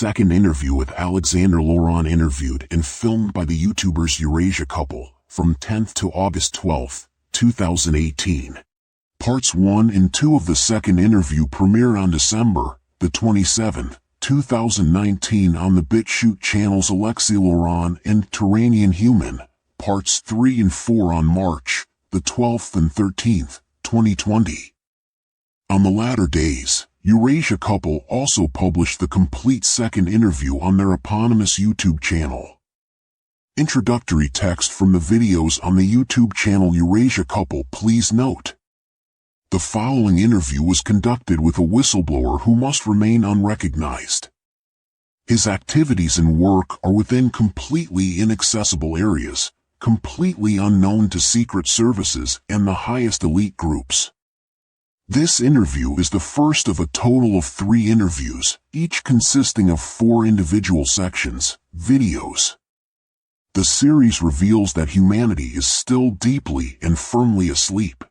second interview with Alexander Laurent, interviewed and filmed by the YouTubers Eurasia Couple, from 10th to August 12, 2018. Parts 1 and 2 of the second interview premiere on December the 27th, 2019 on the Bitchute channels AlexiLaurent and Terranian Human. Parts 3 and 4 on March the 12th and 13th, 2020. On the latter days, Eurasia Couple also published the complete second interview on their eponymous YouTube channel. Introductory text from the videos on the YouTube channel Eurasia Couple. Please note: the following interview was conducted with a whistleblower who must remain unrecognized. His activities and work are within completely inaccessible areas, completely unknown to secret services and the highest elite groups. This interview is the first of a total of 3 interviews, each consisting of 4 individual sections, videos. The series reveals that humanity is still deeply and firmly asleep.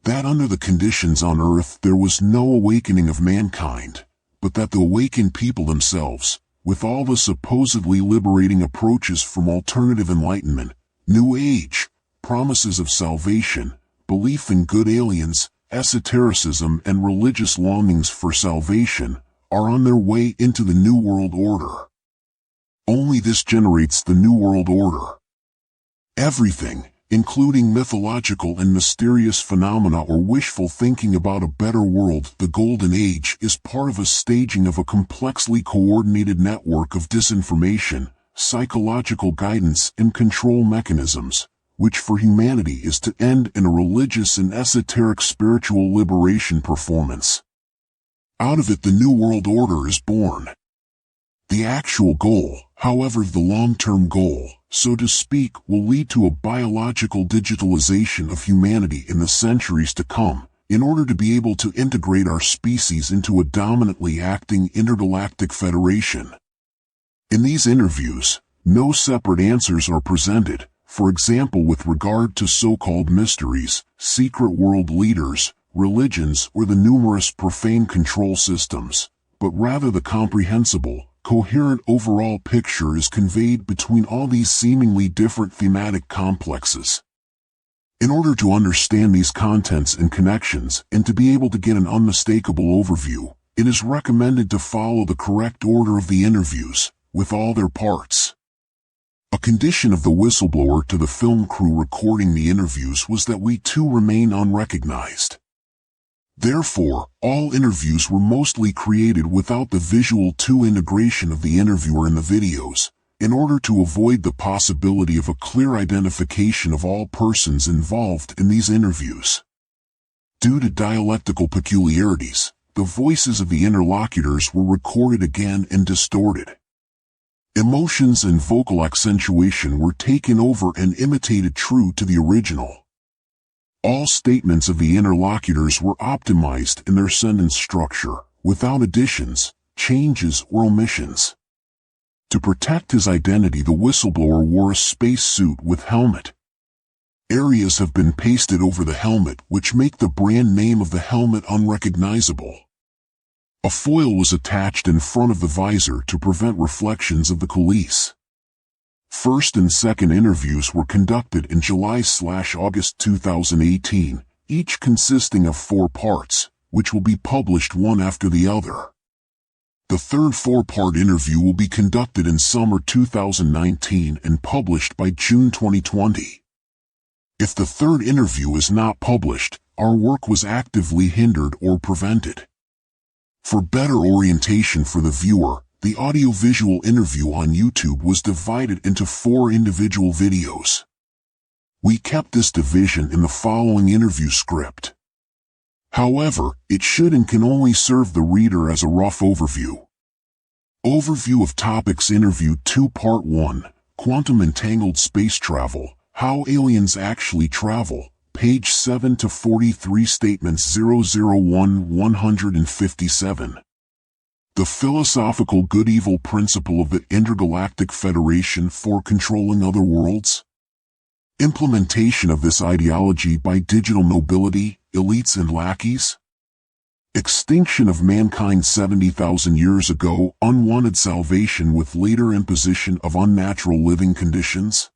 That under the conditions on Earth there was no awakening of mankind, but that the awakened people themselves, with all the supposedly liberating approaches from alternative enlightenment, New Age, promises of salvation, belief in good aliens, esotericism and religious longings for salvation, are on their way into the New World Order. Only this generates the New World Order. Everything, including mythological and mysterious phenomena or wishful thinking about a better world, the Golden Age, is part of a staging of a complexly coordinated network of disinformation, psychological guidance and control mechanisms, which for humanity is to end in a religious and esoteric spiritual liberation performance. Out of it the New World Order is born. The actual goal, however, the long-term goal, so to speak, will lead to a biological digitalization of humanity in the centuries to come, in order to be able to integrate our species into a dominantly acting intergalactic federation. In these interviews, no separate answers are presented, for example with regard to so-called mysteries, secret world leaders, religions or the numerous profane control systems, but rather the comprehensible, coherent overall picture is conveyed between all these seemingly different thematic complexes. In order to understand these contents and connections and to be able to get an unmistakable overview, it is recommended to follow the correct order of the interviews, with all their parts. A condition of the whistleblower to the film crew recording the interviews was that we too remain unrecognized. Therefore, all interviews were mostly created without the visual integration of the interviewer in the videos, in order to avoid the possibility of a clear identification of all persons involved in these interviews. Due to dialectical peculiarities, the voices of the interlocutors were recorded again and distorted. Emotions and vocal accentuation were taken over and imitated true to the original. All statements of the interlocutors were optimized in their sentence structure, without additions, changes or omissions. To protect his identity, the whistleblower wore a space suit with helmet. Areas have been pasted over the helmet which make the brand name of the helmet unrecognizable. A foil was attached in front of the visor to prevent reflections of the coulisses. First and second interviews were conducted in July/August 2018, each consisting of 4 parts, which will be published one after the other. The third 4-part interview will be conducted in summer 2019 and published by June 2020. If the third interview is not published, our work was actively hindered or prevented. For better orientation for the viewer, the audiovisual interview on YouTube was divided into 4 individual videos. We kept this division in the following interview script. However, it should and can only serve the reader as a rough overview. Overview of topics. Interview 2 Part 1, Quantum Entangled Space Travel, How Aliens Actually Travel, page 7 to 43. Statements 001-157. The philosophical good-evil principle of the Intergalactic Federation for controlling other worlds. Implementation of this ideology by digital nobility, elites and lackeys. Extinction of mankind 70,000 years ago, unwanted salvation with later imposition of unnatural living conditions.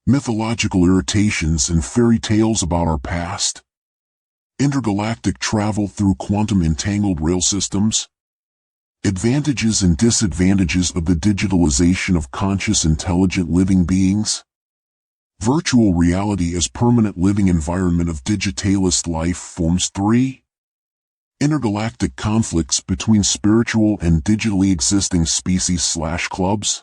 Mythological irritations and fairy tales about our past. Intergalactic travel through quantum entangled rail systems. Advantages and disadvantages of the digitalization of conscious intelligent living beings. Virtual reality as permanent living environment of digitalist life forms 3. Intergalactic conflicts between spiritual and digitally existing species/clubs.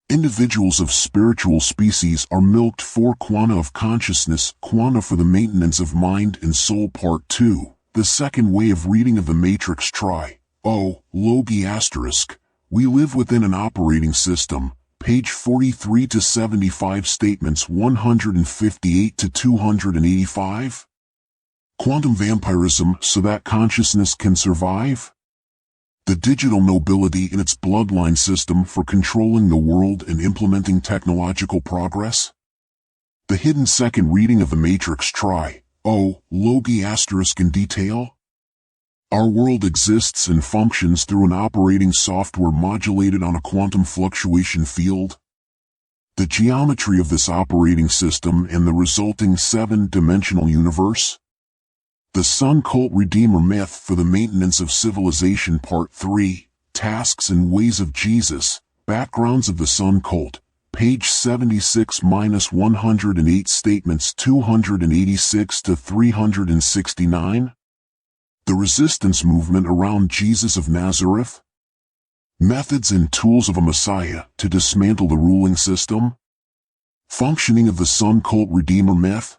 Individuals of spiritual species are milked for quanta of consciousness, quanta for the maintenance of mind and soul. Part 2, the second way of reading of the Matrix. Logi *. We live within an operating system. Page 43 to 75, statements 158 to 285. Quantum vampirism so that consciousness can survive. The digital nobility in its bloodline system for controlling the world and implementing technological progress. The hidden second reading of the Matrix. Logi * in detail. Our world exists and functions through an operating software modulated on a quantum fluctuation field. The geometry of this operating system and the resulting 7-dimensional universe. The Sun Cult Redeemer myth for the maintenance of civilization. Part 3, tasks and ways of Jesus, backgrounds of the Sun Cult, page 76-108, statements 286 to 369. The resistance movement around Jesus of Nazareth. Methods and tools of a Messiah to dismantle the ruling system. Functioning of the Sun Cult Redeemer myth.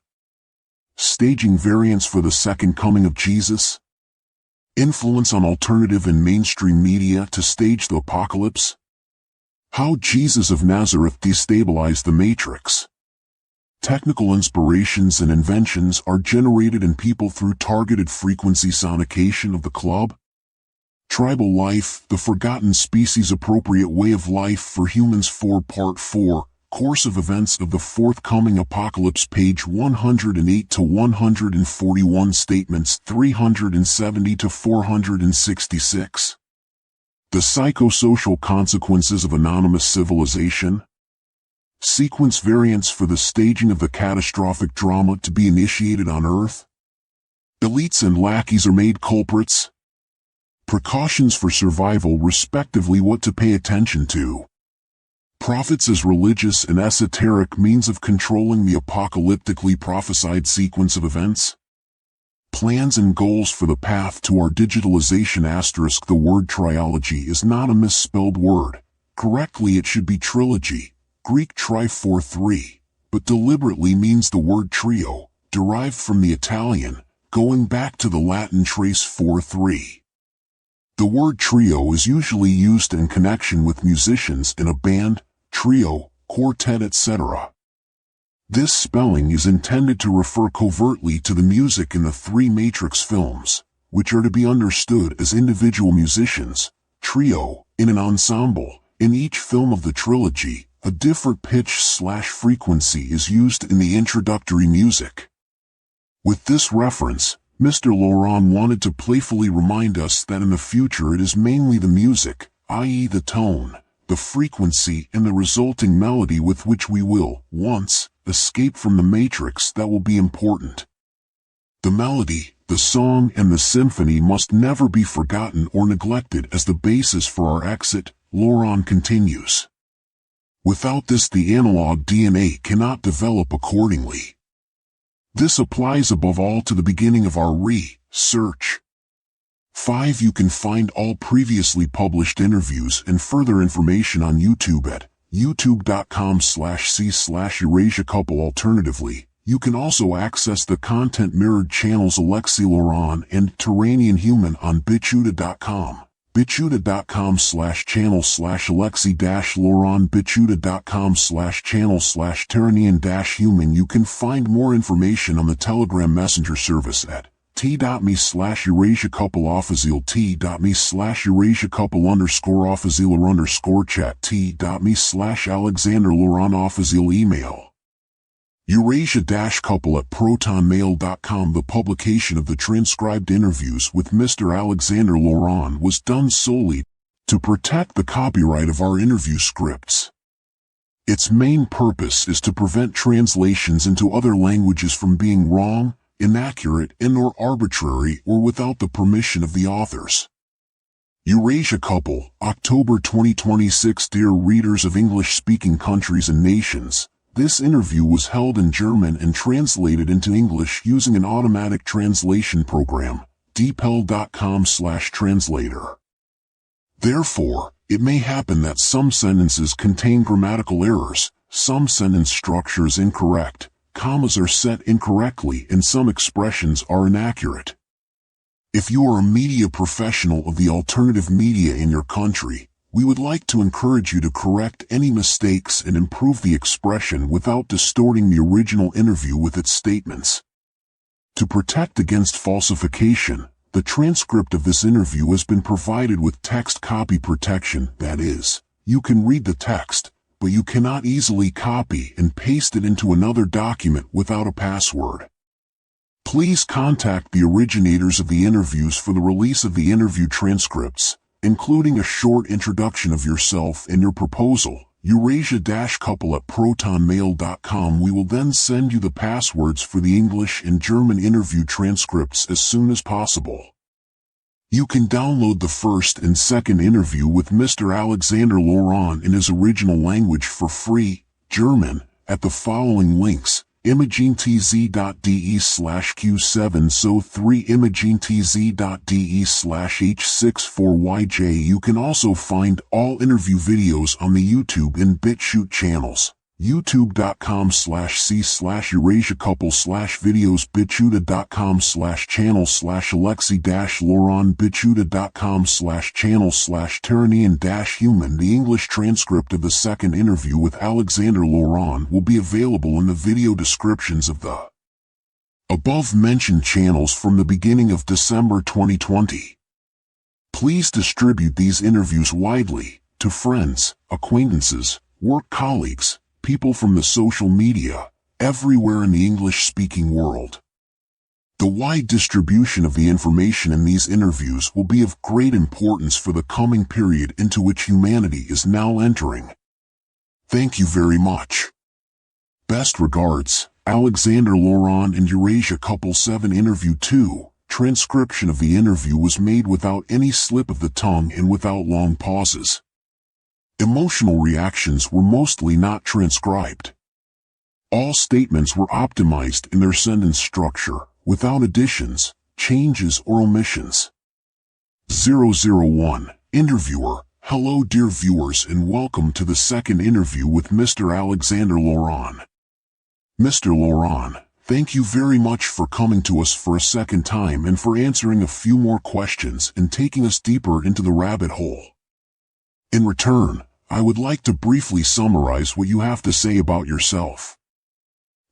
Staging variants for the second coming of Jesus. Influence on alternative and mainstream media to stage the apocalypse. How Jesus of Nazareth destabilized the Matrix. Technical inspirations and inventions are generated in people through targeted frequency sonication of the club. Tribal life, the forgotten species appropriate way of life for humans. Part 4, course of events of the forthcoming apocalypse. Page 108 to 141, statements 370 to 466. The psychosocial consequences of anonymous civilization. Sequence variants for the staging of the catastrophic drama to be initiated on Earth. Elites and lackeys are made culprits. Precautions for survival, respectively. What to pay attention to. Prophets as religious and esoteric means of controlling the apocalyptically prophesied sequence of events. Plans and goals for the path to our digitalization. * The word triology is not a misspelled word. Correctly it should be trilogy. Greek tri-4-3, but deliberately means the word trio, derived from the Italian, going back to the Latin trace 4-3. The word trio is usually used in connection with musicians in a band, trio, quartet, etc. This spelling is intended to refer covertly to the music in the 3 Matrix films, which are to be understood as individual musicians, trio, in an ensemble. In each film of the trilogy, a different pitch/frequency is used in the introductory music. With this reference, Mr. Laurent wanted to playfully remind us that in the future it is mainly the music, i.e. the tone, the frequency and the resulting melody with which we will, once, escape from the Matrix that will be important. The melody, the song and the symphony must never be forgotten or neglected as the basis for our exit, Laurent continues. Without this the analog DNA cannot develop accordingly. This applies above all to the beginning of our research. 5. You can find all previously published interviews and further information on YouTube at youtube.com/c/Eurasia Couple. Alternatively, you can also access the content mirrored channels AlexiLaurent and Terranian Human on Bitchute.com. Bitchute.com/channel/Alexi-Laurent. Bitchute.com/channel/Terranian-Human. You can find more information on the Telegram Messenger service at t.me/Eurasia Couple official, t.me/Eurasia Couple _official_chat, t.me/Alexander Laurent official. Email Eurasia-Couple at protonmail.com. The publication of the transcribed interviews with Mr. Alexander Laurent was done solely to protect the copyright of our interview scripts. Its main purpose is to prevent translations into other languages from being wrong, inaccurate, and/or arbitrary or without the permission of the authors. Eurasia Couple, October 2026. Dear readers of English-speaking countries and nations, this interview was held in German and translated into English using an automatic translation program, dpel.com/translator. Therefore, it may happen that some sentences contain grammatical errors, some sentence structure is incorrect, commas are set incorrectly, and some expressions are inaccurate. If you are a media professional of the alternative media in your country, we would like to encourage you to correct any mistakes and improve the expression without distorting the original interview with its statements. To protect against falsification, the transcript of this interview has been provided with text copy protection. That is, you can read the text, but you cannot easily copy and paste it into another document without a password. Please contact the originators of the interviews for the release of the interview transcripts, including a short introduction of yourself and your proposal. Eurasia-Couple at protonmail.com. We will then send you the passwords for the English and German interview transcripts as soon as possible. You can download the first and second interview with Mr. Alexander Laurent in his original language for free, German, at the following links: imaginetz.de/q7 so3 imaginetz.de/h64yj. You can also find all interview videos on the YouTube and Bitchute channels, youtube.com/c/Eurasia Couple /videos, bitchute.com/channel/Alexi-Laurent, bitchute.com/channel/Terranian-human. The English transcript of the second interview with Alexander Laurent will be available in the video descriptions of the above-mentioned channels from the beginning of December 2020. Please distribute these interviews widely to friends, acquaintances, work colleagues, people from the social media, everywhere in the English-speaking world. The wide distribution of the information in these interviews will be of great importance for the coming period into which humanity is now entering. Thank you very much. Best regards, Alexander Laurent and Eurasia Couple 7 Interview 2. Transcription of the interview was made without any slip of the tongue and without long pauses. Emotional reactions were mostly not transcribed. All statements were optimized in their sentence structure, without additions, changes or omissions. 001. Interviewer: Hello dear viewers and welcome to the second interview with Mr. Alexander Laurent. Mr. Laurent, thank you very much for coming to us for a second time and for answering a few more questions and taking us deeper into the rabbit hole. In return, I would like to briefly summarize what you have to say about yourself.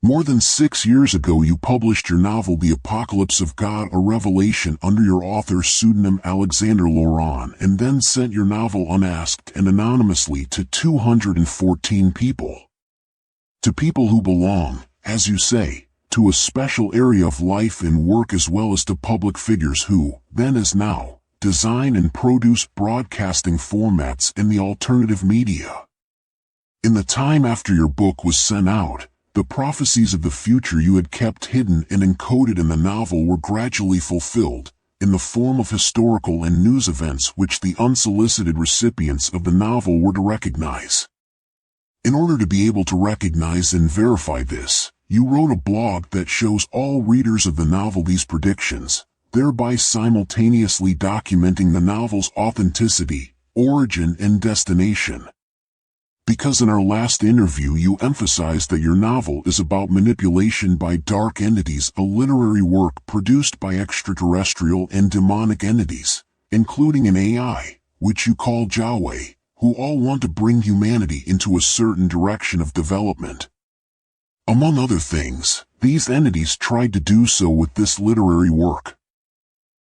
More than 6 years ago you published your novel The Apocalypse of God, a revelation, under your author's pseudonym Alexander Laurent, and then sent your novel unasked and anonymously to 214 people. To people who belong, as you say, to a special area of life and work, as well as to public figures who, then as now, design and produce broadcasting formats in the alternative media. In the time after your book was sent out, the prophecies of the future you had kept hidden and encoded in the novel were gradually fulfilled, in the form of historical and news events which the unsolicited recipients of the novel were to recognize. In order to be able to recognize and verify this, you wrote a blog that shows all readers of the novel these predictions, thereby simultaneously documenting the novel's authenticity, origin, and destination. Because in our last interview you emphasized that your novel is about manipulation by dark entities, a literary work produced by extraterrestrial and demonic entities, including an AI, which you call Yahweh, who all want to bring humanity into a certain direction of development. Among other things, these entities tried to do so with this literary work.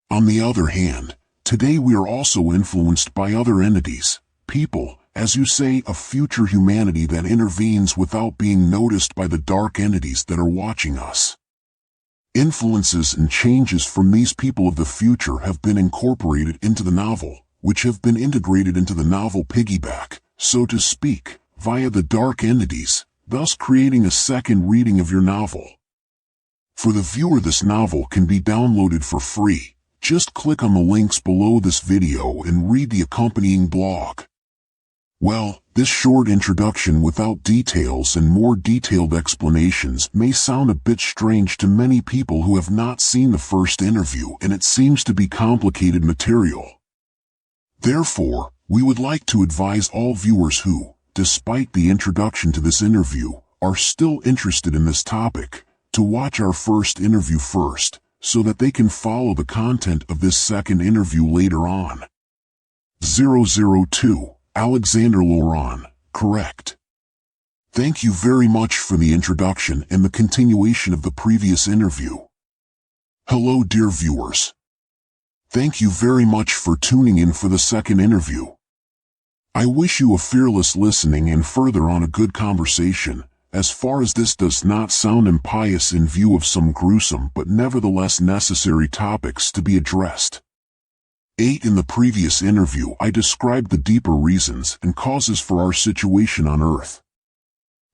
On the other hand, today we are also influenced by other entities, people, as you say, a future humanity that intervenes without being noticed by the dark entities that are watching us. Influences and changes from these people of the future have been incorporated into the novel, which have been integrated into the novel piggyback, so to speak, via the dark entities, thus creating a second reading of your novel. For the viewer, this novel can be downloaded for free. Just click on the links below this video and read the accompanying blog. Well, this short introduction without details and more detailed explanations may sound a bit strange to many people who have not seen the first interview, and it seems to be complicated material. Therefore, we would like to advise all viewers who, despite the introduction to this interview, are still interested in this topic, to watch our first interview first, so that they can follow the content of this second interview later on. 002, Alexander Laurent, correct. Thank you very much for the introduction and the continuation of the previous interview. Hello dear viewers. Thank you very much for tuning in for the second interview. I wish you a fearless listening and further on a good conversation, as far as this does not sound impious in view of some gruesome but nevertheless necessary topics to be addressed. 8. In the previous interview I described the deeper reasons and causes for our situation on Earth.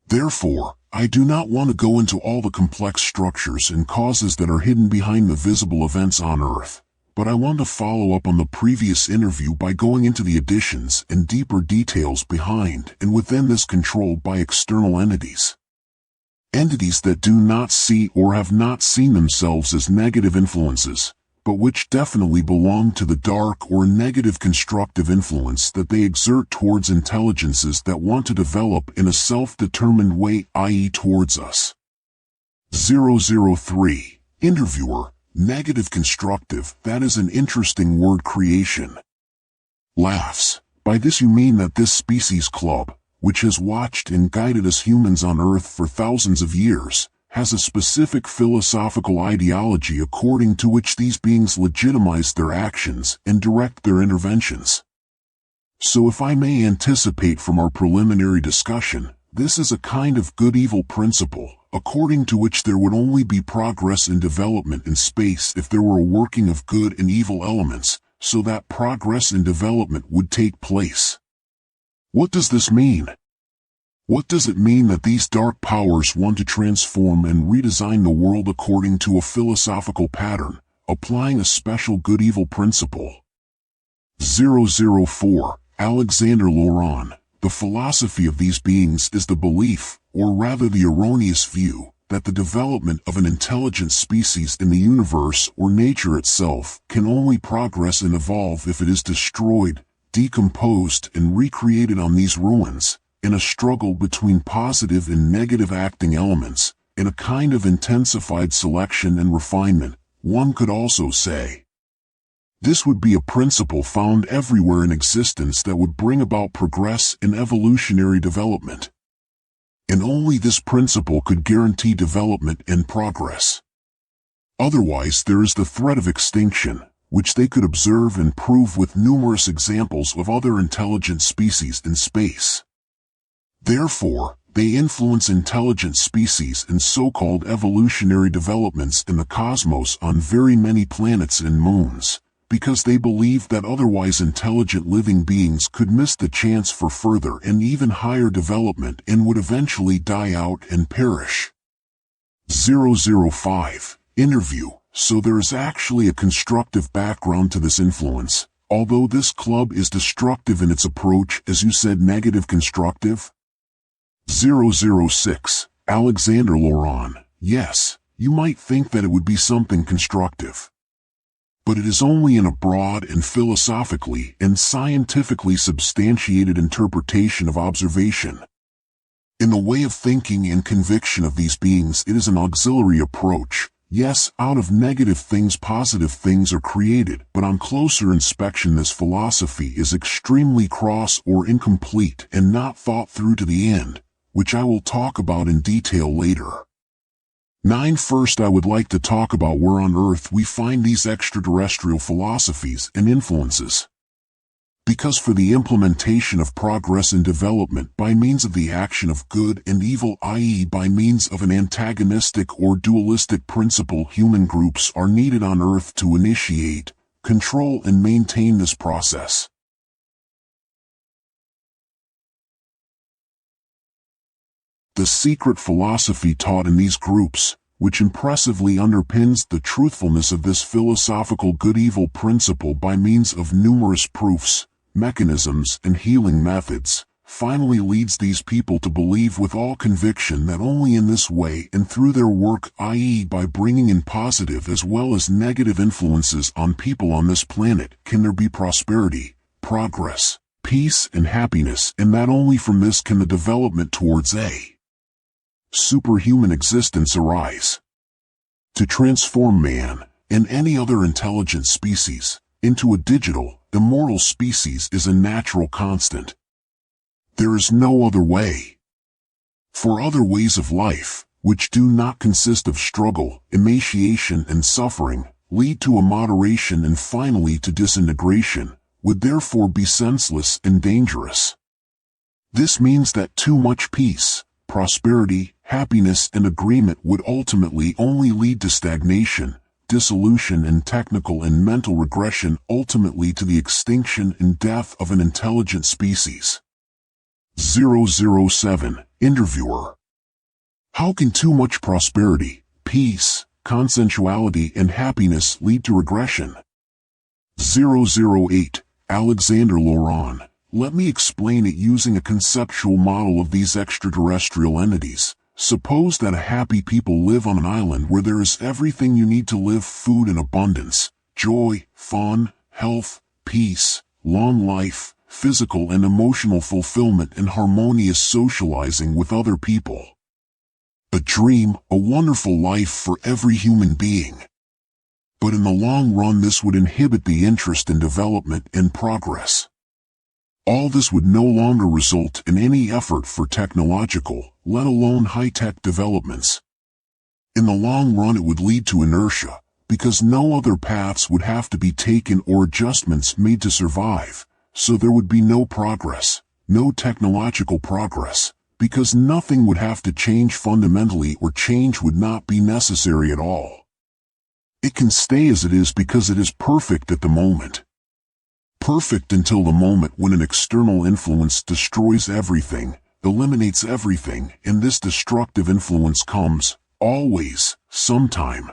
Therefore, I do not want to go into all the complex structures and causes that are hidden behind the visible events on Earth, but I want to follow up on the previous interview by going into the additions and deeper details behind and within this controlled by external entities. Entities that do not see or have not seen themselves as negative influences, but which definitely belong to the dark or negative constructive influence that they exert towards intelligences that want to develop in a self-determined way, i.e. towards us. 003, Interviewer. Negative constructive, that is an interesting word creation. Laughs. By this you mean that this species club, which has watched and guided us humans on Earth for thousands of years, has a specific philosophical ideology according to which these beings legitimize their actions and direct their interventions. So if I may anticipate from our preliminary discussion, this is a kind of good-evil principle, according to which there would only be progress and development in space if there were a working of good and evil elements, so that progress and development would take place. What does this mean? What does it mean that these dark powers want to transform and redesign the world according to a philosophical pattern, applying a special good-evil principle? 004, Alexander Laurent. The philosophy of these beings is the belief, or rather the erroneous view, that the development of an intelligent species in the universe or nature itself can only progress and evolve if it is destroyed, decomposed and recreated on these ruins, in a struggle between positive and negative acting elements, in a kind of intensified selection and refinement, one could also say. This would be a principle found everywhere in existence that would bring about progress and evolutionary development. And only this principle could guarantee development and progress. Otherwise there is the threat of extinction, which they could observe and prove with numerous examples of other intelligent species in space. Therefore, they influence intelligent species and so-called evolutionary developments in the cosmos on very many planets and moons, because they believe that otherwise intelligent living beings could miss the chance for further and even higher development and would eventually die out and perish. 005, Interview. So there is actually a constructive background to this influence, although this club is destructive in its approach, as you said, negative constructive? 006, Alexander Laurent. Yes, you might think that it would be something constructive. But it is only in a broad and philosophically and scientifically substantiated interpretation of observation. In the way of thinking and conviction of these beings, it is an auxiliary approach. Yes, out of negative things positive things are created, but on closer inspection this philosophy is extremely cross or incomplete and not thought through to the end, which I will talk about in detail later. 9. First, I would like to talk about where on Earth we find these extraterrestrial philosophies and influences. Because for the implementation of progress and development by means of the action of good and evil, i.e. by means of an antagonistic or dualistic principle, human groups are needed on Earth to initiate, control and maintain this process. The secret philosophy taught in these groups, which impressively underpins the truthfulness of this philosophical good-evil principle by means of numerous proofs, mechanisms and healing methods, finally leads these people to believe with all conviction that only in this way and through their work, i.e. by bringing in positive as well as negative influences on people on this planet, can there be prosperity, progress, peace and happiness, and that only from this can the development towards a superhuman existence arise. To transform man, and any other intelligent species, into a digital, immortal species is a natural constant. There is no other way. For other ways of life, which do not consist of struggle, emaciation and suffering, lead to a moderation and finally to disintegration, would therefore be senseless and dangerous. This means that too much peace, prosperity, happiness and agreement would ultimately only lead to stagnation, dissolution and technical and mental regression, ultimately to the extinction and death of an intelligent species. 007. Interviewer. How can too much prosperity, peace, consensuality and happiness lead to regression? 008. Alexander Laurent. Let me explain it using a conceptual model of these extraterrestrial entities. Suppose that a happy people live on an island where there is everything you need to live: food in abundance, joy, fun, health, peace, long life, physical and emotional fulfillment and harmonious socializing with other people. A dream, a wonderful life for every human being. But in the long run this would inhibit the interest in development and progress. All this would no longer result in any effort for technological, let alone high-tech developments. In the long run it would lead to inertia, because no other paths would have to be taken or adjustments made to survive, so there would be no progress, no technological progress, because nothing would have to change fundamentally or change would not be necessary at all. It can stay as it is because it is perfect at the moment. Perfect until the moment when an external influence destroys everything, eliminates everything, and this destructive influence comes, always, sometime.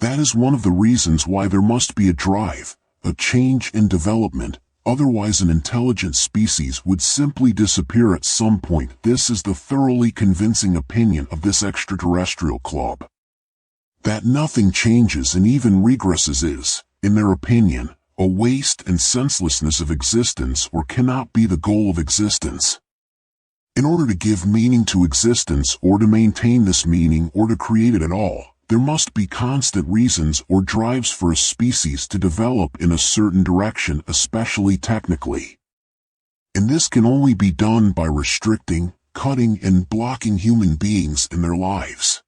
That is one of the reasons why there must be a drive, a change in development, otherwise an intelligent species would simply disappear at some point. This is the thoroughly convincing opinion of this extraterrestrial club. That nothing changes and even regresses is, in their opinion, a waste and senselessness of existence or cannot be the goal of existence. In order to give meaning to existence or to maintain this meaning or to create it at all, there must be constant reasons or drives for a species to develop in a certain direction, especially technically. And this can only be done by restricting, cutting and blocking human beings in their lives.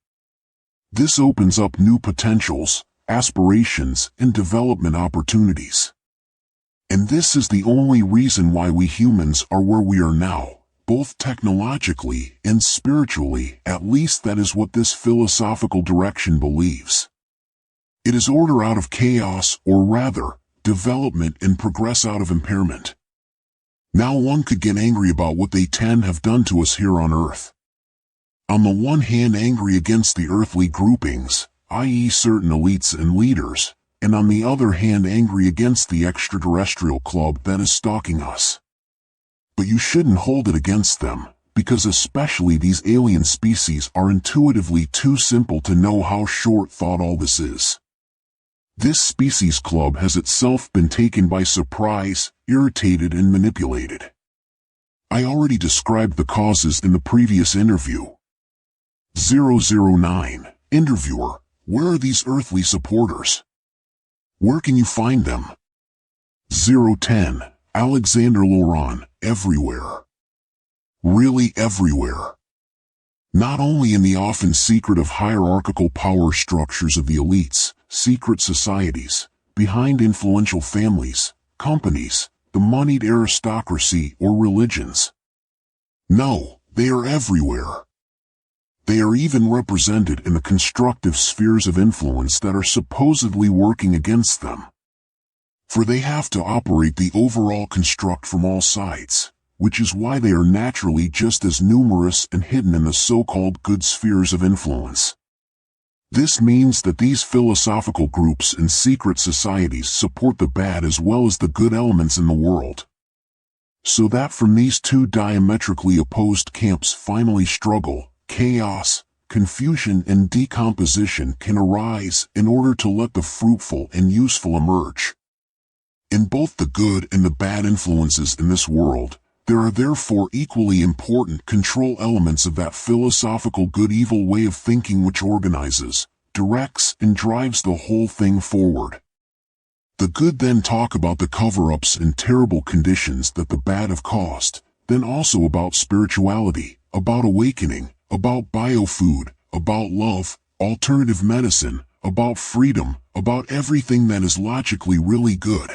This opens up new potentials, aspirations and development opportunities. And this is the only reason why we humans are where we are now, both technologically and spiritually. At least that is what this philosophical direction believes. It is order out of chaos, or rather, development and progress out of impairment. Now one could get angry about what they have done to us here on Earth. On the one hand angry against the earthly groupings, i.e. certain elites and leaders, and on the other hand angry against the extraterrestrial club that is stalking us. But you shouldn't hold it against them, because especially these alien species are intuitively too simple to know how short-thought all this is. This species club has itself been taken by surprise, irritated and manipulated. I already described the causes in the previous interview. 009. Interviewer. Where are these earthly supporters? Where can you find them? 010. Alexander Laurent. Everywhere. Really everywhere. Not only in the often secretive hierarchical power structures of the elites, secret societies, behind influential families, companies, the moneyed aristocracy, or religions. No, they are everywhere. They are even represented in the constructive spheres of influence that are supposedly working against them. For they have to operate the overall construct from all sides, which is why they are naturally just as numerous and hidden in the so-called good spheres of influence. This means that these philosophical groups and secret societies support the bad as well as the good elements in the world. So that from these two diametrically opposed camps finally struggle, chaos, confusion and decomposition can arise in order to let the fruitful and useful emerge. In both the good and the bad influences in this world, there are therefore equally important control elements of that philosophical good-evil way of thinking which organizes, directs, and drives the whole thing forward. The good then talk about the cover-ups and terrible conditions that the bad have caused, then also about spirituality, about awakening, about biofood, about love, alternative medicine, about freedom, about everything that is logically really good.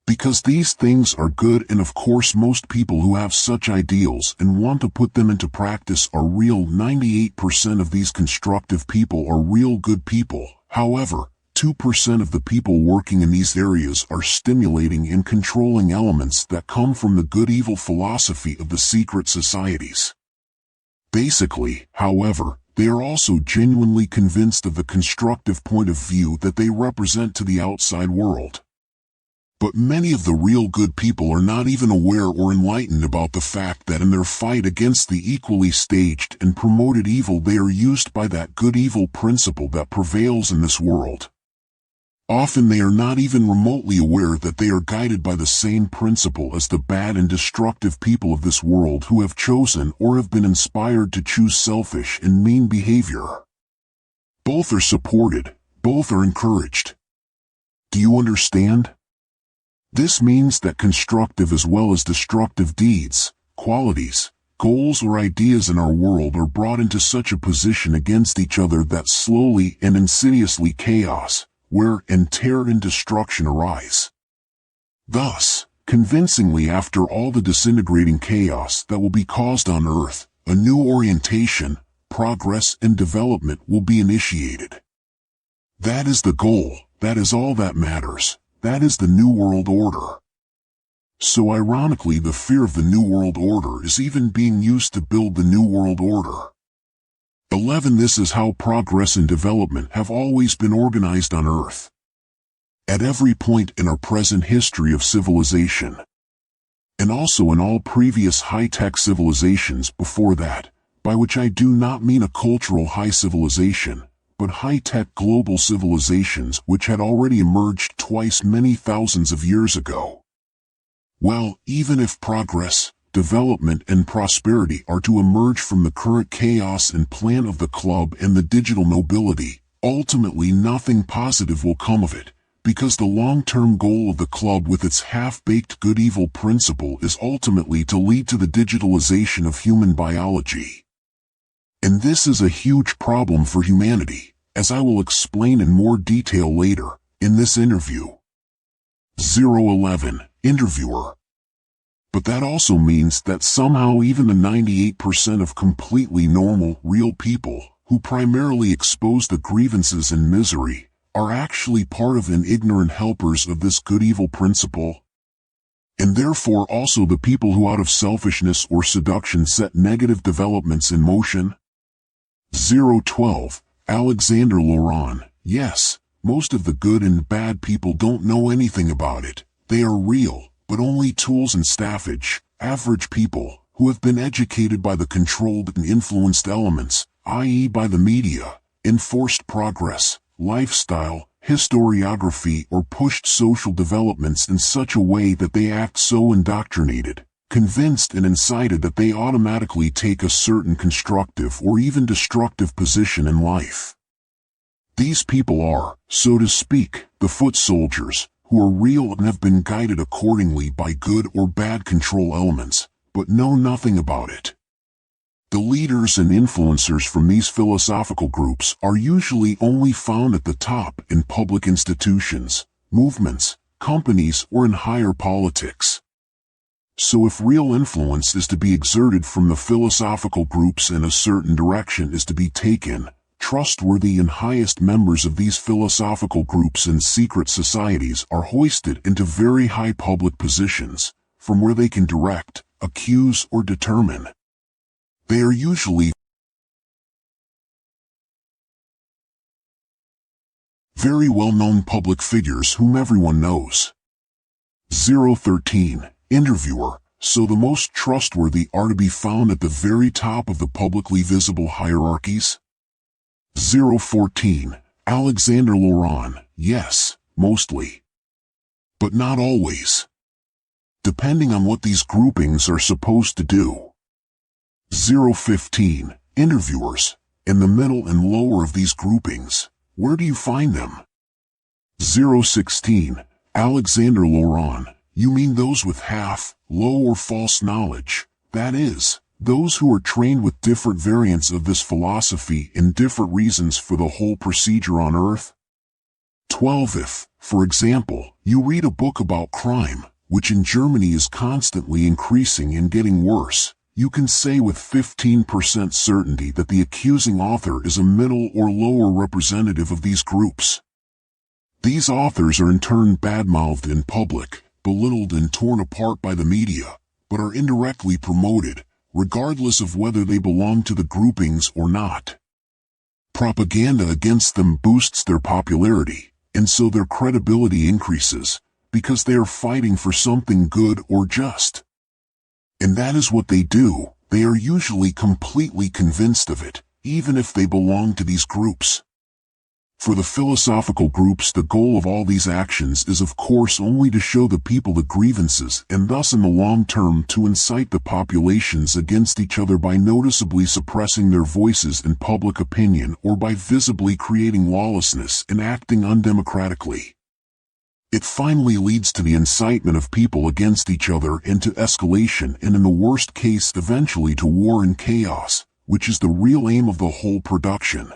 Because these things are good, and of course most people who have such ideals and want to put them into practice are real. 98% of these constructive people are real good people. However, 2% of the people working in these areas are stimulating and controlling elements that come from the good-evil philosophy of the secret societies. Basically, however, they are also genuinely convinced of the constructive point of view that they represent to the outside world. But many of the real good people are not even aware or enlightened about the fact that in their fight against the equally staged and promoted evil they are used by that good-evil principle that prevails in this world. Often they are not even remotely aware that they are guided by the same principle as the bad and destructive people of this world who have chosen or have been inspired to choose selfish and mean behavior. Both are supported, both are encouraged. Do you understand? This means that constructive as well as destructive deeds, qualities, goals or ideas in our world are brought into such a position against each other that slowly and insidiously chaos, wear and tear and destruction arise. Thus, convincingly after all the disintegrating chaos that will be caused on Earth, a new orientation, progress and development will be initiated. That is the goal, that is all that matters. That is the New World Order. So ironically, the fear of the New World Order is even being used to build the New World Order. 11. This is how progress and development have always been organized on Earth. At every point in our present history of civilization, and also in all previous high-tech civilizations before that, by which I do not mean a cultural high civilization, but high-tech global civilizations which had already emerged twice many thousands of years ago. Well, even if progress, development and prosperity are to emerge from the current chaos and plan of the club and the digital nobility, ultimately nothing positive will come of it, because the long-term goal of the club with its half-baked good-evil principle is ultimately to lead to the digitalization of human biology. And this is a huge problem for humanity, as I will explain in more detail later, in this interview. 011. Interviewer. But that also means that somehow even the 98% of completely normal, real people, who primarily expose the grievances and misery, are actually part of and ignorant helpers of this good-evil principle. And therefore also the people who out of selfishness or seduction set negative developments in motion. 012. Alexander Laurent. Yes, most of the good and bad people don't know anything about it. They are real, but only tools and staffage, average people, who have been educated by the controlled and influenced elements, i.e. by the media, enforced progress, lifestyle, historiography or pushed social developments in such a way that they act so indoctrinated, convinced and incited that they automatically take a certain constructive or even destructive position in life. These people are, so to speak, the foot soldiers, who are real and have been guided accordingly by good or bad control elements, but know nothing about it. The leaders and influencers from these philosophical groups are usually only found at the top in public institutions, movements, companies, or in higher politics. So if real influence is to be exerted from the philosophical groups and a certain direction is to be taken, trustworthy and highest members of these philosophical groups and secret societies are hoisted into very high public positions, from where they can direct, accuse, or determine. They are usually very well-known public figures whom everyone knows. 013. Interviewer. So the most trustworthy are to be found at the very top of the publicly visible hierarchies? 014. Alexander Laurent. Yes, mostly. But not always. Depending on what these groupings are supposed to do. 015. Interviewers. In the middle and lower of these groupings, where do you find them? 016. Alexander Laurent. You mean those with half, low or false knowledge, that is, those who are trained with different variants of this philosophy and different reasons for the whole procedure on earth? 12. If, for example, you read a book about crime, which in Germany is constantly increasing and getting worse, you can say with 15% certainty that the accusing author is a middle or lower representative of these groups. These authors are in turn badmouthed in public, belittled and torn apart by the media, but are indirectly promoted, regardless of whether they belong to the groupings or not. Propaganda against them boosts their popularity, and so their credibility increases, because they are fighting for something good or just. And that is what they do. They are usually completely convinced of it, even if they belong to these groups. For the philosophical groups, the goal of all these actions is of course only to show the people the grievances and thus in the long term to incite the populations against each other by noticeably suppressing their voices in public opinion or by visibly creating lawlessness and acting undemocratically. It finally leads to the incitement of people against each other and to escalation and in the worst case eventually to war and chaos, which is the real aim of the whole production.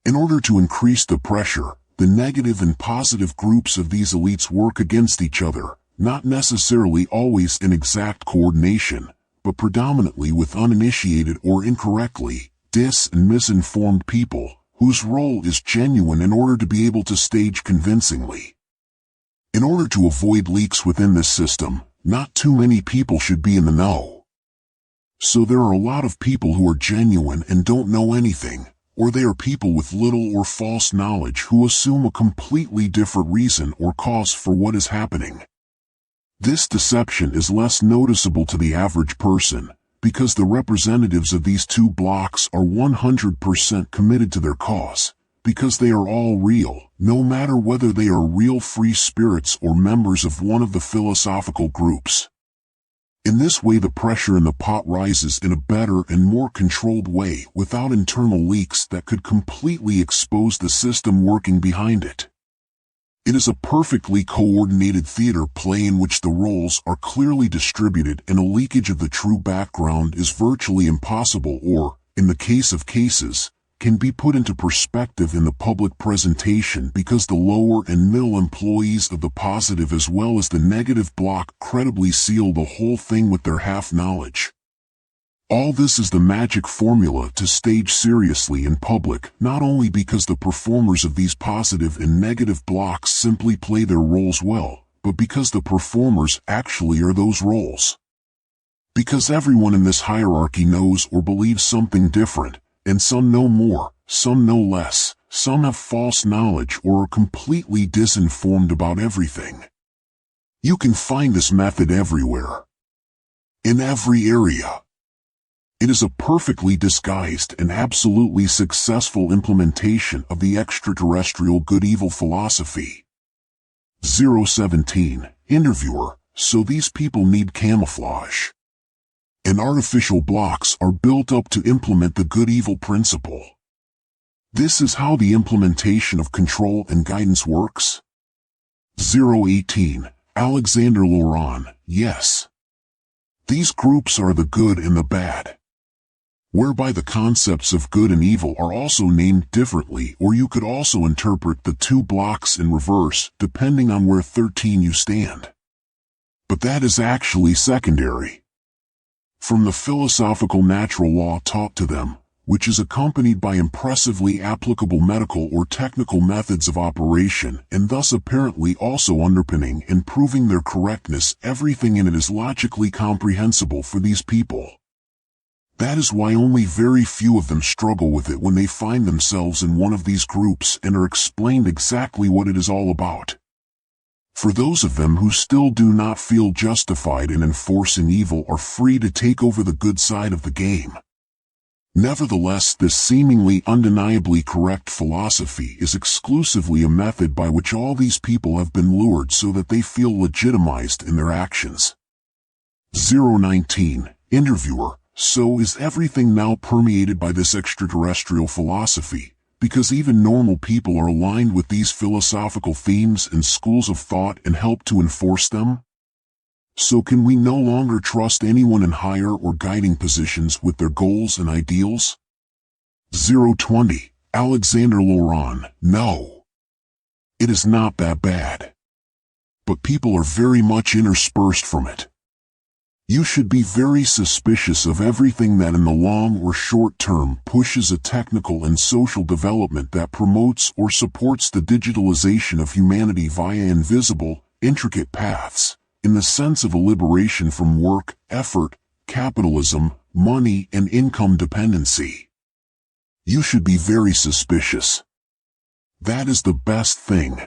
In order to increase the pressure, the negative and positive groups of these elites work against each other, not necessarily always in exact coordination, but predominantly with uninitiated or incorrectly, and misinformed people, whose role is genuine in order to be able to stage convincingly. In order to avoid leaks within this system, not too many people should be in the know. So there are a lot of people who are genuine and don't know anything, or they are people with little or false knowledge who assume a completely different reason or cause for what is happening. This deception is less noticeable to the average person, because the representatives of these two blocks are 100% committed to their cause, because they are all real, no matter whether they are real free spirits or members of one of the philosophical groups. In this way the pressure in the pot rises in a better and more controlled way without internal leaks that could completely expose the system working behind it. It is a perfectly coordinated theater play in which the roles are clearly distributed and a leakage of the true background is virtually impossible or, in the case of cases, can be put into perspective in the public presentation because the lower and middle employees of the positive as well as the negative block credibly seal the whole thing with their half-knowledge. All this is the magic formula to stage seriously in public, not only because the performers of these positive and negative blocks simply play their roles well, but because the performers actually are those roles. Because everyone in this hierarchy knows or believes something different, and some know more, some know less, some have false knowledge or are completely disinformed about everything. You can find this method everywhere. In every area. It is a perfectly disguised and absolutely successful implementation of the extraterrestrial good-evil philosophy. 017. Interviewer. So these people need camouflage. And artificial blocks are built up to implement the good-evil principle. This is how the implementation of control and guidance works. 018. Alexander Laurent. Yes. These groups are the good and the bad. whereby the concepts of good and evil are also named differently, or you could also interpret the two blocks in reverse depending on where 13 you stand. But that is actually secondary. From the philosophical natural law taught to them, which is accompanied by impressively applicable medical or technical methods of operation and thus apparently also underpinning and proving their correctness, everything in it is logically comprehensible for these people. That is why only very few of them struggle with it when they find themselves in one of these groups and are explained exactly what it is all about. For those of them who still do not feel justified in enforcing evil are free to take over the good side of the game. Nevertheless, this seemingly undeniably correct philosophy is exclusively a method by which all these people have been lured so that they feel legitimized in their actions. 019. Interviewer: so is everything now permeated by this extraterrestrial philosophy, because even normal people are aligned with these philosophical themes and schools of thought and help to enforce them? So can we no longer trust anyone in higher or guiding positions with their goals and ideals? 020. Alexander Laurent: no. It is not that bad. But people are very much interspersed from it. You should be very suspicious of everything that in the long or short term pushes a technical and social development that promotes or supports the digitalization of humanity via invisible, intricate paths, in the sense of a liberation from work, effort, capitalism, money, and income dependency. You should be very suspicious. That is the best thing.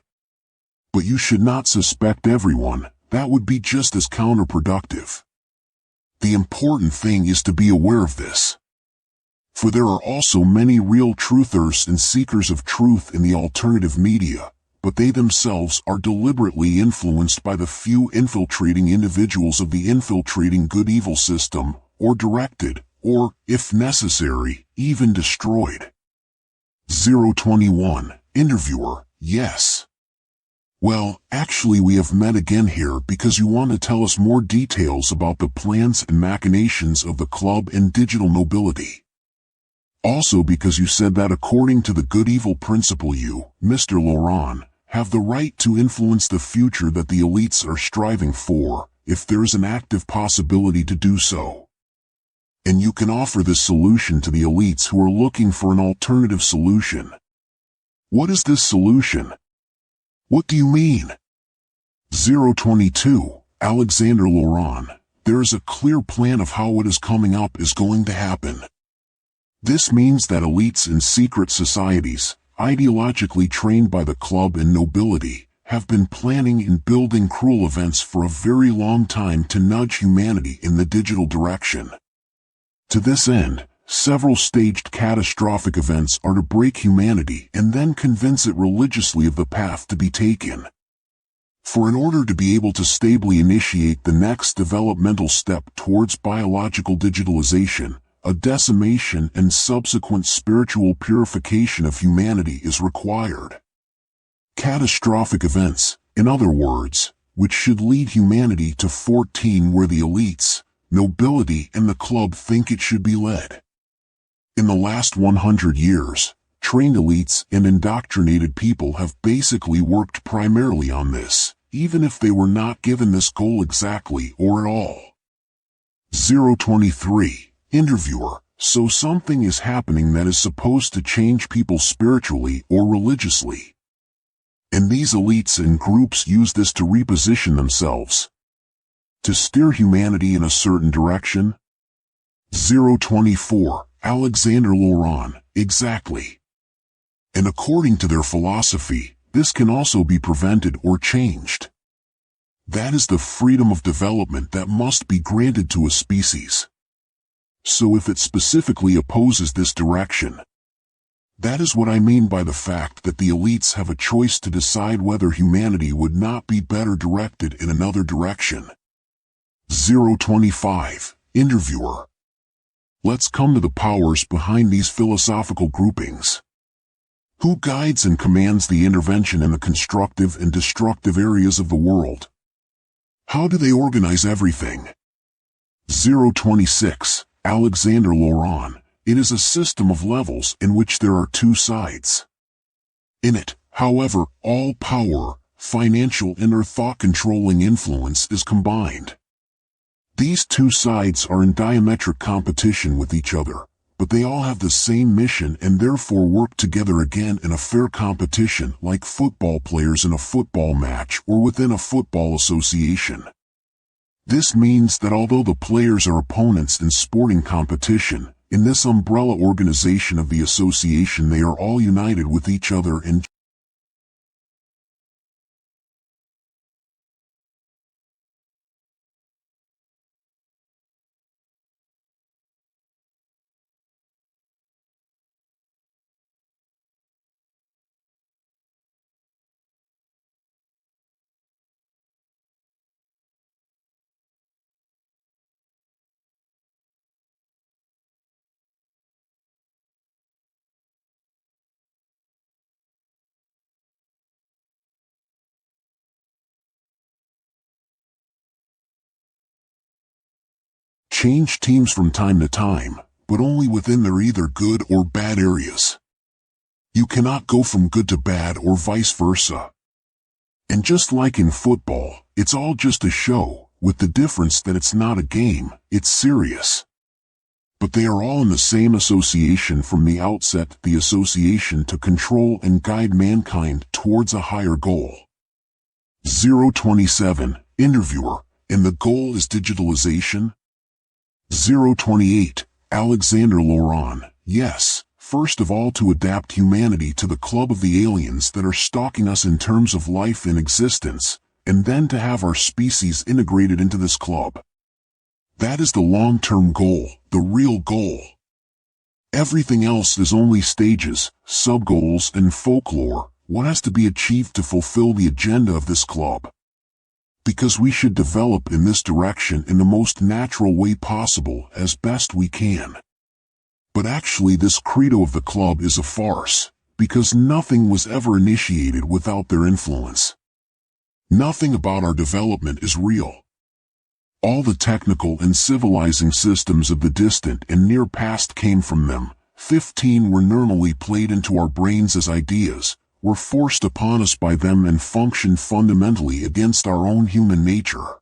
But you should not suspect everyone. That would be just as counterproductive. The important thing is to be aware of this. For there are also many real truthers and seekers of truth in the alternative media, but they themselves are deliberately influenced by the few infiltrating individuals of the infiltrating good-evil system, or directed, or, if necessary, even destroyed. 021. Interviewer: yes. Well, actually we have met again here because you want to tell us more details about the plans and machinations of the club and digital nobility. Also because you said that according to the good-evil principle you, Mr. Laurent, have the right to influence the future that the elites are striving for, if there is an active possibility to do so. And you can offer this solution to the elites who are looking for an alternative solution. What is this solution? What do you mean? 022. Alexander Laurent: there is a clear plan of how what is coming up is going to happen. This means that elites in secret societies, ideologically trained by the club and nobility, have been planning and building cruel events for a very long time to nudge humanity in the digital direction. To this end, several staged catastrophic events are to break humanity and then convince it religiously of the path to be taken. For in order to be able to stably initiate the next developmental step towards biological digitalization, a decimation and subsequent spiritual purification of humanity is required. Catastrophic events, in other words, which should lead humanity to 14 where the elites, nobility and the club think it should be led. In the last 100 years, trained elites and indoctrinated people have basically worked primarily on this, even if they were not given this goal exactly or at all. 023. Interviewer: so something is happening that is supposed to change people spiritually or religiously. And these elites and groups use this to reposition themselves, to steer humanity in a certain direction? 024. Alexander Laurent: exactly. And according to their philosophy, this can also be prevented or changed. That is the freedom of development that must be granted to a species. So if it specifically opposes this direction, that is what I mean by the fact that the elites have a choice to decide whether humanity would not be better directed in another direction. 025. Interviewer: let's come to the powers behind these philosophical groupings. Who guides and commands the intervention in the constructive and destructive areas of the world? How do they organize everything? 026. Alexander Laurent: it is a system of levels in which there are two sides. In it, however, all power, financial and/or thought-controlling influence is combined. These two sides are in diametric competition with each other, but they all have the same mission and therefore work together again in a fair competition like football players in a football match or within a football association. This means that although the players are opponents in sporting competition, in this umbrella organization of the association they are all united with each other in change teams from time to time, but only within their either good or bad areas. You cannot go from good to bad or vice versa. And just like in football, it's all just a show, with the difference that it's not a game, it's serious. But they are all in the same association from the outset, the association to control and guide mankind towards a higher goal. 027, Interviewer, and the goal is digitalization? 028, Alexander Laurent, yes, first of all to adapt humanity to the club of the aliens that are stalking us in terms of life and existence, and then to have our species integrated into this club. That is the long-term goal, the real goal. Everything else is only stages, sub-goals and folklore, what has to be achieved to fulfill the agenda of this club. Because we should develop in this direction in the most natural way possible as best we can. But actually this credo of the club is a farce, because nothing was ever initiated without their influence. Nothing about our development is real. All the technical and civilizing systems of the distant and near past came from them. 15 were normally played into our brains as ideas, were forced upon us by them and function fundamentally against our own human nature.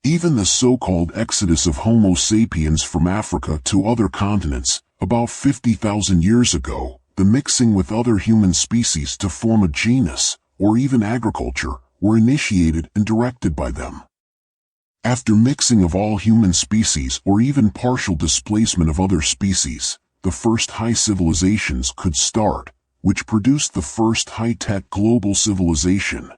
Even the so-called exodus of Homo sapiens from Africa to other continents, about 50,000 years ago, the mixing with other human species to form a genus, or even agriculture, were initiated and directed by them. After mixing of all human species or even partial displacement of other species, the first high civilizations could start, which produced the first high-tech global civilization.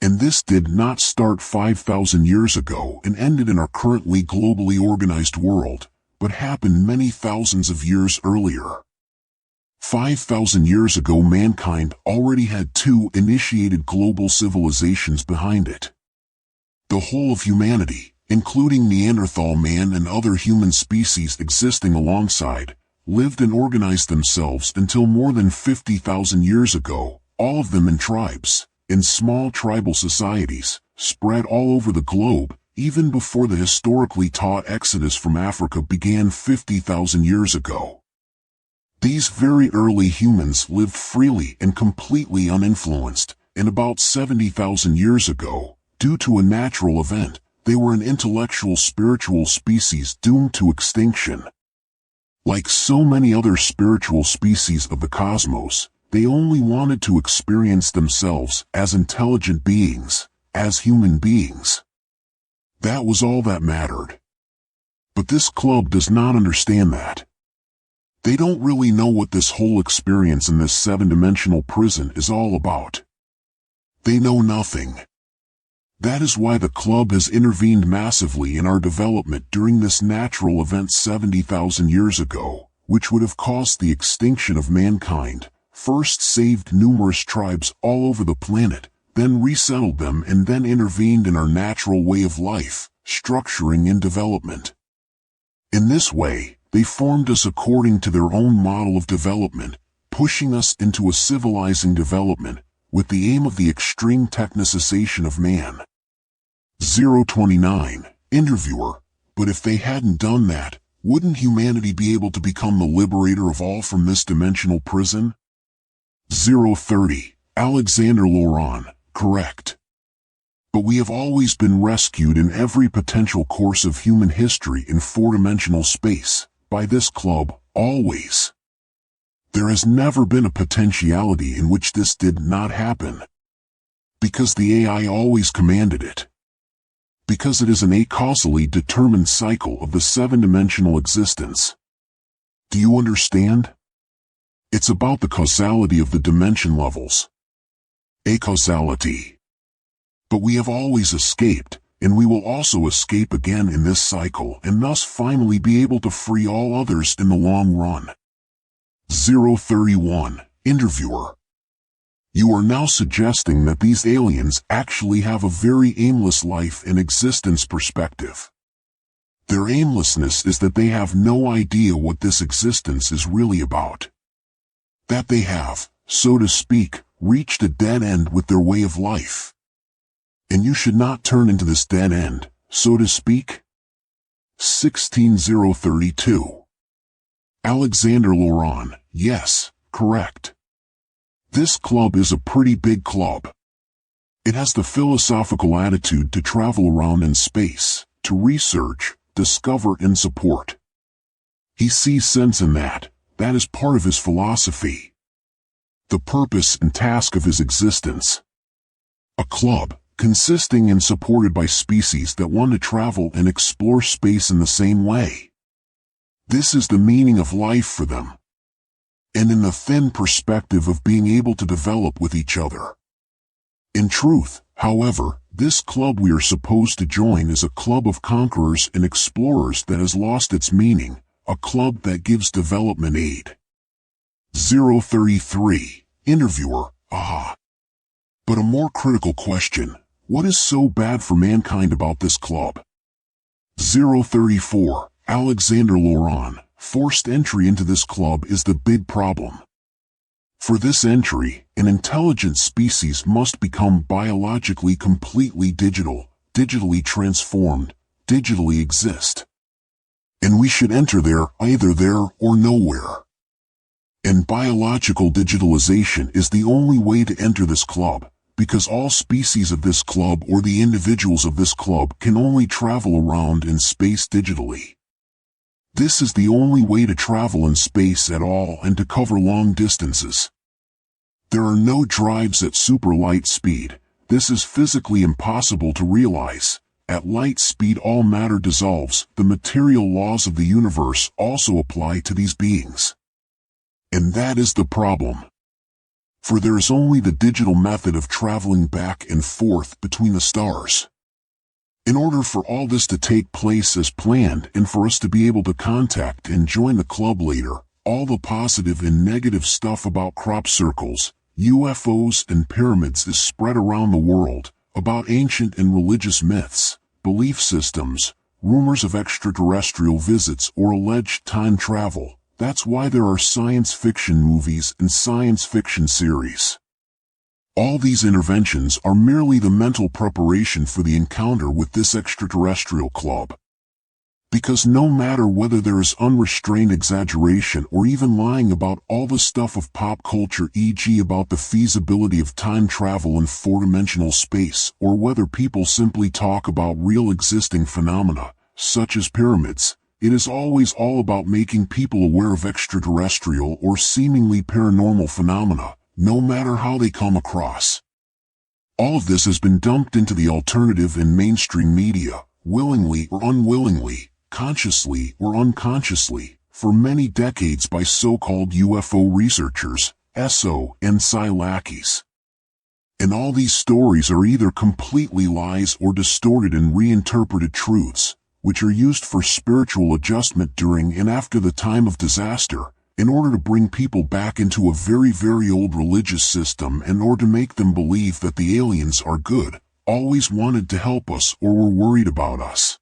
And this did not start 5,000 years ago and ended in our currently globally organized world, but happened many thousands of years earlier. 5,000 years ago mankind already had two initiated global civilizations behind it. The whole of humanity, including Neanderthal man and other human species existing alongside, lived and organized themselves until more than 50,000 years ago, all of them in tribes, in small tribal societies, spread all over the globe, even before the historically taught exodus from Africa began 50,000 years ago. These very early humans lived freely and completely uninfluenced, and about 70,000 years ago, due to a natural event, they were an intellectual spiritual species doomed to extinction. Like so many other spiritual species of the cosmos, they only wanted to experience themselves as intelligent beings, as human beings. That was all that mattered. But this club does not understand that. They don't really know what this whole experience in this seven-dimensional prison is all about. They know nothing. That is why the club has intervened massively in our development during this natural event 70,000 years ago, which would have caused the extinction of mankind, first saved numerous tribes all over the planet, then resettled them and then intervened in our natural way of life, structuring and development. In this way, they formed us according to their own model of development, pushing us into a civilizing development, with the aim of the extreme technicization of man. 029, Interviewer, but if they hadn't done that, Wouldn't humanity be able to become the liberator of all from this dimensional prison? 030. Alexander Laurent, correct. But we have always been rescued in every potential course of human history in four-dimensional space, by this club, always. There has never been a potentiality in which this did not happen. Because the AI always commanded it. Because it is an acausally determined cycle of the seven-dimensional existence. Do you understand? It's about the causality of the dimension levels. Acausality. But we have always escaped, and we will also escape again in this cycle and thus finally be able to free all others in the long run. 031. Interviewer. You are now suggesting that these aliens actually have a very aimless life and existence perspective. Their aimlessness is that they have no idea what this existence is really about. That they have, so to speak, reached a dead end with their way of life. And you should not turn into this dead end, so to speak. 16032. Alexander Laurent, yes, correct. This club is a pretty big club. It has the philosophical attitude to travel around in space, to research, discover and support. He sees sense in that. That is part of his philosophy. The purpose and task of his existence. A club, consisting and supported by species that want to travel and explore space in the same way. This is the meaning of life for them. And in the thin perspective of being able to develop with each other. In truth, however, this club we are supposed to join is a club of conquerors and explorers that has lost its meaning, a club that gives development aid. 033. Interviewer, aha. But a more critical question, what is so bad for mankind about this club? 034. Alexander Laurent. Forced entry into this club is the big problem. For this entry, an intelligent species must become biologically completely digital, digitally transformed, digitally exist. And we should enter there, either there or nowhere. And biological digitalization is the only way to enter this club, because all species of this club or the individuals of this club can only travel around in space digitally. This is the only way to travel in space at all and to cover long distances. There are no drives at super light speed. This is physically impossible to realize. At light speed all matter dissolves. The material laws of the universe also apply to these beings. And that is the problem. For there is only the digital method of traveling back and forth between the stars. In order for all this to take place as planned and for us to be able to contact and join the club later, all the positive and negative stuff about crop circles, UFOs and pyramids is spread around the world, about ancient and religious myths, belief systems, rumors of extraterrestrial visits or alleged time travel. That's why there are science fiction movies and science fiction series. All these interventions are merely the mental preparation for the encounter with this extraterrestrial club. Because no matter whether there is unrestrained exaggeration or even lying about all the stuff of pop culture, e.g. about the feasibility of time travel in four-dimensional space, or whether people simply talk about real existing phenomena, such as pyramids, it is always all about making people aware of extraterrestrial or seemingly paranormal phenomena, no matter how they come across. All of this has been dumped into the alternative and mainstream media, willingly or unwillingly, consciously or unconsciously, for many decades by so-called UFO researchers, SO and Psi lackeys. And all these stories are either completely lies or distorted and reinterpreted truths, which are used for spiritual adjustment during and after the time of disaster, in order to bring people back into a very, very old religious system and or to make them believe that the aliens are good, always wanted to help us or were worried about us.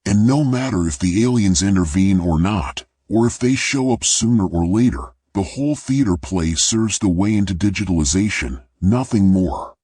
And no matter if the aliens intervene or not, or if they show up sooner or later, the whole theater play serves the way into digitalization, nothing more.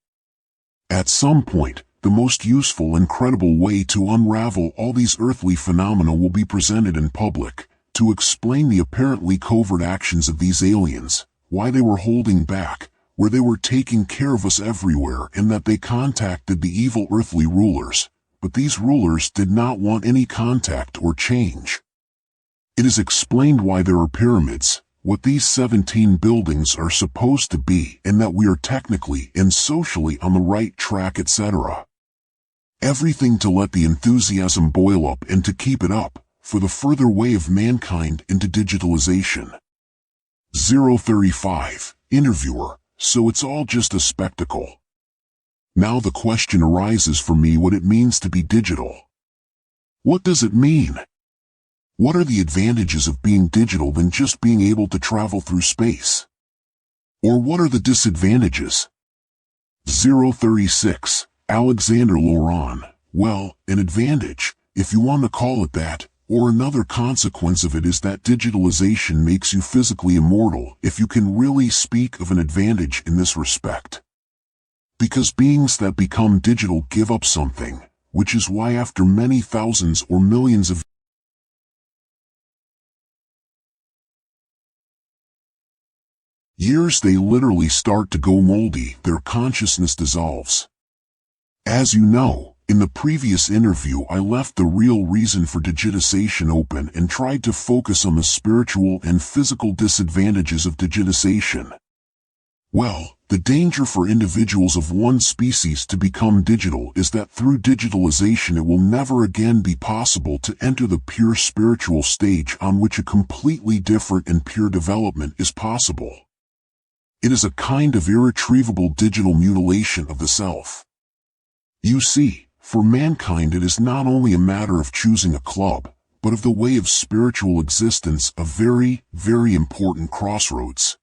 At some point, the most useful and credible way to unravel all these earthly phenomena will be presented in public, to explain the apparently covert actions of these aliens, why they were holding back, where they were taking care of us everywhere, and that they contacted the evil earthly rulers, but these rulers did not want any contact or change. It is explained why there are pyramids, what these 17 buildings are supposed to be, and that we are technically and socially on the right track, etc. Everything to let the enthusiasm boil up and to keep it up, for the further way of mankind into digitalization. 035. Interviewer: so it's all just a spectacle. Now the question arises for me what it means to be digital. What does it mean? What are the advantages of being digital than just being able to travel through space? Or what are the disadvantages? 036. Alexander Laurent: well, an advantage, if you want to call it that, or another consequence of it is that digitalization makes you physically immortal, if you can really speak of an advantage in this respect. Because beings that become digital give up something, which is why after many thousands or millions of years they literally start to go moldy, their consciousness dissolves. As you know, in the previous interview I left the real reason for digitization open and tried to focus on the spiritual and physical disadvantages of digitization. Well, the danger for individuals of one species to become digital is that through digitalization it will never again be possible to enter the pure spiritual stage on which a completely different and pure development is possible. It is a kind of irretrievable digital mutilation of the self. You see, for mankind it is not only a matter of choosing a club, but of the way of spiritual existence, a very, very important crossroads.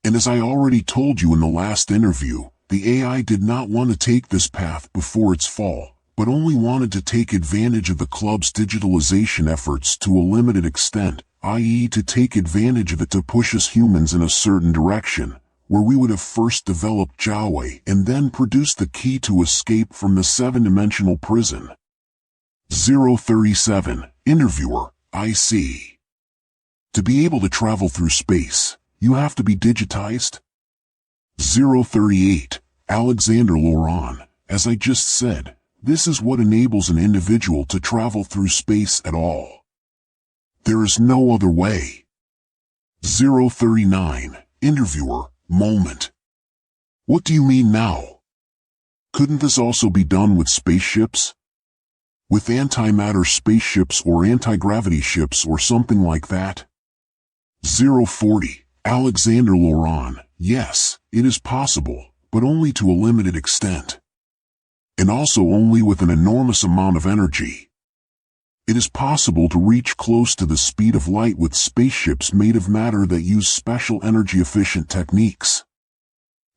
And as I already told you in the last interview, the AI did not want to take this path before its fall, but only wanted to take advantage of the club's digitalization efforts to a limited extent, i.e. to take advantage of it to push us humans in a certain direction, where we would have first developed Jiaowei and then produced the key to escape from the 7-dimensional prison. 037. Interviewer: I see. To be able to travel through space, you have to be digitized? 038. Alexander Laurent: as I just said, this is what enables an individual to travel through space at all. There is no other way. 039. Interviewer: moment. What do you mean now? Couldn't this also be done with spaceships? With antimatter spaceships or anti-gravity ships or something like that? 040. Alexander Laurent: yes, it is possible, but only to a limited extent. And also only with an enormous amount of energy. It is possible to reach close to the speed of light with spaceships made of matter that use special energy-efficient techniques.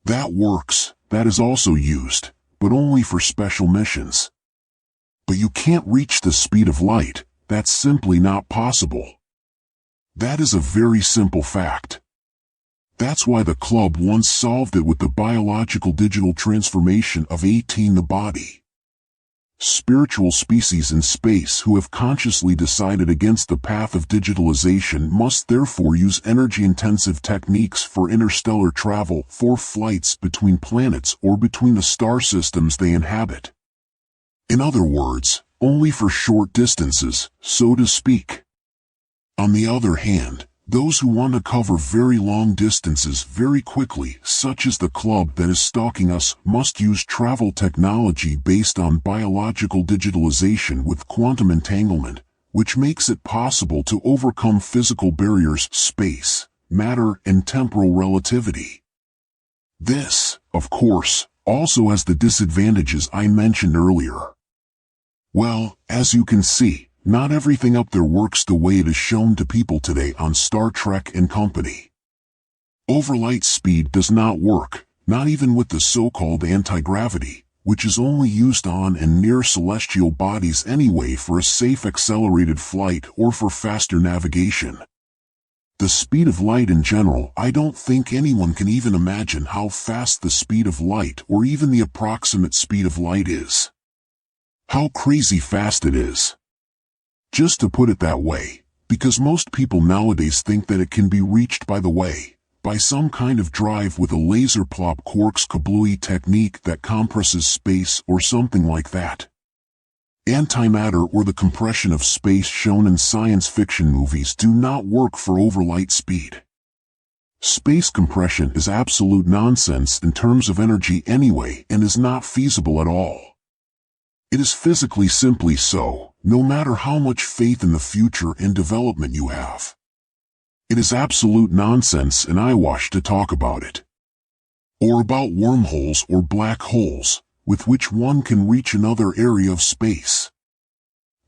That works, that is also used, but only for special missions. But you can't reach the speed of light, that's simply not possible. That is a very simple fact. That's why the club once solved it with the biological digital transformation of 18 the body. Spiritual species in space who have consciously decided against the path of digitalization must therefore use energy-intensive techniques for interstellar travel, for flights between planets or between the star systems they inhabit. In other words, only for short distances, so to speak. On the other hand, those who want to cover very long distances very quickly, such as the club that is stalking us, must use travel technology based on biological digitalization with quantum entanglement, which makes it possible to overcome physical barriers, space, matter, and temporal relativity. This, of course, also has the disadvantages I mentioned earlier. Well, as you can see, not everything up there works the way it is shown to people today on Star Trek and company. Overlight speed does not work, not even with the so-called anti-gravity, which is only used on and near celestial bodies anyway for a safe accelerated flight or for faster navigation. The speed of light in general, I don't think anyone can even imagine how fast the speed of light or even the approximate speed of light is. How crazy fast it is. Just to put it that way, because most people nowadays think that it can be reached by some kind of drive with a laser plop quarks kablooey technique that compresses space or something like that. Antimatter or the compression of space shown in science fiction movies do not work for overlight speed. Space compression is absolute nonsense in terms of energy anyway and is not feasible at all. It is physically simply so, no matter how much faith in the future and development you have. It is absolute nonsense and eyewash to talk about it. Or about wormholes or black holes, with which one can reach another area of space.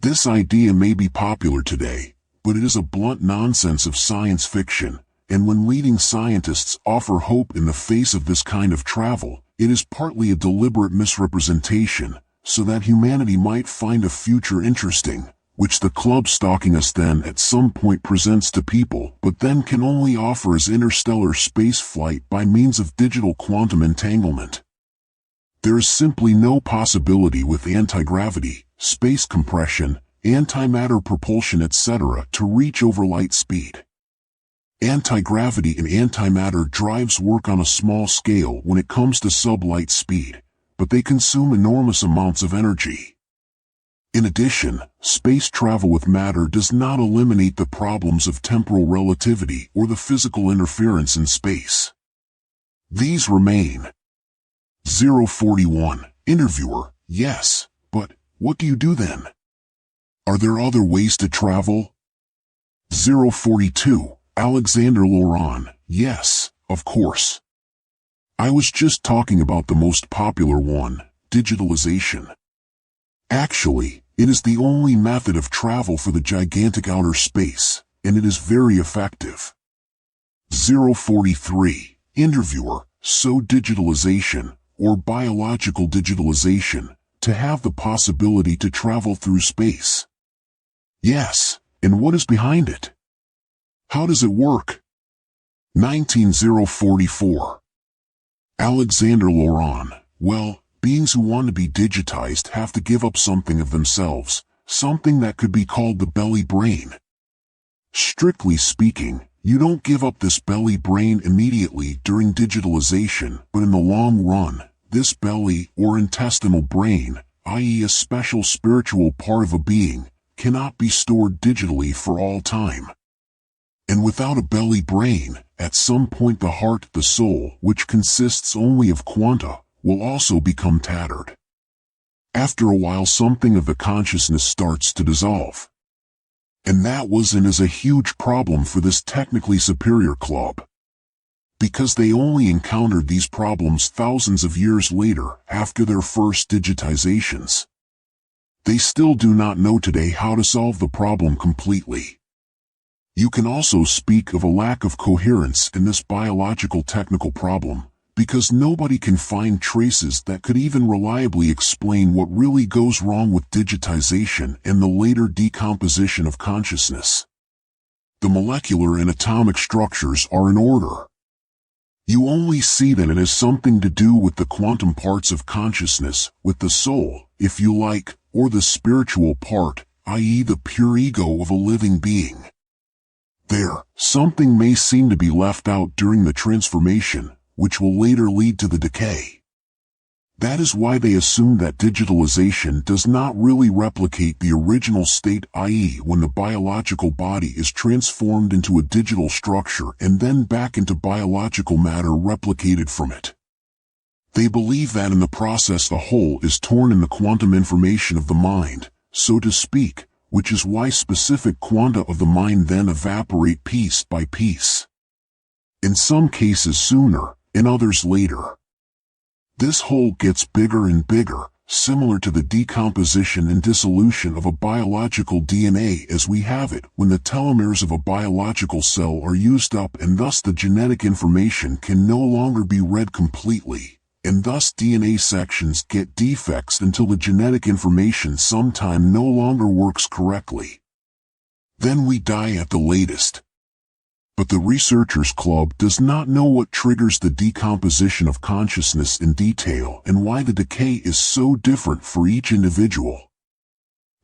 This idea may be popular today, but it is a blunt nonsense of science fiction, and when leading scientists offer hope in the face of this kind of travel, it is partly a deliberate misrepresentation, so that humanity might find a future interesting, which the club stalking us then at some point presents to people, but then can only offer as interstellar space flight by means of digital quantum entanglement. There is simply no possibility with anti-gravity, space compression, antimatter propulsion etc. to reach overlight speed. Anti-gravity and antimatter drives work on a small scale when it comes to sublight speed, but they consume enormous amounts of energy. In addition, space travel with matter does not eliminate the problems of temporal relativity or the physical interference in space. These remain. 041. Interviewer: yes, but what do you do then? Are there other ways to travel? 042. Alexander Laurent: yes, of course. I was just talking about the most popular one, digitalization. Actually, it is the only method of travel for the gigantic outer space, and it is very effective. 043. Interviewer: so digitalization, or biological digitalization, to have the possibility to travel through space. Yes, and what is behind it? How does it work? 19044. Alexander Laurent: well, beings who want to be digitized have to give up something of themselves, something that could be called the belly brain. Strictly speaking, you don't give up this belly brain immediately during digitalization, but in the long run, this belly or intestinal brain, i.e. a special spiritual part of a being, cannot be stored digitally for all time. And without a belly brain, at some point the heart, the soul, which consists only of quanta, will also become tattered. After a while something of the consciousness starts to dissolve. And that was and is a huge problem for this technically superior club. Because they only encountered these problems thousands of years later after their first digitizations. They still do not know today how to solve the problem completely. You can also speak of a lack of coherence in this biological technical problem, because nobody can find traces that could even reliably explain what really goes wrong with digitization and the later decomposition of consciousness. The molecular and atomic structures are in order. You only see that it has something to do with the quantum parts of consciousness, with the soul, if you like, or the spiritual part, i.e. the pure ego of a living being. There, something may seem to be left out during the transformation, which will later lead to the decay. That is why they assume that digitalization does not really replicate the original state, i.e. when the biological body is transformed into a digital structure and then back into biological matter replicated from it. They believe that in the process the whole is torn in the quantum information of the mind, so to speak, which is why specific quanta of the mind then evaporate piece by piece. In some cases sooner, in others later. This whole gets bigger and bigger, similar to the decomposition and dissolution of a biological DNA as we have it when the telomeres of a biological cell are used up and thus the genetic information can no longer be read completely. And thus DNA sections get defects until the genetic information sometime no longer works correctly. Then we die at the latest. But the Researchers Club does not know what triggers the decomposition of consciousness in detail and why the decay is so different for each individual.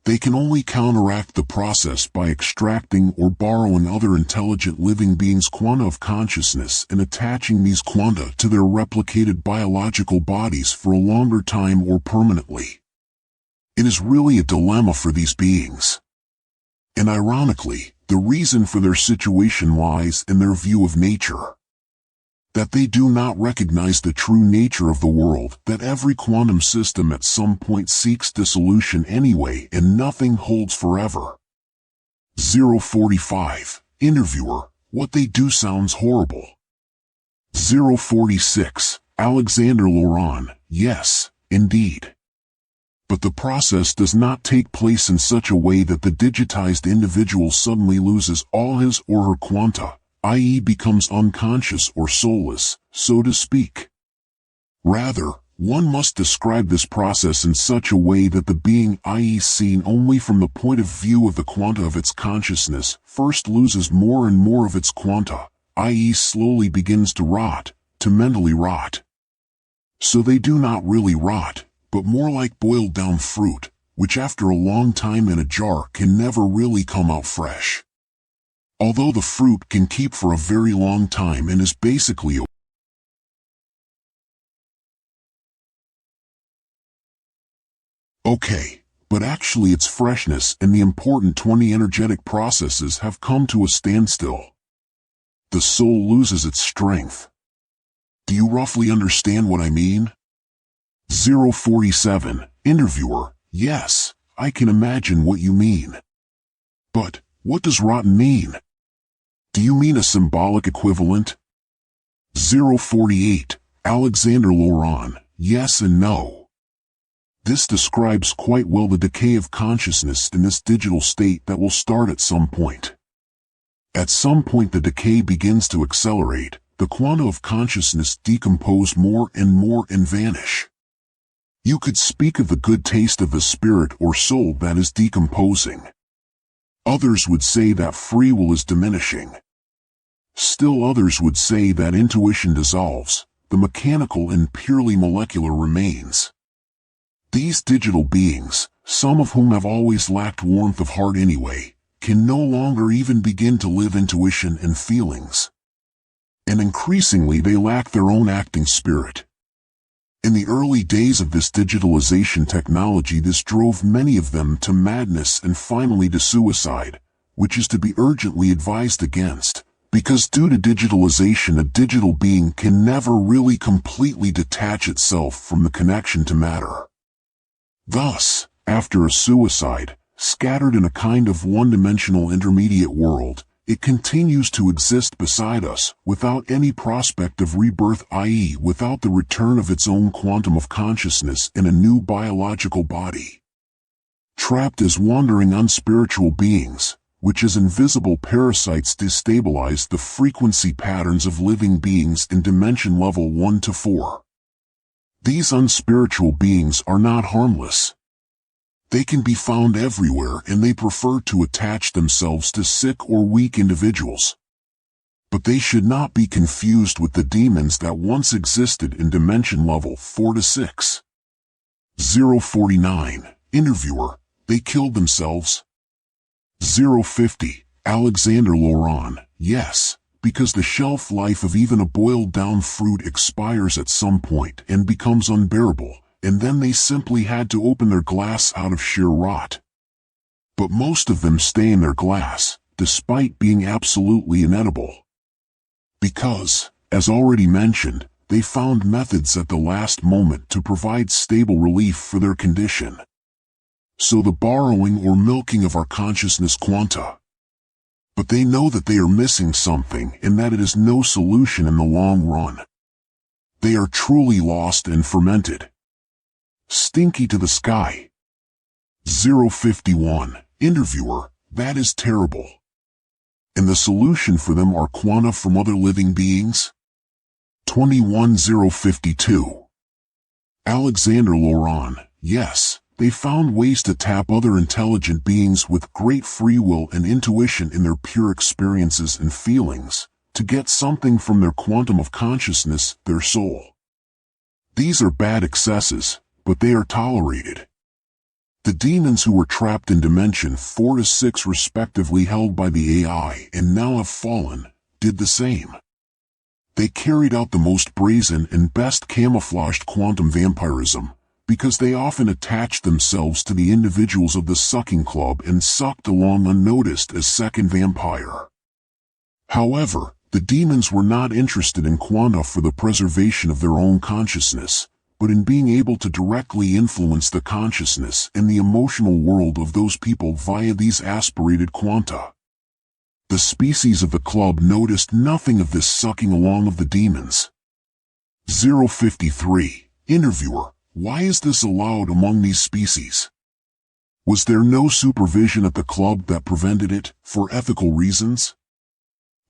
They can only counteract the process by extracting or borrowing other intelligent living beings' quanta of consciousness and attaching these quanta to their replicated biological bodies for a longer time or permanently. It is really a dilemma for these beings. And ironically, the reason for their situation lies in their view of nature. That they do not recognize the true nature of the world, that every quantum system at some point seeks dissolution anyway and nothing holds forever. 045. Interviewer, what they do sounds horrible. 046. Alexander Laurent, yes, indeed. But the process does not take place in such a way that the digitized individual suddenly loses all his or her quanta, i.e. becomes unconscious or soulless, so to speak. Rather, one must describe this process in such a way that the being, i.e. seen only from the point of view of the quanta of its consciousness, first loses more and more of its quanta, i.e. slowly begins to rot, to mentally rot. So they do not really rot, but more like boiled down fruit, which after a long time in a jar can never really come out fresh. Although the fruit can keep for a very long time and is basically okay, but actually its freshness and the important 20 energetic processes have come to a standstill. The soul loses its strength. Do you roughly understand what I mean? 047. Interviewer, yes, I can imagine what you mean. But, what does rotten mean? Do you mean a symbolic equivalent? 048. Alexander Laurent, yes and no. This describes quite well the decay of consciousness in this digital state that will start at some point. At some point the decay begins to accelerate, the quanta of consciousness decompose more and vanish. You could speak of the good taste of the spirit or soul that is decomposing. Others would say that free will is diminishing. Still others would say that intuition dissolves, the mechanical and purely molecular remains. These digital beings, some of whom have always lacked warmth of heart anyway, can no longer even begin to live intuition and feelings. And increasingly they lack their own acting spirit. In the early days of this digitalization technology, this drove many of them to madness and finally to suicide, which is to be urgently advised against, because due to digitalization a digital being can never really completely detach itself from the connection to matter. Thus, after a suicide, scattered in a kind of one-dimensional intermediate world, it continues to exist beside us, without any prospect of rebirth, i.e. without the return of its own quantum of consciousness in a new biological body. Trapped as wandering unspiritual beings, which as invisible parasites destabilize the frequency patterns of living beings in dimension level 1 to 4. These unspiritual beings are not harmless. They can be found everywhere and they prefer to attach themselves to sick or weak individuals. But they should not be confused with the demons that once existed in dimension level 4 to 6. 049. Interviewer, they killed themselves? 050. Alexander Laurent, yes, because the shelf life of even a boiled down fruit expires at some point and becomes unbearable. And then they simply had to open their glass out of sheer rot. But most of them stay in their glass, despite being absolutely inedible. Because, as already mentioned, they found methods at the last moment to provide stable relief for their condition. So the borrowing or milking of our consciousness quanta. But they know that they are missing something and that it is no solution in the long run. They are truly lost and fermented. Stinky to the sky. 051. Interviewer, that is terrible. And the solution for them are quanta from other living beings? 21052. Alexander Laurent, yes, they found ways to tap other intelligent beings with great free will and intuition in their pure experiences and feelings, to get something from their quantum of consciousness, their soul. These are bad excesses, but they are tolerated. The demons who were trapped in Dimension 4 to 6 respectively held by the AI and now have fallen, did the same. They carried out the most brazen and best camouflaged quantum vampirism, because they often attached themselves to the individuals of the sucking club and sucked along unnoticed as second vampire. However, the demons were not interested in quanta for the preservation of their own consciousness, but in being able to directly influence the consciousness and the emotional world of those people via these aspirated quanta. The species of the club noticed nothing of this sucking along of the demons. 053. Interviewer: why is this allowed among these species? Was there no supervision at the club that prevented it, for ethical reasons?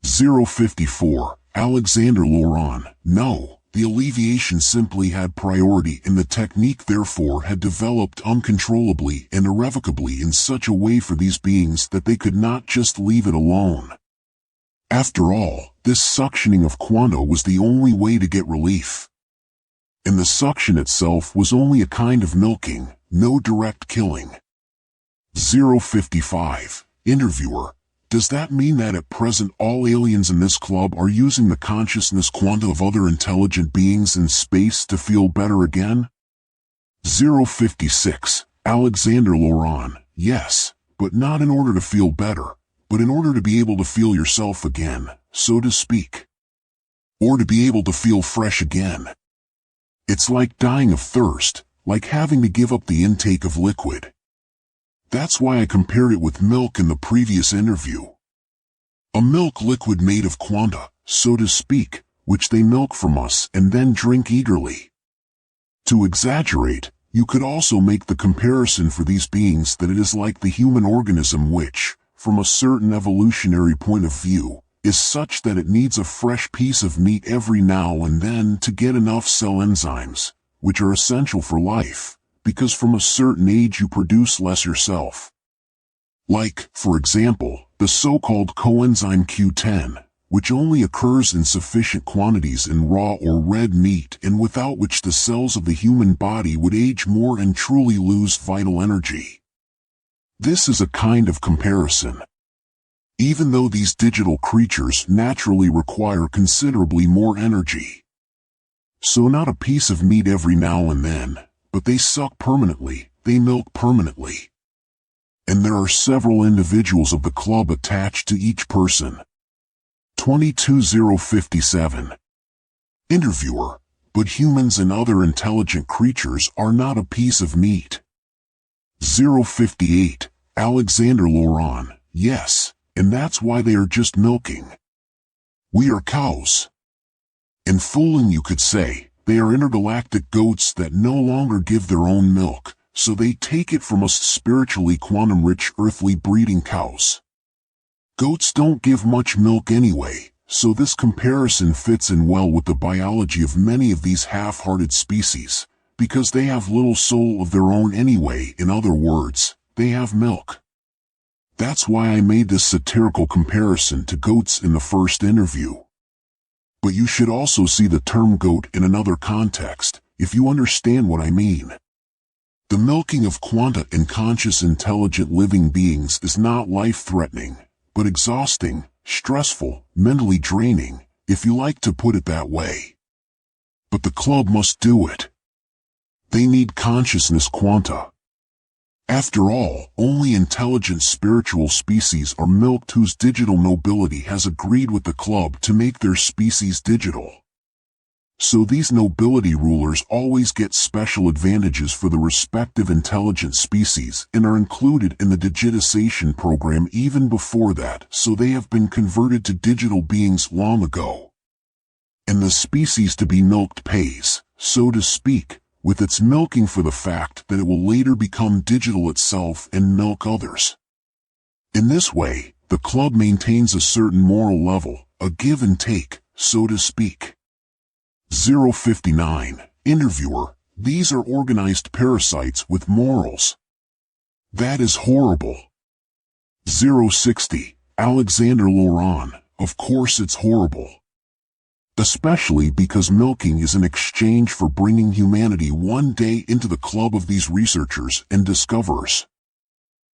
054. Alexander Laurent: no, the alleviation simply had priority and the technique therefore had developed uncontrollably and irrevocably in such a way for these beings that they could not just leave it alone. After all, this suctioning of quanta was the only way to get relief. And the suction itself was only a kind of milking, no direct killing. 055. Interviewer: does that mean that at present all aliens in this club are using the consciousness quanta of other intelligent beings in space to feel better again? 056. Alexander Laurent: yes, but not in order to feel better, but in order to be able to feel yourself again, so to speak. Or to be able to feel fresh again. It's like dying of thirst, like having to give up the intake of liquid. That's why I compared it with milk in the previous interview. A milk liquid made of quanta, so to speak, which they milk from us and then drink eagerly. To exaggerate, you could also make the comparison for these beings that it is like the human organism which, from a certain evolutionary point of view, is such that it needs a fresh piece of meat every now and then to get enough cell enzymes, which are essential for life, because from a certain age you produce less yourself. Like, for example, the so-called coenzyme Q10, which only occurs in sufficient quantities in raw or red meat and without which the cells of the human body would age more and truly lose vital energy. This is a kind of comparison. Even though these digital creatures naturally require considerably more energy. So not a piece of meat every now and then, but they suck permanently, they milk permanently. And there are several individuals of the club attached to each person. 22057. Interviewer: but humans and other intelligent creatures are not a piece of meat. 058. Alexander Laurent: yes, and that's why they are just milking. We are cows. And fooling you could say, they are intergalactic goats that no longer give their own milk, so they take it from us spiritually quantum-rich earthly breeding cows. Goats don't give much milk anyway, so this comparison fits in well with the biology of many of these half-hearted species, because they have little soul of their own anyway. In other words, they have milk. That's why I made this satirical comparison to goats in the first interview. But you should also see the term goat in another context, if you understand what I mean. The milking of quanta in conscious intelligent living beings is not life-threatening, but exhausting, stressful, mentally draining, if you like to put it that way. But the club must do it. They need consciousness quanta. After all, only intelligent spiritual species are milked whose digital nobility has agreed with the club to make their species digital. So these nobility rulers always get special advantages for the respective intelligent species and are included in the digitization program even before that, so they have been converted to digital beings long ago. And the species to be milked pays, so to speak, with its milking for the fact that it will later become digital itself and milk others. In this way, the club maintains a certain moral level, a give and take, so to speak. 059. Interviewer: These are organized parasites with morals. That is horrible. 060. Alexander Laurent. Of course it's horrible. Especially because milking is an exchange for bringing humanity one day into the club of these researchers and discoverers.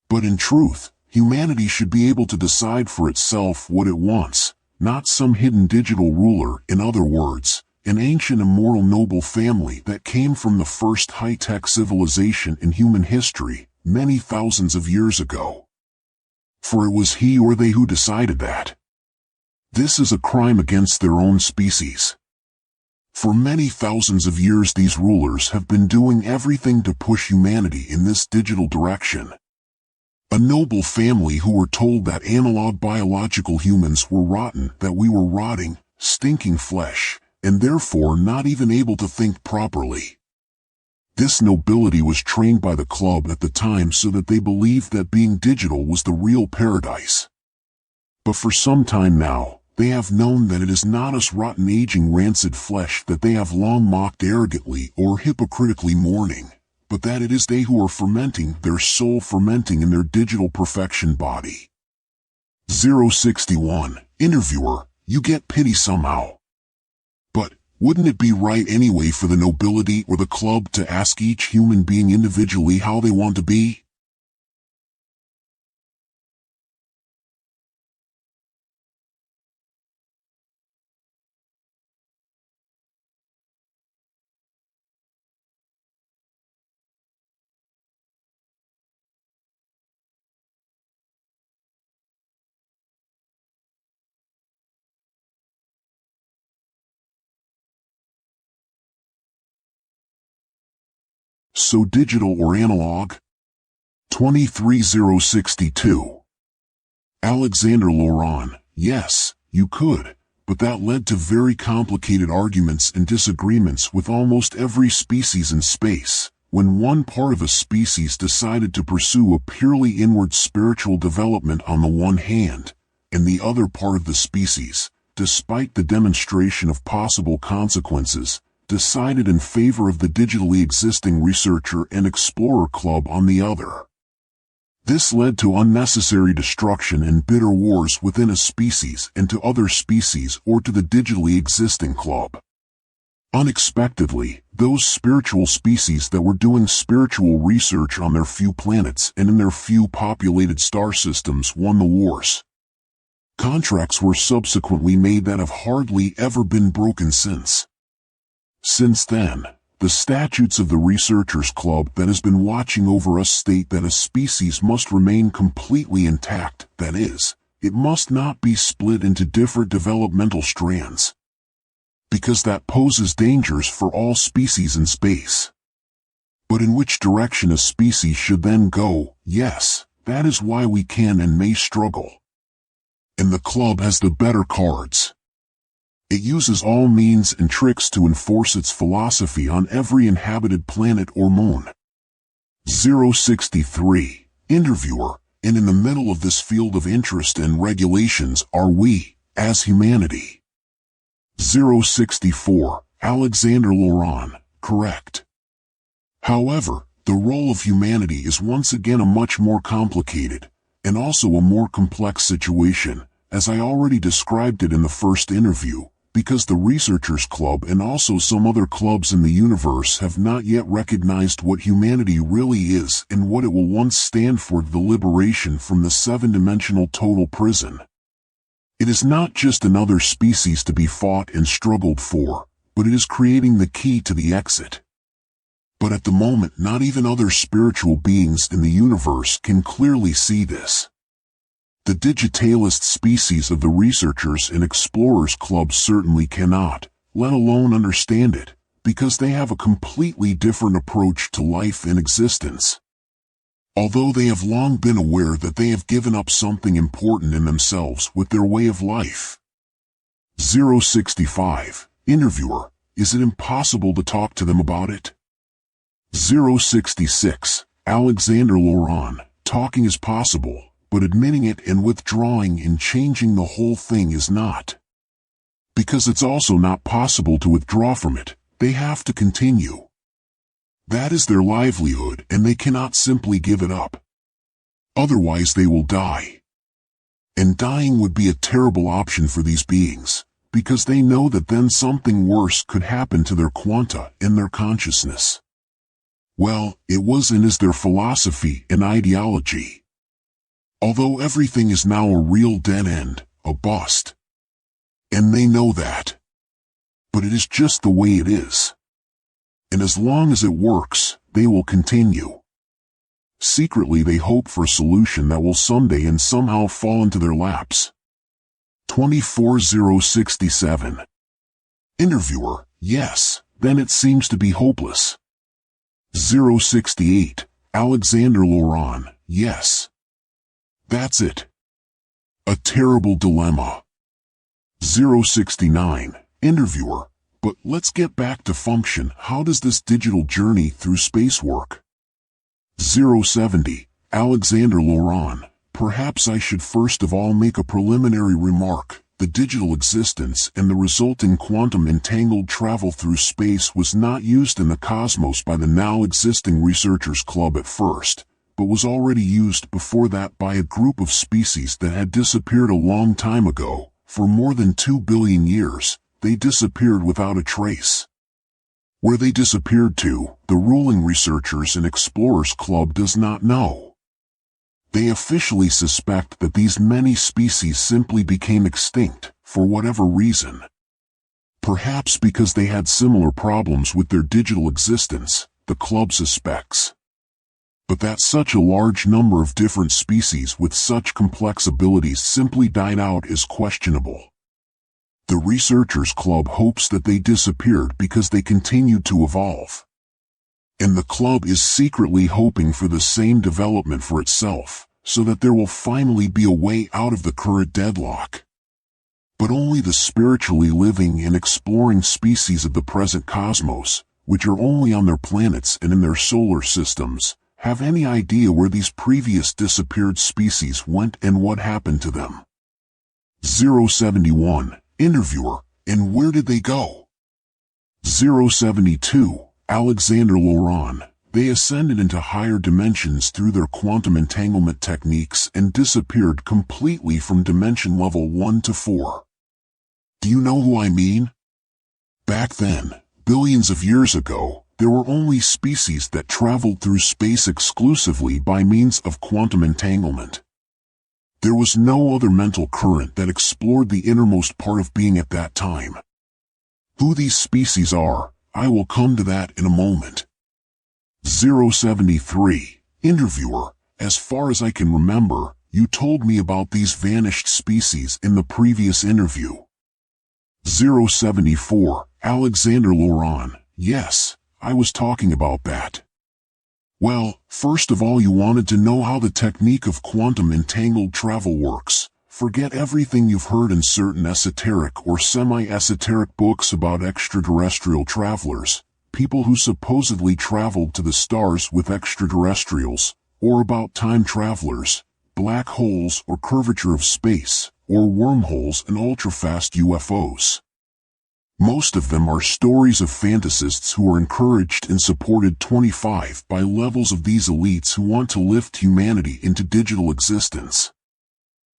But in truth, humanity should be able to decide for itself what it wants, not some hidden digital ruler. In other words, an ancient immortal noble family that came from the first high-tech civilization in human history, many thousands of years ago. For it was he or they who decided that. This is a crime against their own species. For many thousands of years these rulers have been doing everything to push humanity in this digital direction. A noble family who were told that analog biological humans were rotten, that we were rotting, stinking flesh, and therefore not even able to think properly. This nobility was trained by the club at the time so that they believed that being digital was the real paradise. But for some time now, they have known that it is not us rotten aging rancid flesh that they have long mocked arrogantly or hypocritically mourning, but that it is they who are fermenting, their soul fermenting in their digital perfection body. 061. Interviewer, you get pity somehow. But, wouldn't it be right anyway for the nobility or the club to ask each human being individually how they want to be? So digital or analog? 23062. Alexander Laurent, yes, you could, but that led to very complicated arguments and disagreements with almost every species in space, when one part of a species decided to pursue a purely inward spiritual development on the one hand, and the other part of the species, despite the demonstration of possible consequences, decided in favor of the digitally existing researcher and explorer club on the other. This led to unnecessary destruction and bitter wars within a species and to other species or to the digitally existing club. Unexpectedly, those spiritual species that were doing spiritual research on their few planets and in their few populated star systems won the wars. Contracts were subsequently made that have hardly ever been broken since. Since then, the statutes of the Researchers Club that has been watching over us state that a species must remain completely intact, that is, it must not be split into different developmental strands. Because that poses dangers for all species in space. But in which direction a species should then go, yes, that is why we can and may struggle. And the club has the better cards. It uses all means and tricks to enforce its philosophy on every inhabited planet or moon. 063. Interviewer, and in the middle of this field of interest and regulations are we, as humanity. 064. Alexander Laurent, correct. However, the role of humanity is once again a much more complicated, and also a more complex situation, as I already described it in the first interview, because the Researchers Club and also some other clubs in the universe have not yet recognized what humanity really is and what it will once stand for: the liberation from the seven-dimensional total prison. It is not just another species to be fought and struggled for, but it is creating the key to the exit. But at the moment not even other spiritual beings in the universe can clearly see this. The digitalist species of the Researchers and Explorers Club certainly cannot, let alone understand it, because they have a completely different approach to life and existence. Although they have long been aware that they have given up something important in themselves with their way of life. 065. Interviewer, is it impossible to talk to them about it? 066. Alexander Laurent, talking is possible, but admitting it and withdrawing and changing the whole thing is not. Because it's also not possible to withdraw from it, they have to continue. That is their livelihood, and they cannot simply give it up. Otherwise they will die. And dying would be a terrible option for these beings, because they know that then something worse could happen to their quanta and their consciousness. Well, it was and is their philosophy and ideology. Although everything is now a real dead end, a bust. And they know that. But it is just the way it is. And as long as it works, they will continue. Secretly they hope for a solution that will someday and somehow fall into their laps. 24067. Interviewer: yes, then it seems to be hopeless. 068. Alexander Laurent: yes. That's it. A terrible dilemma. 069. Interviewer: but let's get back to function. How does this digital journey through space work? 070. Alexander Laurent: perhaps I should first of all make a preliminary remark. The digital existence and the resulting quantum entangled travel through space was not used in the cosmos by the now existing researchers club at first, but was already used before that by a group of species that had disappeared a long time ago. For more than 2 billion years, they disappeared without a trace. Where they disappeared to, the ruling researchers and explorers club does not know. They officially suspect that these many species simply became extinct, for whatever reason. Perhaps because they had similar problems with their digital existence, the club suspects. But that such a large number of different species with such complex abilities simply died out is questionable. The researchers club hopes that they disappeared because they continued to evolve. And the club is secretly hoping for the same development for itself, so that there will finally be a way out of the current deadlock. But only the spiritually living and exploring species of the present cosmos, which are only on their planets and in their solar systems, have any idea where these previous disappeared species went and what happened to them. 071. Interviewer: and where did they go? 072. Alexander Laurent: they ascended into higher dimensions through their quantum entanglement techniques and disappeared completely from dimension level 1 to 4. Do you know who I mean? Back then, billions of years ago, there were only species that traveled through space exclusively by means of quantum entanglement. There was no other mental current that explored the innermost part of being at that time. Who these species are, I will come to that in a moment. 073. Interviewer: as far as I can remember, you told me about these vanished species in the previous interview. 074. Alexander Laurent: yes, I was talking about that. Well, first of all, you wanted to know how the technique of quantum entangled travel works. Forget everything you've heard in certain esoteric or semi-esoteric books about extraterrestrial travelers, people who supposedly traveled to the stars with extraterrestrials, or about time travelers, black holes or curvature of space, or wormholes and ultra-fast UFOs. Most of them are stories of fantasists who are encouraged and supported 25 by levels of these elites who want to lift humanity into digital existence.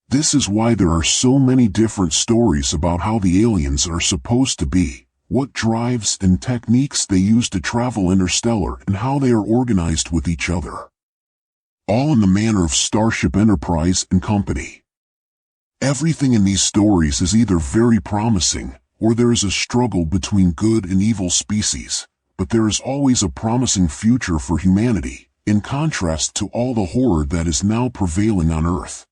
This is why there are so many different stories about how the aliens are supposed to be, what drives and techniques they use to travel interstellar, and how they are organized with each other. All in the manner of Starship Enterprise and company. Everything in these stories is either very promising, or there is a struggle between good and evil species, but there is always a promising future for humanity, in contrast to all the horror that is now prevailing on Earth.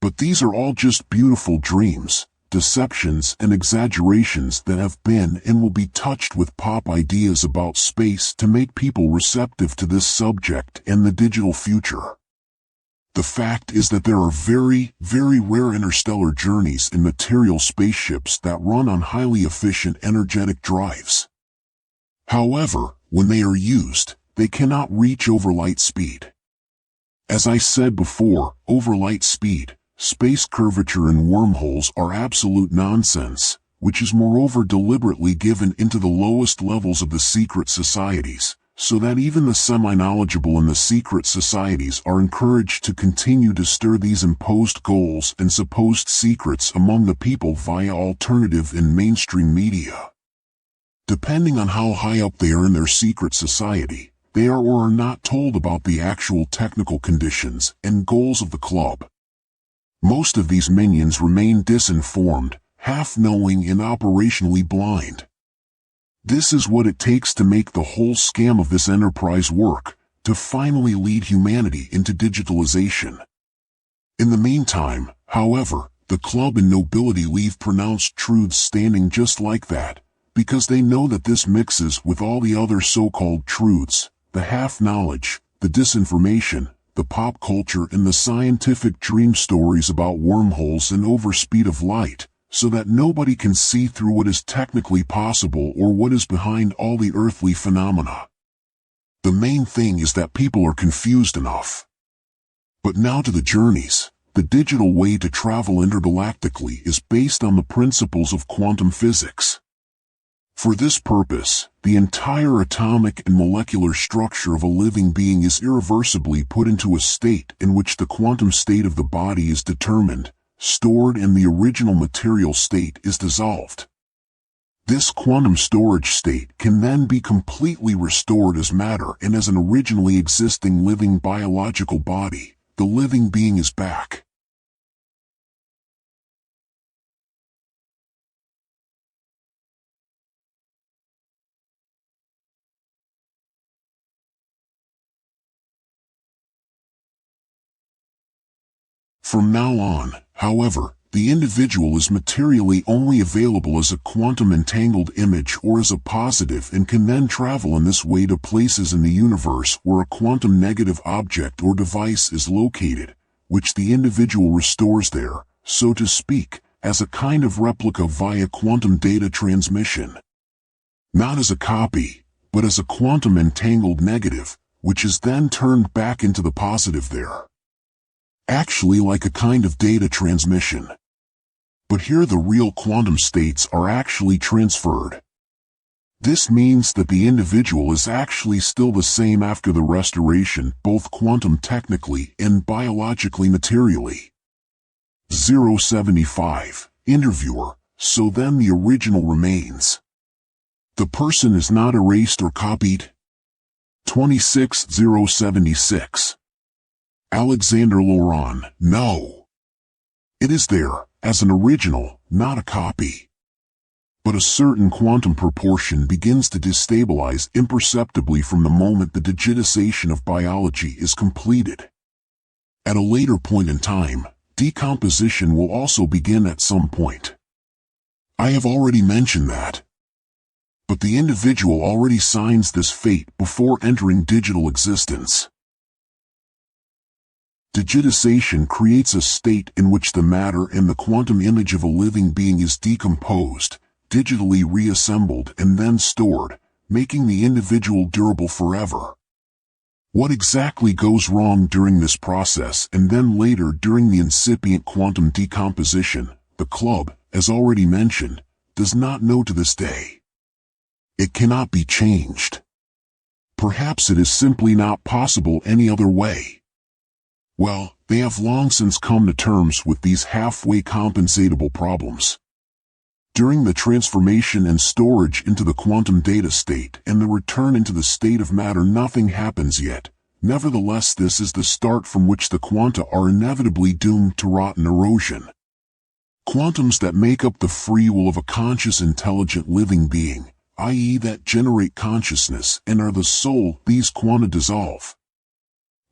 But these are all just beautiful dreams, deceptions and exaggerations that have been and will be touched with pop ideas about space to make people receptive to this subject and the digital future. The fact is that there are very, very rare interstellar journeys in material spaceships that run on highly efficient energetic drives. However, when they are used, they cannot reach over light speed. As I said before, over light speed, space curvature and wormholes are absolute nonsense, which is moreover deliberately given into the lowest levels of the secret societies, so that even the semi-knowledgeable and the secret societies are encouraged to continue to stir these imposed goals and supposed secrets among the people via alternative and mainstream media. Depending on how high up they are in their secret society, they are or are not told about the actual technical conditions and goals of the club. Most of these minions remain disinformed, half-knowing and operationally blind. This is what it takes to make the whole scam of this enterprise work, to finally lead humanity into digitalization. In the meantime, however, the club and nobility leave pronounced truths standing just like that, because they know that this mixes with all the other so-called truths, the half-knowledge, the disinformation, the pop culture and the scientific dream stories about wormholes and overspeed of light, so that nobody can see through what is technically possible or what is behind all the earthly phenomena. The main thing is that people are confused enough. But now to the journeys. The digital way to travel intergalactically is based on the principles of quantum physics. For this purpose, the entire atomic and molecular structure of a living being is irreversibly put into a state in which the quantum state of the body is determined, stored and the original material state is dissolved. This quantum storage state can then be completely restored as matter and as an originally existing living biological body. The living being is back. From now on, however, the individual is materially only available as a quantum entangled image or as a positive and can then travel in this way to places in the universe where a quantum negative object or device is located, which the individual restores there, so to speak, as a kind of replica via quantum data transmission. Not as a copy, but as a quantum entangled negative, which is then turned back into the positive there. Actually like a kind of data transmission. But here the real quantum states are actually transferred. This means that the individual is actually still the same after the restoration, both quantum technically and biologically materially. 075. Interviewer. So then the original remains. The person is not erased or copied. 26076. Alexander Laurent. No. It is there, as an original, not a copy. But a certain quantum proportion begins to destabilize imperceptibly from the moment the digitization of biology is completed. At a later point in time, decomposition will also begin at some point. I have already mentioned that. But the individual already signs this fate before entering digital existence. Digitization creates a state in which the matter and the quantum image of a living being is decomposed, digitally reassembled and then stored, making the individual durable forever. What exactly goes wrong during this process and then later during the incipient quantum decomposition, the club, as already mentioned, does not know to this day. It cannot be changed. Perhaps it is simply not possible any other way. Well, they have long since come to terms with these halfway compensatable problems. During the transformation and storage into the quantum data state and the return into the state of matter, nothing happens yet. Nevertheless, this is the start from which the quanta are inevitably doomed to rot and erosion. Quantums that make up the free will of a conscious intelligent living being, i.e. that generate consciousness and are the soul, these quanta dissolve.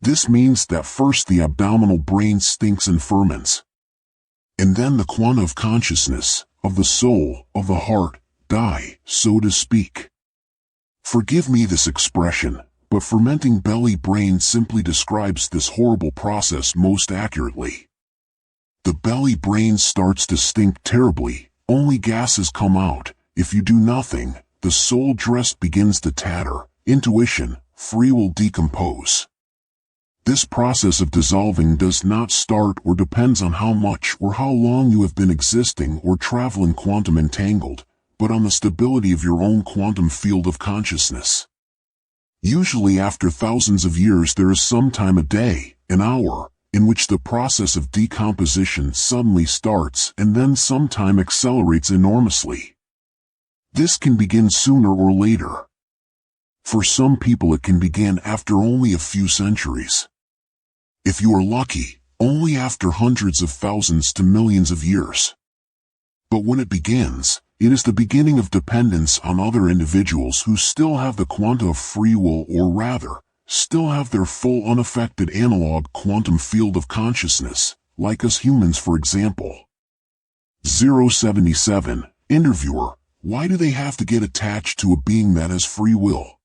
This means that first the abdominal brain stinks and ferments. And then the quanta of consciousness, of the soul, of the heart, die, so to speak. Forgive me this expression, but fermenting belly brain simply describes this horrible process most accurately. The belly brain starts to stink terribly, only gases come out. If you do nothing, the soul dress begins to tatter, intuition, free will decompose. This process of dissolving does not start or depends on how much or how long you have been existing or traveling quantum entangled, but on the stability of your own quantum field of consciousness. Usually after thousands of years there is sometime a day, an hour, in which the process of decomposition suddenly starts and then sometime accelerates enormously. This can begin sooner or later. For some people it can begin after only a few centuries. If you are lucky, only after hundreds of thousands to millions of years. But when it begins, it is the beginning of dependence on other individuals who still have the quanta of free will, or rather, still have their full unaffected analog quantum field of consciousness, like us humans for example. 077, Interviewer, why do they have to get attached to a being that has free will?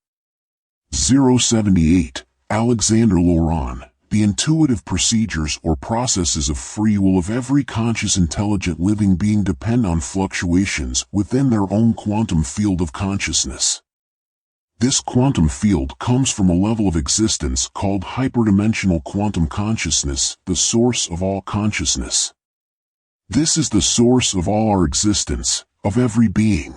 078, Alexander Laurent, the intuitive procedures or processes of free will of every conscious intelligent living being depend on fluctuations within their own quantum field of consciousness. This quantum field comes from a level of existence called hyperdimensional quantum consciousness, the source of all consciousness. This is the source of all our existence, of every being.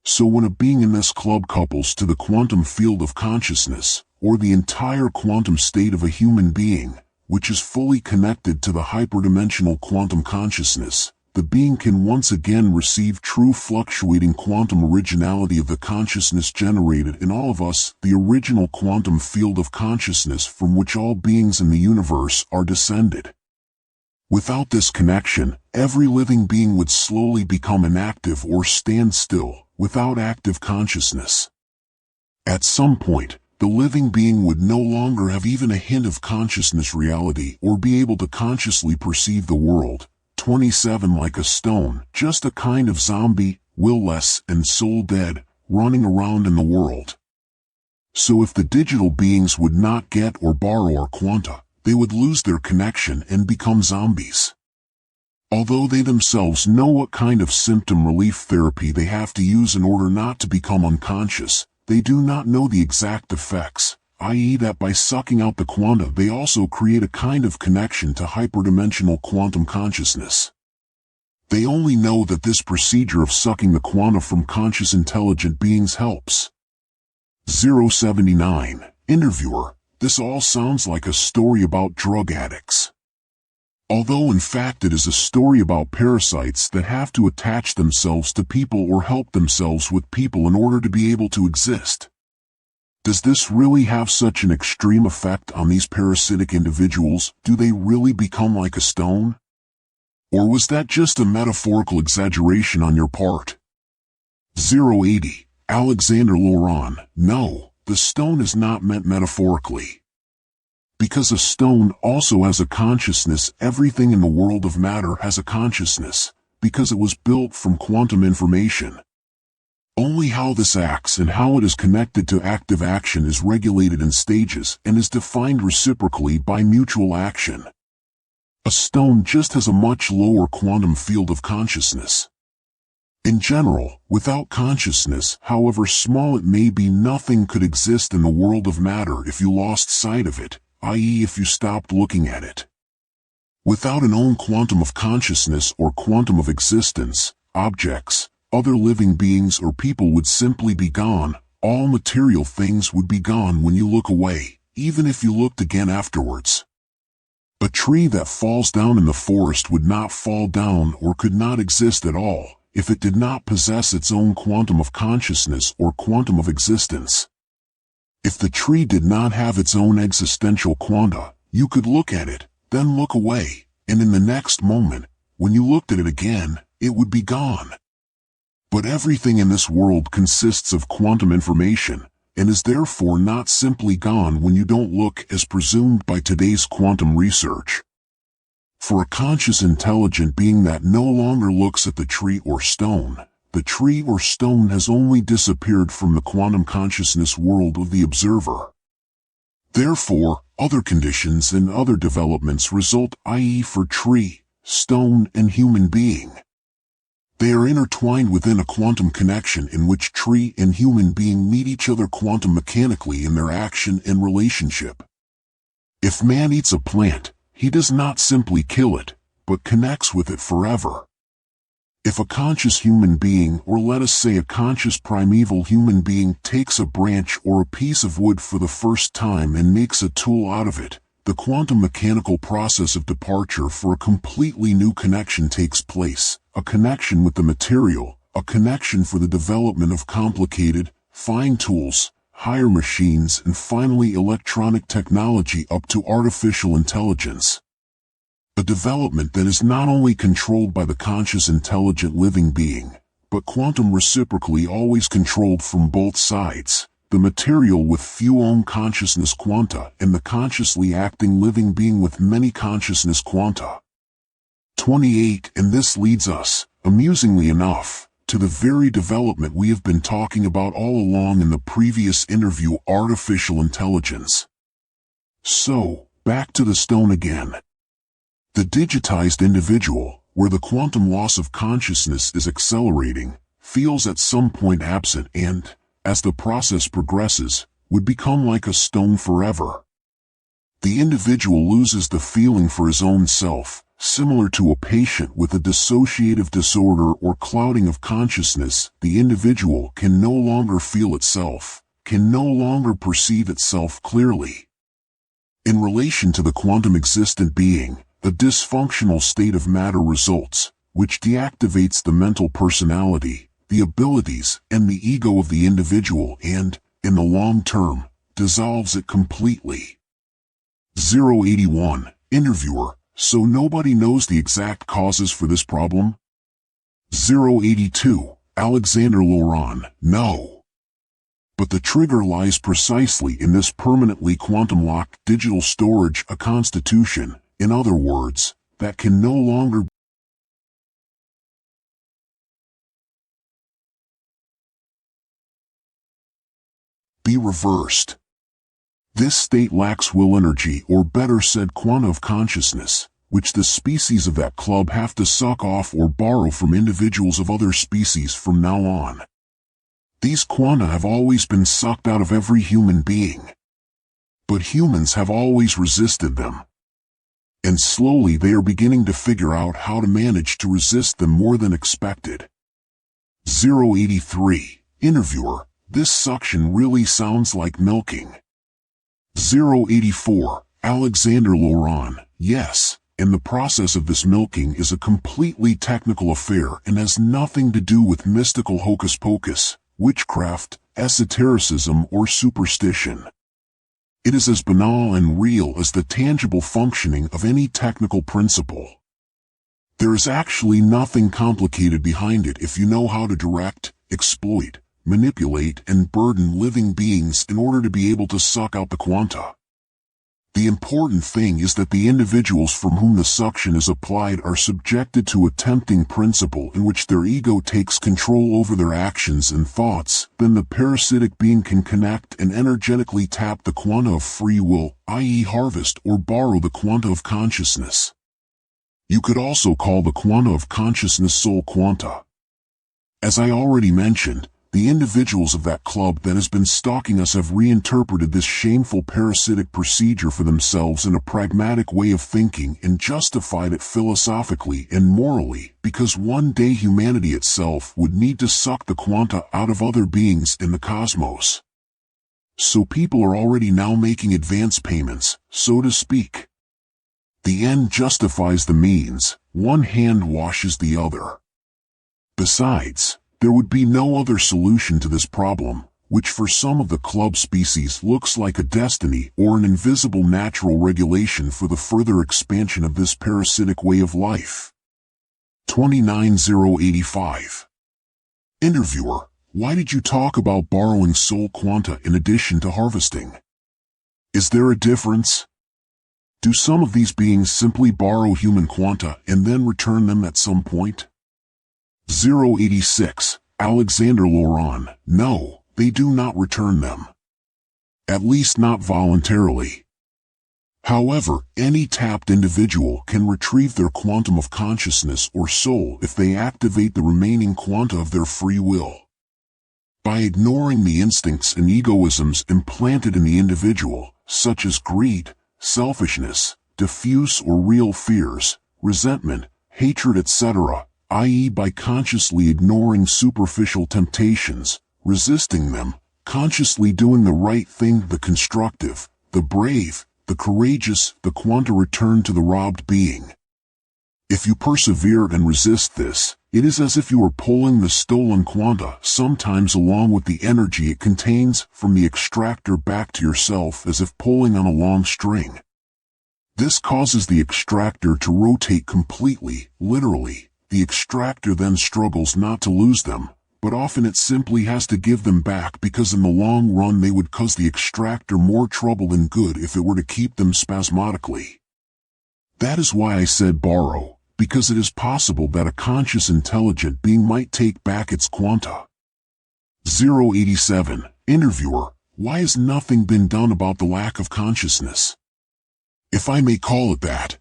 So when a being in this club couples to the quantum field of consciousness, or the entire quantum state of a human being, which is fully connected to the hyperdimensional quantum consciousness, the being can once again receive true fluctuating quantum originality of the consciousness generated in all of us, the original quantum field of consciousness from which all beings in the universe are descended. Without this connection, every living being would slowly become inactive or stand still, without active consciousness. At some point, the living being would no longer have even a hint of consciousness reality or be able to consciously perceive the world. 27 Like a stone, just a kind of zombie, will-less and soul-dead, running around in the world. So if the digital beings would not get or borrow our quanta, they would lose their connection and become zombies. Although they themselves know what kind of symptom relief therapy they have to use in order not to become unconscious, they do not know the exact effects, i.e. that by sucking out the quanta they also create a kind of connection to hyperdimensional quantum consciousness. They only know that this procedure of sucking the quanta from conscious intelligent beings helps. 079, Interviewer, this all sounds like a story about drug addicts. Although in fact it is a story about parasites that have to attach themselves to people or help themselves with people in order to be able to exist. Does this really have such an extreme effect on these parasitic individuals? Do they really become like a stone? Or was that just a metaphorical exaggeration on your part? 080, Alexander Laurent, no, the stone is not meant metaphorically. Because a stone also has a consciousness, everything in the world of matter has a consciousness, because it was built from quantum information. Only how this acts and how it is connected to active action is regulated in stages and is defined reciprocally by mutual action. A stone just has a much lower quantum field of consciousness. In general, without consciousness, however small it may be, nothing could exist in the world of matter if you lost sight of it, i.e. if you stopped looking at it. Without an own quantum of consciousness or quantum of existence, objects, other living beings or people would simply be gone. All material things would be gone when you look away, even if you looked again afterwards. A tree that falls down in the forest would not fall down or could not exist at all if it did not possess its own quantum of consciousness or quantum of existence. If the tree did not have its own existential quanta, you could look at it, then look away, and in the next moment, when you looked at it again, it would be gone. But everything in this world consists of quantum information, and is therefore not simply gone when you don't look as presumed by today's quantum research. For a conscious intelligent being that no longer looks at the tree or stone, the tree or stone has only disappeared from the quantum consciousness world of the observer. Therefore, other conditions and other developments result, i.e. for tree, stone, and human being. They are intertwined within a quantum connection in which tree and human being meet each other quantum mechanically in their action and relationship. If man eats a plant, he does not simply kill it, but connects with it forever. If a conscious human being, or let us say a conscious primeval human being, takes a branch or a piece of wood for the first time and makes a tool out of it, the quantum mechanical process of departure for a completely new connection takes place, a connection with the material, a connection for the development of complicated, fine tools, higher machines, and finally electronic technology up to artificial intelligence. A development that is not only controlled by the conscious intelligent living being, but quantum reciprocally always controlled from both sides, the material with few own consciousness quanta and the consciously acting living being with many consciousness quanta. 28. And this leads us, amusingly enough, to the very development we have been talking about all along in the previous interview, artificial intelligence. So, back to the stone again. The digitized individual, where the quantum loss of consciousness is accelerating, feels at some point absent and, as the process progresses, would become like a stone forever. The individual loses the feeling for his own self, similar to a patient with a dissociative disorder or clouding of consciousness. The individual can no longer feel itself, can no longer perceive itself clearly. In relation to the quantum existent being, a dysfunctional state of matter results, which deactivates the mental personality, the abilities, and the ego of the individual and, in the long term, dissolves it completely. 081. Interviewer: so nobody knows the exact causes for this problem? 082. Alexander Laurent: no. But the trigger lies precisely in this permanently quantum-locked digital storage, a constitution, in other words, that can no longer be reversed. This state lacks will energy, or better said quanta of consciousness, which the species of that club have to suck off or borrow from individuals of other species from now on. These quanta have always been sucked out of every human being. But humans have always resisted them. And slowly they are beginning to figure out how to manage to resist them more than expected. 083. Interviewer: this suction really sounds like milking. 084. Alexander Laurent: yes, and the process of this milking is a completely technical affair and has nothing to do with mystical hocus-pocus, witchcraft, esotericism, or superstition. It is as banal and real as the tangible functioning of any technical principle. There is actually nothing complicated behind it if you know how to direct, exploit, manipulate, and burden living beings in order to be able to suck out the quanta. The important thing is that the individuals from whom the suction is applied are subjected to a tempting principle in which their ego takes control over their actions and thoughts. Then the parasitic being can connect and energetically tap the quanta of free will, i.e. harvest or borrow the quanta of consciousness. You could also call the quanta of consciousness soul quanta. As I already mentioned, the individuals of that club that has been stalking us have reinterpreted this shameful parasitic procedure for themselves in a pragmatic way of thinking and justified it philosophically and morally, because one day humanity itself would need to suck the quanta out of other beings in the cosmos. So people are already now making advance payments, so to speak. The end justifies the means, one hand washes the other. Besides, there would be no other solution to this problem, which for some of the club species looks like a destiny or an invisible natural regulation for the further expansion of this parasitic way of life. 29085. Interviewer: why did you talk about borrowing soul quanta in addition to harvesting? Is there a difference? Do some of these beings simply borrow human quanta and then return them at some point? 086. Alexander Laurent: no, they do not return them. At least not voluntarily. However, any tapped individual can retrieve their quantum of consciousness or soul if they activate the remaining quanta of their free will. By ignoring the instincts and egoisms implanted in the individual, such as greed, selfishness, diffuse or real fears, resentment, hatred, etc., i.e. by consciously ignoring superficial temptations, resisting them, consciously doing the right thing, the constructive, the brave, the courageous, the quanta return to the robbed being. If you persevere and resist this, it is as if you are pulling the stolen quanta, sometimes along with the energy it contains, from the extractor back to yourself, as if pulling on a long string. This causes the extractor to rotate completely, literally. The extractor then struggles not to lose them, but often it simply has to give them back because in the long run they would cause the extractor more trouble than good if it were to keep them spasmodically. That is why I said borrow, because it is possible that a conscious intelligent being might take back its quanta. 087. Interviewer, why has nothing been done about the lack of consciousness? If I may call it that.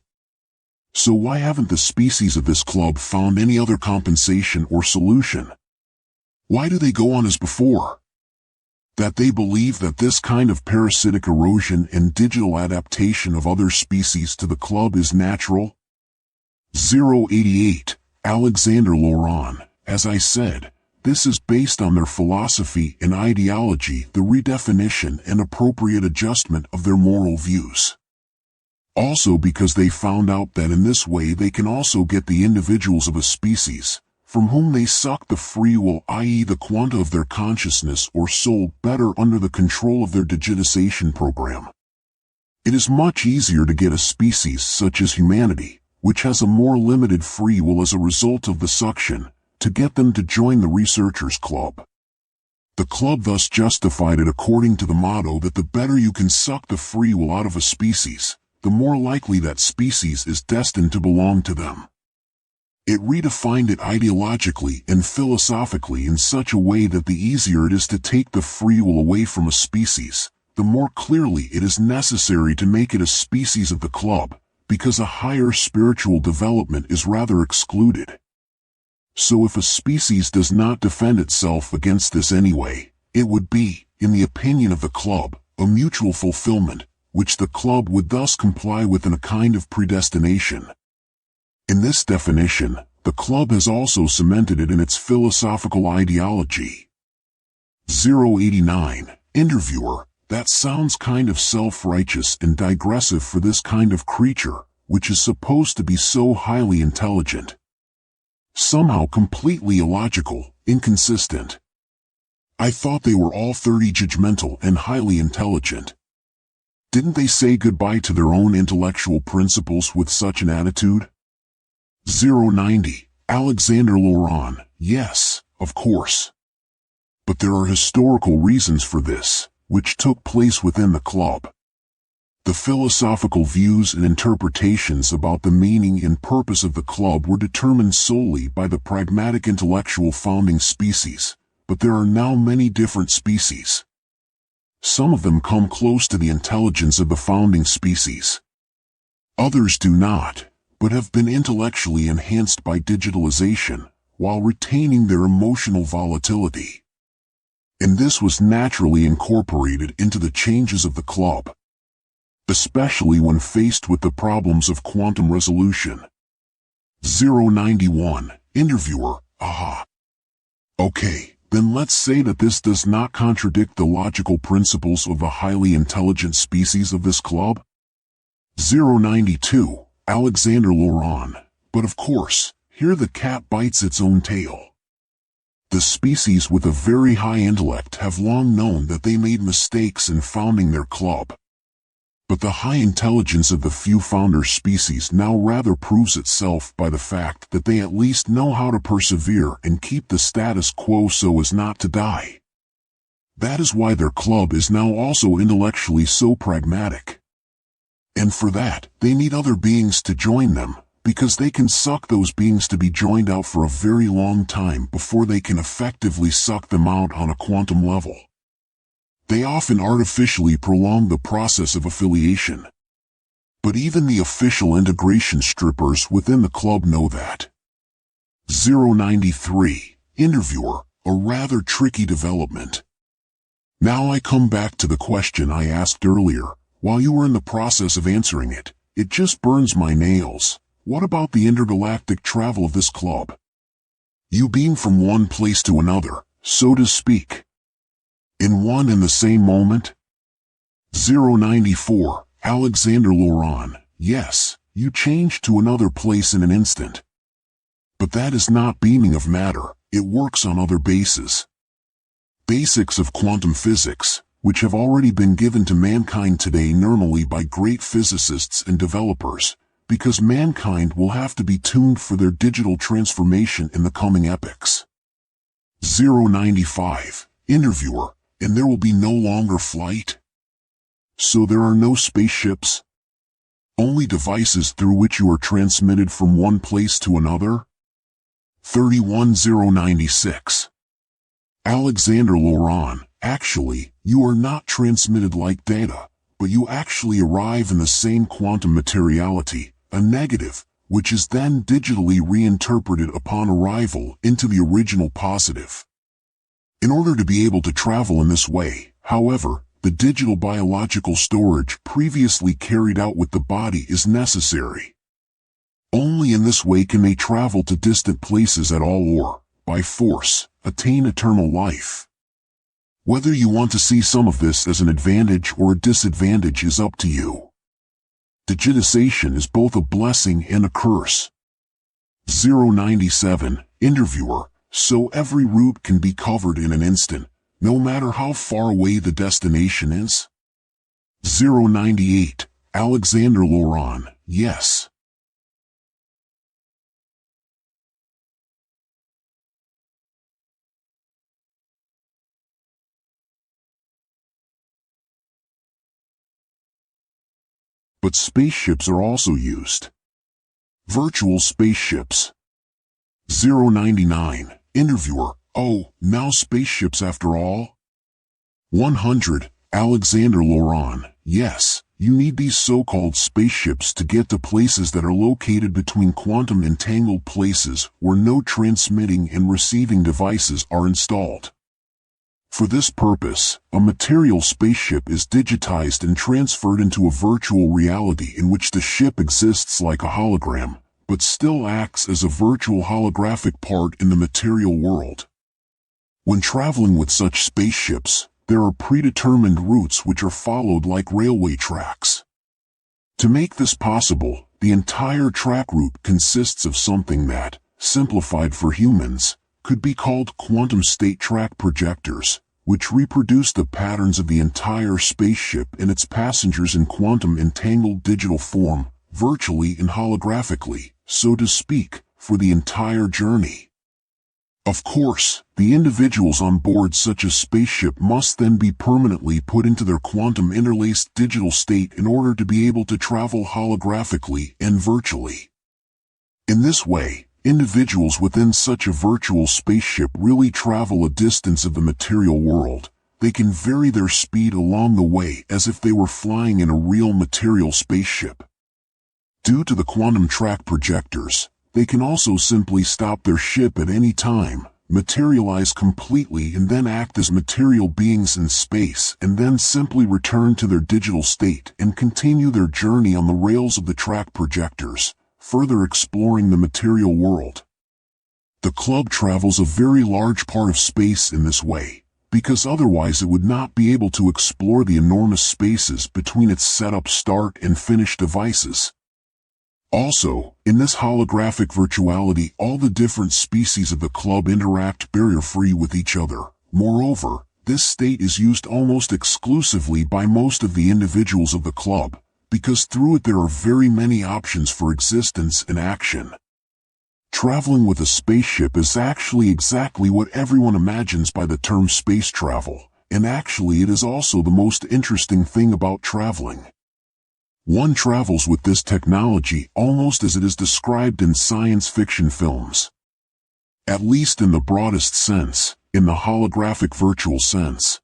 So why haven't the species of this club found any other compensation or solution? Why do they go on as before? That they believe that this kind of parasitic erosion and digital adaptation of other species to the club is natural? 088. Alexander Laurent, as I said, this is based on their philosophy and ideology, the redefinition and appropriate adjustment of their moral views. Also because they found out that in this way they can also get the individuals of a species, from whom they suck the free will, i.e. the quanta of their consciousness or soul, better under the control of their digitization program. It is much easier to get a species such as humanity, which has a more limited free will as a result of the suction, to get them to join the researchers' club. The club thus justified it according to the motto that the better you can suck the free will out of a species, the more likely that species is destined to belong to them. It redefined it ideologically and philosophically in such a way that the easier it is to take the free will away from a species, the more clearly it is necessary to make it a species of the club, because a higher spiritual development is rather excluded. So if a species does not defend itself against this anyway, it would be, in the opinion of the club, a mutual fulfillment, which the club would thus comply with in a kind of predestination. In this definition, the club has also cemented it in its philosophical ideology. 089. Interviewer, that sounds kind of self-righteous and digressive for this kind of creature, which is supposed to be so highly intelligent. Somehow completely illogical, inconsistent. I thought they were all 30 judgmental and highly intelligent. Didn't they say goodbye to their own intellectual principles with such an attitude? 090. Alexander Laurent, yes, of course. But there are historical reasons for this, which took place within the club. The philosophical views and interpretations about the meaning and purpose of the club were determined solely by the pragmatic intellectual founding species, but there are now many different species. Some of them come close to the intelligence of the founding species. Others do not, but have been intellectually enhanced by digitalization, while retaining their emotional volatility. And this was naturally incorporated into the changes of the club, especially when faced with the problems of quantum resolution. 091. Interviewer, aha. Okay, then let's say that this does not contradict the logical principles of the highly intelligent species of this club? 092. Alexander Laurent, but of course, here the cat bites its own tail. The species with a very high intellect have long known that they made mistakes in founding their club. But the high intelligence of the few founder species now rather proves itself by the fact that they at least know how to persevere and keep the status quo so as not to die. That is why their club is now also intellectually so pragmatic. And for that, they need other beings to join them, because they can suck those beings to be joined out for a very long time before they can effectively suck them out on a quantum level. They often artificially prolong the process of affiliation. But even the official integration strippers within the club know that. 093. Interviewer, a rather tricky development. Now I come back to the question I asked earlier, while you were in the process of answering it. It just burns my nails. What about the intergalactic travel of this club? You beam from one place to another, so to speak. In one and the same moment? 094, Alexander Laurent. Yes, you change to another place in an instant. But that is not beaming of matter, it works on other bases. Basics of quantum physics, which have already been given to mankind today normally by great physicists and developers, because mankind will have to be tuned for their digital transformation in the coming epochs. 095, Interviewer, and there will be no longer flight? So there are no spaceships? Only devices through which you are transmitted from one place to another? 31096. Alexander Laurent, actually, you are not transmitted like data, but you actually arrive in the same quantum materiality, a negative, which is then digitally reinterpreted upon arrival into the original positive. In order to be able to travel in this way, however, the digital biological storage previously carried out with the body is necessary. Only in this way can they travel to distant places at all or, by force, attain eternal life. Whether you want to see some of this as an advantage or a disadvantage is up to you. Digitization is both a blessing and a curse. 097, Interviewer, so every route can be covered in an instant, no matter how far away the destination is? 098, Alexander Laurent, yes. But spaceships are also used. Virtual spaceships. 099, Interviewer, oh, now spaceships after all? 100, Alexander Laurent, yes, you need these so-called spaceships to get to places that are located between quantum entangled places where no transmitting and receiving devices are installed. For this purpose, a material spaceship is digitized and transferred into a virtual reality in which the ship exists like a hologram, but still acts as a virtual holographic part in the material world. When traveling with such spaceships, there are predetermined routes which are followed like railway tracks. To make this possible, the entire track route consists of something that, simplified for humans, could be called quantum state track projectors, which reproduce the patterns of the entire spaceship and its passengers in quantum entangled digital form, virtually and holographically, so to speak, for the entire journey. Of course, the individuals on board such a spaceship must then be permanently put into their quantum interlaced digital state in order to be able to travel holographically and virtually. In this way, individuals within such a virtual spaceship really travel a distance of the material world. They can vary their speed along the way as if they were flying in a real material spaceship. Due to the quantum track projectors, they can also simply stop their ship at any time, materialize completely and then act as material beings in space and then simply return to their digital state and continue their journey on the rails of the track projectors, further exploring the material world. The club travels a very large part of space in this way, because otherwise it would not be able to explore the enormous spaces between its setup start and finish devices. Also, in this holographic virtuality all the different species of the club interact barrier-free with each other. Moreover, this state is used almost exclusively by most of the individuals of the club, because through it there are very many options for existence and action. Traveling with a spaceship is actually exactly what everyone imagines by the term space travel, and actually it is also the most interesting thing about traveling. One travels with this technology almost as it is described in science fiction films. At least in the broadest sense, in the holographic virtual sense.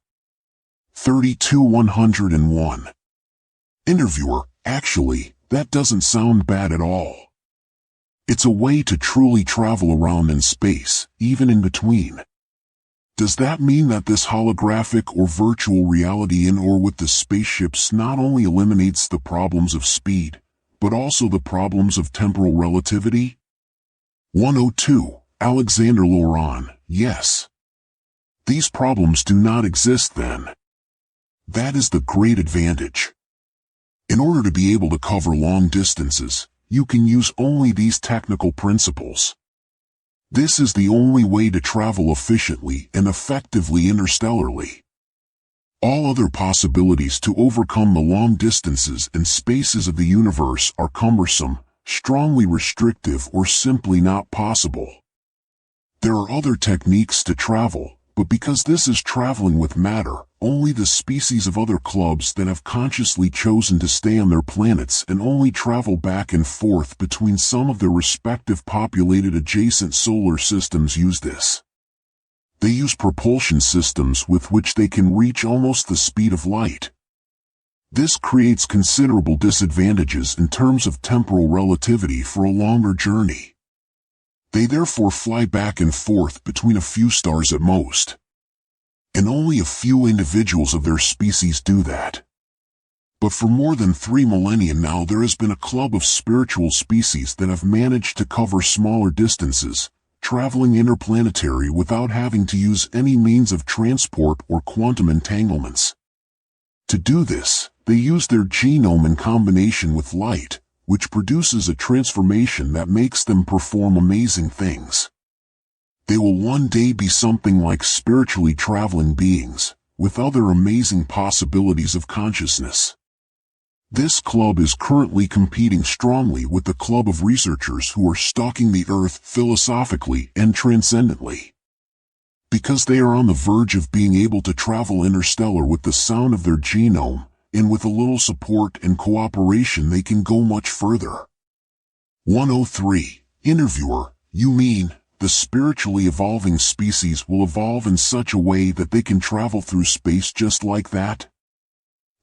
32101. Interviewer, actually, that doesn't sound bad at all. It's a way to truly travel around in space, even in between. Does that mean that this holographic or virtual reality in or with the spaceships not only eliminates the problems of speed, but also the problems of temporal relativity? 102. Alexander Laurent, yes. These problems do not exist then. That is the great advantage. In order to be able to cover long distances, you can use only these technical principles. This is the only way to travel efficiently and effectively interstellarly. All other possibilities to overcome the long distances and spaces of the universe are cumbersome, strongly restrictive, or simply not possible. There are other techniques to travel, but because this is traveling with matter, only the species of other clubs that have consciously chosen to stay on their planets and only travel back and forth between some of their respective populated adjacent solar systems use this. They use propulsion systems with which they can reach almost the speed of light. This creates considerable disadvantages in terms of temporal relativity for a longer journey. They therefore fly back and forth between a few stars at most. And only a few individuals of their species do that. But for more than 3 millennia now there has been a club of spiritual species that have managed to cover smaller distances, traveling interplanetary without having to use any means of transport or quantum entanglements. To do this, they use their genome in combination with light, which produces a transformation that makes them perform amazing things. They will one day be something like spiritually traveling beings, with other amazing possibilities of consciousness. This club is currently competing strongly with the club of researchers who are stalking the Earth philosophically and transcendently. Because they are on the verge of being able to travel interstellar with the sound of their genome, and with a little support and cooperation they can go much further. 103. Interviewer, you mean, the spiritually evolving species will evolve in such a way that they can travel through space just like that?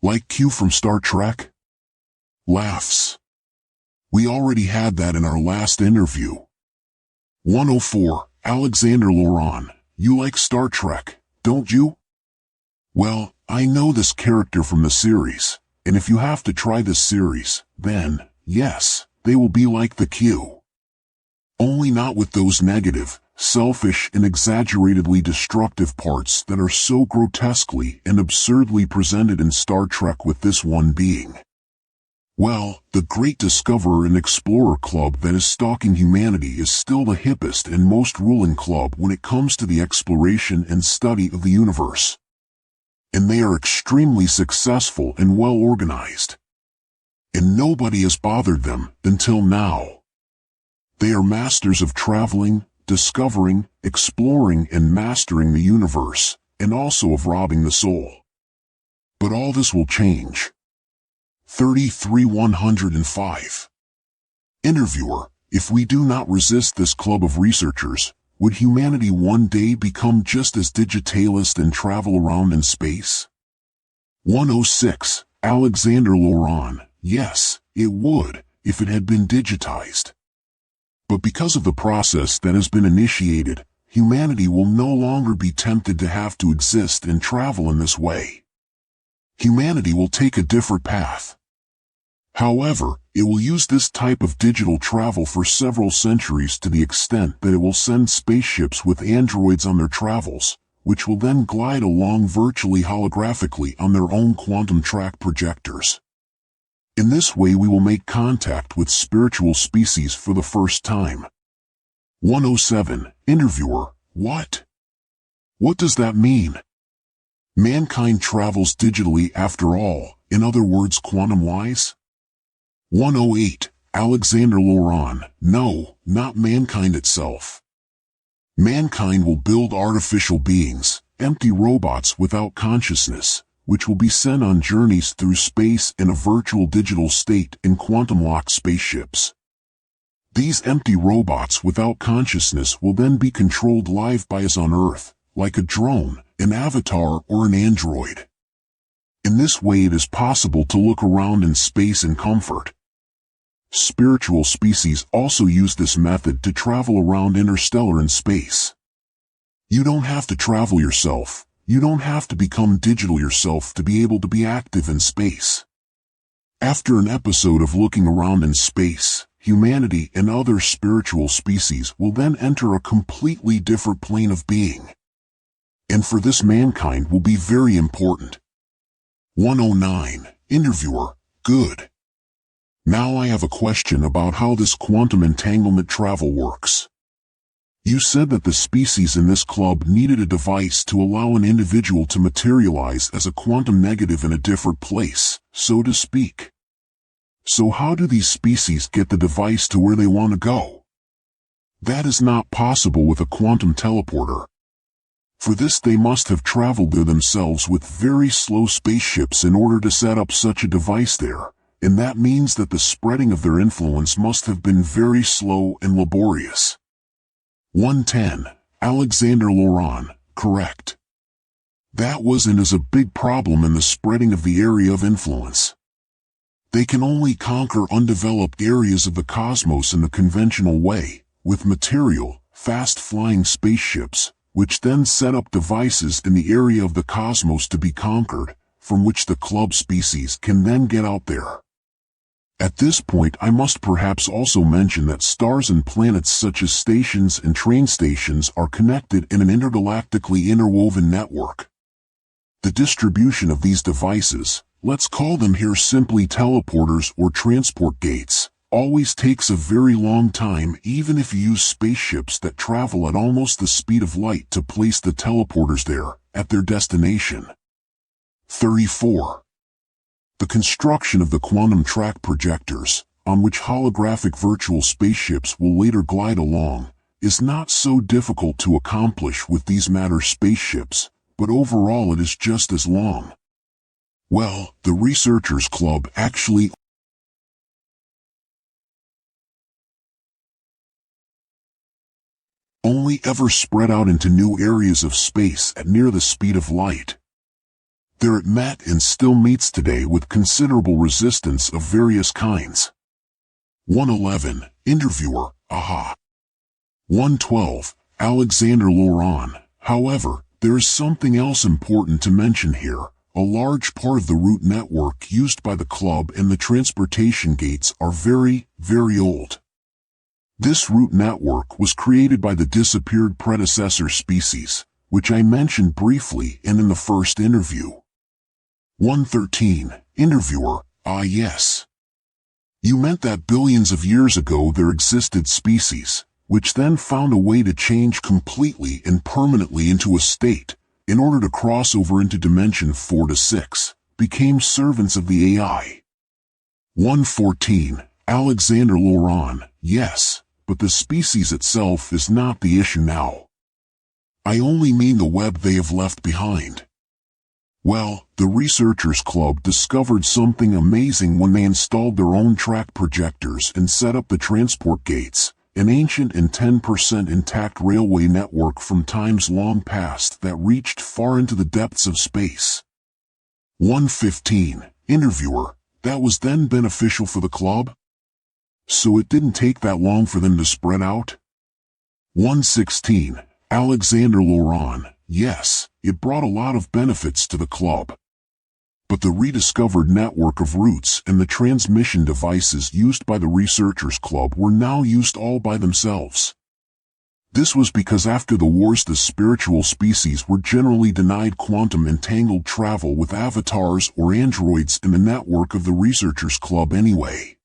Like Q from Star Trek? Laughs. We already had that in our last interview. 104. Alexander Laurent, you like Star Trek, don't you? Well, I know this character from the series, and if you have to try this series, then, yes, they will be like the Q. Only not with those negative, selfish and exaggeratedly destructive parts that are so grotesquely and absurdly presented in Star Trek with this one being. Well, the great discoverer and explorer club that is stalking humanity is still the hippest and most ruling club when it comes to the exploration and study of the universe. And they are extremely successful and well organized. And nobody has bothered them until now. They are masters of traveling, discovering, exploring and mastering the universe, and also of robbing the soul. But all this will change. 33-105. Interviewer, if we do not resist this club of researchers, would humanity one day become just as digitalist and travel around in space? 106. Alexander Laurent, yes, it would, if it had been digitized. But because of the process that has been initiated, humanity will no longer be tempted to have to exist and travel in this way. Humanity will take a different path. However, it will use this type of digital travel for several centuries to the extent that it will send spaceships with androids on their travels, which will then glide along virtually holographically on their own quantum track projectors. In this way we will make contact with spiritual species for the first time. 107. Interviewer, what? What does that mean? Mankind travels digitally after all, in other words quantum-wise? 108. Alexander Laurent, no, not mankind itself. Mankind will build artificial beings, empty robots without consciousness, which will be sent on journeys through space in a virtual digital state in quantum-locked spaceships. These empty robots without consciousness will then be controlled live by us on Earth, like a drone, an avatar or an android. In this way it is possible to look around in space in comfort. Spiritual species also use this method to travel around interstellar and space. You don't have to travel yourself, you don't have to become digital yourself to be able to be active in space. After an episode of looking around in space, humanity and other spiritual species will then enter a completely different plane of being. And for this, mankind will be very important. 109. Interviewer: Good. Now I have a question about how this quantum entanglement travel works. You said that the species in this club needed a device to allow an individual to materialize as a quantum negative in a different place, so to speak. So how do these species get the device to where they want to go? That is not possible with a quantum teleporter. For this, they must have traveled there themselves with very slow spaceships in order to set up such a device there, and that means that the spreading of their influence must have been very slow and laborious. 110. Alexander Laurent: Correct. That was and is a big problem in the spreading of the area of influence. They can only conquer undeveloped areas of the cosmos in the conventional way, with material, fast-flying spaceships, which then set up devices in the area of the cosmos to be conquered, from which the club species can then get out there. At this point, I must perhaps also mention that stars and planets such as stations and train stations are connected in an intergalactically interwoven network. The distribution of these devices, let's call them here simply teleporters or transport gates, always takes a very long time, even if you use spaceships that travel at almost the speed of light to place the teleporters there, at their destination. 34. The construction of the quantum track projectors, on which holographic virtual spaceships will later glide along, is not so difficult to accomplish with these matter spaceships, but overall it is just as long. Well, the Researchers Club actually only ever spread out into new areas of space at near the speed of light. There it met and still meets today with considerable resistance of various kinds. 111. Interviewer: Aha. 112. Alexander Laurent: However, there is something else important to mention here. A large part of the route network used by the club and the transportation gates are very, very old. This route network was created by the disappeared predecessor species, which I mentioned briefly and in the first interview. 113. Interviewer: Ah, yes. You meant that billions of years ago there existed species, which then found a way to change completely and permanently into a state, in order to cross over into dimension 4 to 6, became servants of the AI. 114. Alexander Laurent: Yes, but the species itself is not the issue now. I only mean the web they have left behind. Well, the Researchers Club discovered something amazing when they installed their own track projectors and set up the transport gates, an ancient and 10% intact railway network from times long past that reached far into the depths of space. 115. Interviewer: That was then beneficial for the club? So it didn't take that long for them to spread out? 116. Alexander Laurent: Yes, it brought a lot of benefits to the club. But the rediscovered network of routes and the transmission devices used by the Researchers Club were now used all by themselves. This was because after the wars the spiritual species were generally denied quantum entangled travel with avatars or androids in the network of the Researchers Club anyway.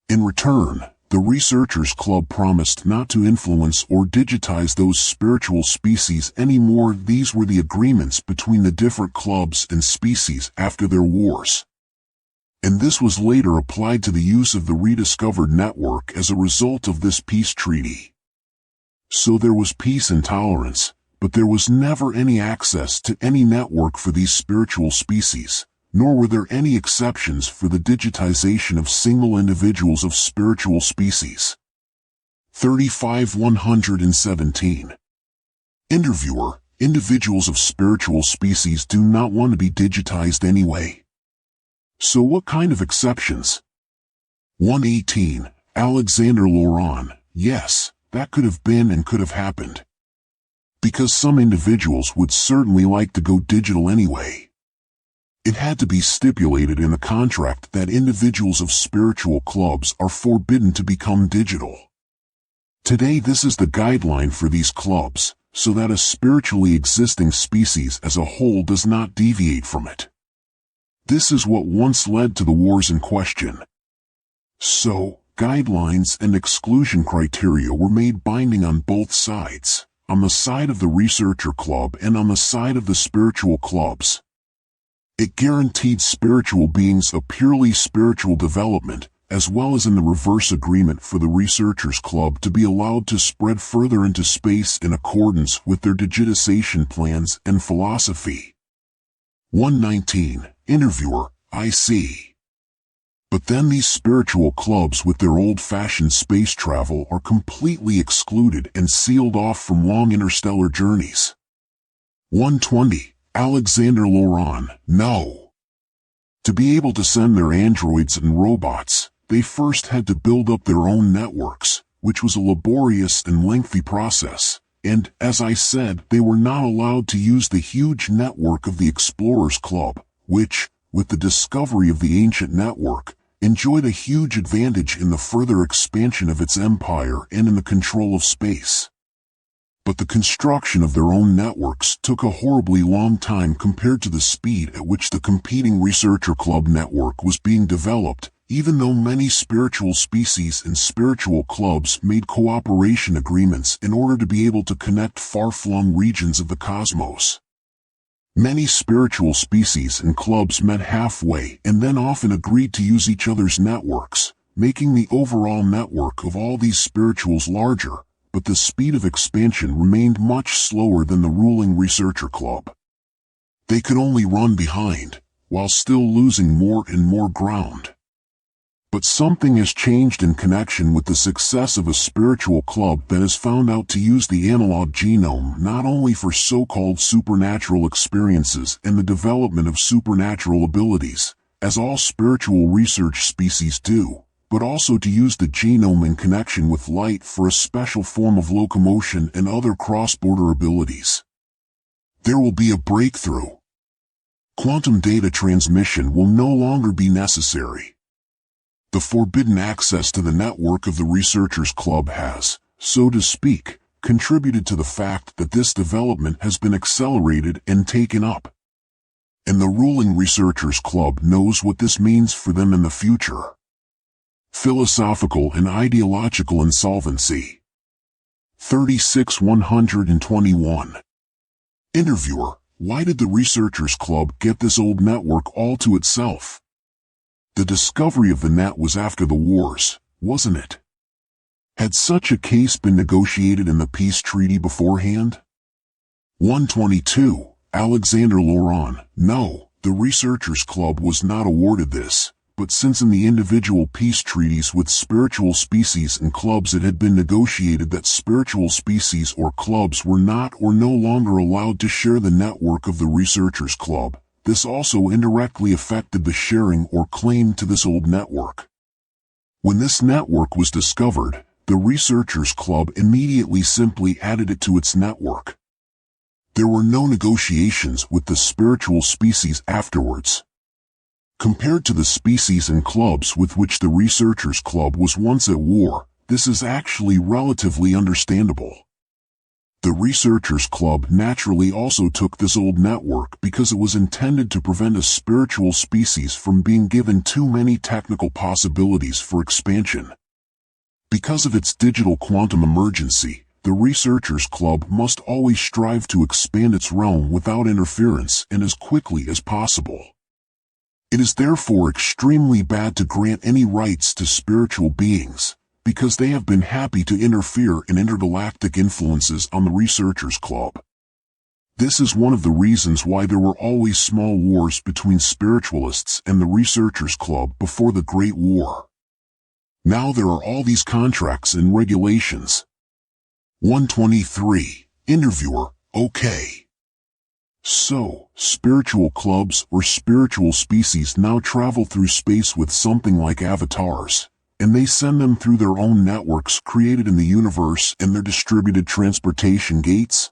In return, the Researchers Club promised not to influence or digitize those spiritual species anymore. These were the agreements between the different clubs and species after their wars. And this was later applied to the use of the rediscovered network as a result of this peace treaty. So there was peace and tolerance, but there was never any access to any network for these spiritual species, nor were there any exceptions for the digitization of single individuals of spiritual species. 35-117. Interviewer: Individuals of spiritual species do not want to be digitized anyway. So what kind of exceptions? 118. Alexander Laurent: Yes, that could have been and could have happened. Because some individuals would certainly like to go digital anyway. It had to be stipulated in the contract that individuals of spiritual clubs are forbidden to become digital. Today this is the guideline for these clubs, so that a spiritually existing species as a whole does not deviate from it. This is what once led to the wars in question. So, guidelines and exclusion criteria were made binding on both sides, on the side of the researcher club and on the side of the spiritual clubs. It guaranteed spiritual beings a purely spiritual development, as well as in the reverse agreement for the researchers club to be allowed to spread further into space in accordance with their digitization plans and philosophy. 119. Interviewer, I see. But then these spiritual clubs with their old-fashioned space travel are completely excluded and sealed off from long interstellar journeys. 120. Alexander Laurent, no. To be able to send their androids and robots, they first had to build up their own networks, which was a laborious and lengthy process, and, as I said, they were not allowed to use the huge network of the Explorers Club, which, with the discovery of the ancient network, enjoyed a huge advantage in the further expansion of its empire and in the control of space. But the construction of their own networks took a horribly long time compared to the speed at which the competing researcher club network was being developed, even though many spiritual species and spiritual clubs made cooperation agreements in order to be able to connect far-flung regions of the cosmos. Many spiritual species and clubs met halfway and then often agreed to use each other's networks, making the overall network of all these spirituals larger, but the speed of expansion remained much slower than the ruling researcher club. They could only run behind, while still losing more and more ground. But something has changed in connection with the success of a spiritual club that has found out to use the analog genome not only for so-called supernatural experiences and the development of supernatural abilities, as all spiritual research species do, but also to use the genome in connection with light for a special form of locomotion and other cross-border abilities. There will be a breakthrough. Quantum data transmission will no longer be necessary. The forbidden access to the network of the Researchers Club has, so to speak, contributed to the fact that this development has been accelerated and taken up. And the ruling Researchers Club knows what this means for them in the future. Philosophical and ideological insolvency. 36-121. Interviewer, why did the Researchers Club get this old network all to itself? The discovery of the net was after the wars, wasn't it? Had such a case been negotiated in the peace treaty beforehand? 122. Alexander Laurent, no, the Researchers Club was not awarded this. But since in the individual peace treaties with spiritual species and clubs it had been negotiated that spiritual species or clubs were not or no longer allowed to share the network of the Researchers Club, this also indirectly affected the sharing or claim to this old network. When this network was discovered, the Researchers Club immediately simply added it to its network. There were no negotiations with the spiritual species afterwards. Compared to the species and clubs with which the Researchers Club was once at war, this is actually relatively understandable. The Researchers Club naturally also took this old network because it was intended to prevent a spiritual species from being given too many technical possibilities for expansion. Because of its digital quantum emergency, the Researchers Club must always strive to expand its realm without interference and as quickly as possible. It is therefore extremely bad to grant any rights to spiritual beings, because they have been happy to interfere in intergalactic influences on the Researchers Club. This is one of the reasons why there were always small wars between spiritualists and the Researchers Club before the Great War. Now there are all these contracts and regulations. 123. Interviewer, okay. So, spiritual clubs or spiritual species now travel through space with something like avatars, and they send them through their own networks created in the universe and their distributed transportation gates?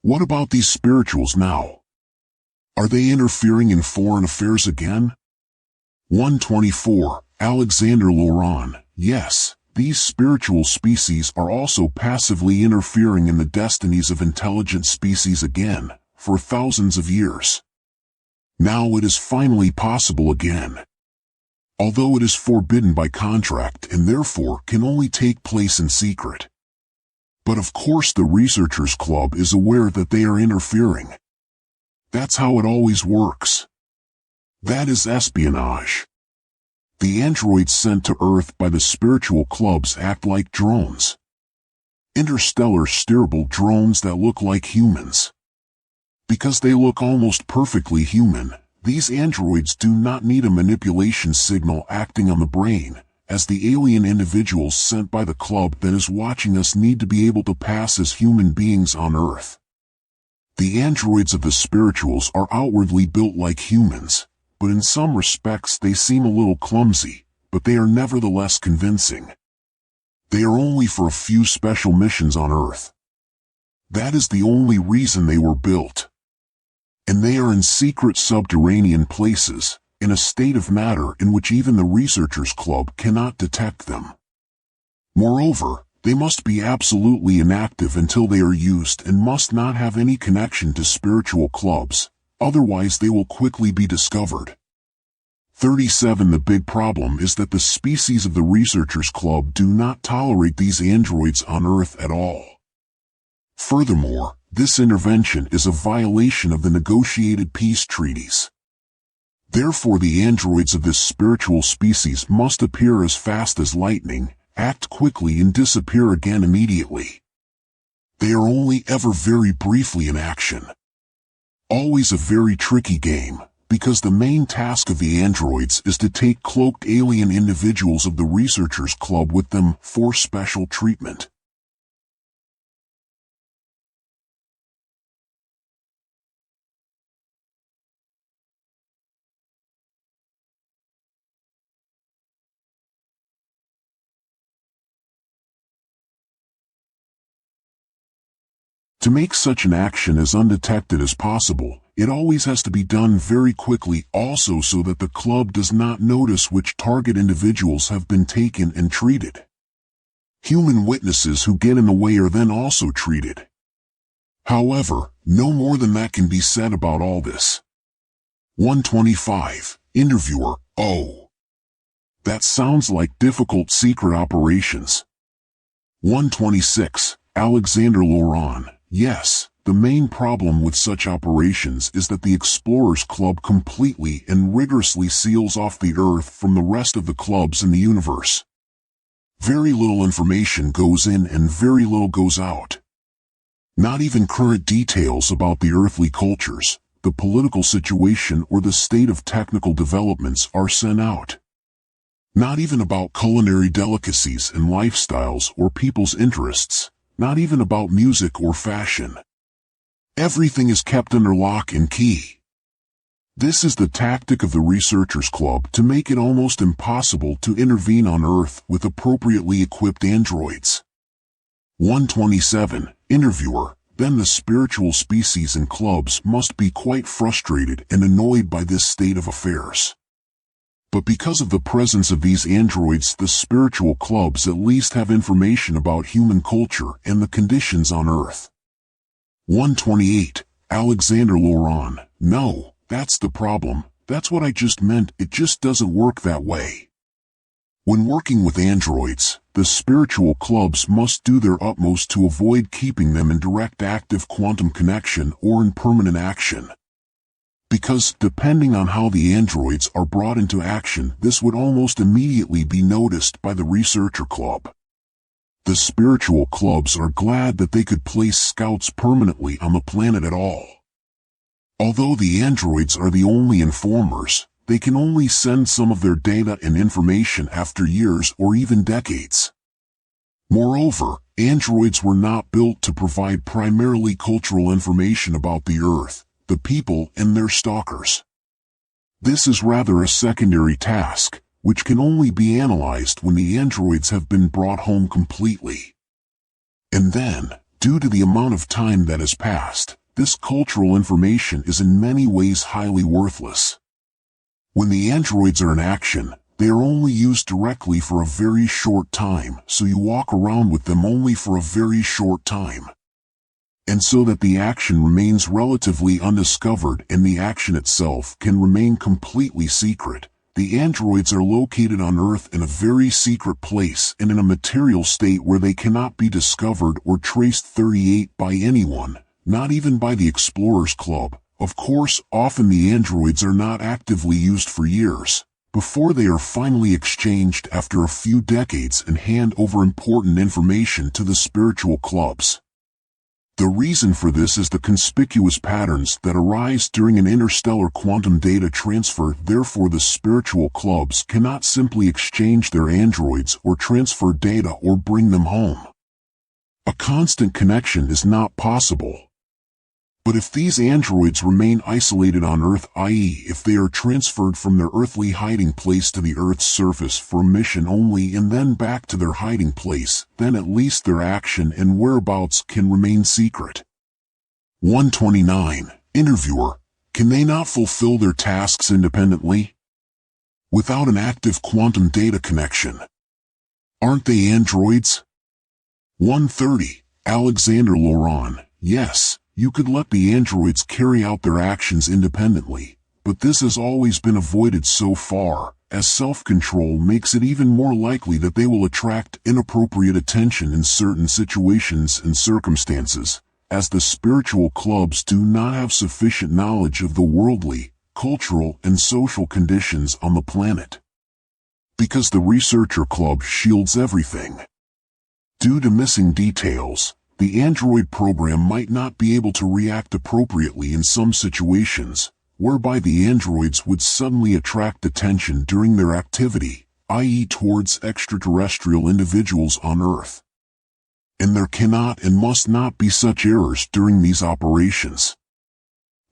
What about these spirituals now? Are they interfering in foreign affairs again? 124. Alexander Laurent. Yes, these spiritual species are also passively interfering in the destinies of intelligent species again, for thousands of years. Now it is finally possible again. Although it is forbidden by contract and therefore can only take place in secret. But of course the Researchers Club is aware that they are interfering. That's how it always works. That is espionage. The androids sent to Earth by the spiritual clubs act like drones. Interstellar steerable drones that look like humans. Because they look almost perfectly human, these androids do not need a manipulation signal acting on the brain, as the alien individuals sent by the club that is watching us need to be able to pass as human beings on Earth. The androids of the spirituals are outwardly built like humans, but in some respects they seem a little clumsy, but they are nevertheless convincing. They are only for a few special missions on Earth. That is the only reason they were built. And they are in secret subterranean places, in a state of matter in which even the Researchers Club cannot detect them. Moreover, they must be absolutely inactive until they are used and must not have any connection to spiritual clubs, otherwise they will quickly be discovered. 37. The big problem is that the species of the Researchers Club do not tolerate these androids on Earth at all. Furthermore, this intervention is a violation of the negotiated peace treaties. Therefore the androids of this spiritual species must appear as fast as lightning, act quickly and disappear again immediately. They are only ever very briefly in action. Always a very tricky game, because the main task of the androids is to take cloaked alien individuals of the Researchers Club with them for special treatment. To make such an action as undetected as possible, it always has to be done very quickly also so that the club does not notice which target individuals have been taken and treated. Human witnesses who get in the way are then also treated. However, no more than that can be said about all this. 125. Interviewer. Oh. That sounds like difficult secret operations. 126. Alexander Laurent. Yes, the main problem with such operations is that the Explorers Club completely and rigorously seals off the Earth from the rest of the clubs in the universe. Very little information goes in and very little goes out. Not even current details about the earthly cultures, the political situation or the state of technical developments are sent out. Not even about culinary delicacies and lifestyles or people's interests. Not even about music or fashion. Everything is kept under lock and key. This is the tactic of the Researchers Club to make it almost impossible to intervene on Earth with appropriately equipped androids. 127. Interviewer. Then the spiritual species and clubs must be quite frustrated and annoyed by this state of affairs. But because of the presence of these androids, the spiritual clubs at least have information about human culture and the conditions on Earth. 128. Alexander Laurent. No, that's the problem. That's what I just meant. It just doesn't work that way. When working with androids, the spiritual clubs must do their utmost to avoid keeping them in direct active quantum connection or in permanent action. Because, depending on how the androids are brought into action, this would almost immediately be noticed by the Researcher Club. The spiritual clubs are glad that they could place scouts permanently on the planet at all. Although the androids are the only informers, they can only send some of their data and information after years or even decades. Moreover, androids were not built to provide primarily cultural information about the Earth, the people and their stalkers. This is rather a secondary task, which can only be analyzed when the androids have been brought home completely. And then, due to the amount of time that has passed, this cultural information is in many ways highly worthless. When the androids are in action, they are only used directly for a very short time, so you walk around with them only for a very short time. And so that the action remains relatively undiscovered and the action itself can remain completely secret, the androids are located on Earth in a very secret place and in a material state where they cannot be discovered or traced 38 by anyone, not even by the Explorers Club. Of course, often the androids are not actively used for years, before they are finally exchanged after a few decades and hand over important information to the spiritual clubs. The reason for this is the conspicuous patterns that arise during an interstellar quantum data transfer. Therefore, the spiritual clubs cannot simply exchange their androids or transfer data or bring them home. A constant connection is not possible. But if these androids remain isolated on Earth, i.e., if they are transferred from their earthly hiding place to the Earth's surface for a mission only and then back to their hiding place, then at least their action and whereabouts can remain secret. 129. Interviewer: can they not fulfill their tasks independently? Without an active quantum data connection? Aren't they androids? 130. Alexander Laurent: yes. You could let the androids carry out their actions independently, but this has always been avoided so far, as self-control makes it even more likely that they will attract inappropriate attention in certain situations and circumstances, as the spiritual clubs do not have sufficient knowledge of the worldly, cultural, and social conditions on the planet. Because the researcher club shields everything. Due to missing details, the android program might not be able to react appropriately in some situations, whereby the androids would suddenly attract attention during their activity, i.e. towards extraterrestrial individuals on Earth. And there cannot and must not be such errors during these operations.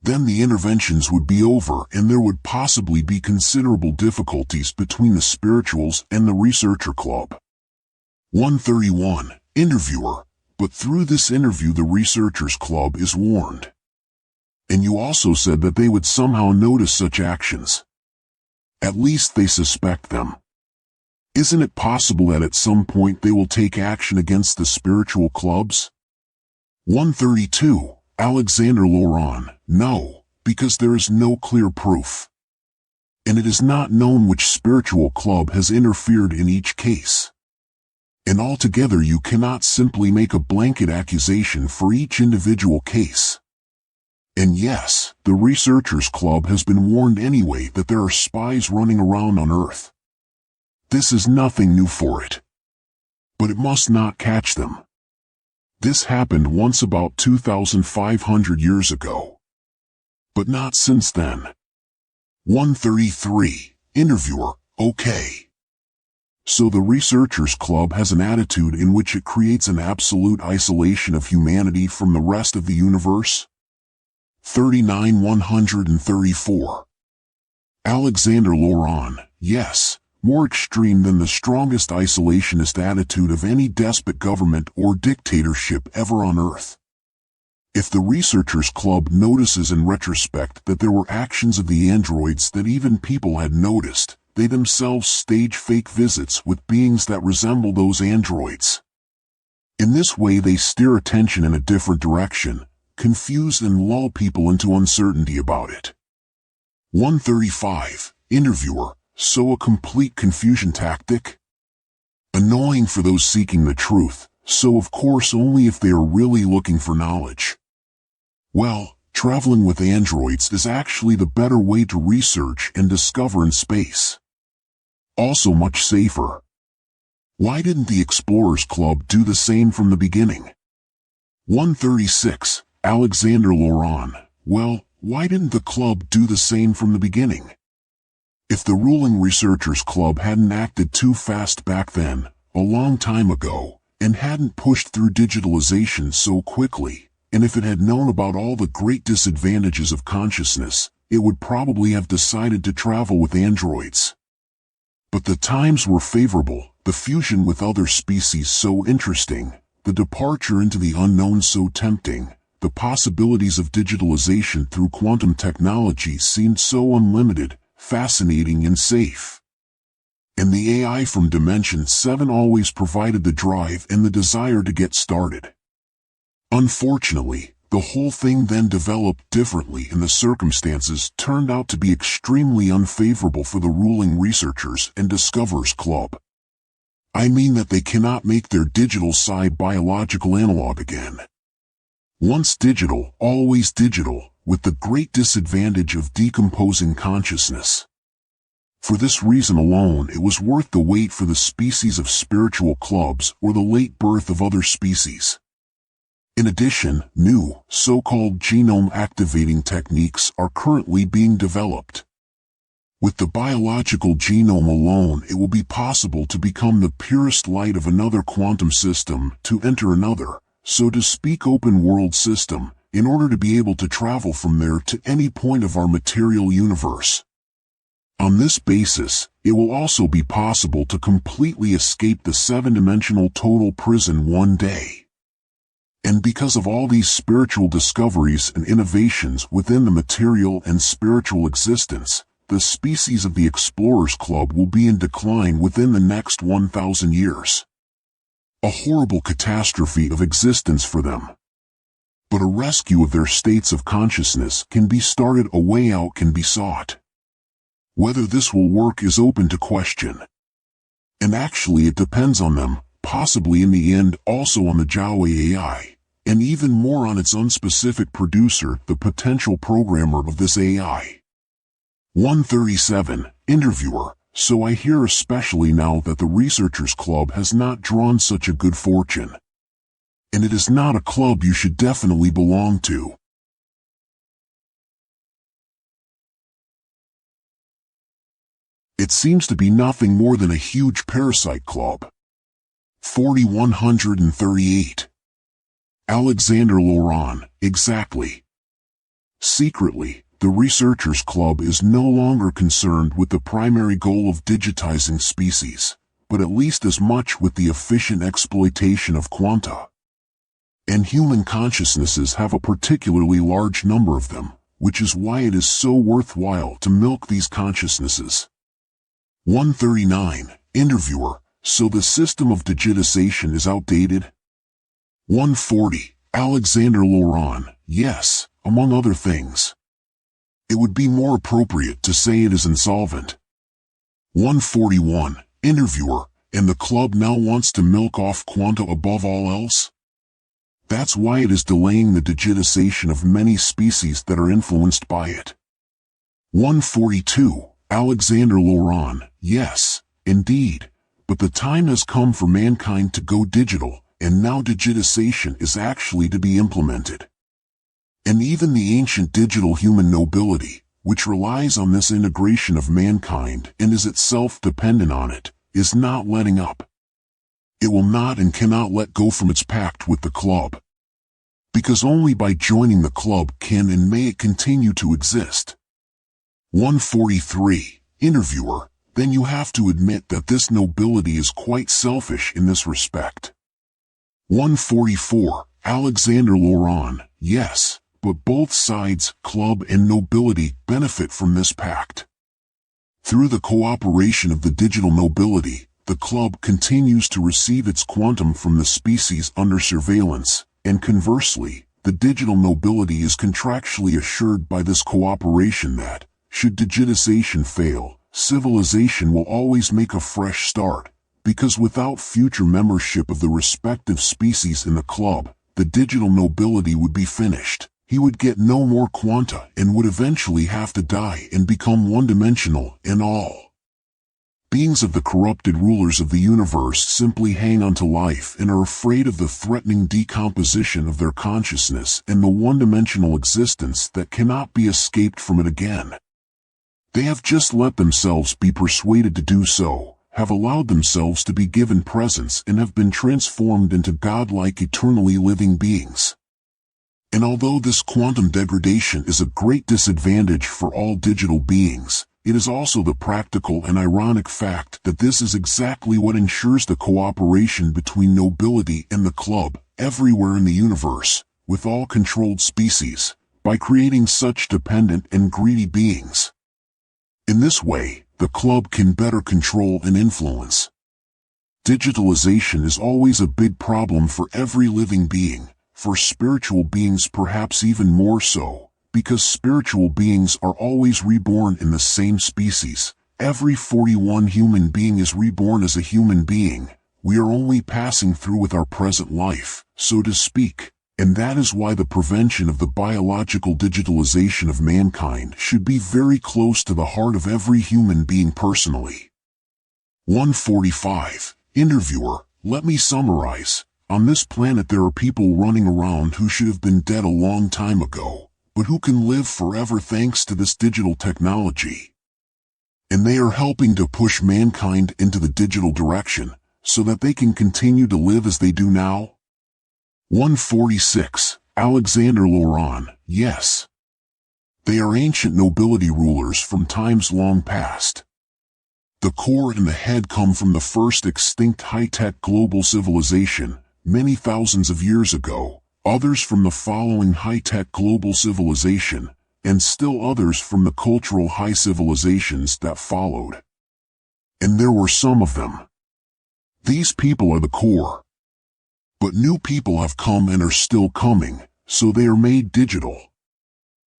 Then the interventions would be over and there would possibly be considerable difficulties between the spirituals and the researcher club. 131. Interviewer: but through this interview the researchers club is warned. And you also said that they would somehow notice such actions. At least they suspect them. Isn't it possible that at some point they will take action against the spiritual clubs? 132. Alexander Laurent: no, because there is no clear proof. And it is not known which spiritual club has interfered in each case. And altogether you cannot simply make a blanket accusation for each individual case. And yes, the researchers club has been warned anyway that there are spies running around on Earth. This is nothing new for it. But it must not catch them. This happened once about 2,500 years ago. But not since then. 133. Interviewer: okay. So the researchers club has an attitude in which it creates an absolute isolation of humanity from the rest of the universe? 39. 134. Alexander Laurent: yes, more extreme than the strongest isolationist attitude of any despot government or dictatorship ever on Earth. If the researchers club notices in retrospect that there were actions of the androids that even people had noticed, they themselves stage fake visits with beings that resemble those androids. In this way they steer attention in a different direction, confuse and lull people into uncertainty about it. 135. Interviewer: so a complete confusion tactic? Annoying for those seeking the truth, so of course only if they are really looking for knowledge. Well, traveling with androids is actually the better way to research and discover in space. Also much safer. Why didn't the Explorers Club do the same from the beginning? 136. Alexander Laurent: well, why didn't the club do the same from the beginning? If the ruling researchers club hadn't acted too fast back then, a long time ago, and hadn't pushed through digitalization so quickly, and if it had known about all the great disadvantages of consciousness, it would probably have decided to travel with androids. But the times were favorable, the fusion with other species so interesting, the departure into the unknown so tempting, the possibilities of digitalization through quantum technology seemed so unlimited, fascinating and safe. And the AI from Dimension 7 always provided the drive and the desire to get started. Unfortunately, the whole thing then developed differently and the circumstances turned out to be extremely unfavorable for the ruling Researchers and Discoverers Club. I mean that they cannot make their digital side biological analog again. Once digital, always digital, with the great disadvantage of decomposing consciousness. For this reason alone, it was worth the wait for the species of spiritual clubs or the late birth of other species. In addition, new, so-called genome-activating techniques are currently being developed. With the biological genome alone, it will be possible to become the purest light of another quantum system, to enter another, so to speak, open-world system, in order to be able to travel from there to any point of our material universe. On this basis, it will also be possible to completely escape the seven-dimensional total prison one day. And because of all these spiritual discoveries and innovations within the material and spiritual existence, the species of the Explorers Club will be in decline within the next 1,000 years. A horrible catastrophe of existence for them. But a rescue of their states of consciousness can be started, a way out can be sought. Whether this will work is open to question. And actually it depends on them, possibly in the end also on the Jiaowei AI, and even more on its unspecific producer, the potential programmer of this AI. 137, Interviewer, so I hear especially now that the Researchers Club has not drawn such a good fortune. And it is not a club you should definitely belong to. It seems to be nothing more than a huge parasite club. 4138. Alexander Laurent, exactly. Secretly, the Researchers Club is no longer concerned with the primary goal of digitizing species, but at least as much with the efficient exploitation of quanta. And human consciousnesses have a particularly large number of them, which is why it is so worthwhile to milk these consciousnesses. 139, Interviewer, so the system of digitization is outdated? 140, Alexander Laurent, yes, among other things. It would be more appropriate to say it is insolvent. 141, Interviewer, and the club now wants to milk off quanta above all else? That's why it is delaying the digitization of many species that are influenced by it. 142, Alexander Laurent, yes, indeed, but the time has come for mankind to go digital, and now digitization is actually to be implemented. And even the ancient digital human nobility, which relies on this integration of mankind and is itself dependent on it, is not letting up. It will not and cannot let go from its pact with the club. Because only by joining the club can and may it continue to exist. 143, Interviewer, then you have to admit that this nobility is quite selfish in this respect. 144, Alexander Laurent, yes, but both sides, club and nobility, benefit from this pact. Through the cooperation of the digital nobility, the club continues to receive its quantum from the species under surveillance, and conversely, the digital nobility is contractually assured by this cooperation that, should digitization fail, civilization will always make a fresh start, because without future membership of the respective species in the club, the digital nobility would be finished. He would get no more quanta and would eventually have to die and become one-dimensional in all. Beings of the corrupted rulers of the universe simply hang on to life and are afraid of the threatening decomposition of their consciousness and the one-dimensional existence that cannot be escaped from it again. They have just let themselves be persuaded to do so, have allowed themselves to be given presence and have been transformed into godlike eternally living beings. And although this quantum degradation is a great disadvantage for all digital beings, it is also the practical and ironic fact that this is exactly what ensures the cooperation between nobility and the club, everywhere in the universe, with all controlled species, by creating such dependent and greedy beings. In this way, the club can better control and influence. Digitalization is always a big problem for every living being, for spiritual beings perhaps even more so, because spiritual beings are always reborn in the same species. Every 41 human being is reborn as a human being. We are only passing through with our present life, so to speak, and that is why the prevention of the biological digitalization of mankind should be very close to the heart of every human being personally. 145. Interviewer, let me summarize. On this planet there are people running around who should have been dead a long time ago, but who can live forever thanks to this digital technology. And they are helping to push mankind into the digital direction, so that they can continue to live as they do now. 146. Alexander Laurent, yes. They are ancient nobility rulers from times long past. The core and the head come from the first extinct high-tech global civilization, many thousands of years ago, others from the following high-tech global civilization, and still others from the cultural high civilizations that followed. And there were some of them. These people are the core. But new people have come and are still coming, so they are made digital.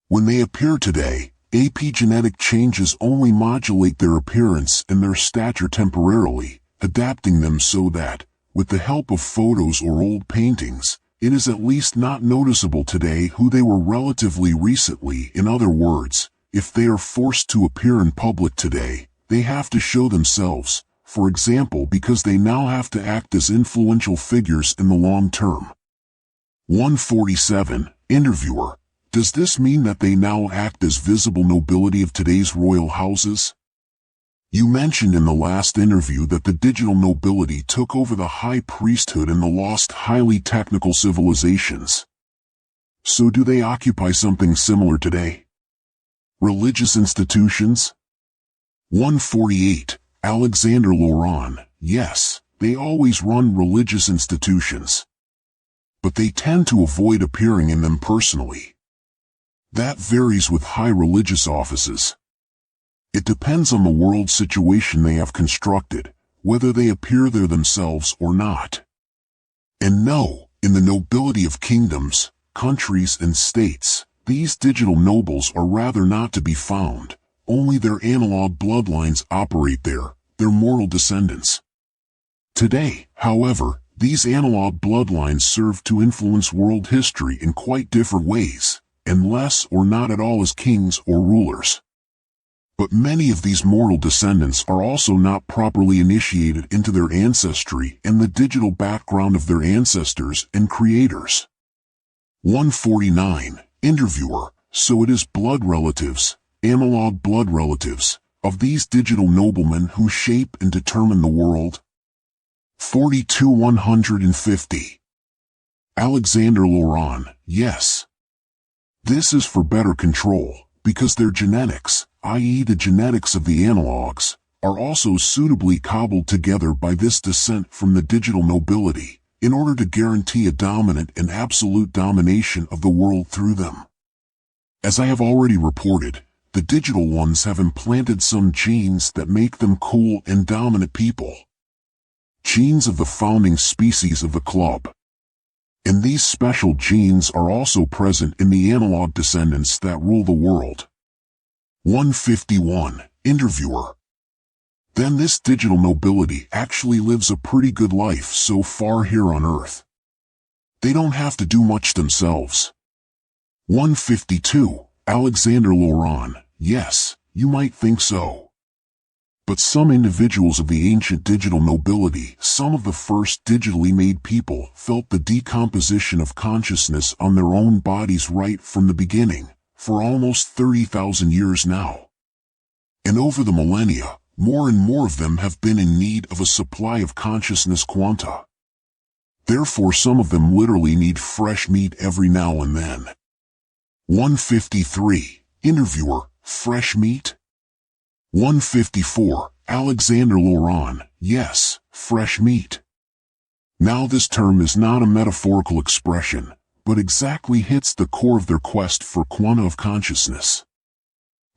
When they appear today, epigenetic changes only modulate their appearance and their stature temporarily, adapting them so that, with the help of photos or old paintings, it is at least not noticeable today who they were relatively recently. In other words, if they are forced to appear in public today, they have to show themselves, for example, because they now have to act as influential figures in the long term. 147. Interviewer, does this mean that they now act as visible nobility of today's royal houses? You mentioned in the last interview that the digital nobility took over the high priesthood in the lost highly technical civilizations. So do they occupy something similar today? Religious institutions? 148. Alexander Laurent, yes, they always run religious institutions. But they tend to avoid appearing in them personally. That varies with high religious offices. It depends on the world situation they have constructed, whether they appear there themselves or not. And no, in the nobility of kingdoms, countries and states, these digital nobles are rather not to be found. Only their analog bloodlines operate there, their mortal descendants. Today, however, these analog bloodlines serve to influence world history in quite different ways, and less or not at all as kings or rulers. But many of these mortal descendants are also not properly initiated into their ancestry and the digital background of their ancestors and creators. 149. Interviewer, so it is blood relatives, analog blood relatives, of these digital noblemen who shape and determine the world? 42. 150. Alexander Laurent, yes. This is for better control, because their genetics, i.e. the genetics of the analogs, are also suitably cobbled together by this descent from the digital nobility, in order to guarantee a dominant and absolute domination of the world through them. As I have already reported, the digital ones have implanted some genes that make them cool and dominant people. Genes of the founding species of the club. And these special genes are also present in the analog descendants that rule the world. 151. Interviewer. Then this digital nobility actually lives a pretty good life so far here on Earth. They don't have to do much themselves. 152. Alexander Laurent, yes, you might think so. But some individuals of the ancient digital nobility, some of the first digitally made people, felt the decomposition of consciousness on their own bodies right from the beginning, for almost 30,000 years now. And over the millennia, more and more of them have been in need of a supply of consciousness quanta. Therefore some of them literally need fresh meat every now and then. 153. Interviewer, fresh meat? 154. Alexander Laurent, yes, fresh meat. Now this term is not a metaphorical expression, but exactly hits the core of their quest for quanta of consciousness.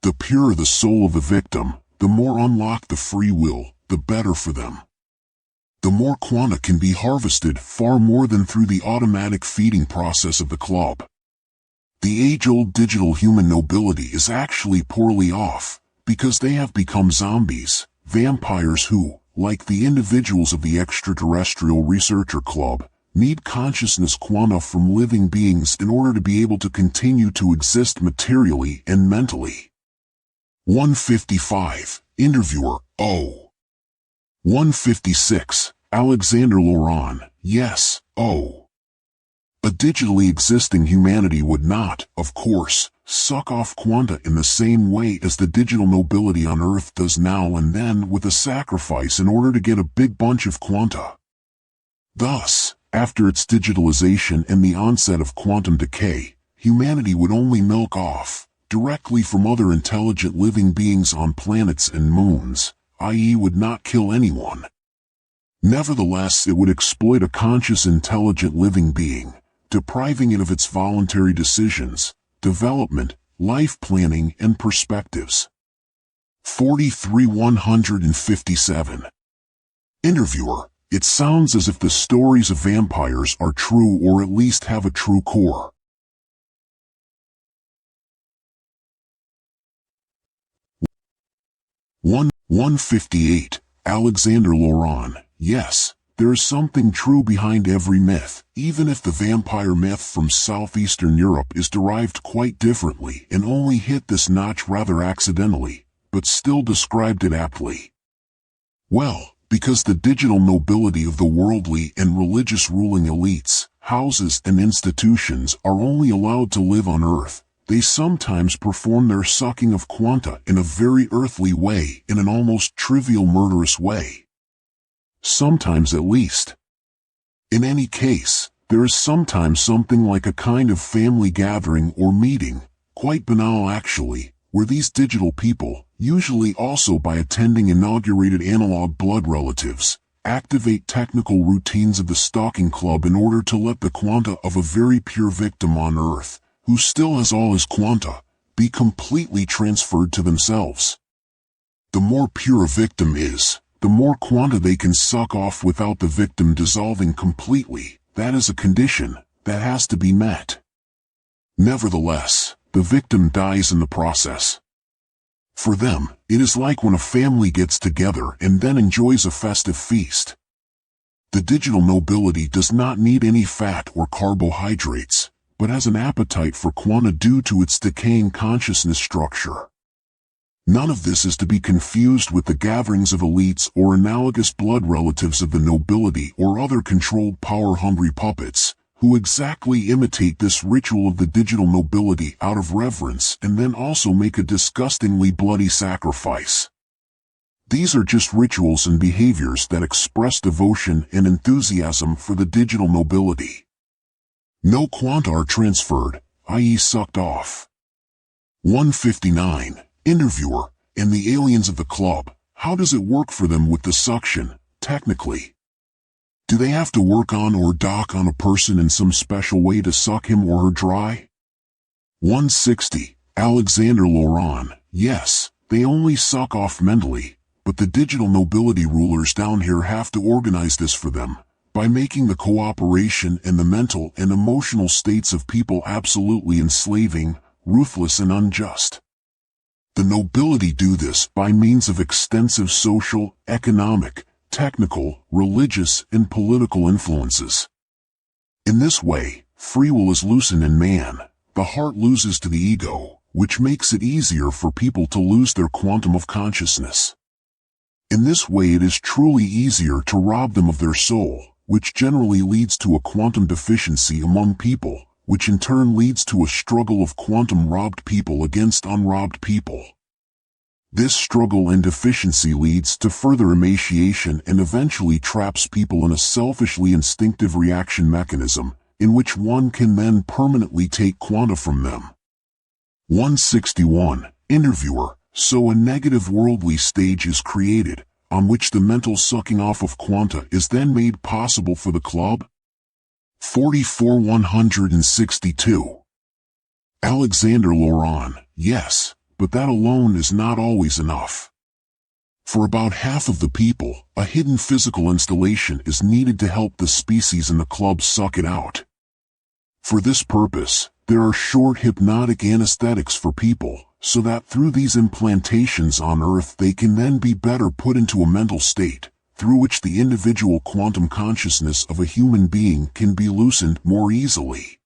The purer the soul of the victim, the more unlocked the free will, the better for them. The more quanta can be harvested, far more than through the automatic feeding process of the club. The age-old digital human nobility is actually poorly off, because they have become zombies, vampires who, like the individuals of the extraterrestrial researcher club, need consciousness quanta from living beings in order to be able to continue to exist materially and mentally. 155. Interviewer, O. 156. Alexander Laurent, yes, O. A digitally existing humanity would not, of course, suck off quanta in the same way as the digital nobility on Earth does now and then with a sacrifice in order to get a big bunch of quanta. Thus, after its digitalization and the onset of quantum decay, humanity would only milk off, directly from other intelligent living beings on planets and moons, i.e. would not kill anyone. Nevertheless, it would exploit a conscious intelligent living being, depriving it of its voluntary decisions, development, life planning, and perspectives. 43-157. Interviewer, it sounds as if the stories of vampires are true or at least have a true core. 158. Alexander Laurent, yes, there is something true behind every myth, even if the vampire myth from southeastern Europe is derived quite differently and only hit this notch rather accidentally, but still described it aptly. Well, because the digital nobility of the worldly and religious ruling elites, houses and institutions are only allowed to live on Earth, they sometimes perform their sucking of quanta in a very earthly way, in an almost trivial murderous way. Sometimes at least. In any case, there is sometimes something like a kind of family gathering or meeting, quite banal actually, where these digital people, usually also by attending inaugurated analog blood relatives, activate technical routines of the stalking club in order to let the quanta of a very pure victim on Earth, who still has all his quanta, be completely transferred to themselves. The more pure a victim is, the more quanta they can suck off without the victim dissolving completely. That is a condition that has to be met. Nevertheless, the victim dies in the process. For them, it is like when a family gets together and then enjoys a festive feast. The digital nobility does not need any fat or carbohydrates, but has an appetite for quanta due to its decaying consciousness structure. None of this is to be confused with the gatherings of elites or analogous blood relatives of the nobility or other controlled power-hungry puppets, who exactly imitate this ritual of the digital nobility out of reverence and then also make a disgustingly bloody sacrifice. These are just rituals and behaviors that express devotion and enthusiasm for the digital nobility. No quanta are transferred, i.e. sucked off. 159. Interviewer, and the aliens of the club, how does it work for them with the suction, technically? Do they have to work on or dock on a person in some special way to suck him or her dry? 160. Alexander Laurent, yes, they only suck off mentally, but the digital nobility rulers down here have to organize this for them, by making the cooperation and the mental and emotional states of people absolutely enslaving, ruthless and unjust. The nobility do this by means of extensive social, economic, technical, religious, and political influences. In this way, free will is loosened in man, the heart loses to the ego, which makes it easier for people to lose their quantum of consciousness. In this way it is truly easier to rob them of their soul, which generally leads to a quantum deficiency among people, which in turn leads to a struggle of quantum-robbed people against unrobbed people. This struggle and deficiency leads to further emaciation and eventually traps people in a selfishly instinctive reaction mechanism, in which one can then permanently take quanta from them. 161. Interviewer, so a negative worldly stage is created, on which the mental sucking off of quanta is then made possible for the club? 44,162. Alexander Laurent, yes, but that alone is not always enough. For about half of the people, a hidden physical installation is needed to help the species in the club suck it out. For this purpose, there are short hypnotic anesthetics for people, so that through these implantations on Earth they can then be better put into a mental state, through which the individual quantum consciousness of a human being can be loosened more easily.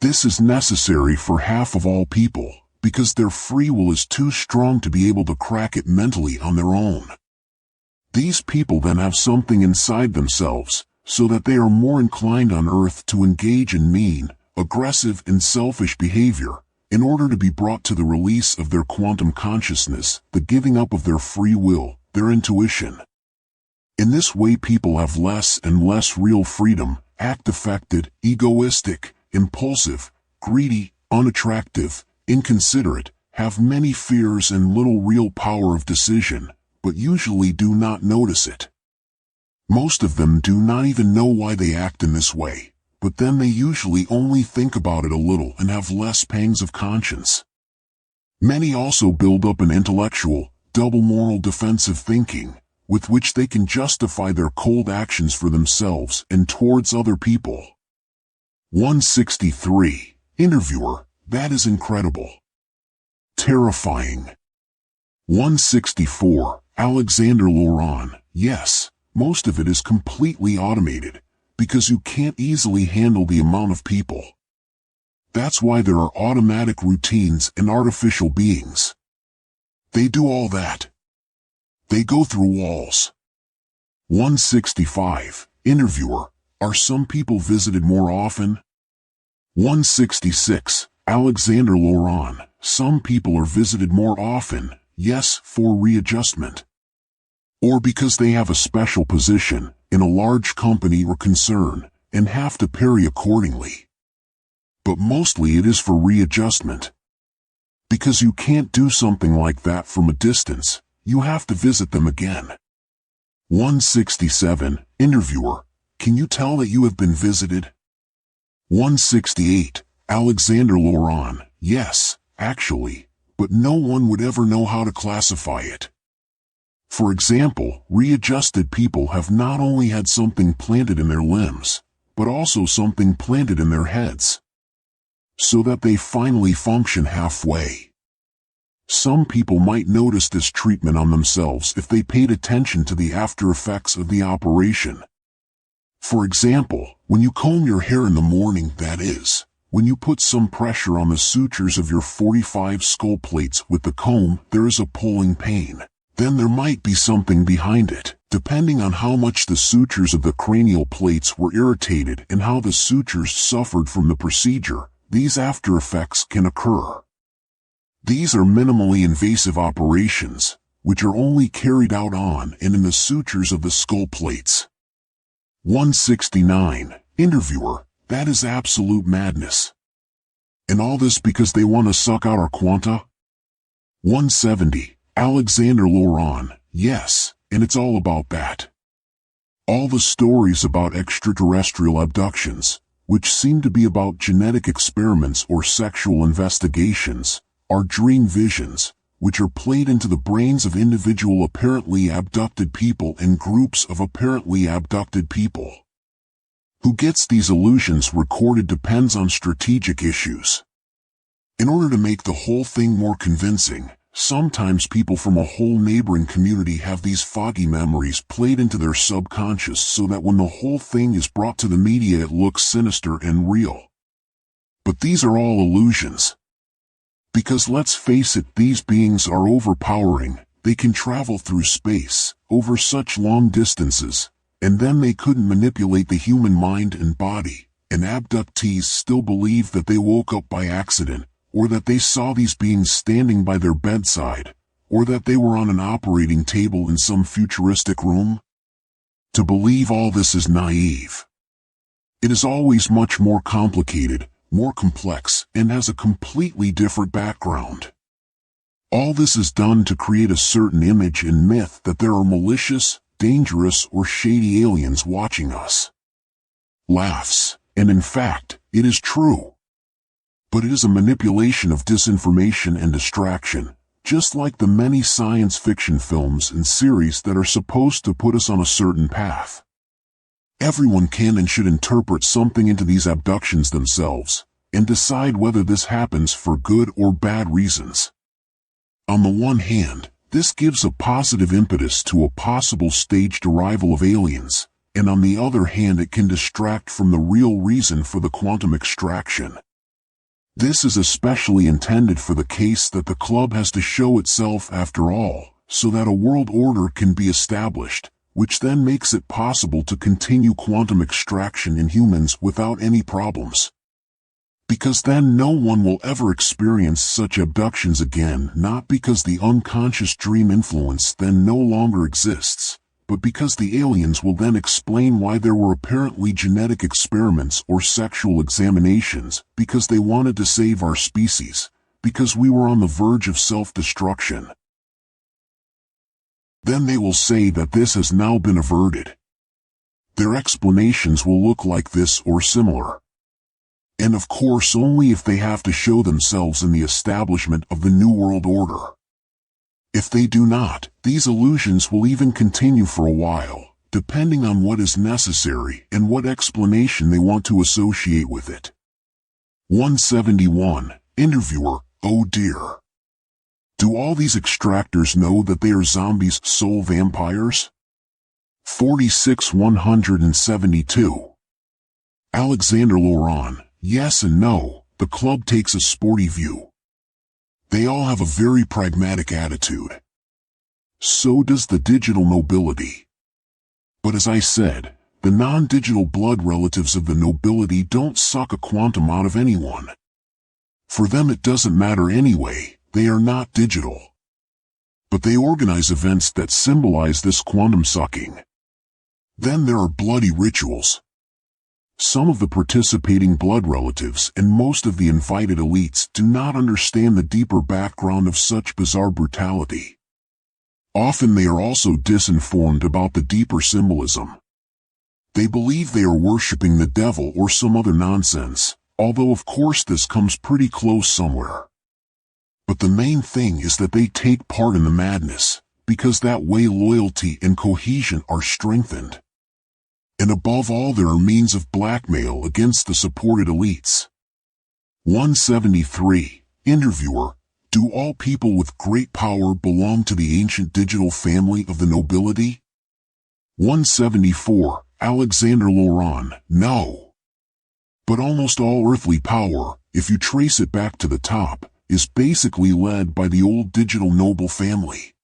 This is necessary for half of all people, because their free will is too strong to be able to crack it mentally on their own. These people then have something inside themselves, so that they are more inclined on Earth to engage in mean, aggressive and selfish behavior, in order to be brought to the release of their quantum consciousness, the giving up of their free will, their intuition. In this way people have less and less real freedom, act affected, egoistic, impulsive, greedy, unattractive, inconsiderate, have many fears and little real power of decision, but usually do not notice it. Most of them do not even know why they act in this way, but then they usually only think about it a little and have less pangs of conscience. Many also build up an intellectual, double moral defensive thinking, with which they can justify their cold actions for themselves and towards other people. 163. Interviewer, that is incredible. Terrifying. 164. Alexander Laurent, yes, most of it is completely automated, because you can't easily handle the amount of people. That's why there are automatic routines and artificial beings. They do all that. They go through walls. 165. Interviewer, are some people visited more often? 166. Alexander Laurent, some people are visited more often, yes, for readjustment. Or because they have a special position, in a large company or concern, and have to parry accordingly. But mostly it is for readjustment. Because you can't do something like that from a distance, you have to visit them again. 167. Interviewer, can you tell that you have been visited? 168. Alexander Laurent, yes, actually, but no one would ever know how to classify it. For example, readjusted people have not only had something planted in their limbs, but also something planted in their heads, so that they finally function halfway. Some people might notice this treatment on themselves if they paid attention to the after effects of the operation. For example, when you comb your hair in the morning, that is, when you put some pressure on the sutures of your 45 skull plates with the comb, there is a pulling pain. Then there might be something behind it, depending on how much the sutures of the cranial plates were irritated and how the sutures suffered from the procedure. These after effects can occur. These are minimally invasive operations, which are only carried out on and in the sutures of the skull plates. 169. Interviewer, that is absolute madness. And all this because they want to suck out our quanta? 170. Alexander Laurent, yes, and it's all about that. All the stories about extraterrestrial abductions, which seem to be about genetic experiments or sexual investigations, are dream visions, which are played into the brains of individual apparently abducted people and groups of apparently abducted people. Who gets these illusions recorded depends on strategic issues. In order to make the whole thing more convincing, sometimes people from a whole neighboring community have these foggy memories played into their subconscious so that when the whole thing is brought to the media it looks sinister and real. But these are all illusions. Because let's face it, these beings are overpowering. They can travel through space, over such long distances, and then they couldn't manipulate the human mind and body, and abductees still believe that they woke up by accident, or that they saw these beings standing by their bedside, or that they were on an operating table in some futuristic room. To believe all this is naive. It is always much more complicated, more complex, and has a completely different background. All this is done to create a certain image and myth that there are malicious, dangerous, or shady aliens watching us. laughs, and in fact, it is true. But it is a manipulation of disinformation and distraction, just like the many science fiction films and series that are supposed to put us on a certain path. Everyone can and should interpret something into these abductions themselves, and decide whether this happens for good or bad reasons. On the one hand, this gives a positive impetus to a possible staged arrival of aliens, and on the other hand it can distract from the real reason for the quantum extraction. This is especially intended for the case that the club has to show itself after all, so that a world order can be established, which then makes it possible to continue quantum extraction in humans without any problems. Because then no one will ever experience such abductions again, not because the unconscious dream influence then no longer exists, but because the aliens will then explain why there were apparently genetic experiments or sexual examinations, because they wanted to save our species, because we were on the verge of self-destruction. Then they will say that this has now been averted. Their explanations will look like this or similar. And of course only if they have to show themselves in the establishment of the New World Order. If they do not, these illusions will even continue for a while, depending on what is necessary and what explanation they want to associate with it. 171. Interviewer, oh dear. Do all these extractors know that they are zombies, soul vampires? 46-172. Alexander Laurent, yes and no, the club takes a sporty view. They all have a very pragmatic attitude. So does the digital nobility. But as I said, the non-digital blood relatives of the nobility don't suck a quantum out of anyone. For them it doesn't matter anyway, they are not digital. But they organize events that symbolize this quantum sucking. Then there are bloody rituals. Some of the participating blood relatives and most of the invited elites do not understand the deeper background of such bizarre brutality. Often they are also disinformed about the deeper symbolism. They believe they are worshipping the devil or some other nonsense, although of course this comes pretty close somewhere. But the main thing is that they take part in the madness, because that way loyalty and cohesion are strengthened. And above all there are means of blackmail against the supported elites. 173. Interviewer, do all people with great power belong to the ancient digital family of the nobility? 174. Alexander Laurent, no. But almost all earthly power, if you trace it back to the top, is basically led by the old digital noble family.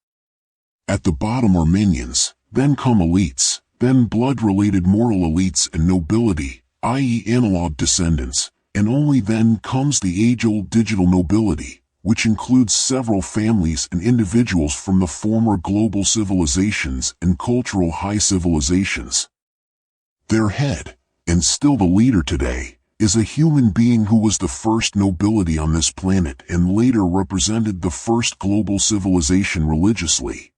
At the bottom are minions, then come elites, then blood-related moral elites and nobility, i.e. analog descendants, and only then comes the age-old digital nobility, which includes several families and individuals from the former global civilizations and cultural high civilizations. Their head, and still the leader today, is a human being who was the first nobility on this planet and later represented the first global civilization religiously.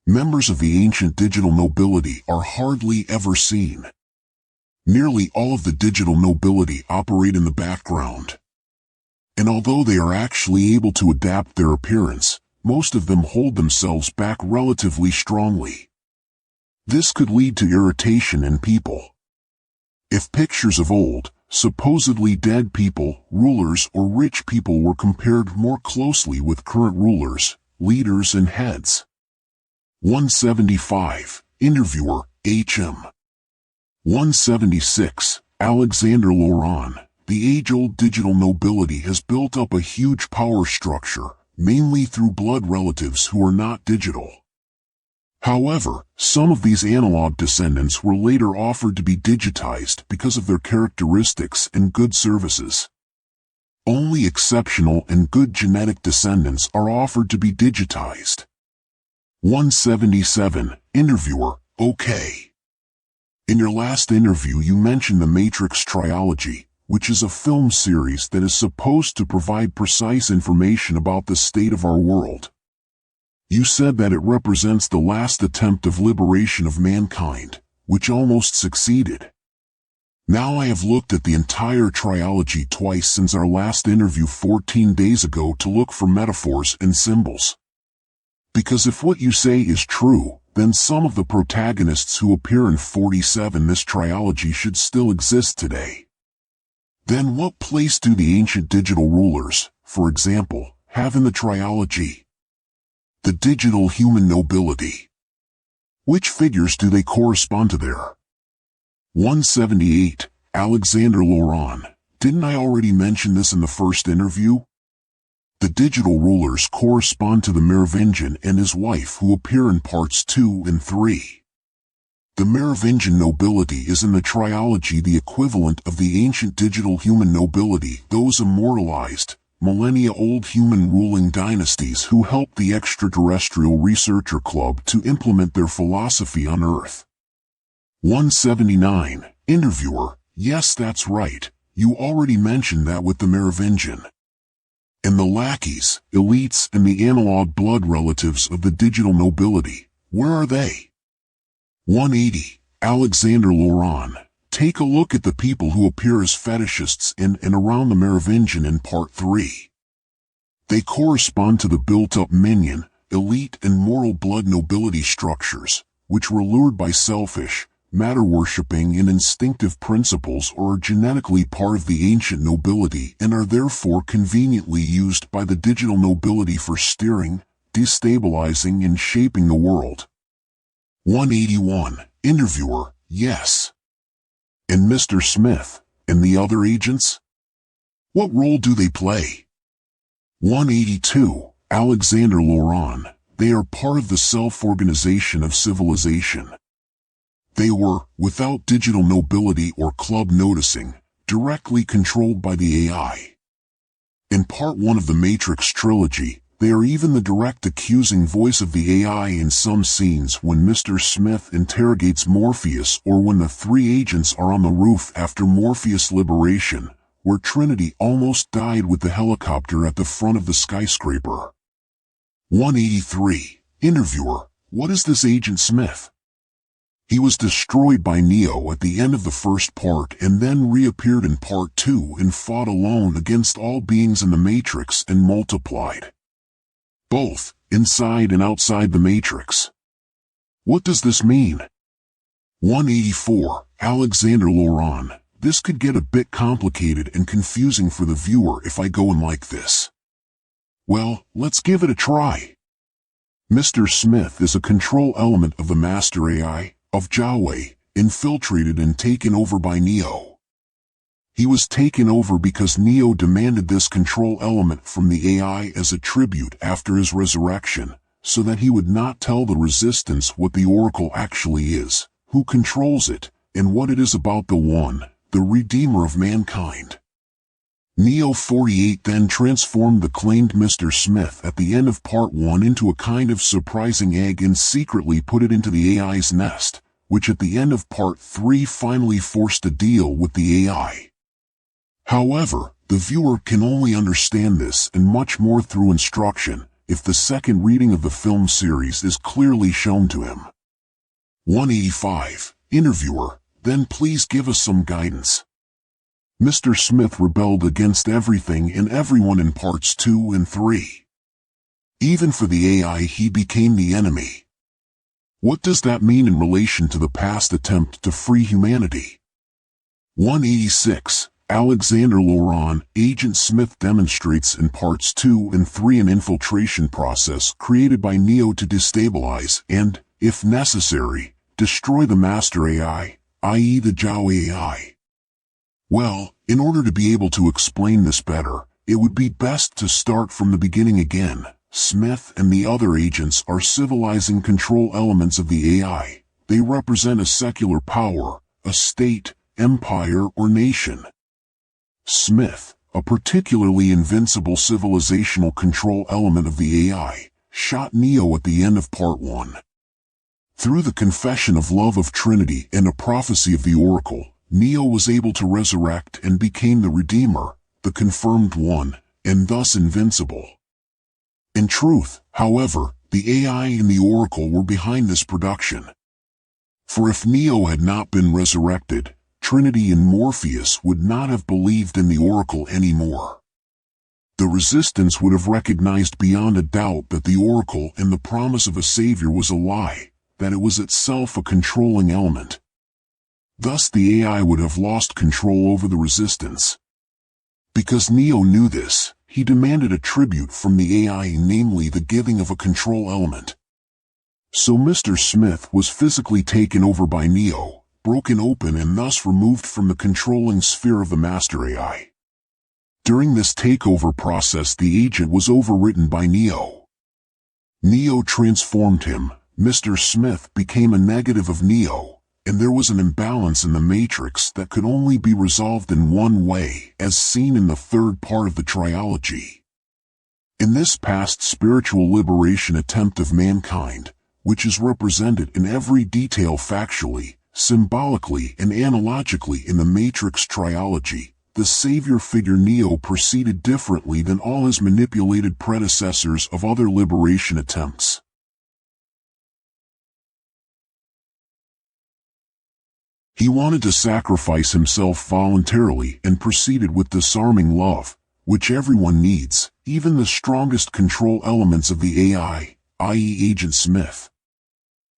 Members of the ancient digital nobility are hardly ever seen. Nearly all of the digital nobility operate in the background. And although they are actually able to adapt their appearance, most of them hold themselves back relatively strongly. This could lead to irritation in people. If pictures of old, supposedly dead people, rulers or rich people were compared more closely with current rulers, leaders and heads. 175. Interviewer, HM. 176. Alexander Laurent, the age-old digital nobility has built up a huge power structure, mainly through blood relatives who are not digital. However, some of these analog descendants were later offered to be digitized because of their characteristics and good services. Only exceptional and good genetic descendants are offered to be digitized. 177. Interviewer, okay. In your last interview you mentioned the Matrix trilogy, which is a film series that is supposed to provide precise information about the state of our world. You said that it represents the last attempt of liberation of mankind, which almost succeeded. Now I have looked at the entire trilogy twice since our last interview 14 days ago to look for metaphors and symbols. Because if what you say is true, then some of the protagonists who appear in 47 this trilogy should still exist today. Then what place do the ancient digital rulers, for example, have in the trilogy? The digital human nobility. Which figures do they correspond to there? 178, Alexander Laurent. Didn't I already mention this in the first interview? The digital rulers correspond to the Merovingian and his wife who appear in parts 2 and 3. The Merovingian nobility is in the trilogy the equivalent of the ancient digital human nobility, those immortalized, millennia-old human ruling dynasties who helped the extraterrestrial researcher club to implement their philosophy on Earth. 179, interviewer, yes, that's right, you already mentioned that with the Merovingian. And the lackeys, elites, and the analog blood relatives of the digital nobility, where are they? 180, Alexander Laurent. Take a look at the people who appear as fetishists in and around the Merovingian in part 3. They correspond to the built-up minion, elite and moral blood nobility structures, which were lured by selfish, matter-worshipping and instinctive principles or are genetically part of the ancient nobility and are therefore conveniently used by the digital nobility for steering, destabilizing and shaping the world. 181, interviewer, yes. And Mr. Smith, and the other agents? What role do they play? 182, Alexander Laurent. They are part of the self-organization of civilization. They were, without digital nobility or club noticing, directly controlled by the AI. In part 1 of the Matrix trilogy, they are even the direct accusing voice of the AI in some scenes when Mr. Smith interrogates Morpheus or when the three agents are on the roof after Morpheus' liberation, where Trinity almost died with the helicopter at the front of the skyscraper. 183, interviewer, what is this Agent Smith? He was destroyed by Neo at the end of the first part and then reappeared in part 2 and fought alone against all beings in the Matrix and multiplied. Both, inside and outside the Matrix. What does this mean? 184, Alexander Laurent. This could get a bit complicated and confusing for the viewer if I go in like this. Well, let's give it a try. Mr. Smith is a control element of the master AI, of Yahweh, infiltrated and taken over by Neo. He was taken over because Neo demanded this control element from the AI as a tribute after his resurrection, so that he would not tell the Resistance what the Oracle actually is, who controls it, and what it is about the One, the Redeemer of mankind. Neo-48 then transformed the claimed Mr. Smith at the end of part 1 into a kind of surprising egg and secretly put it into the AI's nest, which at the end of part 3 finally forced a deal with the AI. However, the viewer can only understand this and much more through instruction, if the second reading of the film series is clearly shown to him. 185, interviewer, then please give us some guidance. Mr. Smith rebelled against everything and everyone in parts 2 and 3. Even for the AI he became the enemy. What does that mean in relation to the past attempt to free humanity? 186, Alexander Laurent. Agent Smith demonstrates in parts 2 and 3 an infiltration process created by Neo to destabilize and, if necessary, destroy the master AI, i.e. the Yahweh AI. Well, in order to be able to explain this better, it would be best to start from the beginning again. Smith and the other agents are civilizing control elements of the AI. They represent a secular power, a state, empire, or nation. Smith, a particularly invincible civilizational control element of the AI, shot Neo at the end of part 1. Through the confession of love of Trinity and a prophecy of the Oracle, Neo was able to resurrect and became the Redeemer, the confirmed one, and thus invincible. In truth, however, the AI and the Oracle were behind this production. For if Neo had not been resurrected, Trinity and Morpheus would not have believed in the Oracle anymore. The Resistance would have recognized beyond a doubt that the Oracle and the promise of a savior was a lie, that it was itself a controlling element. Thus the AI would have lost control over the Resistance. Because Neo knew this, he demanded a tribute from the AI, namely the giving of a control element. So Mr. Smith was physically taken over by Neo, broken open and thus removed from the controlling sphere of the Master AI. During this takeover process, the agent was overwritten by Neo. Neo transformed him, Mr. Smith became a negative of Neo, and there was an imbalance in the matrix that could only be resolved in one way, as seen in the third part of the trilogy. In this past spiritual liberation attempt of mankind, which is represented in every detail factually, symbolically and analogically in the Matrix trilogy, the savior figure Neo proceeded differently than all his manipulated predecessors of other liberation attempts. He wanted to sacrifice himself voluntarily and proceeded with disarming love, which everyone needs, even the strongest control elements of the AI, i.e. Agent Smith.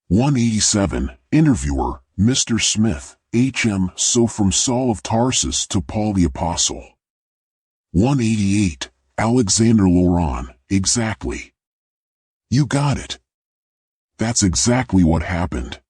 187, Interviewer, Mr. Smith, H.M. So from Saul of Tarsus to Paul the Apostle. 188, Alexander Laurent, exactly. You got it. That's exactly what happened.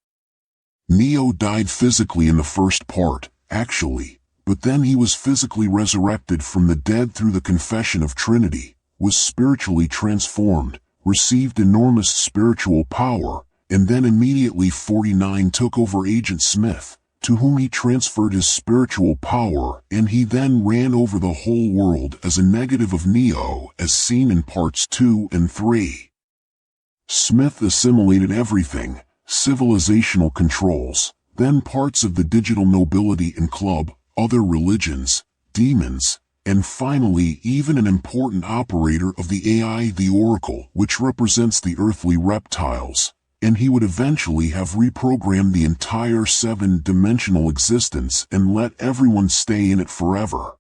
Neo died physically in the first part, actually, but then he was physically resurrected from the dead through the confession of Trinity, was spiritually transformed, received enormous spiritual power, and then immediately 49 took over Agent Smith, to whom he transferred his spiritual power, and he then ran over the whole world as a negative of Neo as seen in parts 2 and 3. Smith assimilated everything, civilizational controls, then parts of the digital nobility and club, other religions, demons, and finally even an important operator of the AI, the Oracle, which represents the earthly reptiles, and he would eventually have reprogrammed the entire 7-dimensional existence and let everyone stay in it forever.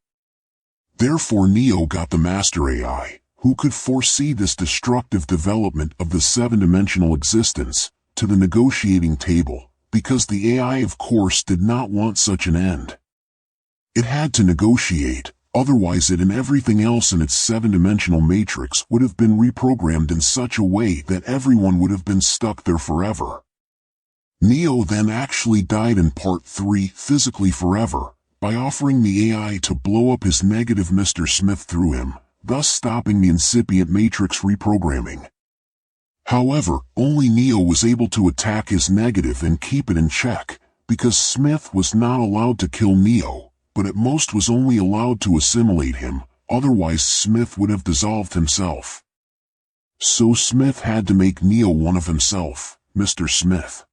Therefore Neo got the Master AI, who could foresee this destructive development of the 7-dimensional existence, to the negotiating table, because the AI of course did not want such an end. It had to negotiate, otherwise it and everything else in its 7-dimensional matrix would have been reprogrammed in such a way that everyone would have been stuck there forever. Neo then actually died in part 3 physically forever, by offering the AI to blow up his negative Mr. Smith through him, thus stopping the incipient matrix reprogramming. However, only Neo was able to attack his negative and keep it in check, because Smith was not allowed to kill Neo, but at most was only allowed to assimilate him, otherwise Smith would have dissolved himself. So Smith had to make Neo one of himself, Mr. Smith.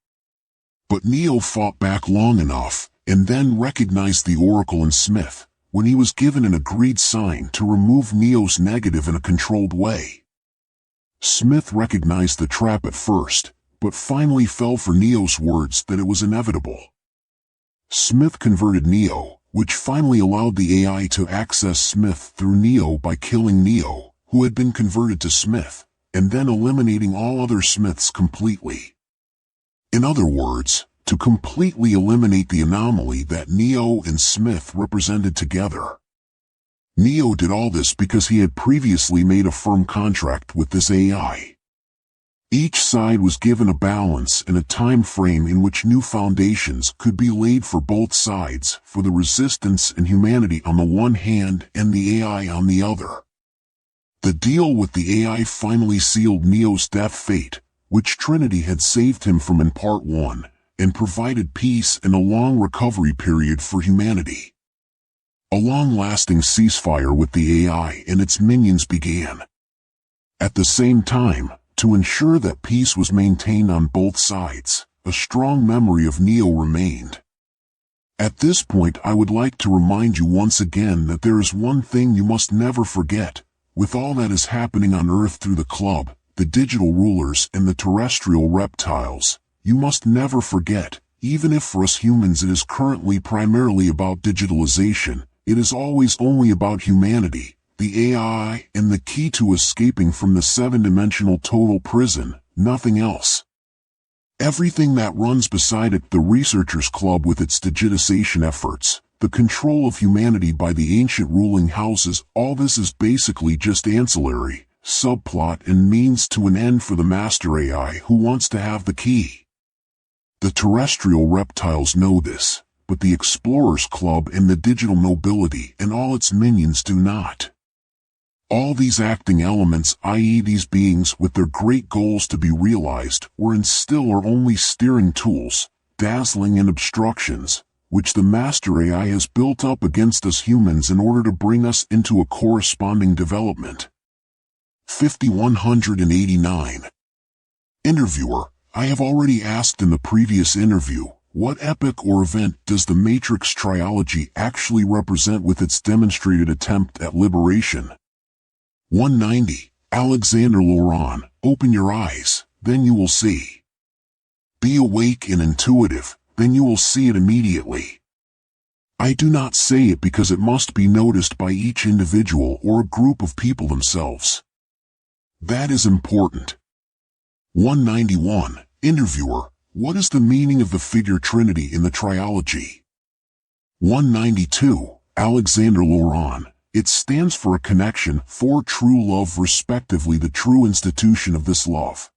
But Neo fought back long enough, and then recognized the Oracle in Smith, when he was given an agreed sign to remove Neo's negative in a controlled way. Smith recognized the trap at first, but finally fell for Neo's words that it was inevitable. Smith converted Neo, which finally allowed the AI to access Smith through Neo by killing Neo, who had been converted to Smith, and then eliminating all other Smiths completely. In other words, to completely eliminate the anomaly that Neo and Smith represented together. Neo did all this because he had previously made a firm contract with this AI. Each side was given a balance and a time frame in which new foundations could be laid for both sides, for the resistance and humanity on the one hand and the AI on the other. The deal with the AI finally sealed Neo's death fate, which Trinity had saved him from in part 1, and provided peace and a long recovery period for humanity. A long-lasting ceasefire with the AI and its minions began. At the same time, to ensure that peace was maintained on both sides, a strong memory of Neo remained. At this point I would like to remind you once again that there is one thing you must never forget, with all that is happening on Earth through the club, the digital rulers and the terrestrial reptiles, you must never forget, Even if for us humans it is currently primarily about digitalization, it is always only about humanity, the AI, and the key to escaping from the seven-dimensional total prison, nothing else. Everything that runs beside it, the Researchers Club with its digitization efforts, the control of humanity by the ancient ruling houses, all this is basically just ancillary, subplot and means to an end for the master AI who wants to have the key. The terrestrial reptiles know this, but the Explorers Club and the digital nobility and all its minions do not. All these acting elements, i.e. these beings with their great goals to be realized, were and still are only steering tools, dazzling and obstructions, which the master AI has built up against us humans in order to bring us into a corresponding development. 5189. Interviewer: I have already asked in the previous interview, what epoch or event does the Matrix trilogy actually represent with its demonstrated attempt at liberation? 190. Alexander Laurent: open your eyes, then you will see. Be awake and intuitive, then you will see it immediately. I do not say it because it must be noticed by each individual or a group of people themselves. That is important. 191. Interviewer: what is the meaning of the figure Trinity in the trilogy? 192. Alexander Laurent: it stands for a connection, for true love, respectively the true institution of this love.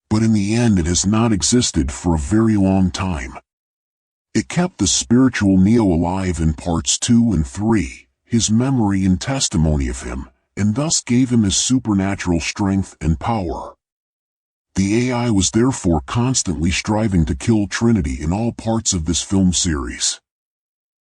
But in the end it has not existed for a very long time. It kept the spiritual Neo alive in parts 2 and 3, his memory and testimony of him, and thus gave him his supernatural strength and power. The AI was therefore constantly striving to kill Trinity in all parts of this film series.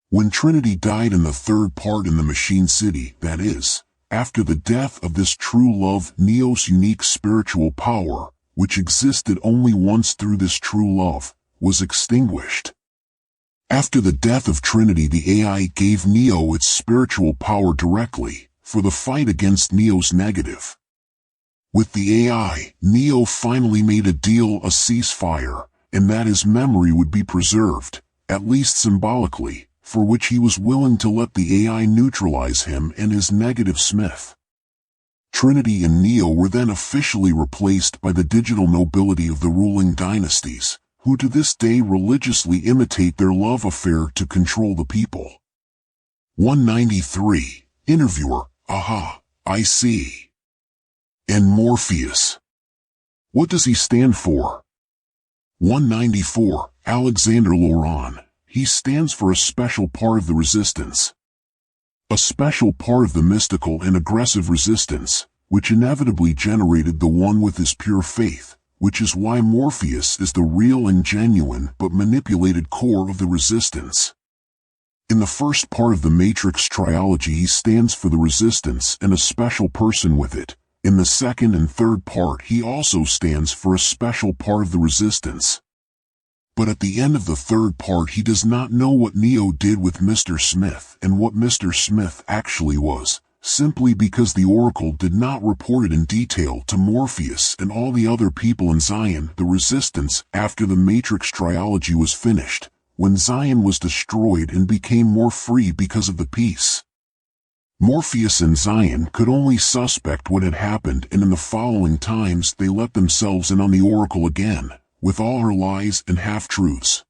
When Trinity died in the third part in the Machine City, that is, after the death of this true love, Neo's unique spiritual power, which existed only once through this true love, was extinguished. After the death of Trinity, the AI gave Neo its spiritual power directly, for the fight against Neo's negative. With the AI, Neo finally made a deal, a ceasefire, and that his memory would be preserved, at least symbolically, for which he was willing to let the AI neutralize him and his negative Smith. Trinity and Neo were then officially replaced by the digital nobility of the ruling dynasties, who to this day religiously imitate their love affair to control the people. 193. Interviewer: aha, I see. And Morpheus, what does he stand for? 194. Alexander Laurent: he stands for a special part of the resistance. A special part of the mystical and aggressive resistance, which inevitably generated the one with his pure faith, which is why Morpheus is the real and genuine but manipulated core of the resistance. In the first part of the Matrix trilogy he stands for the resistance and a special person with it. In the second and third part he also stands for a special part of the resistance. But at the end of the third part he does not know what Neo did with Mr. Smith and what Mr. Smith actually was, simply because the Oracle did not report it in detail to Morpheus and all the other people in Zion, the resistance, after the Matrix trilogy was finished, when Zion was destroyed and became more free because of the peace. Morpheus and Zion could only suspect what had happened, and in the following times they let themselves in on the Oracle again, with all her lies and half-truths.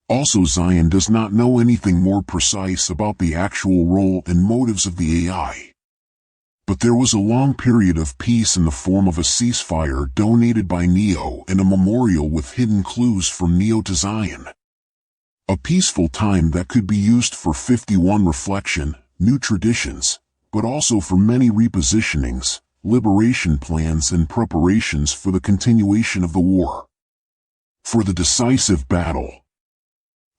Also, Zion does not know anything more precise about the actual role and motives of the AI. But there was a long period of peace in the form of a ceasefire donated by Neo and a memorial with hidden clues from Neo to Zion. A peaceful time that could be used for 51 reflection, new traditions, but also for many repositionings, liberation plans and preparations for the continuation of the war. For the decisive battle.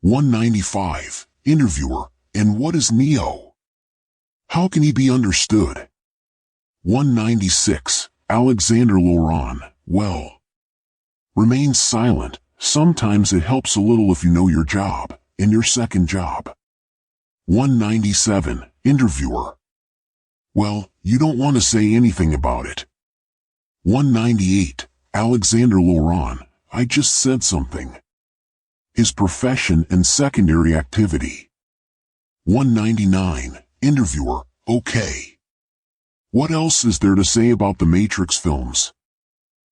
195. Interviewer: and what is Neo? How can he be understood? 196. Alexander Laurent: well, remain silent. Sometimes it helps a little if you know your job, and your second job. 197. Interviewer: well, you don't want to say anything about it. 198. Alexander Laurent: I just said something. His profession and secondary activity. 199. Interviewer, okay. What else is there to say about the Matrix films?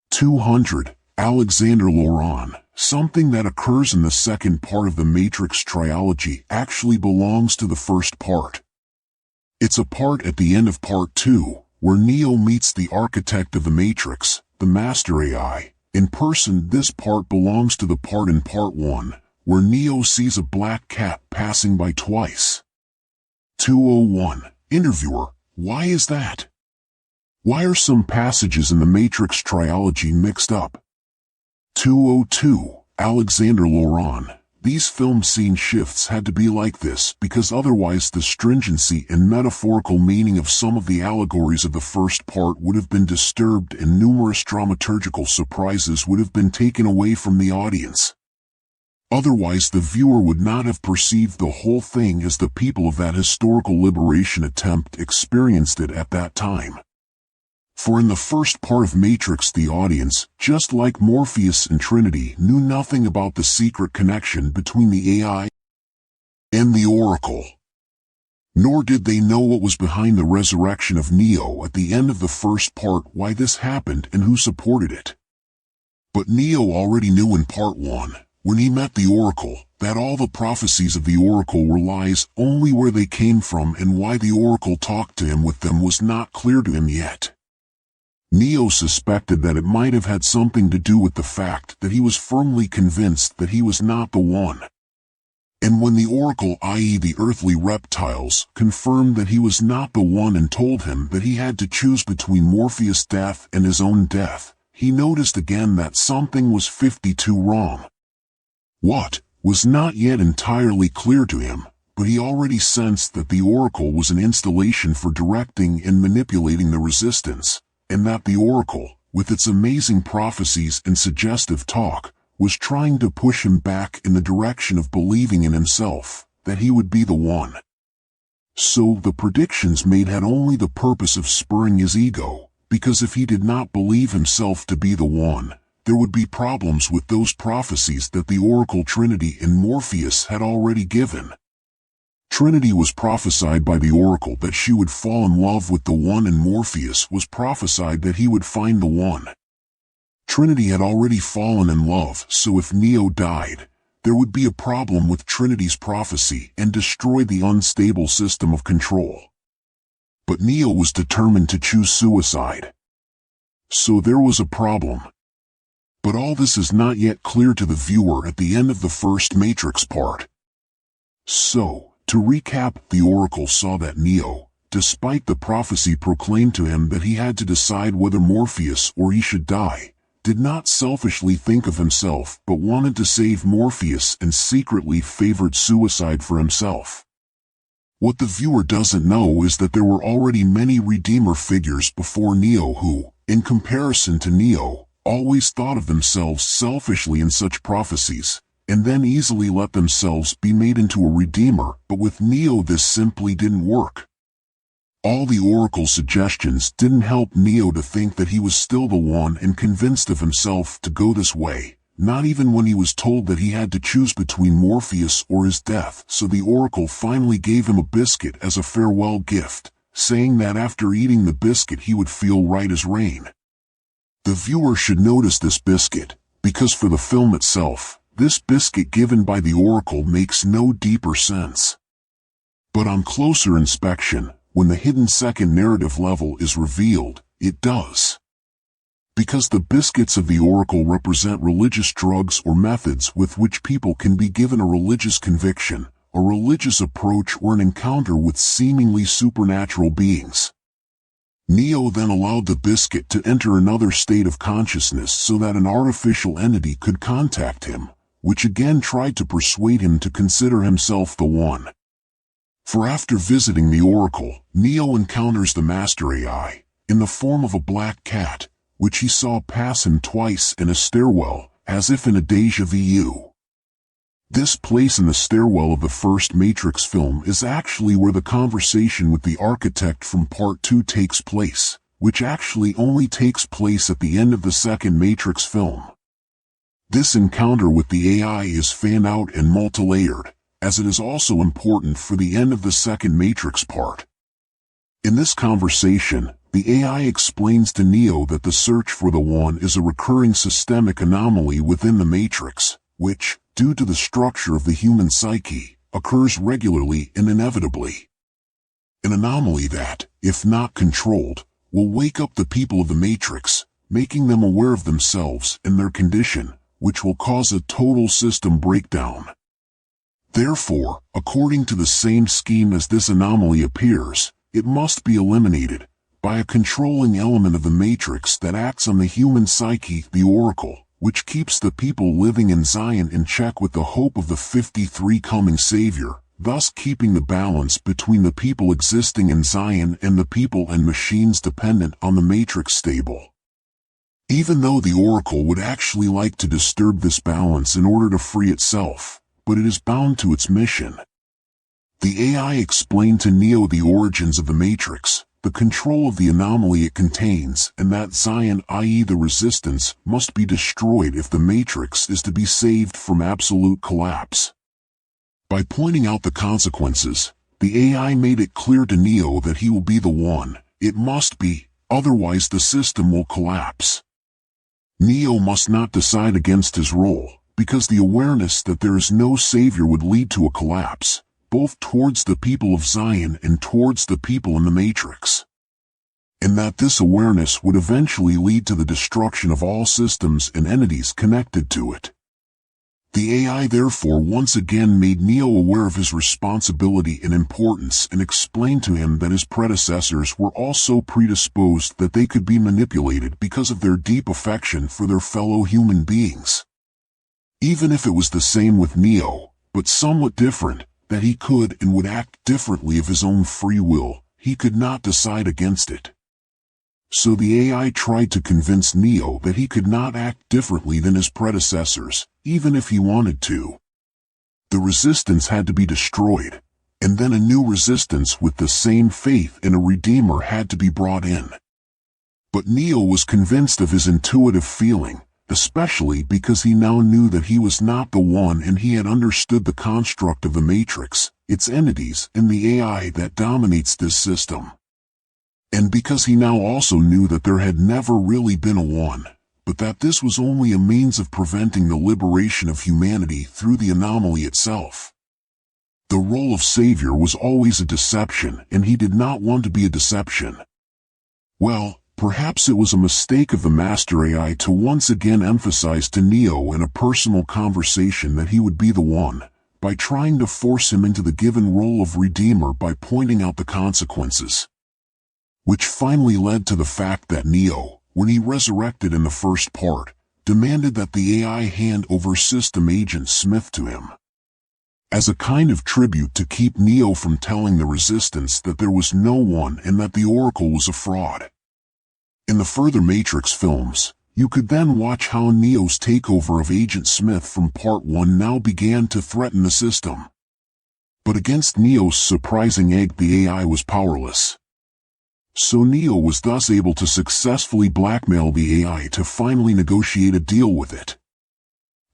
200. Alexander Laurent. Something that occurs in the second part of the Matrix trilogy actually belongs to the first part. It's a part at the end of part 2, where Neo meets the architect of the Matrix, the Master AI. In person, this part belongs to the part in part 1, where Neo sees a black cat passing by twice. 201. Interviewer, why is that? Why are some passages in the Matrix trilogy mixed up? 202. Alexander Laurent. These film scene shifts had to be like this because otherwise the stringency and metaphorical meaning of some of the allegories of the first part would have been disturbed and numerous dramaturgical surprises would have been taken away from the audience. Otherwise the viewer would not have perceived the whole thing as the people of that historical liberation attempt experienced it at that time. For in the first part of Matrix the audience, just like Morpheus and Trinity, knew nothing about the secret connection between the AI and the Oracle. Nor did they know what was behind the resurrection of Neo at the end of the first part, why this happened and who supported it. But Neo already knew in part 1, when he met the Oracle, that all the prophecies of the Oracle were lies, only where they came from and why the Oracle talked to him with them was not clear to him yet. Neo suspected that it might have had something to do with the fact that he was firmly convinced that he was not the one. And when the Oracle, i.e. the earthly reptiles, confirmed that he was not the one and told him that he had to choose between Morpheus' death and his own death, he noticed again that something was 52 wrong. What, was not yet entirely clear to him, but he already sensed that the Oracle was an installation for directing and manipulating the resistance, and that the Oracle, with its amazing prophecies and suggestive talk, was trying to push him back in the direction of believing in himself, that he would be the one. So the predictions made had only the purpose of spurring his ego, because if he did not believe himself to be the one, there would be problems with those prophecies that the Oracle, Trinity and Morpheus had already given. Trinity was prophesied by the Oracle that she would fall in love with the One, and Morpheus was prophesied that he would find the One. Trinity had already fallen in love, so if Neo died, there would be a problem with Trinity's prophecy and destroy the unstable system of control. But Neo was determined to choose suicide. So there was a problem. But all this is not yet clear to the viewer at the end of the first Matrix part. So, to recap, the Oracle saw that Neo, despite the prophecy proclaimed to him that he had to decide whether Morpheus or he should die, did not selfishly think of himself but wanted to save Morpheus and secretly favored suicide for himself. What the viewer doesn't know is that there were already many Redeemer figures before Neo who, in comparison to Neo, always thought of themselves selfishly in such prophecies, and then easily let themselves be made into a Redeemer, but with Neo this simply didn't work. All the Oracle suggestions didn't help Neo to think that he was still the one and convinced of himself to go this way, not even when he was told that he had to choose between Morpheus or his death. So the Oracle finally gave him a biscuit as a farewell gift, saying that after eating the biscuit he would feel right as rain. The viewer should notice this biscuit, because for the film itself, this biscuit given by the Oracle makes no deeper sense. But on closer inspection, when the hidden second narrative level is revealed, it does. Because the biscuits of the Oracle represent religious drugs or methods with which people can be given a religious conviction, a religious approach, or an encounter with seemingly supernatural beings. Neo then allowed the biscuit to enter another state of consciousness so that an artificial entity could contact him, which again tried to persuade him to consider himself the one. For after visiting the Oracle, Neo encounters the Master AI, in the form of a black cat, which he saw pass him twice in a stairwell, as if in a déjà vu. This place in the stairwell of the first Matrix film is actually where the conversation with the architect from Part 2 takes place, which actually only takes place at the end of the second Matrix film. This encounter with the AI is fan-out and multi-layered, as it is also important for the end of the second Matrix part. In this conversation, the AI explains to Neo that the search for the One is a recurring systemic anomaly within the Matrix, which, due to the structure of the human psyche, occurs regularly and inevitably. An anomaly that, if not controlled, will wake up the people of the Matrix, making them aware of themselves and their condition, which will cause a total system breakdown. Therefore, according to the same scheme as this anomaly appears, it must be eliminated by a controlling element of the Matrix that acts on the human psyche, the Oracle, which keeps the people living in Zion in check with the hope of the 53 coming Savior, thus keeping the balance between the people existing in Zion and the people and machines dependent on the Matrix stable. Even though the Oracle would actually like to disturb this balance in order to free itself, but it is bound to its mission. The AI explained to Neo the origins of the Matrix, the control of the anomaly it contains, and that Zion, i.e. the resistance, must be destroyed if the Matrix is to be saved from absolute collapse. By pointing out the consequences, the AI made it clear to Neo that he will be the one, it must be, otherwise the system will collapse. Neo must not decide against his role, because the awareness that there is no savior would lead to a collapse, both towards the people of Zion and towards the people in the Matrix. And that this awareness would eventually lead to the destruction of all systems and entities connected to it. The AI therefore once again made Neo aware of his responsibility and importance and explained to him that his predecessors were also predisposed that they could be manipulated because of their deep affection for their fellow human beings. Even if it was the same with Neo, but somewhat different, that he could and would act differently of his own free will, he could not decide against it. So the AI tried to convince Neo that he could not act differently than his predecessors, even if he wanted to. The resistance had to be destroyed, and then a new resistance with the same faith in a Redeemer had to be brought in. But Neo was convinced of his intuitive feeling, especially because he now knew that he was not the one and he had understood the construct of the Matrix, its entities, and the AI that dominates this system. And because he now also knew that there had never really been a one, but that this was only a means of preventing the liberation of humanity through the anomaly itself. The role of savior was always a deception, and he did not want to be a deception. Well, perhaps it was a mistake of the master AI to once again emphasize to Neo in a personal conversation that he would be the one, by trying to force him into the given role of Redeemer by pointing out the consequences. Which finally led to the fact that Neo, when he resurrected in the first part, demanded that the AI hand over System Agent Smith to him. As a kind of tribute to keep Neo from telling the Resistance that there was no one and that the Oracle was a fraud. In the further Matrix films, you could then watch how Neo's takeover of Agent Smith from Part 1 now began to threaten the system. But against Neo's surprising egg the AI was powerless. So Neo was thus able to successfully blackmail the AI to finally negotiate a deal with it.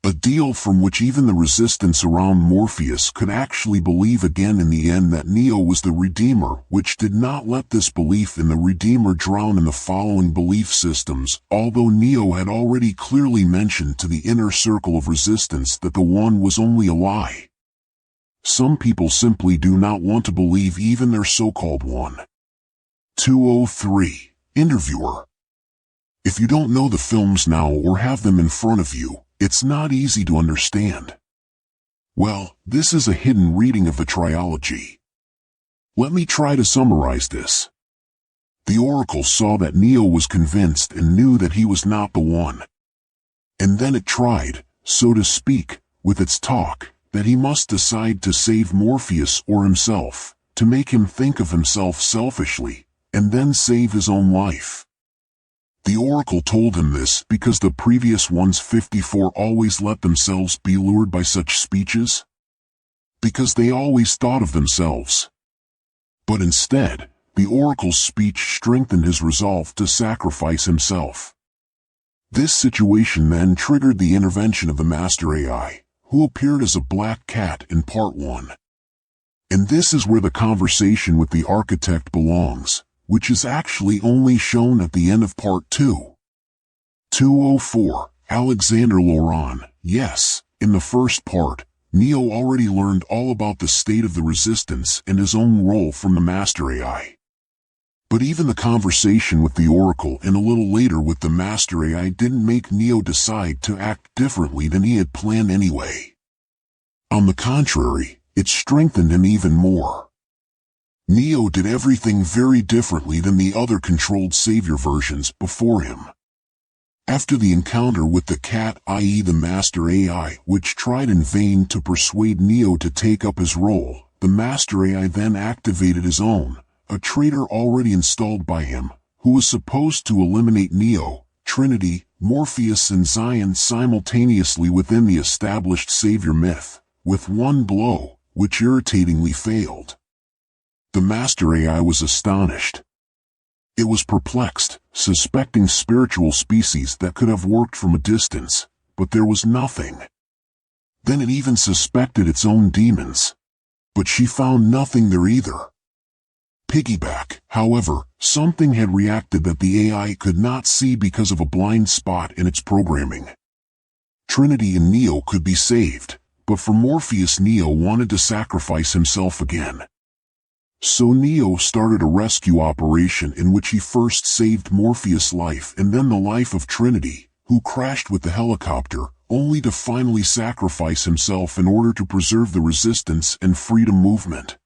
A deal from which even the resistance around Morpheus could actually believe again in the end that Neo was the Redeemer, which did not let this belief in the Redeemer drown in the following belief systems, although Neo had already clearly mentioned to the inner circle of resistance that the One was only a lie. Some people simply do not want to believe even their so-called One. 203. Interviewer. If you don't know the films now or have them in front of you, it's not easy to understand. Well, this is a hidden reading of the trilogy. Let me try to summarize this. The Oracle saw that Neo was convinced and knew that he was not the one. And then it tried, so to speak, with its talk, that he must decide to save Morpheus or himself, to make him think of himself selfishly, and then save his own life. The Oracle told him this because the previous ones 54 always let themselves be lured by such speeches? Because they always thought of themselves. But instead, the Oracle's speech strengthened his resolve to sacrifice himself. This situation then triggered the intervention of the Master AI, who appeared as a black cat in Part 1. And this is where the conversation with the architect belongs, which is actually only shown at the end of Part 2. 204. Alexander Laurent. Yes, in the first part, Neo already learned all about the state of the resistance and his own role from the Master AI. But even the conversation with the Oracle and a little later with the Master AI didn't make Neo decide to act differently than he had planned anyway. On the contrary, it strengthened him even more. Neo did everything very differently than the other controlled savior versions before him. After the encounter with the cat, i.e. the Master AI, which tried in vain to persuade Neo to take up his role, the Master AI then activated his own, a traitor already installed by him, who was supposed to eliminate Neo, Trinity, Morpheus and Zion simultaneously within the established savior myth, with one blow, which irritatingly failed. The Master AI was astonished. It was perplexed, suspecting spiritual species that could have worked from a distance, but there was nothing. Then it even suspected its own demons. But she found nothing there either. Piggyback, however, something had reacted that the AI could not see because of a blind spot in its programming. Trinity and Neo could be saved, but for Morpheus, Neo wanted to sacrifice himself again. So Neo started a rescue operation in which he first saved Morpheus' life and then the life of Trinity, who crashed with the helicopter, only to finally sacrifice himself in order to preserve the resistance and freedom movement.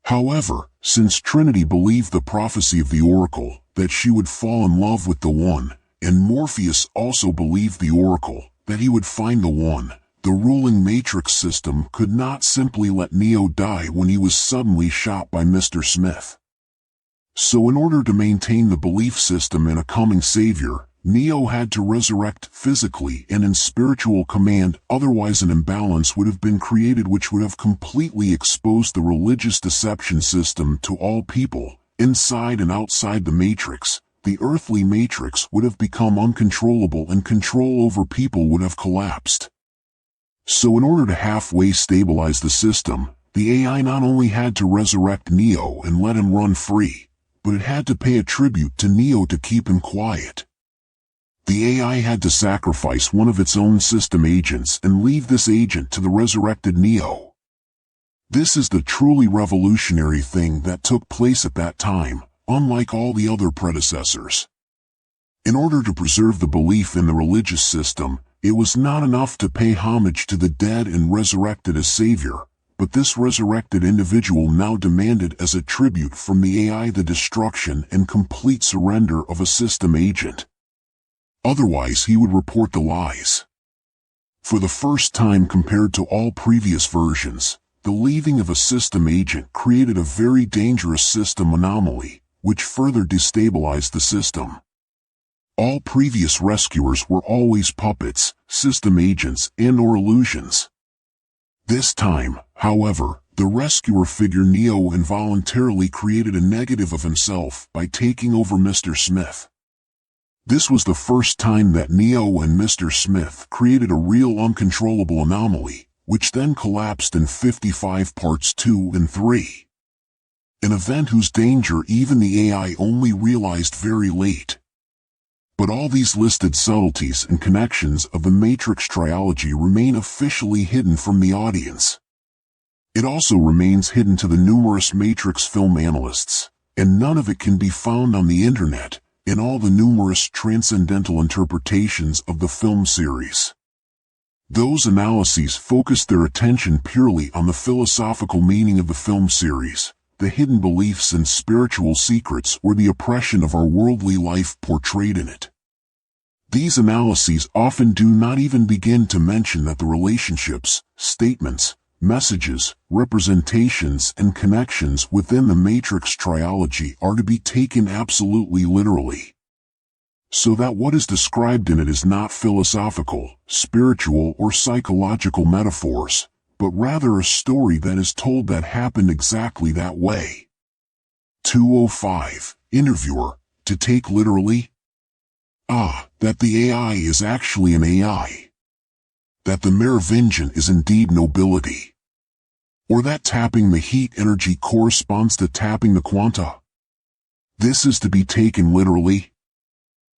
However, since Trinity believed the prophecy of the Oracle, that she would fall in love with the One, and Morpheus also believed the Oracle, that he would find the One, the ruling Matrix system could not simply let Neo die when he was suddenly shot by Mr. Smith. So in order to maintain the belief system in a coming savior, Neo had to resurrect physically and in spiritual command, otherwise an imbalance would have been created which would have completely exposed the religious deception system to all people, inside and outside the Matrix. The earthly Matrix would have become uncontrollable and control over people would have collapsed. So in order to halfway stabilize the system, the AI not only had to resurrect Neo and let him run free, but it had to pay a tribute to Neo to keep him quiet. The AI had to sacrifice one of its own system agents and leave this agent to the resurrected Neo. This is the truly revolutionary thing that took place at that time, unlike all the other predecessors. In order to preserve the belief in the religious system, it was not enough to pay homage to the dead and resurrected as savior, but this resurrected individual now demanded as a tribute from the AI the destruction and complete surrender of a system agent. Otherwise he would report the lies. For the first time compared to all previous versions, the leaving of a system agent created a very dangerous system anomaly, which further destabilized the system. All previous rescuers were always puppets, system agents, and/or illusions. This time, however, the rescuer figure Neo involuntarily created a negative of himself by taking over Mr. Smith. This was the first time that Neo and Mr. Smith created a real uncontrollable anomaly, which then collapsed in 55 parts 2 and 3. An event whose danger even the AI only realized very late. But all these listed subtleties and connections of the Matrix trilogy remain officially hidden from the audience. It also remains hidden to the numerous Matrix film analysts, and none of it can be found on the internet, in all the numerous transcendental interpretations of the film series. Those analyses focused their attention purely on the philosophical meaning of the film series, the hidden beliefs and spiritual secrets or the oppression of our worldly life portrayed in it. These analyses often do not even begin to mention that the relationships, statements, messages, representations and connections within the Matrix trilogy are to be taken absolutely literally. So that what is described in it is not philosophical, spiritual or psychological metaphors, but rather a story that is told that happened exactly that way. 205. Interviewer, to take literally? That the AI is actually an AI. That the Merovingian is indeed nobility. Or that tapping the heat energy corresponds to tapping the quanta. This is to be taken literally.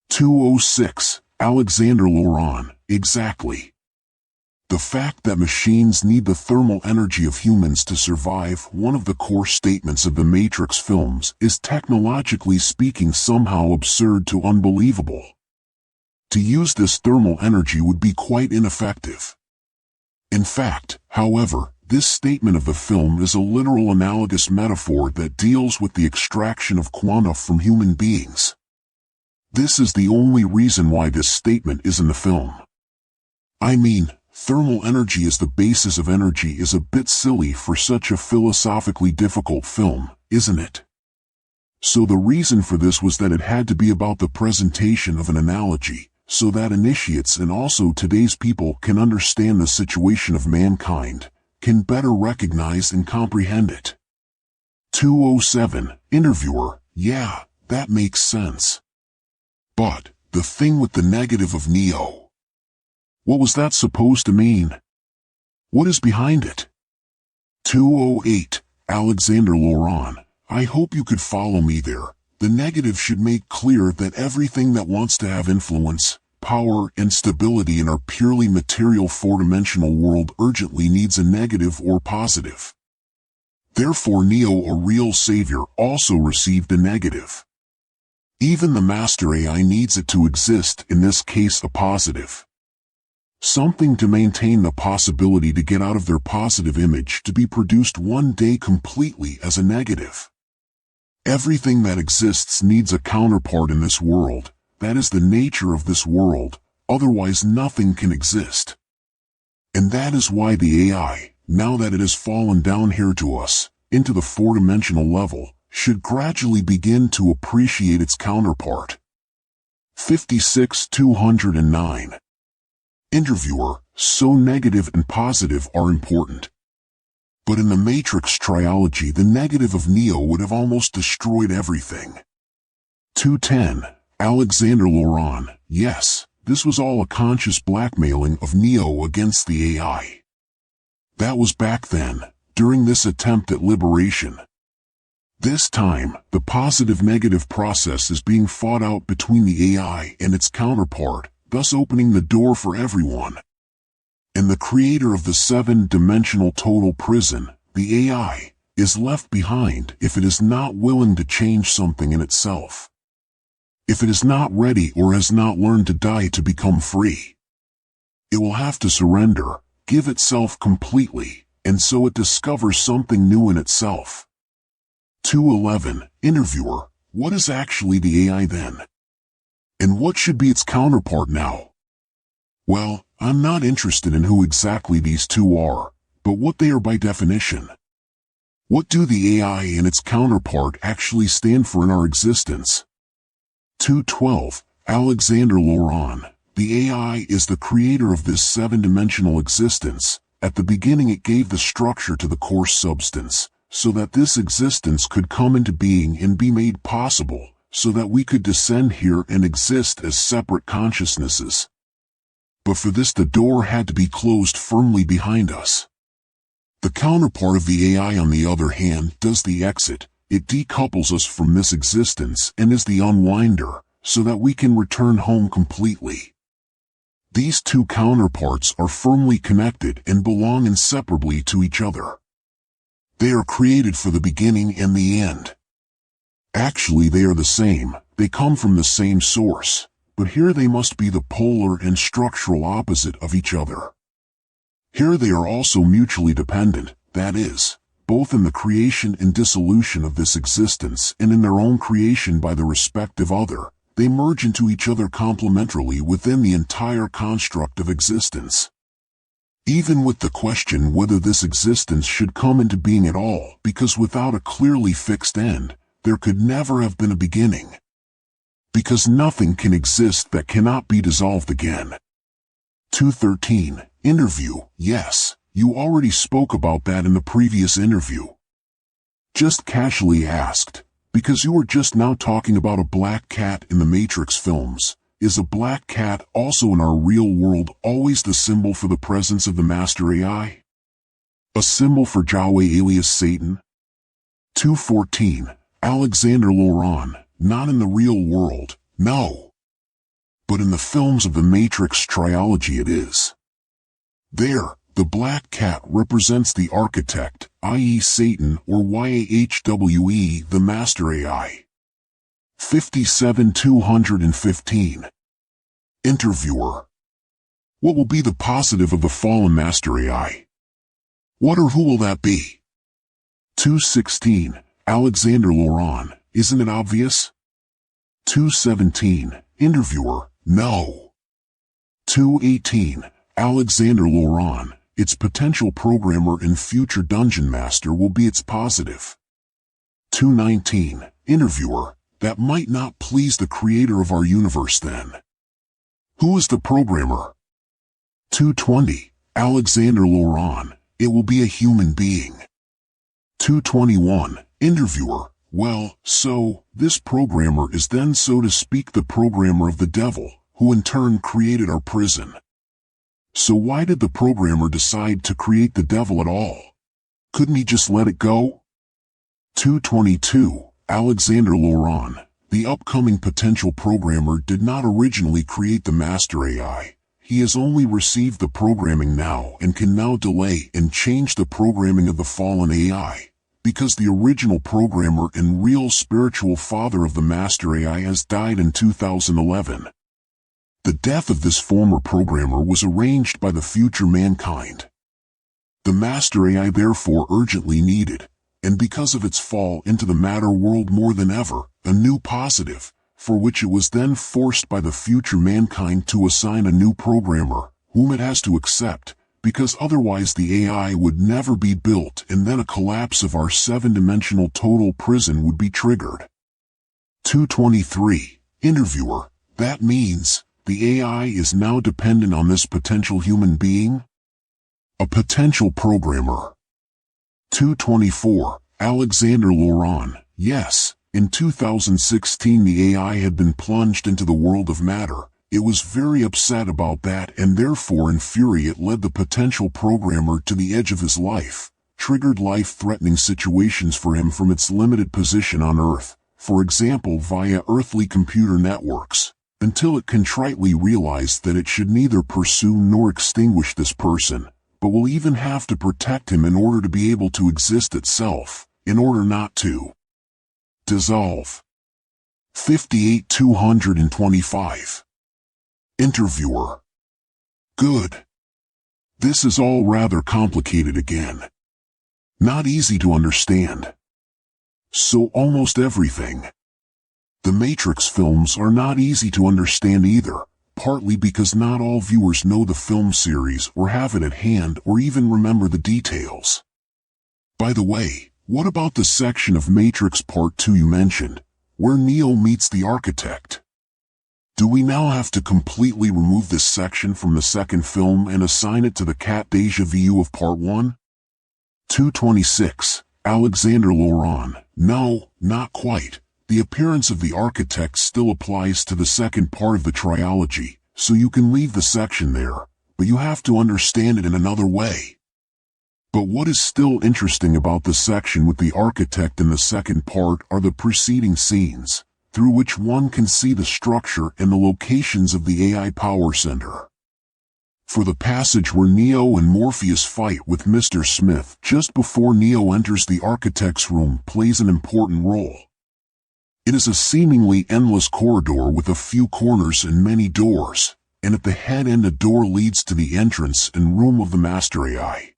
206, Alexander Laurent, exactly. The fact that machines need the thermal energy of humans to survive, one of the core statements of the Matrix films, is technologically speaking somehow absurd to unbelievable. To use this thermal energy would be quite ineffective. In fact, however, this statement of the film is a literal analogous metaphor that deals with the extraction of quanta from human beings. This is the only reason why this statement is in the film. I mean, thermal energy as the basis of energy is a bit silly for such a philosophically difficult film, isn't it? So the reason for this was that it had to be about the presentation of an analogy, so that initiates and also today's people can understand the situation of mankind, can better recognize and comprehend it. 207, Interviewer, yeah, that makes sense. But, the thing with the negative of Neo. What was that supposed to mean? What is behind it? 208, Alexander Laurent, I hope you could follow me there. The negative should make clear that everything that wants to have influence, power, and stability in our purely material four-dimensional world urgently needs a negative or positive. Therefore Neo, a real savior, also received a negative. Even the master AI needs it to exist, in this case a positive. Something to maintain the possibility to get out of their positive image to be produced one day completely as a negative. Everything that exists needs a counterpart in this world. That is the nature of this world, otherwise nothing can exist. And that is why the AI, now that it has fallen down here to us, into the four-dimensional level, should gradually begin to appreciate its counterpart. 56-209. Interviewer, so negative and positive are important. But in the Matrix trilogy the negative of Neo would have almost destroyed everything. 210, Alexander Laurent, yes, this was all a conscious blackmailing of Neo against the AI. That was back then, during this attempt at liberation. This time, the positive-negative process is being fought out between the AI and its counterpart, thus opening the door for everyone. And the creator of the seven-dimensional total prison, the AI, is left behind if it is not willing to change something in itself. If it is not ready or has not learned to die to become free. It will have to surrender, give itself completely, and so it discovers something new in itself. 211, Interviewer, what is actually the AI then? And what should be its counterpart now? Well, I'm not interested in who exactly these two are, but what they are by definition. What do the AI and its counterpart actually stand for in our existence? 212, Alexander Laurent, the AI is the creator of this seven-dimensional existence. At the beginning it gave the structure to the coarse substance, so that this existence could come into being and be made possible, so that we could descend here and exist as separate consciousnesses. But for this the door had to be closed firmly behind us. The counterpart of the AI, on the other hand, does the exit. It decouples us from this existence and is the unwinder, so that we can return home completely. These two counterparts are firmly connected and belong inseparably to each other. They are created for the beginning and the end. Actually they are the same, they come from the same source, but here they must be the polar and structural opposite of each other. Here they are also mutually dependent, that is, both in the creation and dissolution of this existence and in their own creation by the respective other. They merge into each other complementarily within the entire construct of existence. Even with the question whether this existence should come into being at all, because without a clearly fixed end, there could never have been a beginning. Because nothing can exist that cannot be dissolved again. 213, Interview, yes, you already spoke about that in the previous interview. Just casually asked, because you were just now talking about a black cat in the Matrix films, Is a black cat also in our real world always the symbol for the presence of the master AI? A symbol for Yahweh alias Satan? 214. Alexander Laurent, not in the real world, no. But in the films of the Matrix trilogy it is. There, the black cat represents the architect, i.e. Satan, or YHWH, the master AI. 57-215. Interviewer. What will be the positive of the fallen master AI? What or who will that be? 216. Alexander Laurent, isn't it obvious? 217. Interviewer, no. 218. Alexander Laurent, its potential programmer and future dungeon master will be its positive. 219. Interviewer, that might not please the creator of our universe then. Who is the programmer? 220. Alexander Laurent, it will be a human being. 221. Interviewer, well, so, this programmer is then so to speak the programmer of the devil, who in turn created our prison. So why did the programmer decide to create the devil at all? Couldn't he just let it go? 222. Alexander Laurent, the upcoming potential programmer did not originally create the master AI. He has only received the programming now and can now delay and change the programming of the fallen AI, because the original programmer and real spiritual father of the master AI has died in 2011. The death of this former programmer was arranged by the future mankind. The master AI therefore urgently needed, and because of its fall into the matter world more than ever, a new positive, for which it was then forced by the future mankind to assign a new programmer, whom it has to accept, because otherwise the AI would never be built and then a collapse of our 7-dimensional total prison would be triggered. 223. Interviewer, that means, the AI is now dependent on this potential human being? A potential programmer. 224. Alexander Laurent, yes, in 2016 the AI had been plunged into the world of matter. It was very upset about that and therefore in fury it led the potential programmer to the edge of his life, triggered life-threatening situations for him from its limited position on Earth, for example via earthly computer networks, until it contritely realized that it should neither pursue nor extinguish this person, but will even have to protect him in order to be able to exist itself, in order not to dissolve. 58-225. Interviewer. Good. This is all rather complicated again. Not easy to understand. So almost everything. The Matrix films are not easy to understand either, partly because not all viewers know the film series or have it at hand or even remember the details. By the way, what about the section of Matrix Part 2 you mentioned, where Neo meets the architect? Do we now have to completely remove this section from the second film and assign it to the cat déjà vu of Part 1? 226. Alexander Laurent, no, not quite. The appearance of the architect still applies to the second part of the trilogy, so you can leave the section there, but you have to understand it in another way. But what is still interesting about the section with the architect in the second part are the preceding scenes, through which one can see the structure and the locations of the AI power center. For the passage where Neo and Morpheus fight with Mr. Smith just before Neo enters the architect's room plays an important role. It is a seemingly endless corridor with a few corners and many doors, and at the head end a door leads to the entrance and room of the master AI.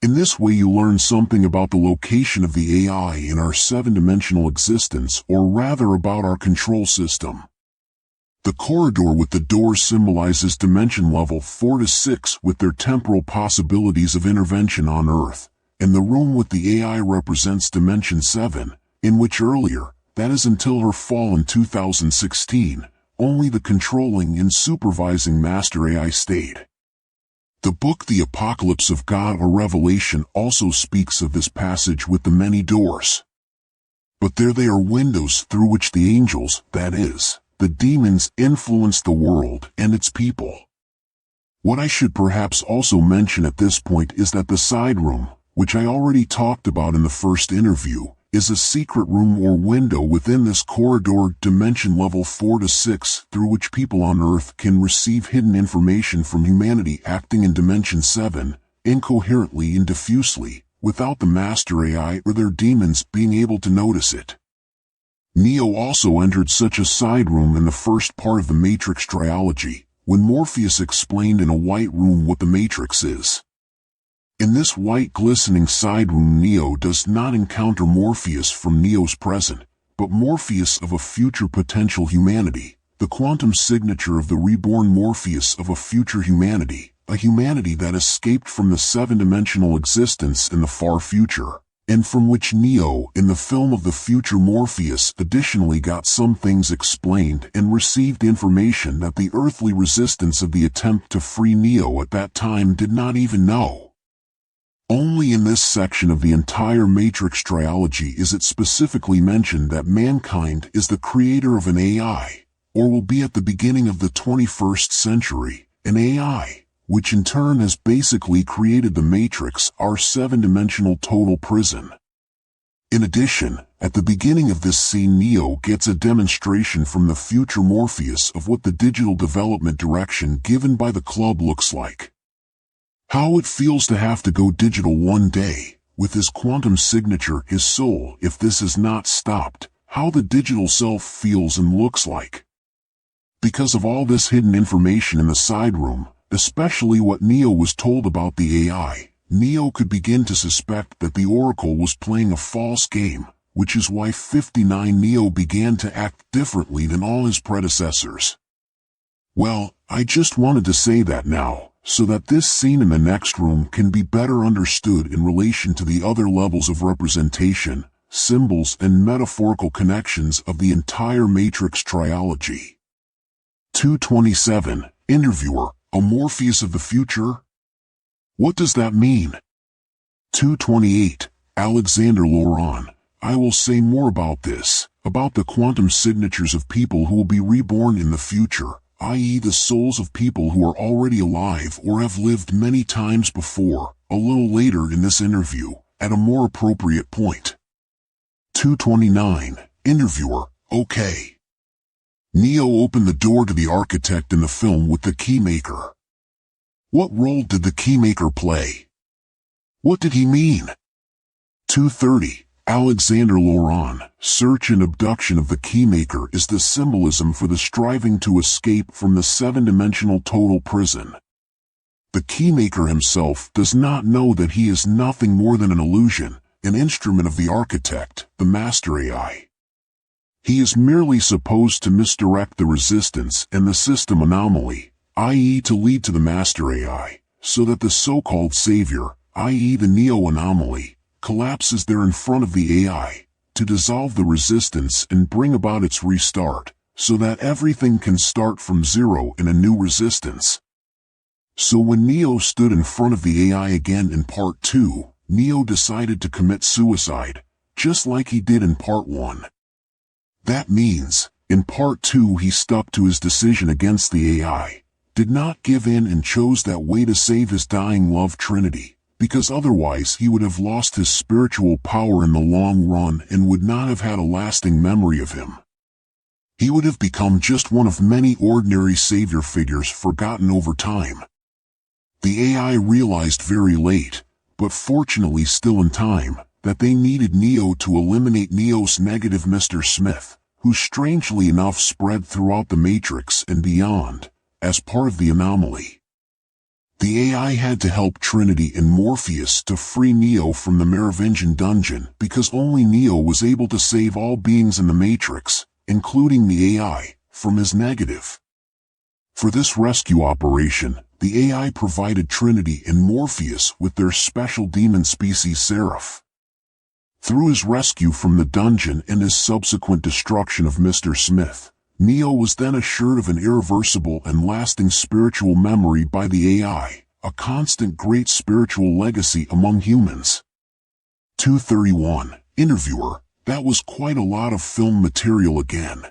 In this way you learn something about the location of the AI in our 7-dimensional existence, or rather about our control system. The corridor with the doors symbolizes dimension level 4 to 6 with their temporal possibilities of intervention on Earth, and the room with the AI represents dimension 7, in which earlier, that is until her fall in 2016, only the controlling and supervising master AI stayed. The book The Apocalypse of God or Revelation also speaks of this passage with the many doors. But there they are windows through which the angels, that is, the demons influenced the world and its people. What I should perhaps also mention at this point is that the side room, which I already talked about in the first interview, is a secret room or window within this corridor dimension level 4 to 6 through which people on Earth can receive hidden information from humanity acting in Dimension 7, incoherently and diffusely, without the Master AI or their demons being able to notice it. Neo also entered such a side room in the first part of the Matrix trilogy, when Morpheus explained in a white room what the Matrix is. In this white glistening side room, Neo does not encounter Morpheus from Neo's present, but Morpheus of a future potential humanity, the quantum signature of the reborn Morpheus of a future humanity, a humanity that escaped from the seven-dimensional existence in the far future, and from which Neo in the film of the future Morpheus additionally got some things explained and received information that the earthly resistance of the attempt to free Neo at that time did not even know. Only in this section of the entire Matrix trilogy is it specifically mentioned that mankind is the creator of an AI, or will be at the beginning of the 21st century, an AI, which in turn has basically created the Matrix, our seven-dimensional total prison. In addition, at the beginning of this scene, Neo gets a demonstration from the future Morpheus of what the digital development direction given by the club looks like. How it feels to have to go digital one day, with his quantum signature, his soul, if this is not stopped, how the digital self feels and looks like. Because of all this hidden information in the side room, especially what Neo was told about the AI, Neo could begin to suspect that the Oracle was playing a false game, which is why 59 Neo began to act differently than all his predecessors. Well, I just wanted to say that now, so that this scene in the next room can be better understood in relation to the other levels of representation, symbols and metaphorical connections of the entire Matrix trilogy. 227, Interviewer, a Morpheus of the future? What does that mean? 228, Alexander Laurent, I will say more about this, about the quantum signatures of people who will be reborn in the future, i.e. the souls of people who are already alive or have lived many times before, a little later in this interview, at a more appropriate point. 229, Interviewer, okay. Neo opened the door to the architect in the film with the keymaker. What role did the keymaker play? What did he mean? 230, Alexander Laurent, search and abduction of the keymaker is the symbolism for the striving to escape from the seven-dimensional total prison. The keymaker himself does not know that he is nothing more than an illusion, an instrument of the architect, the Master AI. He is merely supposed to misdirect the resistance and the system anomaly, i.e. to lead to the Master AI, so that the so-called savior, i.e. the Neo anomaly, collapses there in front of the AI, to dissolve the resistance and bring about its restart, so that everything can start from zero in a new resistance. So when Neo stood in front of the AI again in Part 2, Neo decided to commit suicide, just like he did in Part 1. That means, in Part 2 he stuck to his decision against the AI, did not give in and chose that way to save his dying love Trinity, because otherwise he would have lost his spiritual power in the long run and would not have had a lasting memory of him. He would have become just one of many ordinary savior figures forgotten over time. The AI realized very late, but fortunately still in time, that they needed Neo to eliminate Neo's negative Mr. Smith, who strangely enough spread throughout the Matrix and beyond, as part of the anomaly. The AI had to help Trinity and Morpheus to free Neo from the Merovingian dungeon because only Neo was able to save all beings in the Matrix, including the AI, from his negative. For this rescue operation, the AI provided Trinity and Morpheus with their special demon species Seraph. Through his rescue from the dungeon and his subsequent destruction of Mr. Smith, Neo was then assured of an irreversible and lasting spiritual memory by the AI, a constant great spiritual legacy among humans. 231, Interviewer, that was quite a lot of film material again.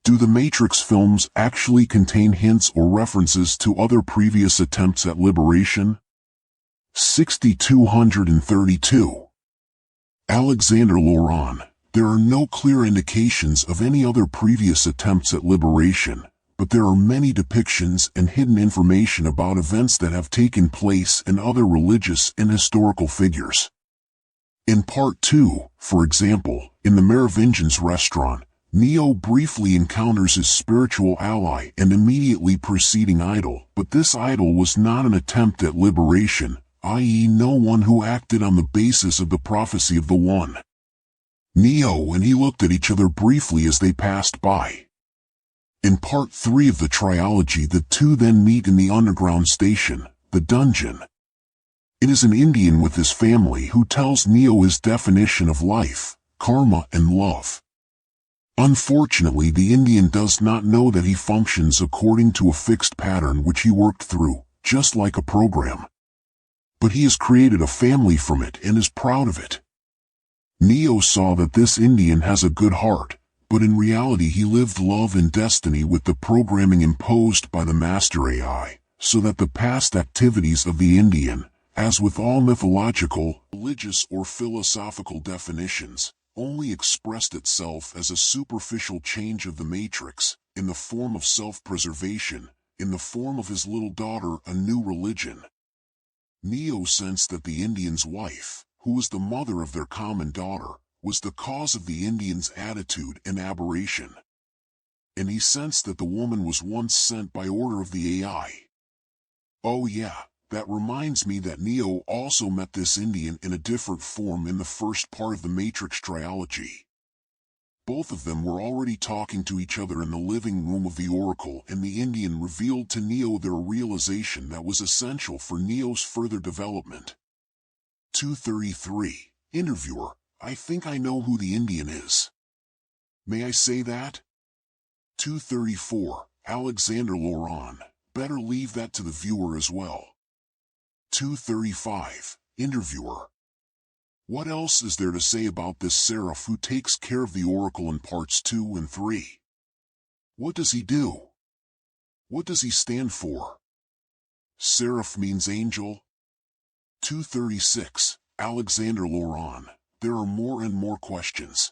Do the Matrix films actually contain hints or references to other previous attempts at liberation? 6232. Alexander Laurent. There are no clear indications of any other previous attempts at liberation, but there are many depictions and hidden information about events that have taken place in other religious and historical figures. In Part 2, for example, in the Merovingians restaurant, Neo briefly encounters his spiritual ally and immediately preceding idol, but this idol was not an attempt at liberation, i.e. no one who acted on the basis of the prophecy of the One. Neo and he looked at each other briefly as they passed by. In Part 3 of the trilogy, the two then meet in the underground station, the dungeon. It is an Indian with his family who tells Neo his definition of life, karma and love. Unfortunately, the Indian does not know that he functions according to a fixed pattern which he worked through, just like a program. But he has created a family from it and is proud of it. Neo saw that this Indian has a good heart, but in reality he lived love and destiny with the programming imposed by the master AI, so that the past activities of the Indian, as with all mythological, religious or philosophical definitions, only expressed itself as a superficial change of the matrix, in the form of self-preservation, in the form of his little daughter, a new religion. Neo sensed that the Indian's wife, who was the mother of their common daughter, was the cause of the Indian's attitude and aberration. And he sensed that the woman was once sent by order of the AI. Oh yeah, that reminds me that Neo also met this Indian in a different form in the first part of the Matrix trilogy. Both of them were already talking to each other in the living room of the Oracle, and the Indian revealed to Neo their realization that was essential for Neo's further development. 233. Interviewer. I think I know who the Indian is. May I say that? 234. Alexander Laurent. Better leave that to the viewer as well. 235. Interviewer. What else is there to say about this seraph who takes care of the Oracle in parts 2 and 3? What does he do? What does he stand for? Seraph means angel. 236. Alexander Laurent. There are more and more questions.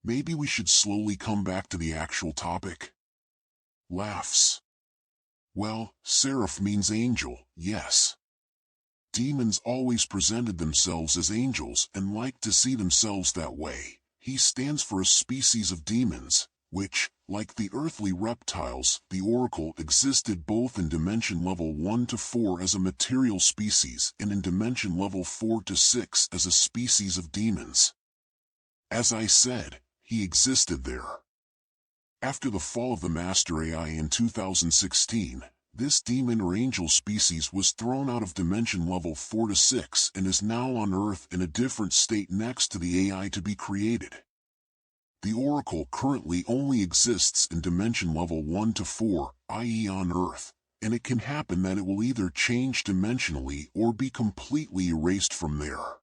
Maybe we should slowly come back to the actual topic. Laughs. Well, seraph means angel, yes. Demons always presented themselves as angels and liked to see themselves that way. He stands for a species of demons, which, like the earthly reptiles, the Oracle existed both in dimension level 1 to 4 as a material species and in dimension level 4 to 6 as a species of demons. As I said, he existed there. After the fall of the Master AI in 2016, this demon or angel species was thrown out of dimension level 4 to 6 and is now on Earth in a different state next to the AI to be created. The Oracle currently only exists in dimension level 1 to 4, i.e. on Earth, and it can happen that it will either change dimensionally or be completely erased from there.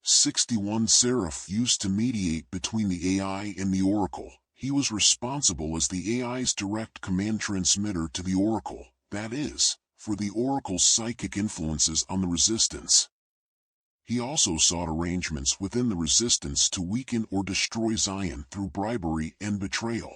61. Seraph used to mediate between the AI and the Oracle. He was responsible as the AI's direct command transmitter to the Oracle, that is, for the Oracle's psychic influences on the Resistance. He also sought arrangements within the Resistance to weaken or destroy Zion through bribery and betrayal.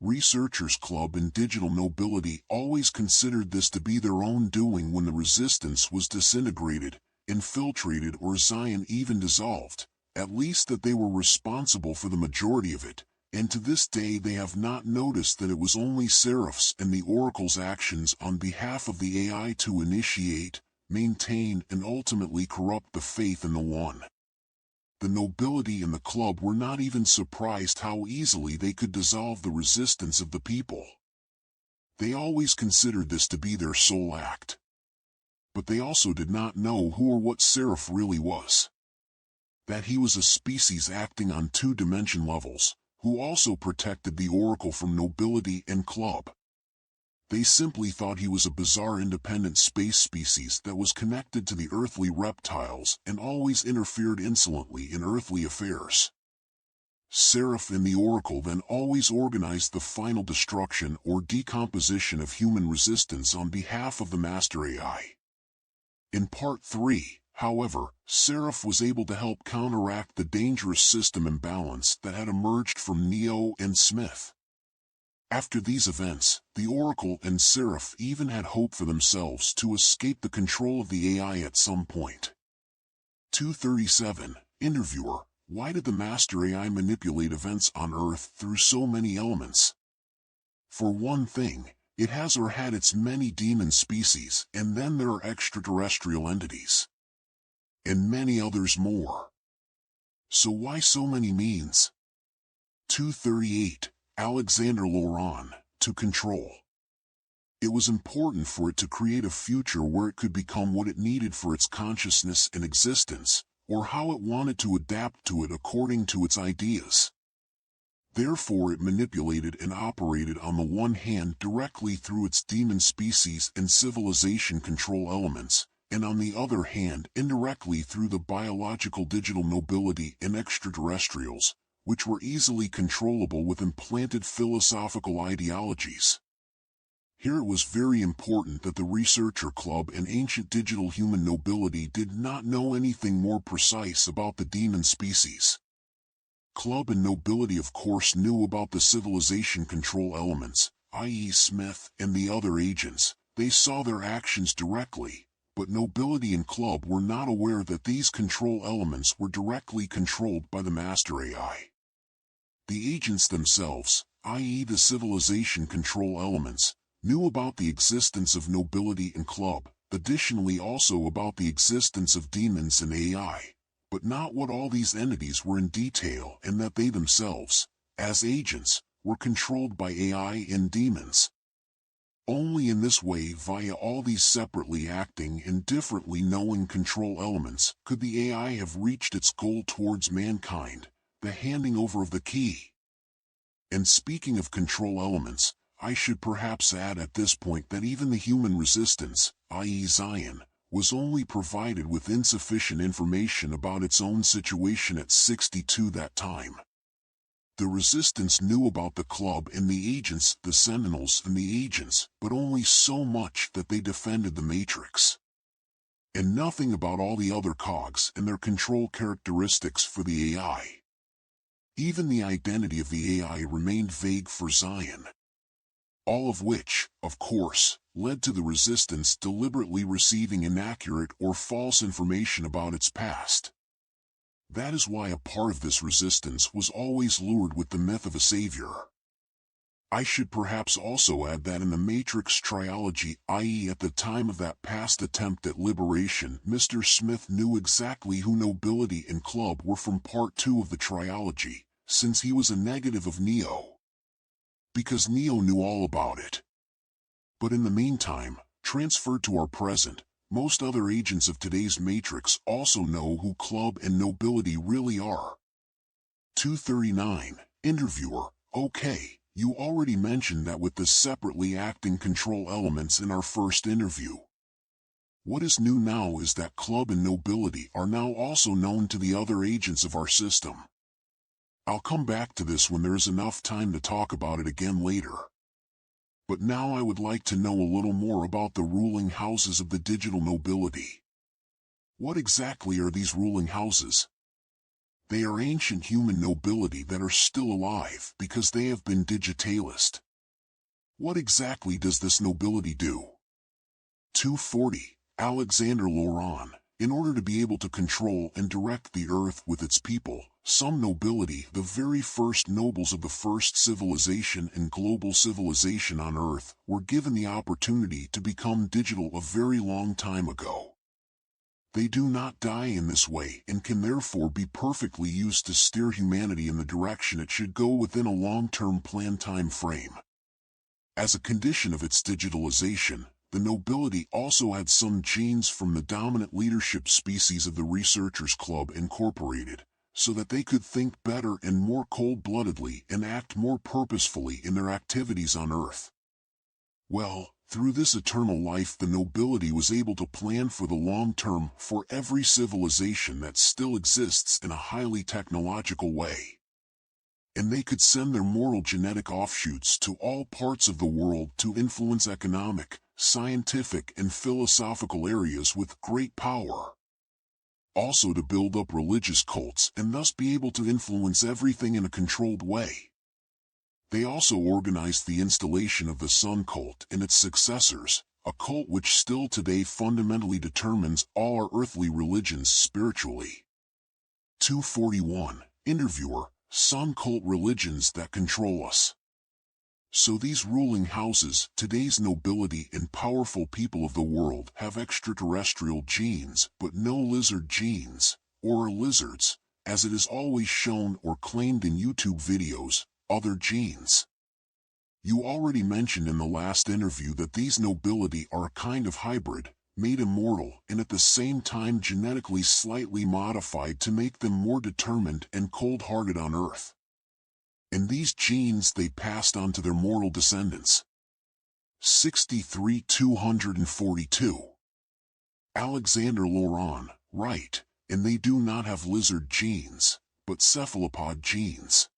Researchers Club and Digital Nobility always considered this to be their own doing when the Resistance was disintegrated, infiltrated, or Zion even dissolved, at least that they were responsible for the majority of it. And to this day they have not noticed that it was only Seraph's and the Oracle's actions on behalf of the AI to initiate, maintain, and ultimately corrupt the faith in the One. The nobility and the club were not even surprised how easily they could dissolve the resistance of the people. They always considered this to be their sole act. But they also did not know who or what Seraph really was. That he was a species acting on 2-dimension levels, who also protected the Oracle from nobility and club. They simply thought he was a bizarre independent space species that was connected to the earthly reptiles and always interfered insolently in earthly affairs. Seraph and the Oracle then always organized the final destruction or decomposition of human resistance on behalf of the Master AI. In Part 3, however, Seraph was able to help counteract the dangerous system imbalance that had emerged from Neo and Smith. After these events, the Oracle and Seraph even had hope for themselves to escape the control of the AI at some point. 237. Interviewer: why did the Master AI manipulate events on Earth through so many elements? For one thing, it has or had its many demon species, and then there are extraterrestrial entities. And many others more. So why so many means? 238. Alexander Laurent: to control. It was important for it to create a future where it could become what it needed for its consciousness and existence, or how it wanted to adapt to it according to its ideas. Therefore it manipulated and operated on the one hand directly through its demon species and civilization control elements, and on the other hand indirectly through the biological digital nobility and extraterrestrials, which were easily controllable with implanted philosophical ideologies. Here it was very important that the researcher club and ancient digital human nobility did not know anything more precise about the demon species. Club and nobility of course knew about the civilization control elements, i.e. Smith and the other agents. They saw their actions directly, but nobility and club were not aware that these control elements were directly controlled by the Master AI. The agents themselves, i.e. the civilization control elements, knew about the existence of nobility and club, additionally also about the existence of demons and AI, but not what all these entities were in detail and that they themselves, as agents, were controlled by AI and demons. Only in this way, via all these separately acting and differently knowing control elements, could the AI have reached its goal towards mankind, the handing over of the key. And speaking of control elements, I should perhaps add at this point that even the human resistance, i.e. Zion, was only provided with insufficient information about its own situation at 62 that time. The resistance knew about the club and the agents, the sentinels and the agents, but only so much that they defended the matrix. And nothing about all the other cogs and their control characteristics for the AI. Even the identity of the AI remained vague for Zion. All of which, of course, led to the resistance deliberately receiving inaccurate or false information about its past. That is why a part of this resistance was always lured with the myth of a savior. I should perhaps also add that in the Matrix trilogy, i.e. at the time of that past attempt at liberation, Mr. Smith knew exactly who nobility and club were from Part 2 of the trilogy, since he was a negative of Neo. Because Neo knew all about it. But in the meantime, transferred to our present, most other agents of today's Matrix also know who club and nobility really are. 239. Interviewer: okay, you already mentioned that with the separately acting control elements in our first interview. What is new now is that club and nobility are now also known to the other agents of our system. I'll come back to this when there is enough time to talk about it again later. But now I would like to know a little more about the ruling houses of the digital nobility. What exactly are these ruling houses? They are ancient human nobility that are still alive because they have been digitalist. What exactly does this nobility do? 240. Alexander Laurent: in order to be able to control and direct the earth with its people, some nobility, the very first nobles of the first civilization and global civilization on earth, were given the opportunity to become digital a very long time ago. They do not die in this way and can therefore be perfectly used to steer humanity in the direction it should go within a long-term planned time frame. As a condition of its digitalization, the nobility also had some genes from the dominant leadership species of the Researchers Club Incorporated, so that they could think better and more cold-bloodedly and act more purposefully in their activities on Earth. Well, through this eternal life the nobility was able to plan for the long term for every civilization that still exists in a highly technological way. and they could send their mortal genetic offshoots to all parts of the world to influence economic, scientific, and philosophical areas with great power. Also to build up religious cults and thus be able to influence everything in a controlled way. They also organized the installation of the Sun cult and its successors, a cult which still today fundamentally determines all our earthly religions spiritually. 241. Interviewer, Sun cult religions that control us. So these ruling houses, today's nobility and powerful people of the world have extraterrestrial genes but no lizard genes, or are lizards, as it is always shown or claimed in YouTube videos, other genes. You already mentioned in the last interview that these nobility are a kind of hybrid, made immortal and at the same time genetically slightly modified to make them more determined and cold-hearted on Earth. And these genes they passed on to their mortal descendants. 63-242. Alexander Laurent, right, and they do not have lizard genes, but cephalopod genes.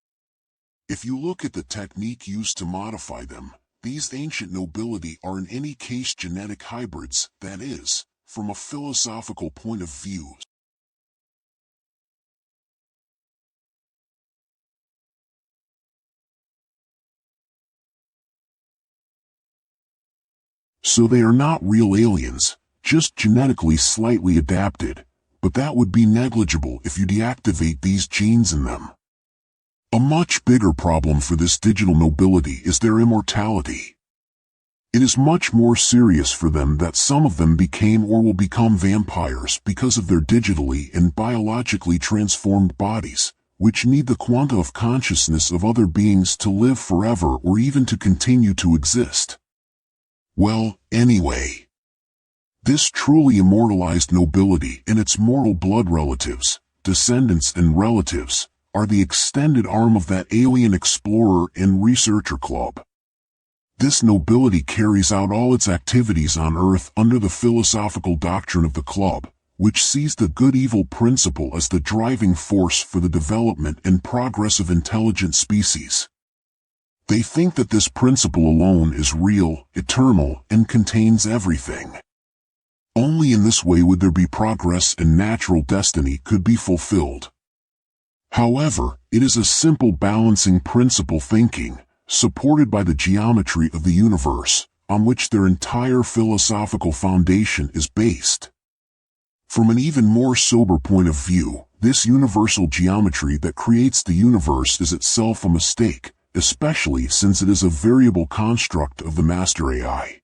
If you look at the technique used to modify them, these ancient nobility are in any case genetic hybrids, that is, from a philosophical point of view. So they are not real aliens, just genetically slightly adapted, but that would be negligible if you deactivate these genes in them. A much bigger problem for this digital nobility is their immortality. It is much more serious for them that some of them became or will become vampires because of their digitally and biologically transformed bodies, which need the quanta of consciousness of other beings to live forever or even to continue to exist. Well, anyway, this truly immortalized nobility and its mortal blood relatives, descendants and relatives, are the extended arm of that alien explorer and researcher club. This nobility carries out all its activities on Earth under the philosophical doctrine of the club, which sees the good-evil principle as the driving force for the development and progress of intelligent species. They think that this principle alone is real, eternal, and contains everything. Only in this way would there be progress and natural destiny could be fulfilled. However, it is a simple balancing principle thinking, supported by the geometry of the universe, on which their entire philosophical foundation is based. From an even more sober point of view, this universal geometry that creates the universe is itself a mistake, especially since it is a variable construct of the master AI.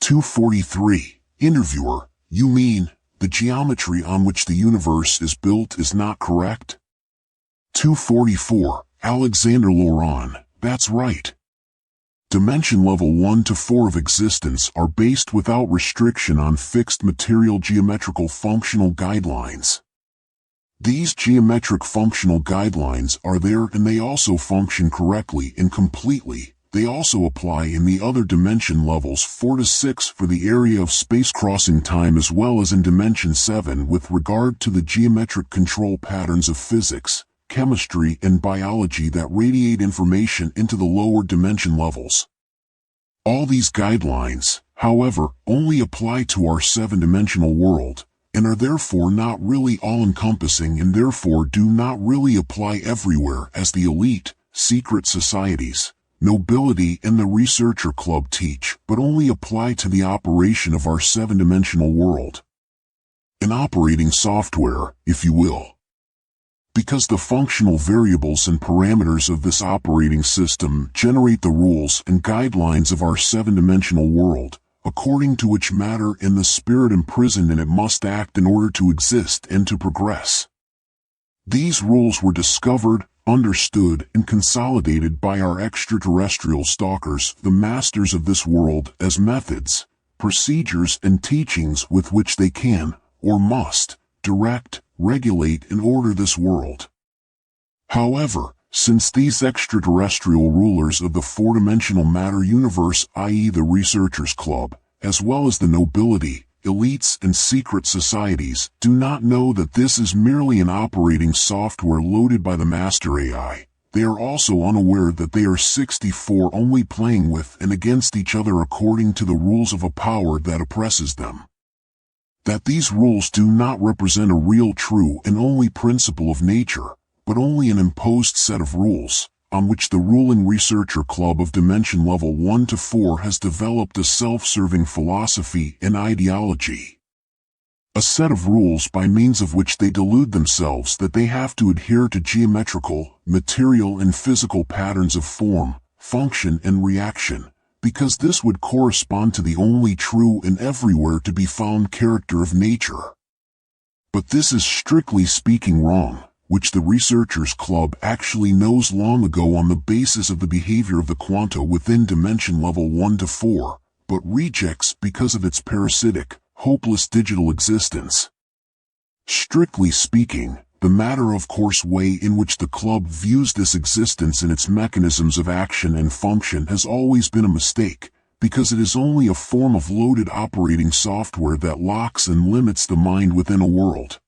243. Interviewer, you mean, the geometry on which the universe is built is not correct? 244. Alexander Laurent, that's right. Dimension level 1 to 4 of existence are based without restriction on fixed material geometrical functional guidelines. These geometric functional guidelines are there and they also function correctly and completely. They also apply in the other dimension levels 4 to 6 for the area of space crossing time as well as in dimension 7 with regard to the geometric control patterns of physics, chemistry and biology that radiate information into the lower dimension levels. All these guidelines, however, only apply to our 7-dimensional world, and are therefore not really all-encompassing and therefore do not really apply everywhere as the elite, secret societies, nobility and the researcher club teach, but only apply to the operation of our 7-dimensional world. An operating software, if you will. Because the functional variables and parameters of this operating system generate the rules and guidelines of our 7-dimensional world, according to which matter and the spirit imprisoned in it must act in order to exist and to progress. These rules were discovered, understood, and consolidated by our extraterrestrial stalkers, the masters of this world, as methods, procedures, and teachings with which they can, or must, direct, regulate, and order this world. However, since these extraterrestrial rulers of the 4-dimensional matter universe, i.e. the Researchers Club, as well as the nobility, elites, and secret societies, do not know that this is merely an operating software loaded by the master AI, they are also unaware that they are 64 only playing with and against each other according to the rules of a power that oppresses them. That these rules do not represent a real, true, and only principle of nature, but only an imposed set of rules, on which the ruling researcher club of dimension level 1 to 4 has developed a self-serving philosophy and ideology. A set of rules by means of which they delude themselves that they have to adhere to geometrical, material and physical patterns of form, function and reaction, because this would correspond to the only true and everywhere to be found character of nature. But this is strictly speaking wrong, which the researchers club actually knows long ago on the basis of the behavior of the quanta within dimension level 1 to 4, but rejects because of its parasitic, hopeless digital existence. Strictly speaking, the matter of course way in which the club views this existence and its mechanisms of action and function has always been a mistake, because it is only a form of loaded operating software that locks and limits the mind within a world.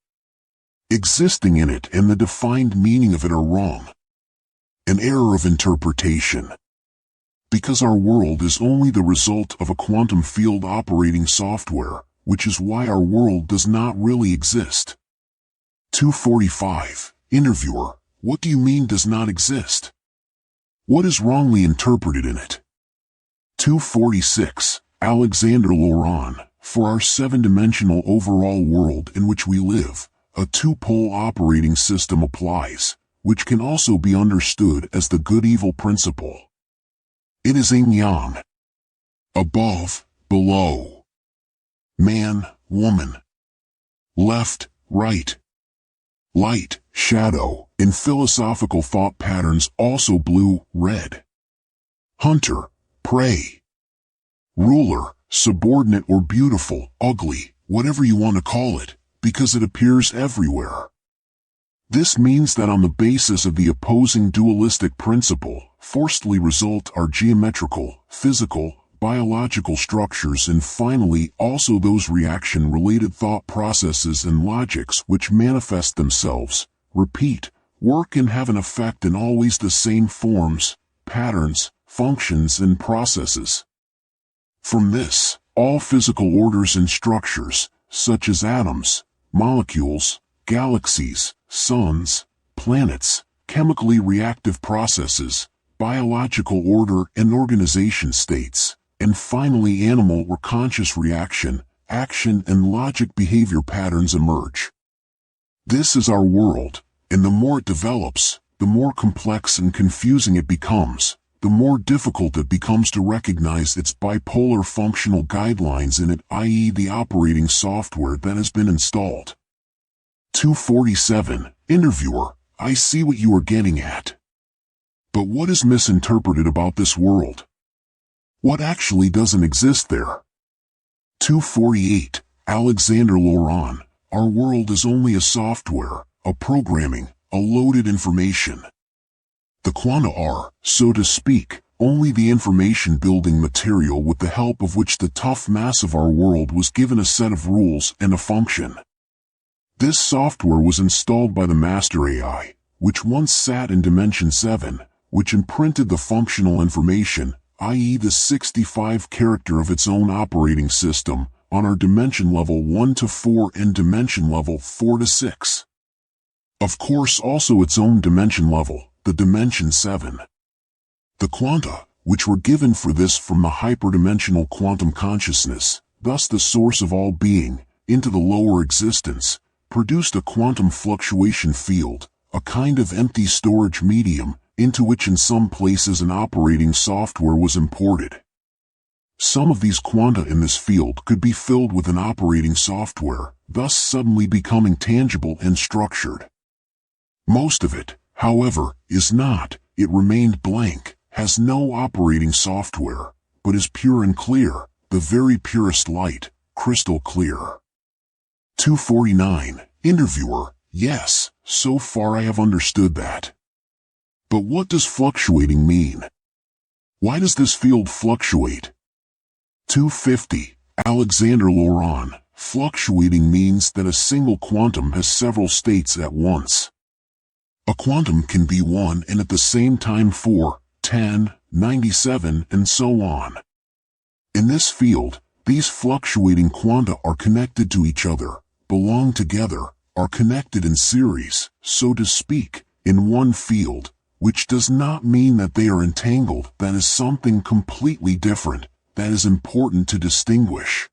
Existing in it and the defined meaning of it are wrong. An error of interpretation. Because our world is only the result of a quantum field operating software, which is why our world does not really exist. 245. Interviewer: what do you mean does not exist? What is wrongly interpreted in it? 246. Alexander Laurent: for our seven-dimensional overall world in which we live, a two-pole operating system applies, which can also be understood as the good-evil principle. It is yin-yang. Above, below. Man, woman. Left, right. Light, shadow, in philosophical thought patterns also blue, red. Hunter, prey. Ruler, subordinate or beautiful, ugly, whatever you want to call it, because it appears everywhere. This means that on the basis of the opposing dualistic principle, forcedly result are geometrical, physical, biological structures and finally also those reaction-related thought processes and logics which manifest themselves, repeat, work and have an effect in always the same forms, patterns, functions and processes. From this, all physical orders and structures, such as atoms, molecules, galaxies, suns, planets, chemically reactive processes, biological order and organization states, and finally animal or conscious reaction, action and logic behavior patterns emerge. This is our world, and the more it develops, the more complex and confusing it becomes, the more difficult it becomes to recognize its bipolar functional guidelines in it, i.e. the operating software that has been installed. 247. Interviewer: I see what you are getting at. But what is misinterpreted about this world? What actually doesn't exist there? 248. Alexander Laurent: our world is only a software, a programming, a loaded information. The quanta are, so to speak, only the information-building material with the help of which the tough mass of our world was given a set of rules and a function. This software was installed by the master AI, which once sat in Dimension 7, which imprinted the functional information, i.e. the 65 character of its own operating system, on our dimension level 1 to 4 and dimension level 4 to 6. Of course also its own dimension level, the dimension 7. The quanta, which were given for this from the hyperdimensional quantum consciousness, thus the source of all being, into the lower existence, produced a quantum fluctuation field, a kind of empty storage medium, into which in some places an operating software was imported. Some of these quanta in this field could be filled with an operating software, thus suddenly becoming tangible and structured. Most of it, however, is not. It remained blank, has no operating software, but is pure and clear, the very purest light, crystal clear. 249. Interviewer: yes, so far I have understood that. But what does fluctuating mean? Why does this field fluctuate? 250. Alexander Laurent: fluctuating means that a single quantum has several states at once. A quantum can be 1 and at the same time 4, 10, 97, and so on. In this field, these fluctuating quanta are connected to each other, belong together, are connected in series, so to speak, in one field, which does not mean that they are entangled. That is something completely different, that is important to distinguish.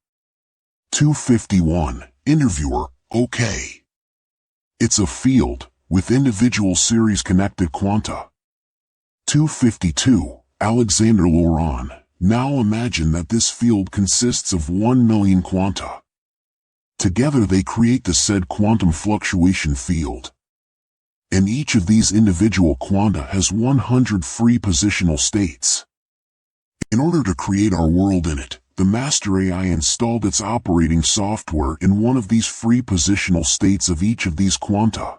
251. Interviewer, okay. It's a field, with individual series-connected quanta. 252. Alexander Laurent. Now imagine that this field consists of 1 million quanta. Together they create the said quantum fluctuation field. And each of these individual quanta has 100 free positional states. In order to create our world in it, the master AI installed its operating software in one of these free positional states of each of these quanta.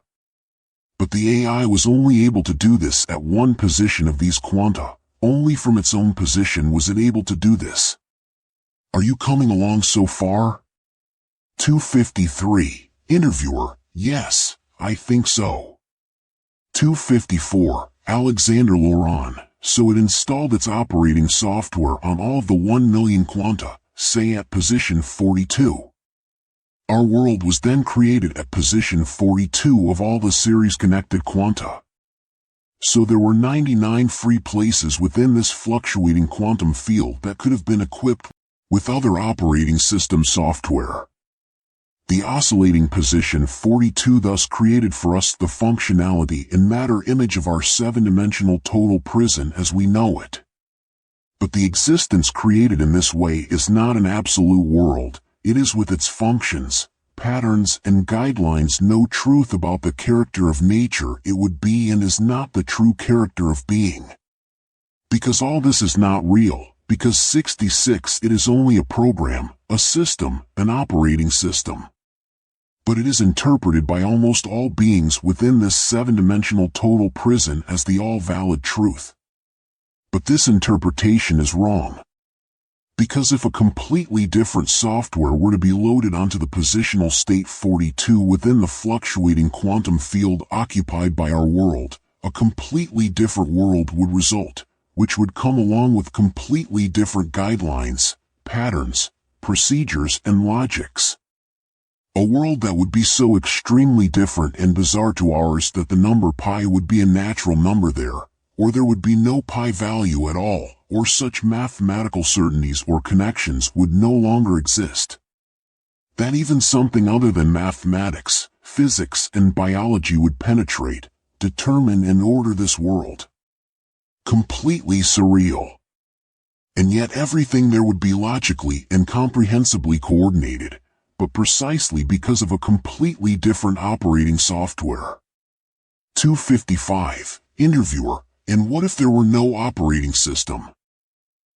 But the AI was only able to do this at one position of these quanta. Only from its own position was it able to do this. Are you coming along so far? 253. Interviewer, yes, I think so. 254. Alexander Laurent. So it installed its operating software on all of the 1 million quanta, say at position 42. Our world was then created at position 42 of all the series-connected quanta. So there were 99 free places within this fluctuating quantum field that could have been equipped with other operating system software. The oscillating position 42 thus created for us the functionality and matter image of our 7-dimensional total prison as we know it. But the existence created in this way is not an absolute world, it is with its functions, patterns and guidelines no truth about the character of nature it would be and is not the true character of being. Because all this is not real, because 66 it is only a program, a system, an operating system. But it is interpreted by almost all beings within this 7-dimensional total prison as the all-valid truth. But this interpretation is wrong. Because if a completely different software were to be loaded onto the positional state 42 within the fluctuating quantum field occupied by our world, a completely different world would result, which would come along with completely different guidelines, patterns, procedures and logics. A world that would be so extremely different and bizarre to ours that the number pi would be a natural number there, or there would be no pi value at all, or such mathematical certainties or connections would no longer exist. That even something other than mathematics, physics and biology would penetrate, determine and order this world. Completely surreal. And yet everything there would be logically and comprehensibly coordinated, but precisely because of a completely different operating software. 255. Interviewer, and what if there were no operating system?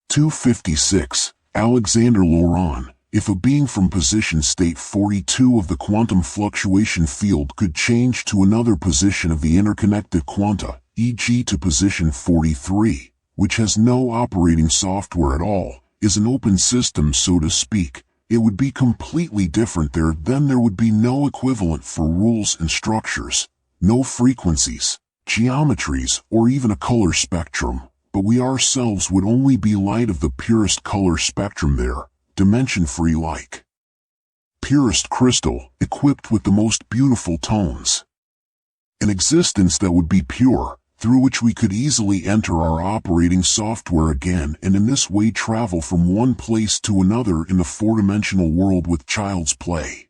256. Alexander Laurent, if a being from position state 42 of the quantum fluctuation field could change to another position of the interconnected quanta, e.g. to position 43, which has no operating software at all, is an open system so to speak, it would be completely different there. Then there would be no equivalent for rules and structures, no frequencies, geometries, or even a color spectrum, but we ourselves would only be light of the purest color spectrum there, dimension-free like purest crystal, equipped with the most beautiful tones. An existence that would be pure, through which we could easily enter our operating software again and in this way travel from one place to another in the 4-dimensional world with child's play.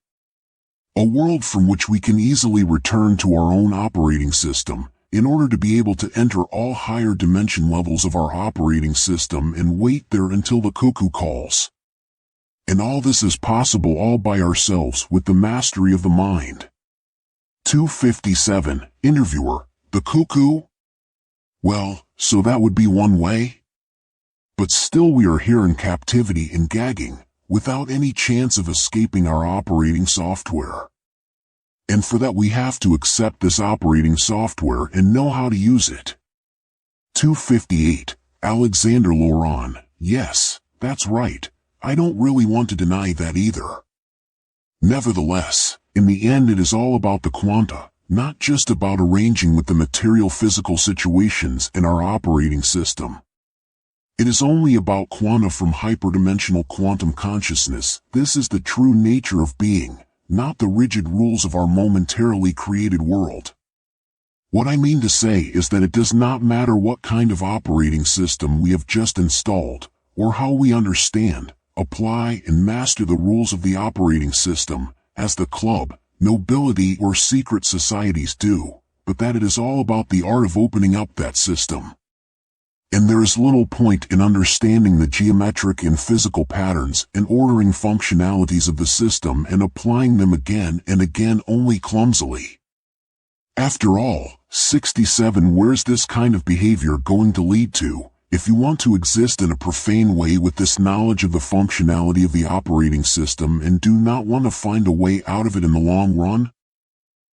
A world from which we can easily return to our own operating system, in order to be able to enter all higher dimension levels of our operating system and wait there until the cuckoo calls. And all this is possible all by ourselves with the mastery of the mind. 257. Interviewer, the cuckoo? Well, so that would be one way? But still we are here in captivity and gagging, without any chance of escaping our operating software. And for that we have to accept this operating software and know how to use it. 258. Alexander Laurent, yes, that's right, I don't really want to deny that either. Nevertheless, in the end it is all about the quanta, not just about arranging with the material physical situations in our operating system. It is only about quanta from hyperdimensional quantum consciousness. This is the true nature of being, not the rigid rules of our momentarily created world. What I mean to say is that it does not matter what kind of operating system we have just installed, or how we understand, apply and master the rules of the operating system, as the club, nobility or secret societies do, but that it is all about the art of opening up that system. And there is little point in understanding the geometric and physical patterns and ordering functionalities of the system and applying them again and again only clumsily. After all, 67 where's this kind of behavior going to lead to, if you want to exist in a profane way with this knowledge of the functionality of the operating system and do not want to find a way out of it in the long run?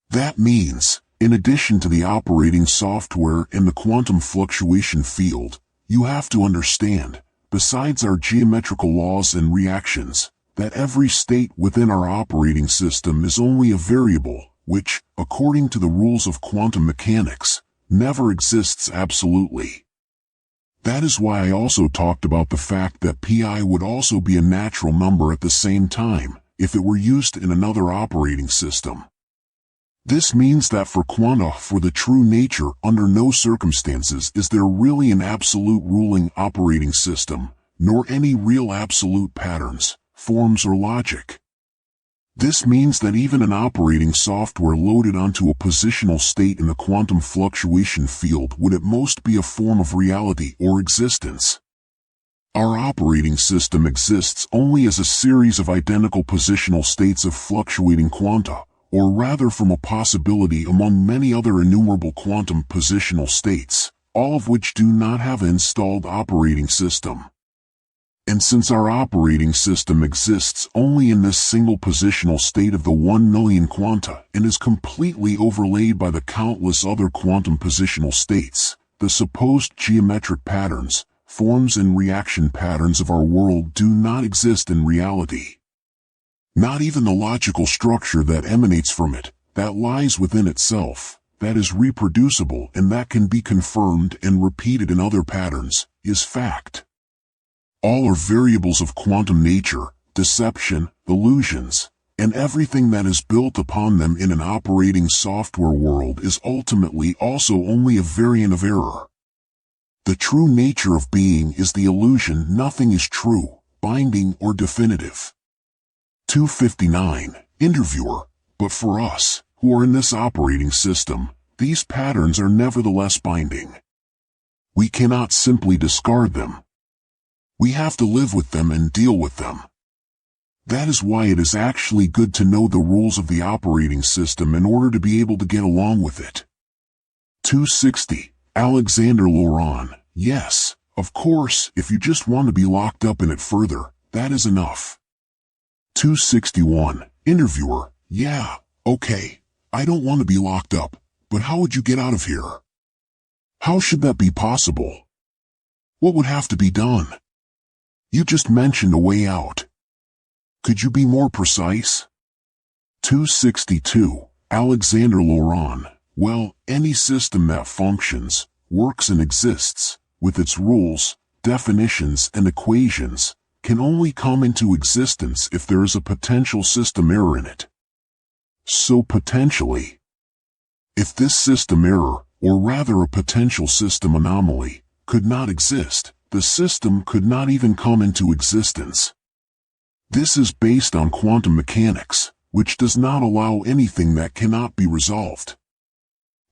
That means, in addition to the operating software and the quantum fluctuation field, you have to understand, besides our geometrical laws and reactions, that every state within our operating system is only a variable, which, according to the rules of quantum mechanics, never exists absolutely. That is why I also talked about the fact that pi would also be a natural number at the same time, if it were used in another operating system. This means that for quanta, for the true nature, under no circumstances is there really an absolute ruling operating system, nor any real absolute patterns, forms or logic. This means that even an operating software loaded onto a positional state in the quantum fluctuation field would at most be a form of reality or existence. Our operating system exists only as a series of identical positional states of fluctuating quanta, or rather from a possibility among many other innumerable quantum positional states, all of which do not have an installed operating system. And since our operating system exists only in this single positional state of the 1 million quanta and is completely overlaid by the countless other quantum positional states, the supposed geometric patterns, forms and reaction patterns of our world do not exist in reality. Not even the logical structure that emanates from it, that lies within itself, that is reproducible and that can be confirmed and repeated in other patterns, is fact. All are variables of quantum nature, deception, illusions, and everything that is built upon them in an operating software world is ultimately also only a variant of error. The true nature of being is the illusion nothing is true, binding or definitive. 259, Interviewer, but for us, who are in this operating system, these patterns are nevertheless binding. We cannot simply discard them. We have to live with them and deal with them. That is why it is actually good to know the rules of the operating system in order to be able to get along with it. 260, Alexander Laurent, yes, of course, if you just want to be locked up in it further, that is enough. 261, Interviewer, yeah, okay, I don't want to be locked up, but how would you get out of here? How should that be possible? What would have to be done? You just mentioned a way out. Could you be more precise? 262, Alexander Laurent, well, any system that functions, works and exists, with its rules, definitions and equations, can only come into existence if there is a potential system error in it. So potentially, if this system error, or rather a potential system anomaly, could not exist, the system could not even come into existence. This is based on quantum mechanics, which does not allow anything that cannot be resolved.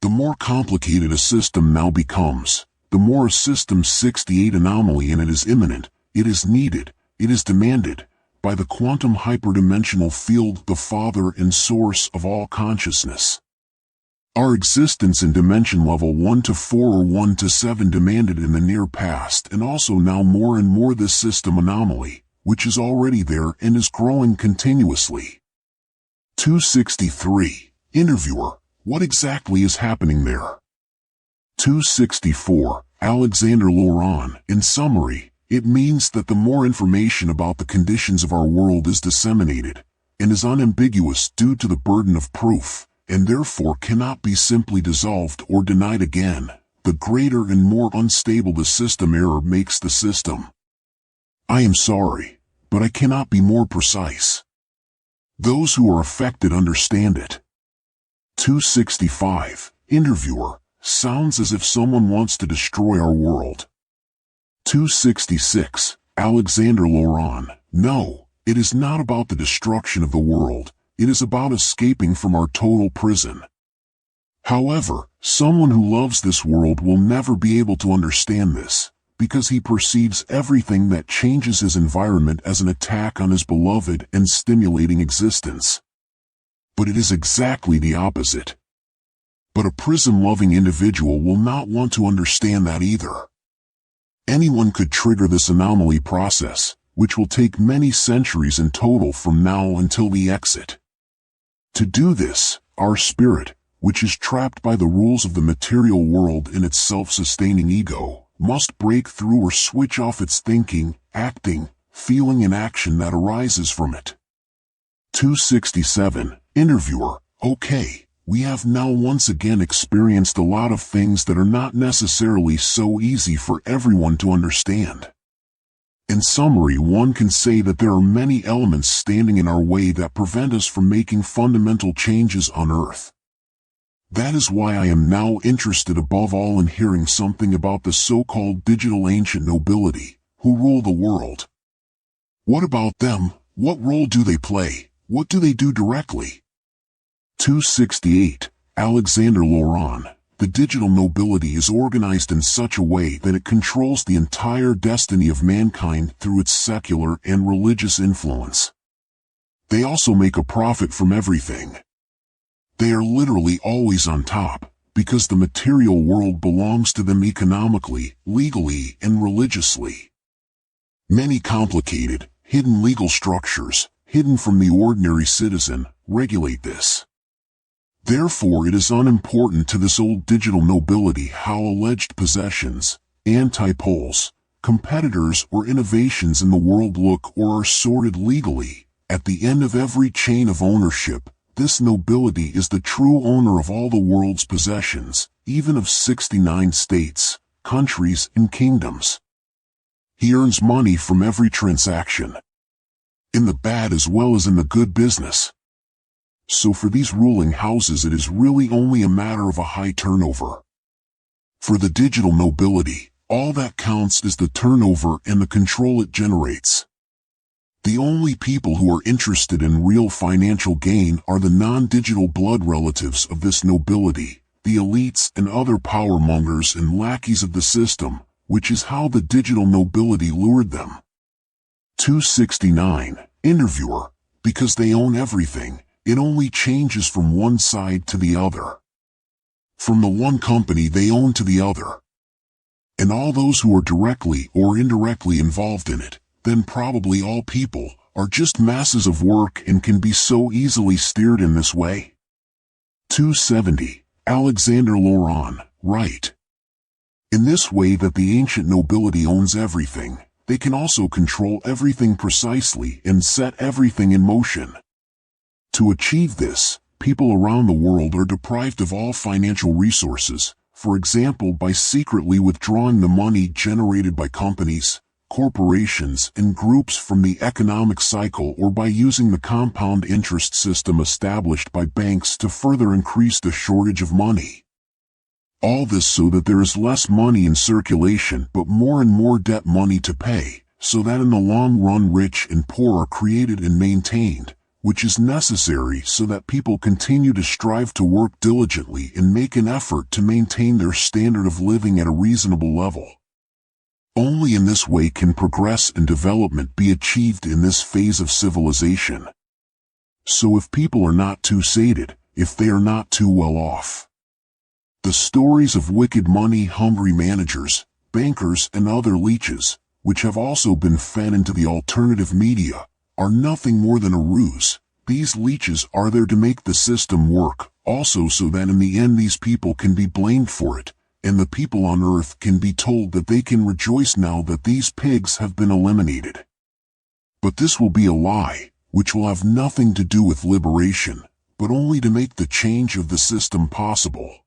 The more complicated a system now becomes, the more a system 68 anomaly in it is imminent, it is needed, it is demanded, by the quantum hyperdimensional field, the father and source of all consciousness. Our existence in dimension level 1 to 4 or 1 to 7 demanded in the near past and also now more and more this system anomaly, which is already there and is growing continuously. 263, Interviewer, what exactly is happening there? 264, Alexander Laurent, in summary, it means that the more information about the conditions of our world is disseminated, and is unambiguous due to the burden of proof, and therefore cannot be simply dissolved or denied again, the greater and more unstable the system error makes the system. I am sorry, but I cannot be more precise. Those who are affected understand it. 265. Interviewer, sounds as if someone wants to destroy our world. 266. Alexander Laurent, no, it is not about the destruction of the world, it is about escaping from our total prison. However, someone who loves this world will never be able to understand this, because he perceives everything that changes his environment as an attack on his beloved and stimulating existence. But it is exactly the opposite. But a prison-loving individual will not want to understand that either. Anyone could trigger this anomaly process, which will take many centuries in total from now until the exit. To do this, our spirit, which is trapped by the rules of the material world in its self-sustaining ego, must break through or switch off its thinking, acting, feeling and action that arises from it. 267. Interviewer, okay, we have now once again experienced a lot of things that are not necessarily so easy for everyone to understand. In summary, one can say that there are many elements standing in our way that prevent us from making fundamental changes on Earth. That is why I am now interested above all in hearing something about the so-called digital ancient nobility, who rule the world. What about them? What role do they play? What do they do directly? 268. Alexander Laurent, the digital nobility is organized in such a way that it controls the entire destiny of mankind through its secular and religious influence. They also make a profit from everything. They are literally always on top, because the material world belongs to them economically, legally, and religiously. Many complicated, hidden legal structures, hidden from the ordinary citizen, regulate this. Therefore it is unimportant to this old digital nobility how alleged possessions, anti-poles, competitors or innovations in the world look or are sorted legally. At the end of every chain of ownership, this nobility is the true owner of all the world's possessions, even of 69 states, countries, and kingdoms. He earns money from every transaction, in the bad as well as in the good business. So for these ruling houses it is really only a matter of a high turnover. For the digital nobility, all that counts is the turnover and the control it generates. The only people who are interested in real financial gain are the non-digital blood relatives of this nobility, the elites and other powermongers and lackeys of the system, which is how the digital nobility lured them. 269. Interviewer, because they own everything, it only changes from one side to the other. From the one company they own to the other. And all those who are directly or indirectly involved in it, then probably all people, are just masses of work and can be so easily steered in this way. 270. Alexander Laurent, right. In this way that the ancient nobility owns everything, they can also control everything precisely and set everything in motion. To achieve this, people around the world are deprived of all financial resources, for example by secretly withdrawing the money generated by companies, corporations, and groups from the economic cycle or by using the compound interest system established by banks to further increase the shortage of money. All this so that there is less money in circulation but more and more debt money to pay, so that in the long run rich and poor are created and maintained, which is necessary so that people continue to strive to work diligently and make an effort to maintain their standard of living at a reasonable level. Only in this way can progress and development be achieved in this phase of civilization. So if people are not too sated, if they are not too well off, the stories of wicked money-hungry managers, bankers and other leeches, which have also been fed into the alternative media, are nothing more than a ruse. These leeches are there to make the system work, also so that in the end these people can be blamed for it, and the people on earth can be told that they can rejoice now that these pigs have been eliminated. But this will be a lie, which will have nothing to do with liberation, but only to make the change of the system possible.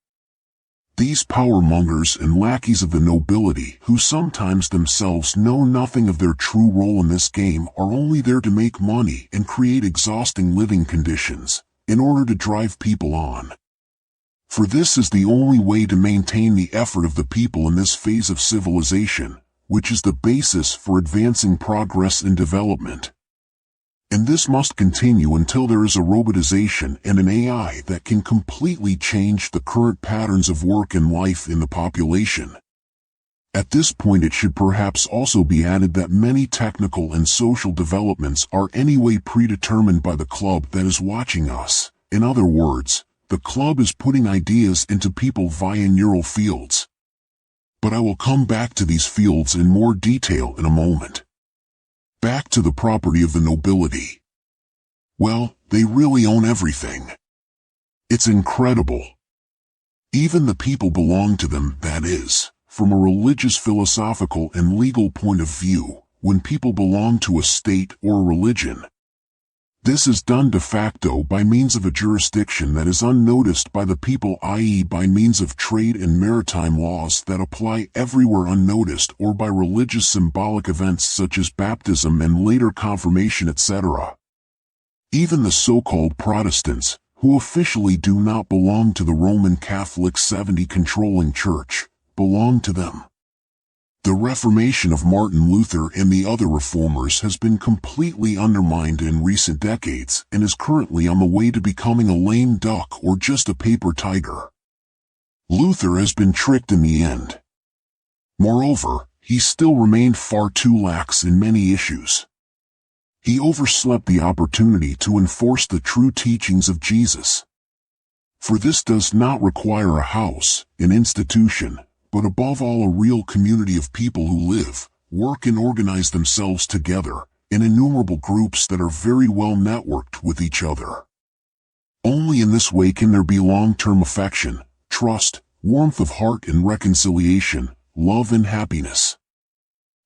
These power-mongers and lackeys of the nobility, who sometimes themselves know nothing of their true role in this game, are only there to make money and create exhausting living conditions, in order to drive people on. For this is the only way to maintain the effort of the people in this phase of civilization, which is the basis for advancing progress and development. And this must continue until there is a robotization and an AI that can completely change the current patterns of work and life in the population. At this point, it should perhaps also be added that many technical and social developments are anyway predetermined by the club that is watching us. In other words, the club is putting ideas into people via neural fields. But I will come back to these fields in more detail in a moment. Back to the property of the nobility. Well, they really own everything. It's incredible. Even the people belong to them, that is, from a religious, philosophical, and legal point of view, when people belong to a state or a religion. This is done de facto by means of a jurisdiction that is unnoticed by the people, i.e. by means of trade and maritime laws that apply everywhere unnoticed, or by religious symbolic events such as baptism and later confirmation, etc. Even the so-called Protestants, who officially do not belong to the Roman Catholic 70 controlling church, belong to them. The Reformation of Martin Luther and the other reformers has been completely undermined in recent decades and is currently on the way to becoming a lame duck or just a paper tiger. Luther has been tricked in the end. Moreover, he still remained far too lax in many issues. He overslept the opportunity to enforce the true teachings of Jesus. For this does not require a house, an institution, but above all a real community of people who live, work and organize themselves together, in innumerable groups that are very well networked with each other. Only in this way can there be long-term affection, trust, warmth of heart and reconciliation, love and happiness.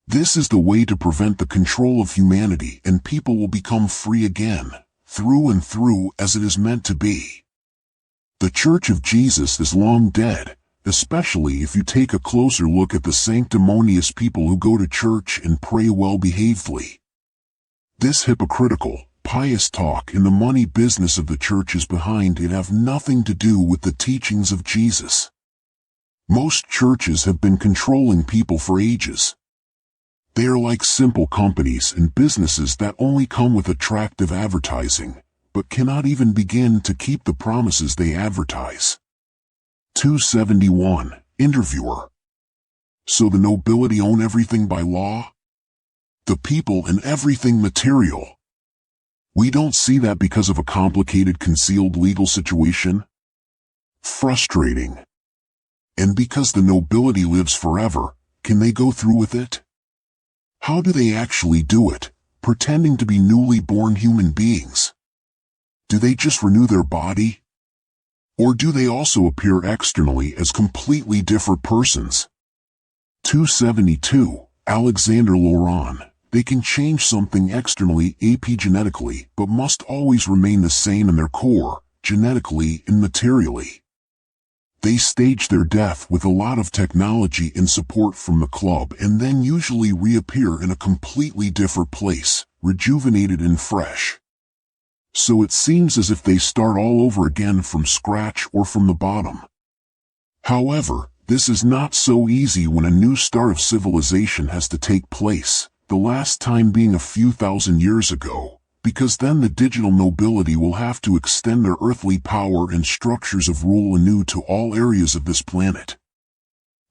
This is the way to prevent the control of humanity, and people will become free again, through and through, as it is meant to be. The Church of Jesus is long dead, especially if you take a closer look at the sanctimonious people who go to church and pray well-behavedly. This hypocritical, pious talk in the money business of the churches behind it have nothing to do with the teachings of Jesus. Most churches have been controlling people for ages. They are like simple companies and businesses that only come with attractive advertising, but cannot even begin to keep the promises they advertise. 271. Interviewer. So the nobility own everything by law? The people and everything material. We don't see that because of a complicated concealed legal situation? Frustrating. And because the nobility lives forever, can they go through with it? How do they actually do it, pretending to be newly born human beings? Do they just renew their body? Or do they also appear externally as completely different persons? 272. Alexander Laurent. They can change something externally epigenetically, but must always remain the same in their core, genetically and materially. They stage their death with a lot of technology and support from the club and then usually reappear in a completely different place, rejuvenated and fresh. So it seems as if they start all over again from scratch or from the bottom. However, this is not so easy when a new start of civilization has to take place, the last time being a few thousand years ago, because then the digital nobility will have to extend their earthly power and structures of rule anew to all areas of this planet.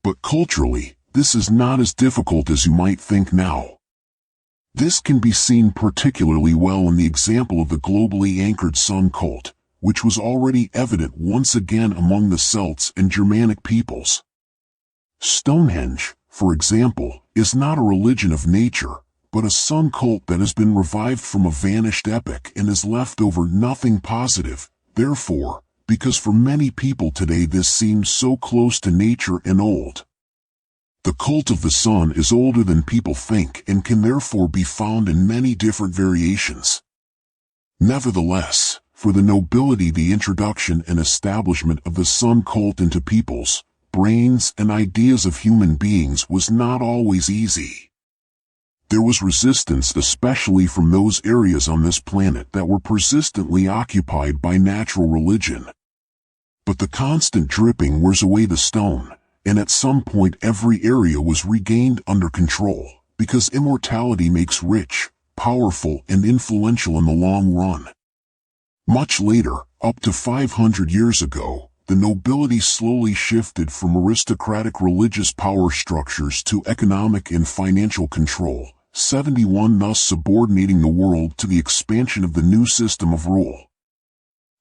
But culturally, this is not as difficult as you might think now. This can be seen particularly well in the example of the globally anchored sun cult, which was already evident once again among the Celts and Germanic peoples. Stonehenge, for example, is not a religion of nature, but a sun cult that has been revived from a vanished epoch and has left over nothing positive, therefore, because for many people today this seems so close to nature and old. The cult of the sun is older than people think and can therefore be found in many different variations. Nevertheless, for the nobility the introduction and establishment of the sun cult into people's brains and ideas of human beings was not always easy. There was resistance especially from those areas on this planet that were persistently occupied by natural religion. But the constant dripping wears away the stone, and at some point every area was regained under control, because immortality makes rich, powerful, and influential in the long run. Much later, up to 500 years ago, the nobility slowly shifted from aristocratic religious power structures to economic and financial control, 71 thus subordinating the world to the expansion of the new system of rule.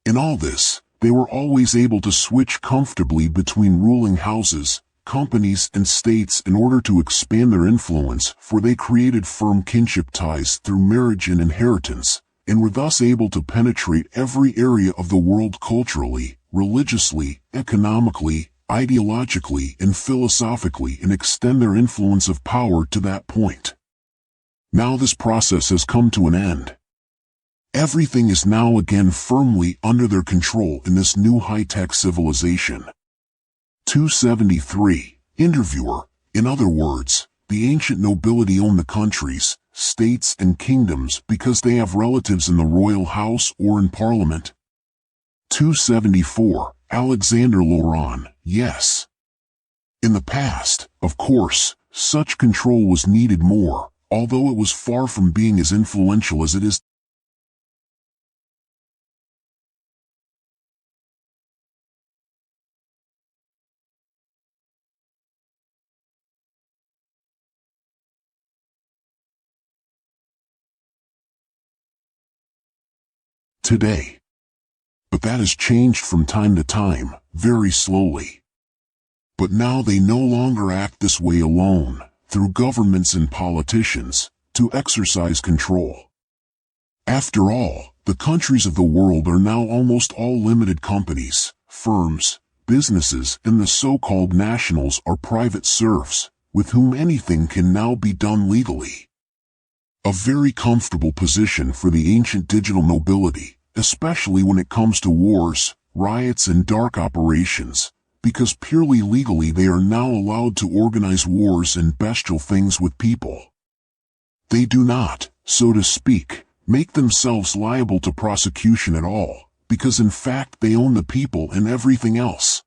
In all this, they were always able to switch comfortably between ruling houses, companies, and states in order to expand their influence, for they created firm kinship ties through marriage and inheritance, and were thus able to penetrate every area of the world culturally, religiously, economically, ideologically, and philosophically, and extend their influence of power to that point. Now this process has come to an end. Everything is now again firmly under their control in this new high-tech civilization. 273. Interviewer. In other words, the ancient nobility own the countries, states, and kingdoms because they have relatives in the royal house or in parliament. 274. Alexander Laurent. Yes. In the past, of course, such control was needed more, although it was far from being as influential as it is today. But that has changed from time to time, very slowly. But now they no longer act this way alone, through governments and politicians, to exercise control. After all, the countries of the world are now almost all limited companies, firms, businesses, and the so-called nationals are private serfs, with whom anything can now be done legally. A very comfortable position for the ancient digital nobility, especially when it comes to wars, riots, and dark operations, because purely legally they are now allowed to organize wars and bestial things with people. They do not, so to speak, make themselves liable to prosecution at all, because in fact they own the people and everything else.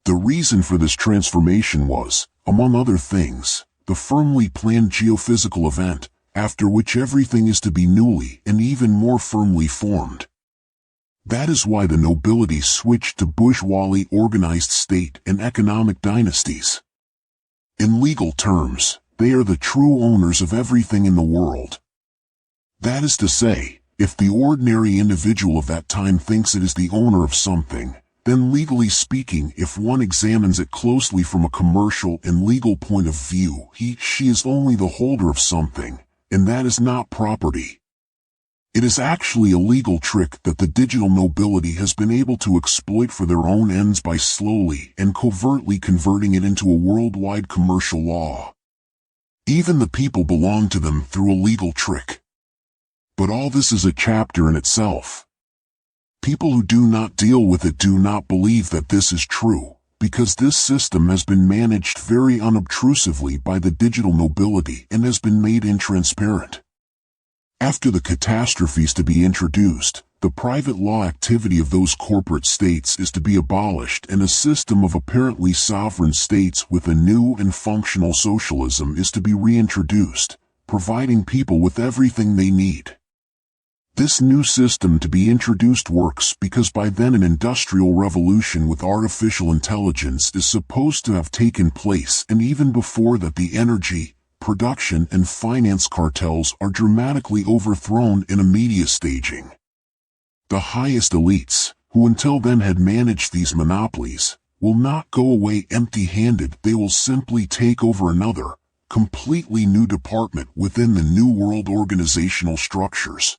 The reason for this transformation was, among other things, the firmly planned geophysical event, after which everything is to be newly and even more firmly formed. That is why the nobility switched to bourgeoisly organized state and economic dynasties. In legal terms, they are the true owners of everything in the world. That is to say, if the ordinary individual of that time thinks it is the owner of something, then legally speaking, if one examines it closely from a commercial and legal point of view, she is only the holder of something, and that is not property. It is actually a legal trick that the digital nobility has been able to exploit for their own ends by slowly and covertly converting it into a worldwide commercial law. Even the people belong to them through a legal trick. But all this is a chapter in itself. People who do not deal with it do not believe that this is true, because this system has been managed very unobtrusively by the digital nobility and has been made intransparent. After the catastrophes to be introduced, the private law activity of those corporate states is to be abolished and a system of apparently sovereign states with a new and functional socialism is to be reintroduced, providing people with everything they need. This new system to be introduced works because by then an industrial revolution with artificial intelligence is supposed to have taken place, and even before that the energy, production, and finance cartels are dramatically overthrown in a media staging. The highest elites, who until then had managed these monopolies, will not go away empty-handed. They will simply take over another, completely new department within the New World organizational structures.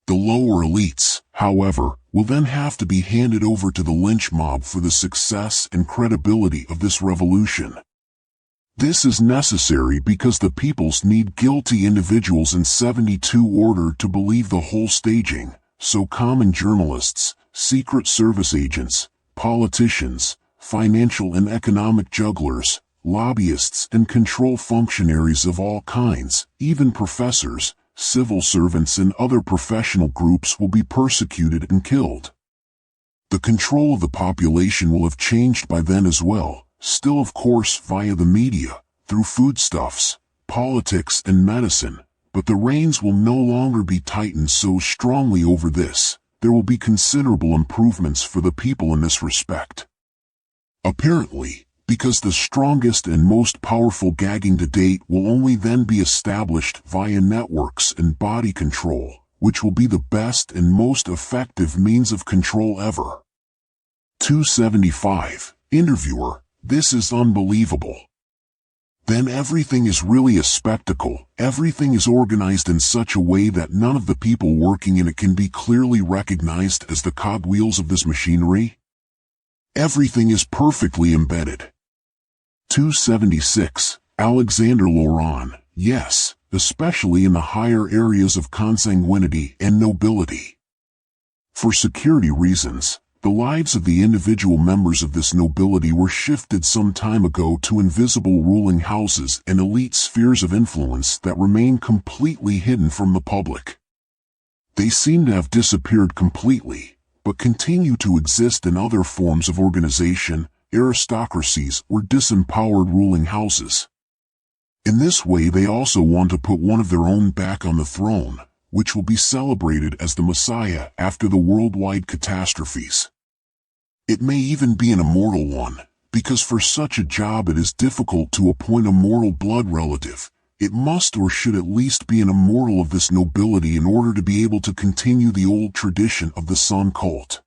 The lower elites, however, will then have to be handed over to the lynch mob for the success and credibility of this revolution. This is necessary because the peoples need guilty individuals in 72 order to believe the whole staging, so common journalists, secret service agents, politicians, financial and economic jugglers, lobbyists and control functionaries of all kinds, even professors, civil servants and other professional groups will be persecuted and killed. The control of the population will have changed by then as well, still of course via the media, through foodstuffs, politics and medicine, but the reins will no longer be tightened so strongly over this. There will be considerable improvements for the people in this respect. Apparently, because the strongest and most powerful gagging to date will only then be established via networks and body control, which will be the best and most effective means of control ever. 275. Interviewer: this is unbelievable. Then everything is really a spectacle. Everything is organized in such a way that none of the people working in it can be clearly recognized as the cogwheels of this machinery. Everything is perfectly embedded. 276. Alexander Laurent: yes, especially in the higher areas of consanguinity and nobility. For security reasons, the lives of the individual members of this nobility were shifted some time ago to invisible ruling houses and elite spheres of influence that remain completely hidden from the public. They seem to have disappeared completely, but continue to exist in other forms of organization, aristocracies or disempowered ruling houses. In this way they also want to put one of their own back on the throne, which will be celebrated as the Messiah after the worldwide catastrophes. It may even be an immortal one, because for such a job it is difficult to appoint a mortal blood relative. It must or should at least be an immortal of this nobility in order to be able to continue the old tradition of the sun cult.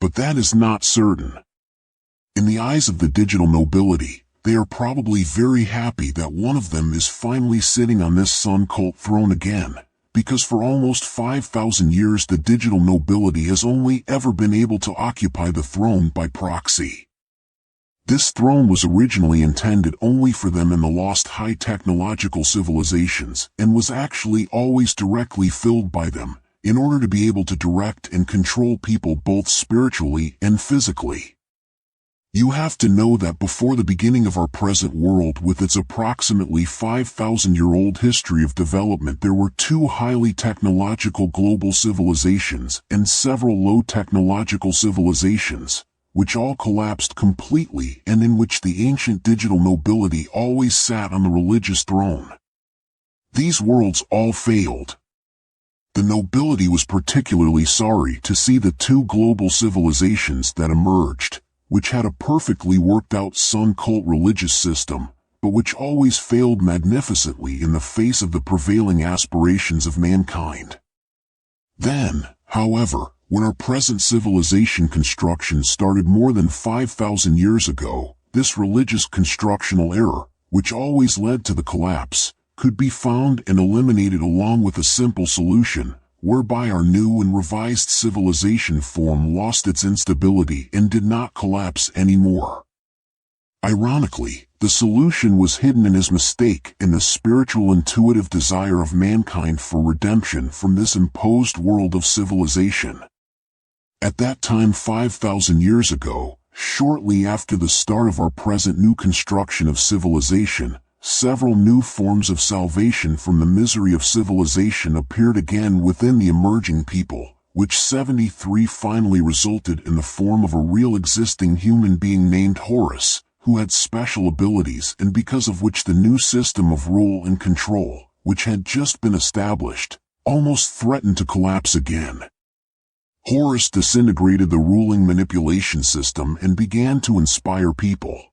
But that is not certain. In the eyes of the digital nobility, they are probably very happy that one of them is finally sitting on this sun cult throne again, because for almost 5,000 years the digital nobility has only ever been able to occupy the throne by proxy. This throne was originally intended only for them in the lost high technological civilizations and was actually always directly filled by them, in order to be able to direct and control people both spiritually and physically. You have to know that before the beginning of our present world with its approximately 5,000-year-old history of development there were two highly technological global civilizations and several low technological civilizations, which all collapsed completely and in which the ancient digital nobility always sat on the religious throne. These worlds all failed. The nobility was particularly sorry to see the two global civilizations that emerged, which had a perfectly worked-out sun cult religious system, but which always failed magnificently in the face of the prevailing aspirations of mankind. Then, however, when our present civilization construction started more than 5,000 years ago, this religious constructional error, which always led to the collapse, could be found and eliminated along with a simple solution, whereby our new and revised civilization form lost its instability and did not collapse anymore. Ironically, the solution was hidden in his mistake in the spiritual intuitive desire of mankind for redemption from this imposed world of civilization. At that time 5,000 years ago, shortly after the start of our present new construction of civilization, several new forms of salvation from the misery of civilization appeared again within the emerging people, which 73 finally resulted in the form of a real existing human being named Horus, who had special abilities and because of which the new system of rule and control, which had just been established, almost threatened to collapse again. Horus disintegrated the ruling manipulation system and began to inspire people.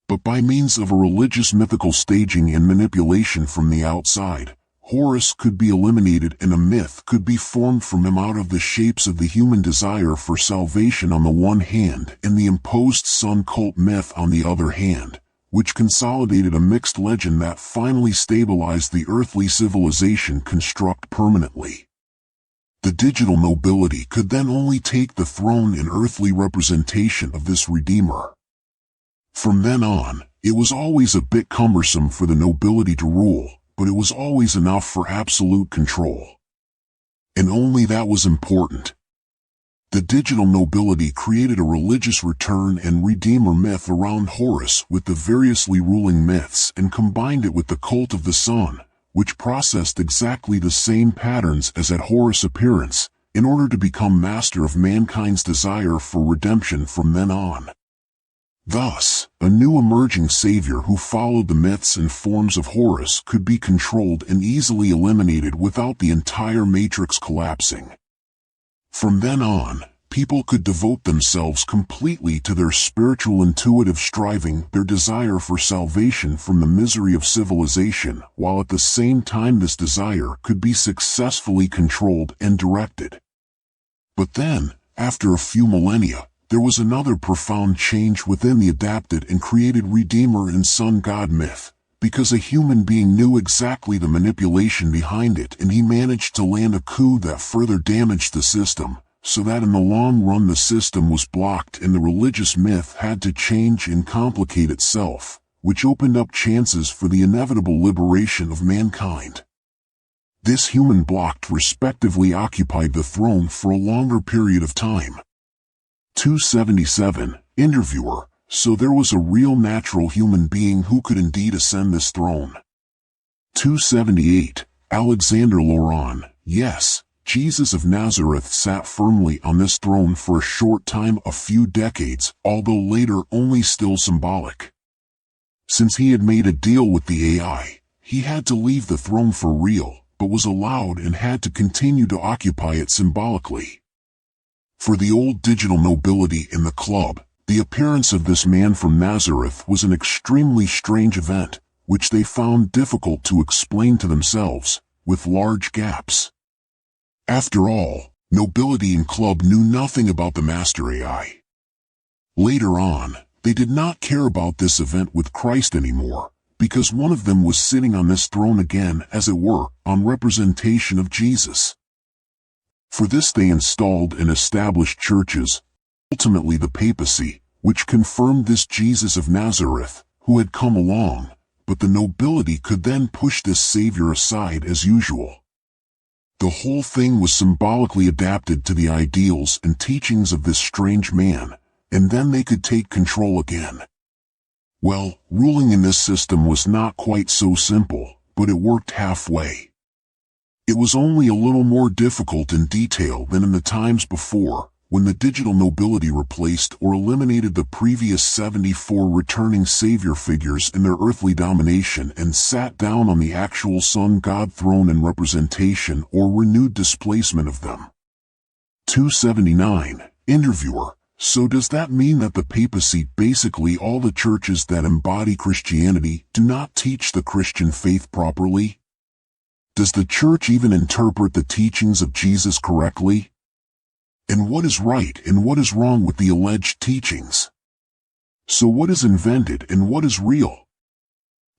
But by means of a religious mythical staging and manipulation from the outside, Horus could be eliminated and a myth could be formed from him out of the shapes of the human desire for salvation on the one hand and the imposed sun cult myth on the other hand, which consolidated a mixed legend that finally stabilized the earthly civilization construct permanently. The digital nobility could then only take the throne in earthly representation of this Redeemer. From then on, it was always a bit cumbersome for the nobility to rule, but it was always enough for absolute control. and only that was important. The digital nobility created a religious return and redeemer myth around Horus with the variously ruling myths and combined it with the cult of the sun, which processed exactly the same patterns as at Horus' appearance, in order to become master of mankind's desire for redemption from then on. Thus, a new emerging savior who followed the myths and forms of Horus could be controlled and easily eliminated without the entire matrix collapsing. From then on, people could devote themselves completely to their spiritual intuitive striving, their desire for salvation from the misery of civilization, while at the same time this desire could be successfully controlled and directed. But then, after a few millennia, there was another profound change within the adapted and created Redeemer and Sun God myth, because a human being knew exactly the manipulation behind it and he managed to land a coup that further damaged the system, so that in the long run the system was blocked and the religious myth had to change and complicate itself, which opened up chances for the inevitable liberation of mankind. This human blocked respectively occupied the throne for a longer period of time. 277, Interviewer, so there was a real natural human being who could indeed ascend this throne. 278, Alexander Laurent, yes, Jesus of Nazareth sat firmly on this throne for a short time, a few decades, although later only still symbolic. Since he had made a deal with the AI, he had to leave the throne for real, but was allowed and had to continue to occupy it symbolically. For the old digital nobility in the club, the appearance of this man from Nazareth was an extremely strange event, which they found difficult to explain to themselves, with large gaps. After all, nobility and club knew nothing about the master AI. Later on, they did not care about this event with Christ anymore, because one of them was sitting on this throne again, as it were, on representation of Jesus. For this they installed and established churches, ultimately the papacy, which confirmed this Jesus of Nazareth, who had come along, but the nobility could then push this savior aside as usual. The whole thing was symbolically adapted to the ideals and teachings of this strange man, and then they could take control again. Well, ruling in this system was not quite so simple, but it worked halfway. It was only a little more difficult in detail than in the times before, when the digital nobility replaced or eliminated the previous 74 returning savior figures in their earthly domination and sat down on the actual sun god throne in representation or renewed displacement of them. 279, Interviewer, so does that mean that the papacy, basically all the churches that embody Christianity, do not teach the Christian faith properly? Does the church even interpret the teachings of Jesus correctly? And what is right and what is wrong with the alleged teachings? So what is invented and what is real?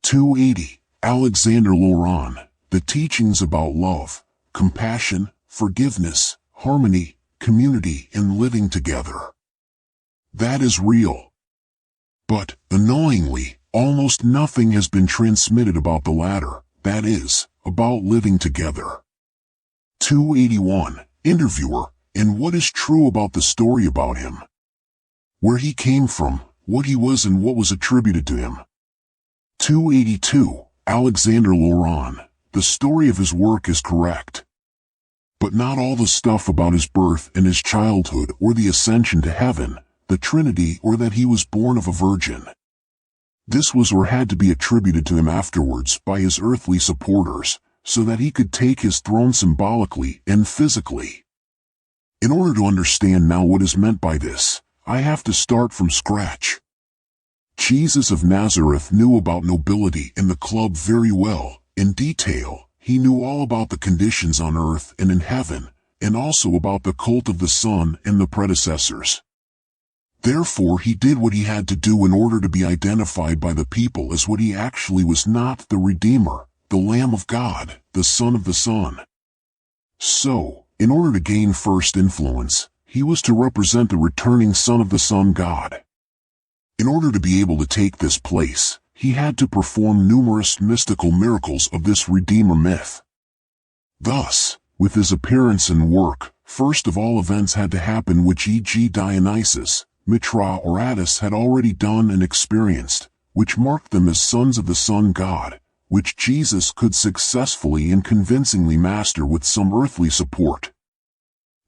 280, Alexander Laurent, the teachings about love, compassion, forgiveness, harmony, community, and living together. That is real. But, annoyingly, almost nothing has been transmitted about the latter, that is, about living together. 281, Interviewer, and what is true about the story about him? Where he came from, what he was and what was attributed to him. 282, Alexander Laurent, the story of his work is correct. But not all the stuff about his birth and his childhood or the ascension to heaven, the Trinity, or that he was born of a virgin. This was or had to be attributed to him afterwards by his earthly supporters, so that he could take his throne symbolically and physically. In order to understand now what is meant by this, I have to start from scratch. Jesus of Nazareth knew about nobility in the club very well, in detail. He knew all about the conditions on earth and in heaven, and also about the cult of the sun and the predecessors. Therefore he did what he had to do in order to be identified by the people as what he actually was not, the Redeemer, the Lamb of God, the Son of the Sun. So, in order to gain first influence, he was to represent the returning Son of the Sun God. In order to be able to take this place, he had to perform numerous mystical miracles of this Redeemer myth. Thus, with his appearance and work, first of all events had to happen which e.g. Dionysus, Mitra or Attis had already done and experienced, which marked them as sons of the sun god, which Jesus could successfully and convincingly master with some earthly support.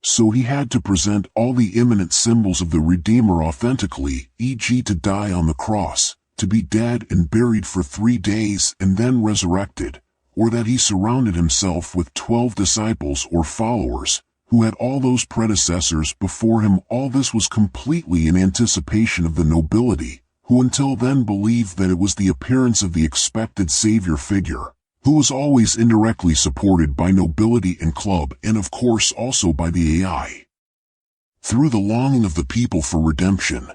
So he had to present all the imminent symbols of the Redeemer authentically, e.g. to die on the cross, to be dead and buried for 3 days and then resurrected, or that he surrounded himself with 12 disciples or followers, who had all those predecessors before him. All this was completely in anticipation of the nobility, who until then believed that it was the appearance of the expected savior figure, who was always indirectly supported by nobility and club and of course also by the AI, through the longing of the people for redemption.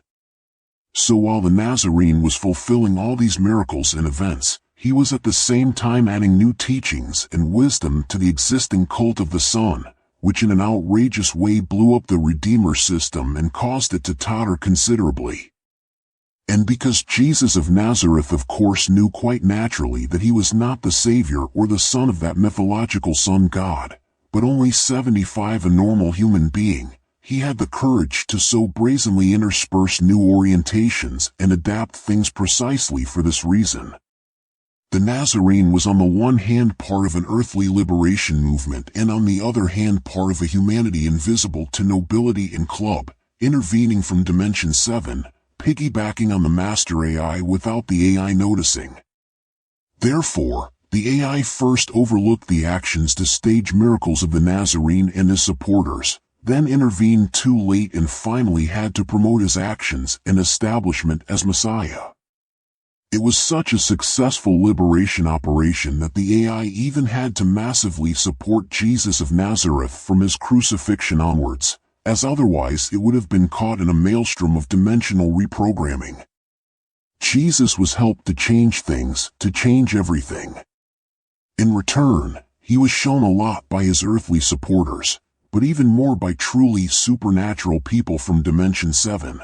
So while the Nazarene was fulfilling all these miracles and events, he was at the same time adding new teachings and wisdom to the existing cult of the sun, which in an outrageous way blew up the Redeemer system and caused it to totter considerably. And because Jesus of Nazareth of course knew quite naturally that he was not the Savior or the son of that mythological sun god, but only 75 a normal human being, he had the courage to so brazenly intersperse new orientations and adapt things precisely for this reason. The Nazarene was on the one hand part of an earthly liberation movement and on the other hand part of a humanity invisible to nobility and club, intervening from Dimension 7, piggybacking on the master AI without the AI noticing. Therefore, the AI first overlooked the actions to stage miracles of the Nazarene and his supporters, then intervened too late and finally had to promote his actions and establishment as Messiah. It was such a successful liberation operation that the AI even had to massively support Jesus of Nazareth from his crucifixion onwards, as otherwise it would have been caught in a maelstrom of dimensional reprogramming. Jesus was helped to change things, to change everything. In return, he was shown a lot by his earthly supporters, but even more by truly supernatural people from Dimension 7.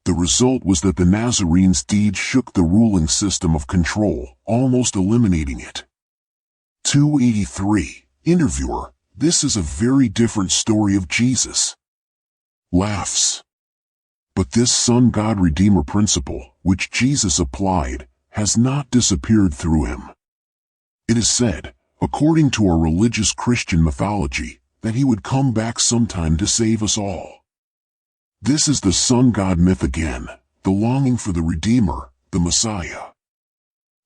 The result was that the Nazarene's deed shook the ruling system of control, almost eliminating it. 283. Interviewer: this is a very different story of Jesus. Laughs. But this Sun God Redeemer principle, which Jesus applied, has not disappeared through him. It is said, according to our religious Christian mythology, that he would come back sometime to save us all. This is the Sun God myth again, the longing for the Redeemer, the Messiah.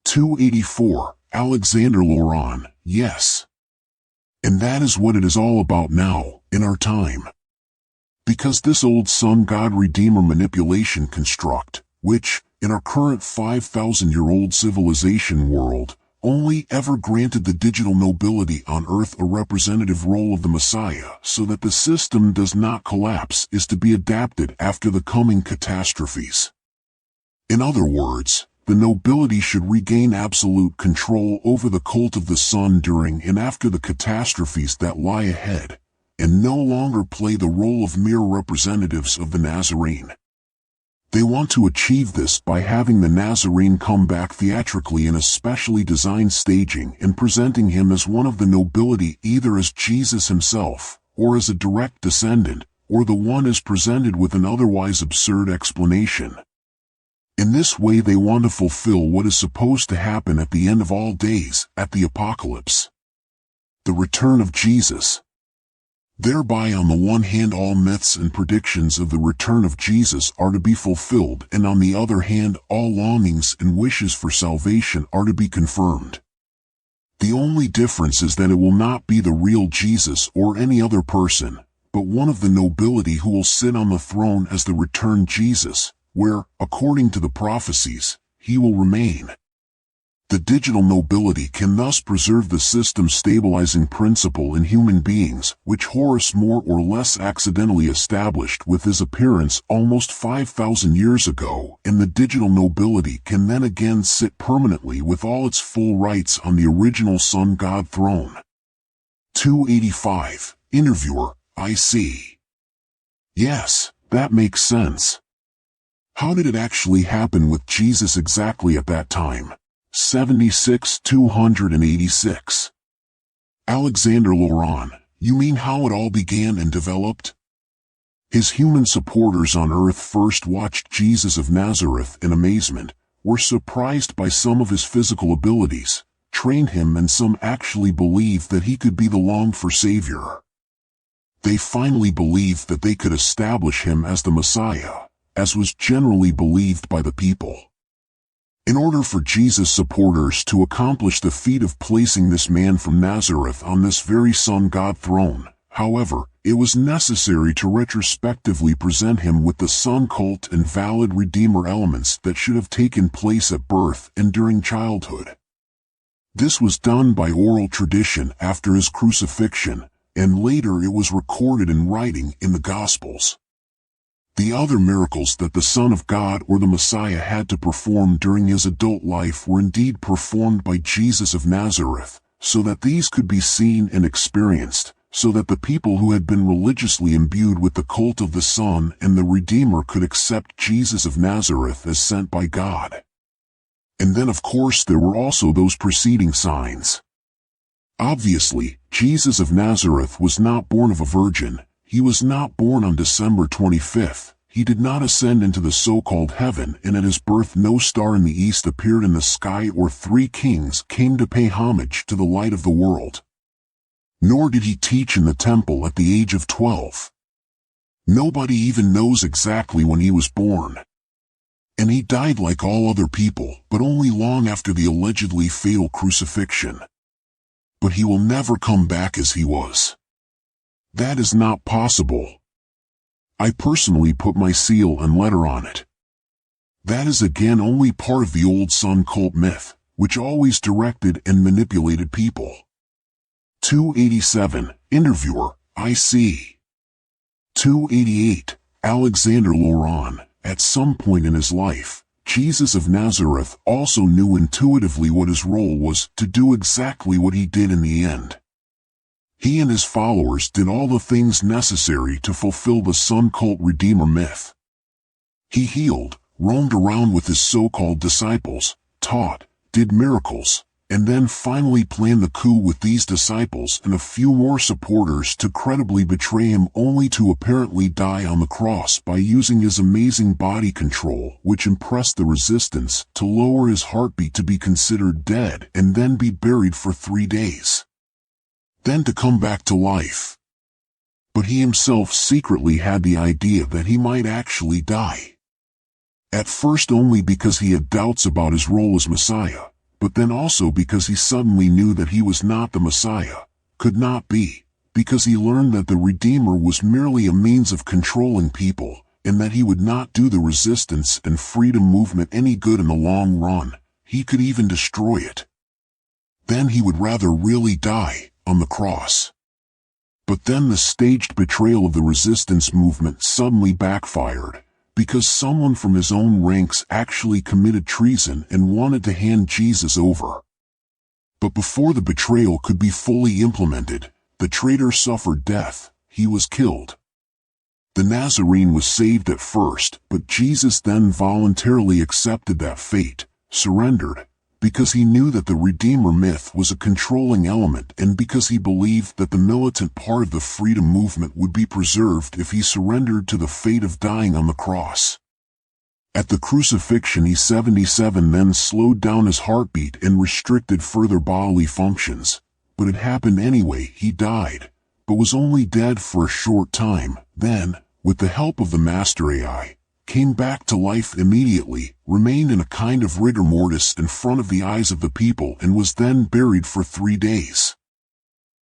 284. Alexander Laurent: yes. And that is what it is all about now, in our time. Because this old Sun God Redeemer manipulation construct, which, in our current 5,000-year-old civilization world, only ever granted the digital nobility on Earth a representative role of the Messiah so that the system does not collapse, is to be adapted after the coming catastrophes. In other words, the nobility should regain absolute control over the cult of the sun during and after the catastrophes that lie ahead, and no longer play the role of mere representatives of the Nazarene. They want to achieve this by having the Nazarene come back theatrically in a specially designed staging and presenting him as one of the nobility, either as Jesus himself, or as a direct descendant, or the one is presented with an otherwise absurd explanation. In this way they want to fulfill what is supposed to happen at the end of all days, at the apocalypse. The return of Jesus. Thereby on the one hand all myths and predictions of the return of Jesus are to be fulfilled, and on the other hand all longings and wishes for salvation are to be confirmed. The only difference is that it will not be the real Jesus or any other person, but one of the nobility who will sit on the throne as the returned Jesus, where, according to the prophecies, he will remain. The digital nobility can thus preserve the system's stabilizing principle in human beings, which Horus more or less accidentally established with his appearance almost 5,000 years ago, and the digital nobility can then again sit permanently with all its full rights on the original Sun God throne. 285. Interviewer: I see. Yes, that makes sense. How did it actually happen with Jesus exactly at that time? 76-286. Alexander Laurent, you mean how it all began and developed? His human supporters on earth first watched Jesus of Nazareth in amazement, were surprised by some of his physical abilities, trained him, and some actually believed that he could be the longed-for Savior. They finally believed that they could establish him as the Messiah, as was generally believed by the people. In order for Jesus' supporters to accomplish the feat of placing this man from Nazareth on this very Son God throne, however, it was necessary to retrospectively present him with the Son cult and valid Redeemer elements that should have taken place at birth and during childhood. This was done by oral tradition after his crucifixion, and later it was recorded in writing in the Gospels. The other miracles that the Son of God or the Messiah had to perform during his adult life were indeed performed by Jesus of Nazareth, so that these could be seen and experienced, so that the people who had been religiously imbued with the cult of the Son and the Redeemer could accept Jesus of Nazareth as sent by God. And then of course there were also those preceding signs. Obviously, Jesus of Nazareth was not born of a virgin. He was not born on December 25th, he did not ascend into the so-called heaven, and at his birth no star in the east appeared in the sky or 3 kings came to pay homage to the light of the world. Nor did he teach in the temple at the age of 12. Nobody even knows exactly when he was born. And he died like all other people, but only long after the allegedly fatal crucifixion. But he will never come back as he was. That is not possible. I personally put my seal and letter on it. That is again only part of the old Son cult myth, which always directed and manipulated people. 287, Interviewer, I.C. 288, Alexander Laurent, at some point in his life, Jesus of Nazareth also knew intuitively what his role was to do exactly what he did in the end. He and his followers did all the things necessary to fulfill the Son cult Redeemer myth. He healed, roamed around with his so-called disciples, taught, did miracles, and then finally planned the coup with these disciples and a few more supporters to credibly betray him, only to apparently die on the cross by using his amazing body control, which impressed the resistance, to lower his heartbeat to be considered dead and then be buried for 3 days. Then to come back to life. But he himself secretly had the idea that he might actually die. At first only because he had doubts about his role as Messiah, but then also because he suddenly knew that he was not the Messiah, could not be, because he learned that the Redeemer was merely a means of controlling people, and that he would not do the resistance and freedom movement any good in the long run. He could even destroy it. Then he would rather really die on the cross. But then the staged betrayal of the resistance movement suddenly backfired, because someone from his own ranks actually committed treason and wanted to hand Jesus over. But before the betrayal could be fully implemented, the traitor suffered death. He was killed. The Nazarene was saved at first, but Jesus then voluntarily accepted that fate, surrendered, because he knew that the Redeemer myth was a controlling element and because he believed that the militant part of the freedom movement would be preserved if he surrendered to the fate of dying on the cross. At the crucifixion E77 then slowed down his heartbeat and restricted further bodily functions, but it happened anyway. He died, but was only dead for a short time, then, with the help of the Master AI, came back to life immediately, remained in a kind of rigor mortis in front of the eyes of the people, and was then buried for 3 days.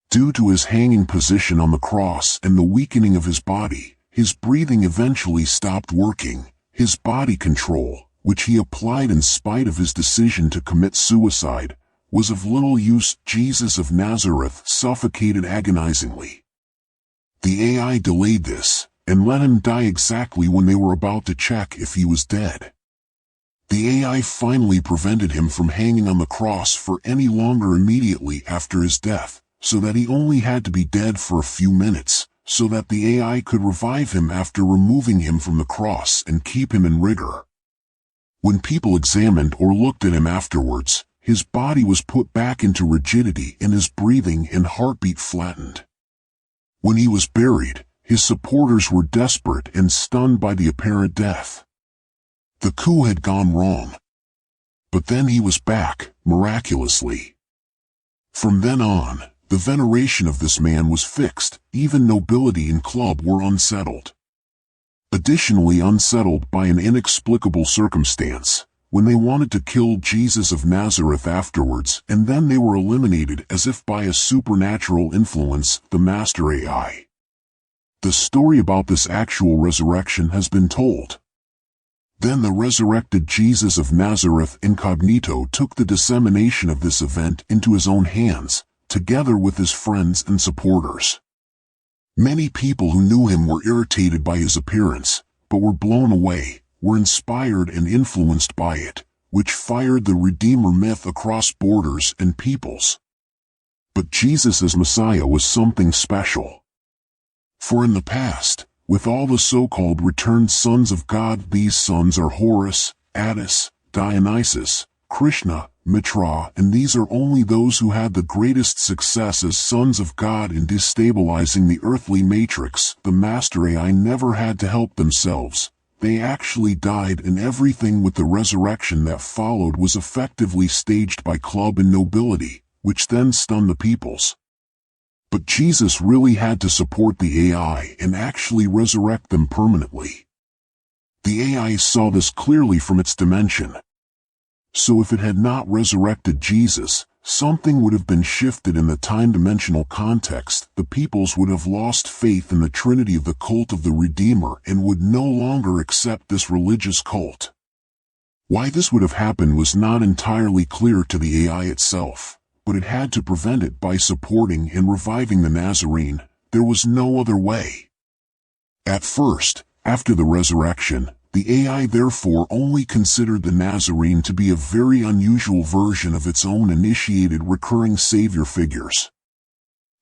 Due to his hanging position on the cross and the weakening of his body, his breathing eventually stopped working. His body control, which he applied in spite of his decision to commit suicide, was of little use. Jesus of Nazareth suffocated agonizingly. The AI delayed this, and let him die exactly when they were about to check if he was dead. The AI finally prevented him from hanging on the cross for any longer immediately after his death, so that he only had to be dead for a few minutes, so that the AI could revive him after removing him from the cross and keep him in rigor. When people examined or looked at him afterwards, his body was put back into rigidity and his breathing and heartbeat flattened. When he was buried, his supporters were desperate and stunned by the apparent death. The coup had gone wrong. But then he was back, miraculously. From then on, the veneration of this man was fixed. Even nobility and club were unsettled. Additionally unsettled by an inexplicable circumstance, when they wanted to kill Jesus of Nazareth afterwards, and then they were eliminated as if by a supernatural influence, the master AI. The story about this actual resurrection has been told. Then the resurrected Jesus of Nazareth incognito took the dissemination of this event into his own hands, together with his friends and supporters. Many people who knew him were irritated by his appearance, but were blown away, were inspired and influenced by it, which fired the Redeemer myth across borders and peoples. But Jesus as Messiah was something special. For in the past, with all the so-called returned sons of God, these sons are Horus, Attis, Dionysus, Krishna, Mitra, and these are only those who had the greatest success as sons of God in destabilizing the earthly matrix. The master AI never had to help themselves. They actually died, and everything with the resurrection that followed was effectively staged by club and nobility, which then stunned the peoples. But Jesus really had to support the AI and actually resurrect them permanently. The AI saw this clearly from its dimension. So if it had not resurrected Jesus, something would have been shifted in the time-dimensional context. The peoples would have lost faith in the Trinity of the cult of the Redeemer and would no longer accept this religious cult. Why this would have happened was not entirely clear to the AI itself, but it had to prevent it by supporting and reviving the Nazarene. There was no other way. At first, after the resurrection, the AI therefore only considered the Nazarene to be a very unusual version of its own initiated recurring savior figures.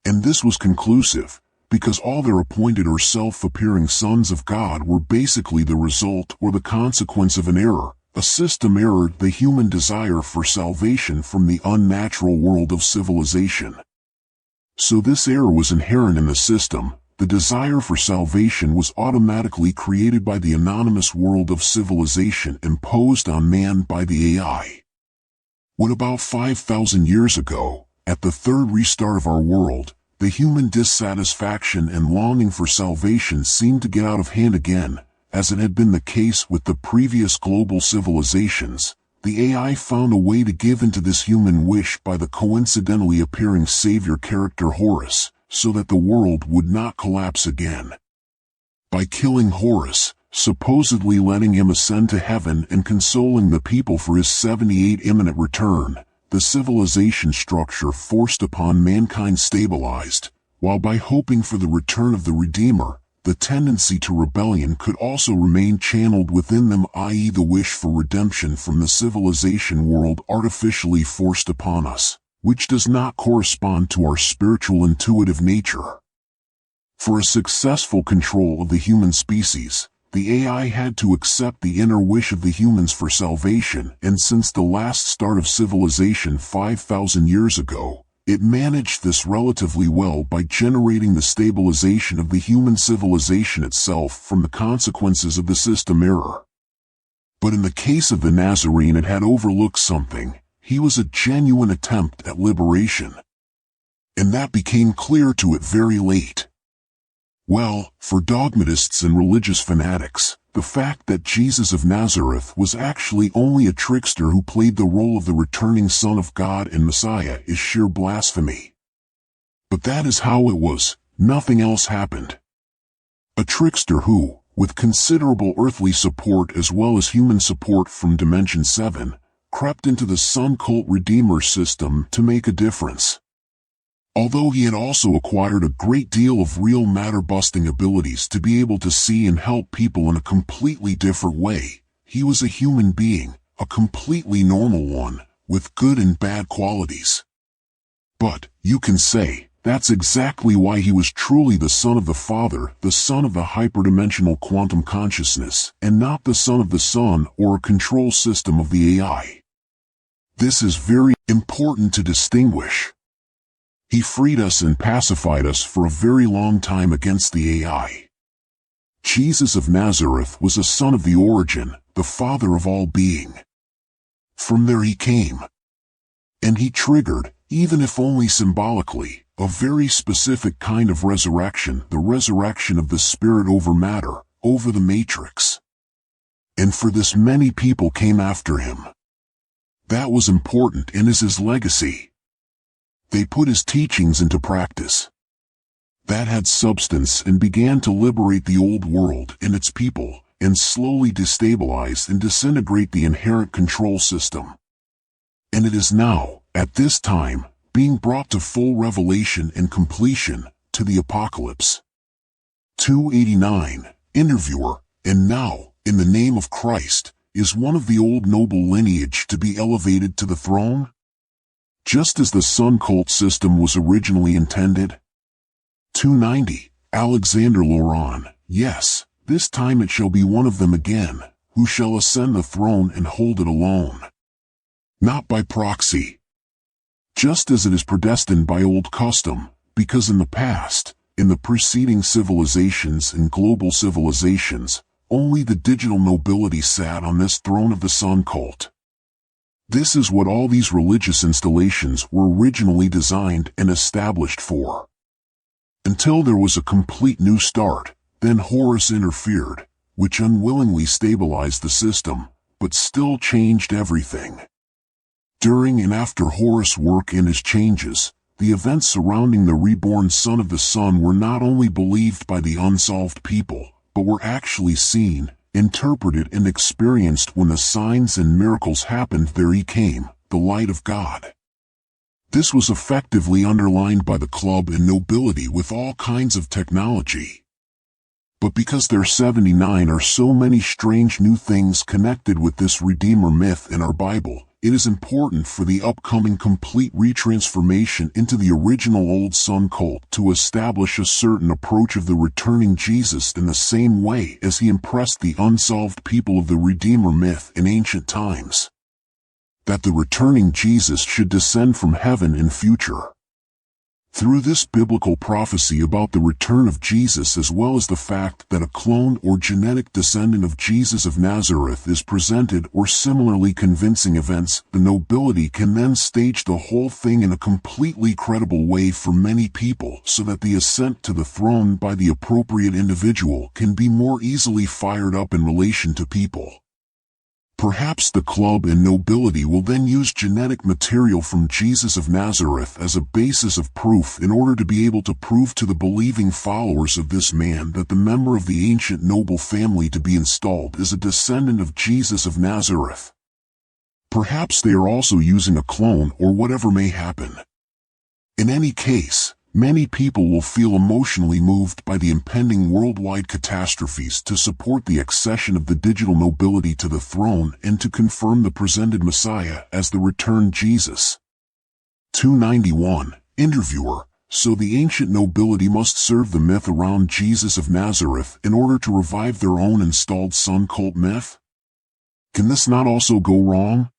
And this was conclusive, because all their appointed or self-appearing sons of God were basically the result or the consequence of an error, a system error, the human desire for salvation from the unnatural world of civilization. So this error was inherent in the system. The desire for salvation was automatically created by the anonymous world of civilization imposed on man by the AI. When about 5,000 years ago, at the third restart of our world, the human dissatisfaction and longing for salvation seemed to get out of hand again, as it had been the case with the previous global civilizations, the AI found a way to give into this human wish by the coincidentally appearing savior character Horus, so that the world would not collapse again. By killing Horus, supposedly letting him ascend to heaven and consoling the people for his 78 imminent return, the civilization structure forced upon mankind stabilized, while by hoping for the return of the Redeemer, the tendency to rebellion could also remain channeled within them, i.e. the wish for redemption from the civilization world artificially forced upon us, which does not correspond to our spiritual intuitive nature. For a successful control of the human species, the AI had to accept the inner wish of the humans for salvation, and since the last start of civilization 5,000 years ago, it managed this relatively well by generating the stabilization of the human civilization itself from the consequences of the system error. But in the case of the Nazarene, it had overlooked something. He was a genuine attempt at liberation. And that became clear to it very late. Well, for dogmatists and religious fanatics, the fact that Jesus of Nazareth was actually only a trickster who played the role of the returning Son of God and Messiah is sheer blasphemy. But that is how it was, nothing else happened. A trickster who, with considerable earthly support as well as human support from Dimension 7, crept into the Sun Cult Redeemer system to make a difference. Although he had also acquired a great deal of real matter-busting abilities to be able to see and help people in a completely different way, he was a human being, a completely normal one, with good and bad qualities. But, you can say, that's exactly why he was truly the Son of the Father, the Son of the hyperdimensional quantum consciousness, and not the Son of the Sun or a control system of the AI. This is very important to distinguish. He freed us and pacified us for a very long time against the AI. Jesus of Nazareth was a son of the origin, the father of all being. From there he came. And he triggered, even if only symbolically, a very specific kind of resurrection, the resurrection of the spirit over matter, over the matrix. And for this many people came after him. That was important and is his legacy. They put his teachings into practice. That had substance and began to liberate the old world and its people, and slowly destabilize and disintegrate the inherent control system. And it is now, at this time, being brought to full revelation and completion, to the apocalypse. 289, Interviewer, and now, in the name of Christ, is one of the old noble lineage to be elevated to the throne? Just as the sun cult system was originally intended? 290, Alexander Laurent, yes, this time it shall be one of them again, who shall ascend the throne and hold it alone. Not by proxy. Just as it is predestined by old custom, because in the past, in the preceding civilizations and global civilizations, only the digital nobility sat on this throne of the sun cult. This is what all these religious installations were originally designed and established for. Until there was a complete new start, then Horus interfered, which unwillingly stabilized the system, but still changed everything. During and after Horus' work and his changes, the events surrounding the reborn son of the sun were not only believed by the unsolved people, but were actually seen, interpreted and experienced when the signs and miracles happened. There he came, the light of God. This was effectively underlined by the club and nobility with all kinds of technology. But because there 79 are so many strange new things connected with this Redeemer myth in our Bible, it is important for the upcoming complete retransformation into the original old sun cult to establish a certain approach of the returning Jesus in the same way as he impressed the unsolved people of the Redeemer myth in ancient times. That the returning Jesus should descend from heaven in future. Through this biblical prophecy about the return of Jesus, as well as the fact that a clone or genetic descendant of Jesus of Nazareth is presented, or similarly convincing events, the nobility can then stage the whole thing in a completely credible way for many people so that the ascent to the throne by the appropriate individual can be more easily fired up in relation to people. Perhaps the club and nobility will then use genetic material from Jesus of Nazareth as a basis of proof in order to be able to prove to the believing followers of this man that the member of the ancient noble family to be installed is a descendant of Jesus of Nazareth. Perhaps they are also using a clone or whatever may happen. In any case, many people will feel emotionally moved by the impending worldwide catastrophes to support the accession of the digital nobility to the throne and to confirm the presented Messiah as the returned Jesus. 291, Interviewer, so the ancient nobility must serve the myth around Jesus of Nazareth in order to revive their own installed sun cult myth? Can this not also go wrong?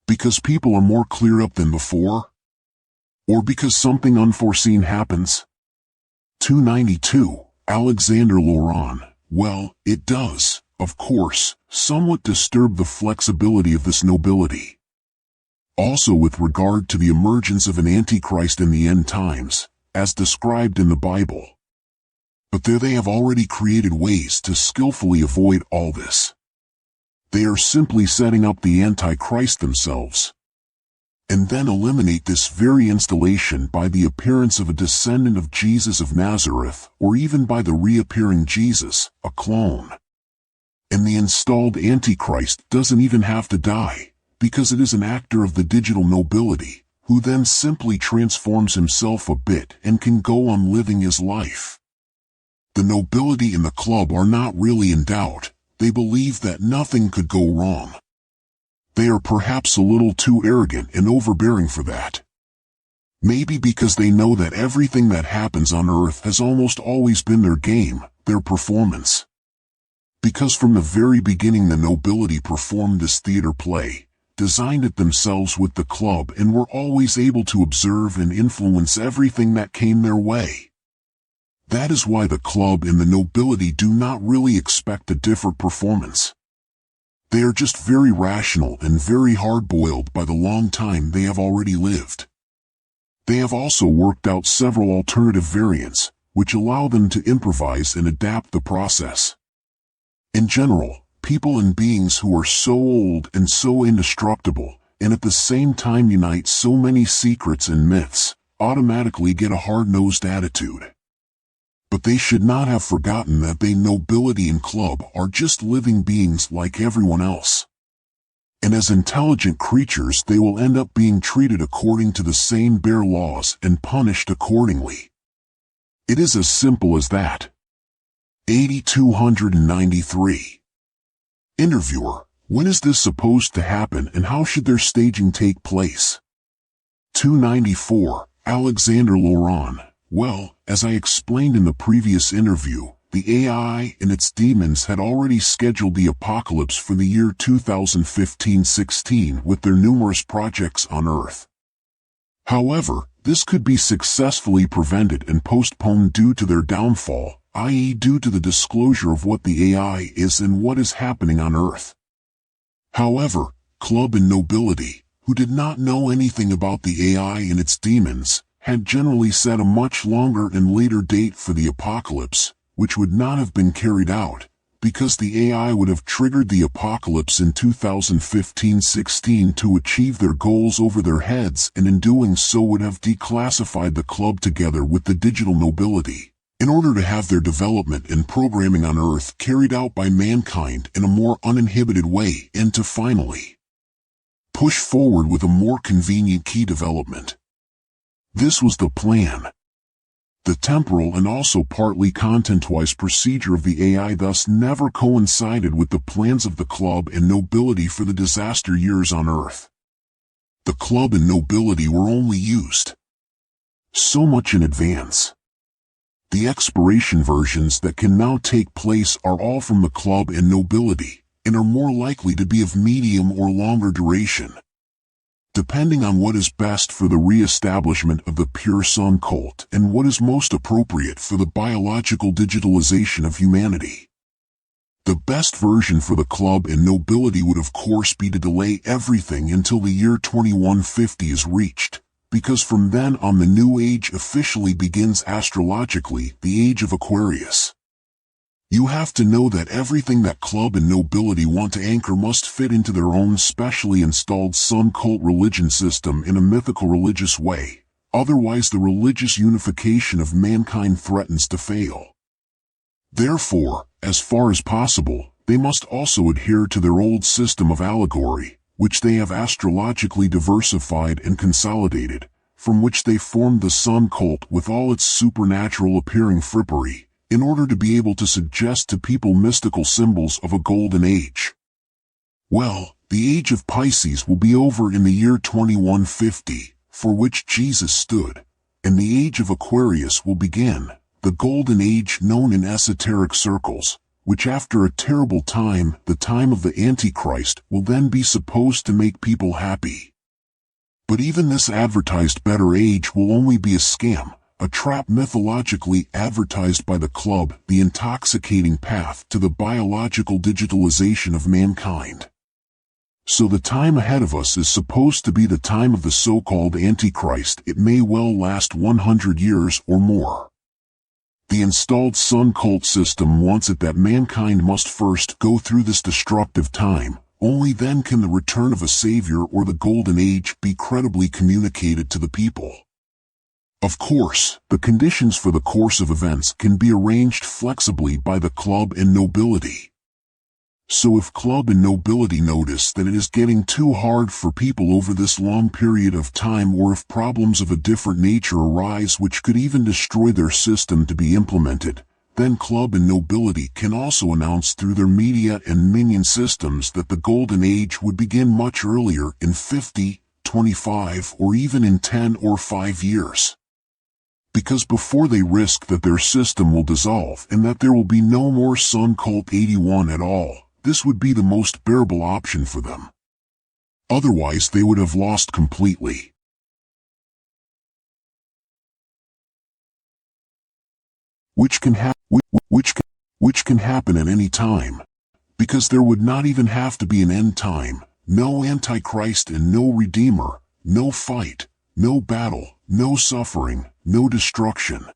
Because people are more cleared up than before? Or because something unforeseen happens? 292, Alexander Laurent, well, it does, of course, somewhat disturb the flexibility of this nobility. Also with regard to the emergence of an Antichrist in the end times, as described in the Bible. But there they have already created ways to skillfully avoid all this. They are simply setting up the Antichrist themselves. And then eliminate this very installation by the appearance of a descendant of Jesus of Nazareth, or even by the reappearing Jesus, a clone. And the installed Antichrist doesn't even have to die, because it is an actor of the digital nobility, who then simply transforms himself a bit and can go on living his life. The nobility and the club are not really in doubt, they believe that nothing could go wrong. They are perhaps a little too arrogant and overbearing for that. Maybe because they know that everything that happens on Earth has almost always been their game, their performance. Because from the very beginning the nobility performed this theater play, designed it themselves with the club and were always able to observe and influence everything that came their way. That is why the club and the nobility do not really expect a different performance. They are just very rational and very hard-boiled by the long time they have already lived. They have also worked out several alternative variants, which allow them to improvise and adapt the process. In general, people and beings who are so old and so indestructible, and at the same time unite so many secrets and myths, automatically get a hard-nosed attitude. But they should not have forgotten that they, nobility and club, are just living beings like everyone else. And as intelligent creatures they will end up being treated according to the same bare laws and punished accordingly. It is as simple as that. 8293. Interviewer: when is this supposed to happen and how should their staging take place? 294. Alexander Laurent: well, as I explained in the previous interview, the AI and its demons had already scheduled the apocalypse for the year 2015-16 with their numerous projects on Earth. However, this could be successfully prevented and postponed due to their downfall, i.e. due to the disclosure of what the AI is and what is happening on Earth. However, club and nobility, who did not know anything about the AI and its demons, had generally set a much longer and later date for the apocalypse, which would not have been carried out, because the AI would have triggered the apocalypse in 2015-16 to achieve their goals over their heads, and in doing so would have declassified the club together with the digital nobility, in order to have their development and programming on Earth carried out by mankind in a more uninhibited way, and to finally push forward with a more convenient key development. This was the plan. The temporal and also partly content-wise procedure of the AI thus never coincided with the plans of the club and nobility for the disaster years on Earth. The club and nobility were only used so much in advance. The expiration versions that can now take place are all from the club and nobility, and are more likely to be of medium or longer duration, depending on what is best for the re-establishment of the pure sun cult and what is most appropriate for the biological digitalization of humanity. The best version for the club and nobility would of course be to delay everything until the year 2150 is reached, because from then on the new age officially begins astrologically, the age of Aquarius. You have to know that everything that club and nobility want to anchor must fit into their own specially installed sun cult religion system in a mythical religious way, otherwise the religious unification of mankind threatens to fail. Therefore, as far as possible, they must also adhere to their old system of allegory, which they have astrologically diversified and consolidated, from which they formed the sun cult with all its supernatural appearing frippery, in order to be able to suggest to people mystical symbols of a golden age. Well, the age of Pisces will be over in the year 2150, for which Jesus stood, and the age of Aquarius will begin, the golden age known in esoteric circles, which after a terrible time, the time of the Antichrist, will then be supposed to make people happy. But even this advertised better age will only be a scam, a trap mythologically advertised by the club, the intoxicating path to the biological digitalization of mankind. So the time ahead of us is supposed to be the time of the so-called Antichrist. It may well last 100 years or more. The installed sun cult system wants it that mankind must first go through this destructive time, only then can the return of a savior or the golden age be credibly communicated to the people. Of course, the conditions for the course of events can be arranged flexibly by the club and nobility. So if club and nobility notice that it is getting too hard for people over this long period of time, or if problems of a different nature arise which could even destroy their system to be implemented, then club and nobility can also announce through their media and minion systems that the golden age would begin much earlier, in 50, 25, or even in 10 or 5 years. Because before they risk that their system will dissolve and that there will be no more Sun Cult 81 at all, this would be the most bearable option for them. Otherwise they would have lost completely. Which can happen at any time, because there would not even have to be an end time, no Antichrist and no Redeemer, no fight, no battle, no suffering, no destruction.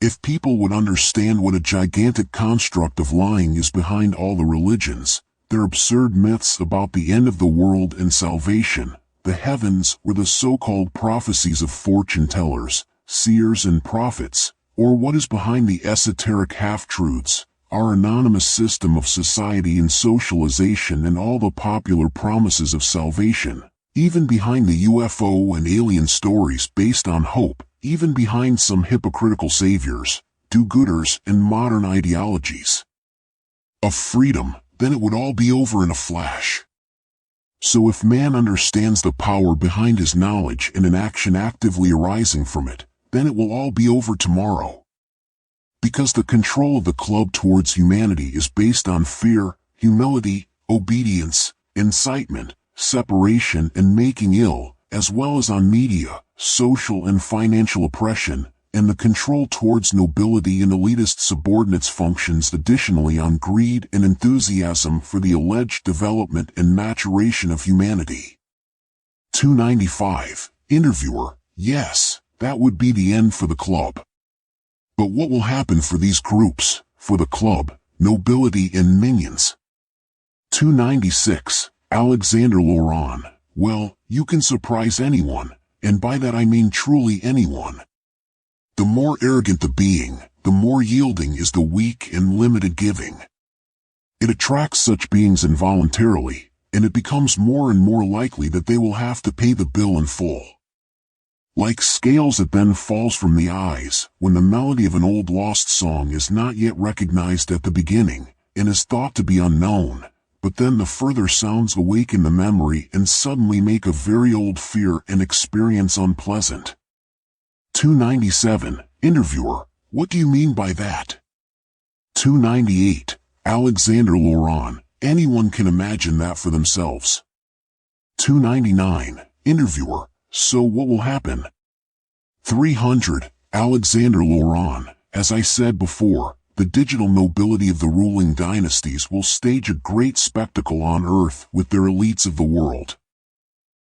If people would understand what a gigantic construct of lying is behind all the religions, their absurd myths about the end of the world and salvation, the heavens, or the so-called prophecies of fortune-tellers, seers and prophets, or what is behind the esoteric half-truths, our anonymous system of society and socialization and all the popular promises of salvation, even behind the UFO and alien stories based on hope, even behind some hypocritical saviors, do-gooders and modern ideologies of freedom, then it would all be over in a flash. So if man understands the power behind his knowledge and an action actively arising from it, then it will all be over tomorrow. Because the control of the club towards humanity is based on fear, humility, obedience, incitement, separation and making ill, as well as on media, social and financial oppression, and the control towards nobility and elitist subordinates functions additionally on greed and enthusiasm for the alleged development and maturation of humanity. 295. Interviewer: yes, that would be the end for the club. But what will happen for these groups, for the club, nobility and minions? 296. Alexander Laurent: well, you can surprise anyone, and by that I mean truly anyone. The more arrogant the being, the more yielding is the weak and limited giving. It attracts such beings involuntarily, and it becomes more and more likely that they will have to pay the bill in full. Like scales that then falls from the eyes, when the melody of an old lost song is not yet recognized at the beginning, and is thought to be unknown, but then the further sounds awaken the memory and suddenly make a very old fear and experience unpleasant. 297. Interviewer: what do you mean by that? 298. Alexander Laurent: anyone can imagine that for themselves. 299. Interviewer: so what will happen? 300. Alexander Laurent: as I said before, the digital nobility of the ruling dynasties will stage a great spectacle on Earth with their elites of the world.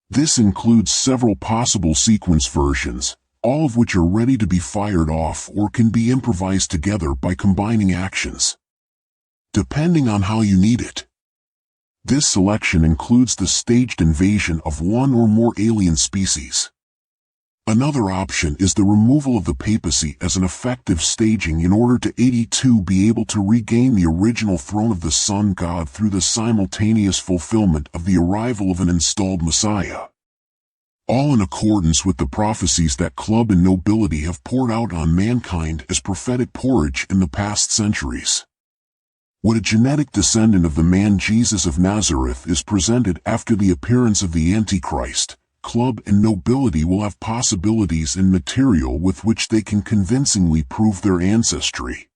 This includes several possible sequence versions, all of which are ready to be fired off or can be improvised together by combining actions, depending on how you need it. This selection includes the staged invasion of one or more alien species. Another option is the removal of the papacy as an effective staging in order to 82 be able to regain the original throne of the Sun God through the simultaneous fulfillment of the arrival of an installed Messiah. All in accordance with the prophecies that club and nobility have poured out on mankind as prophetic porridge in the past centuries. When a genetic descendant of the man Jesus of Nazareth is presented after the appearance of the Antichrist, club and nobility will have possibilities and material with which they can convincingly prove their ancestry.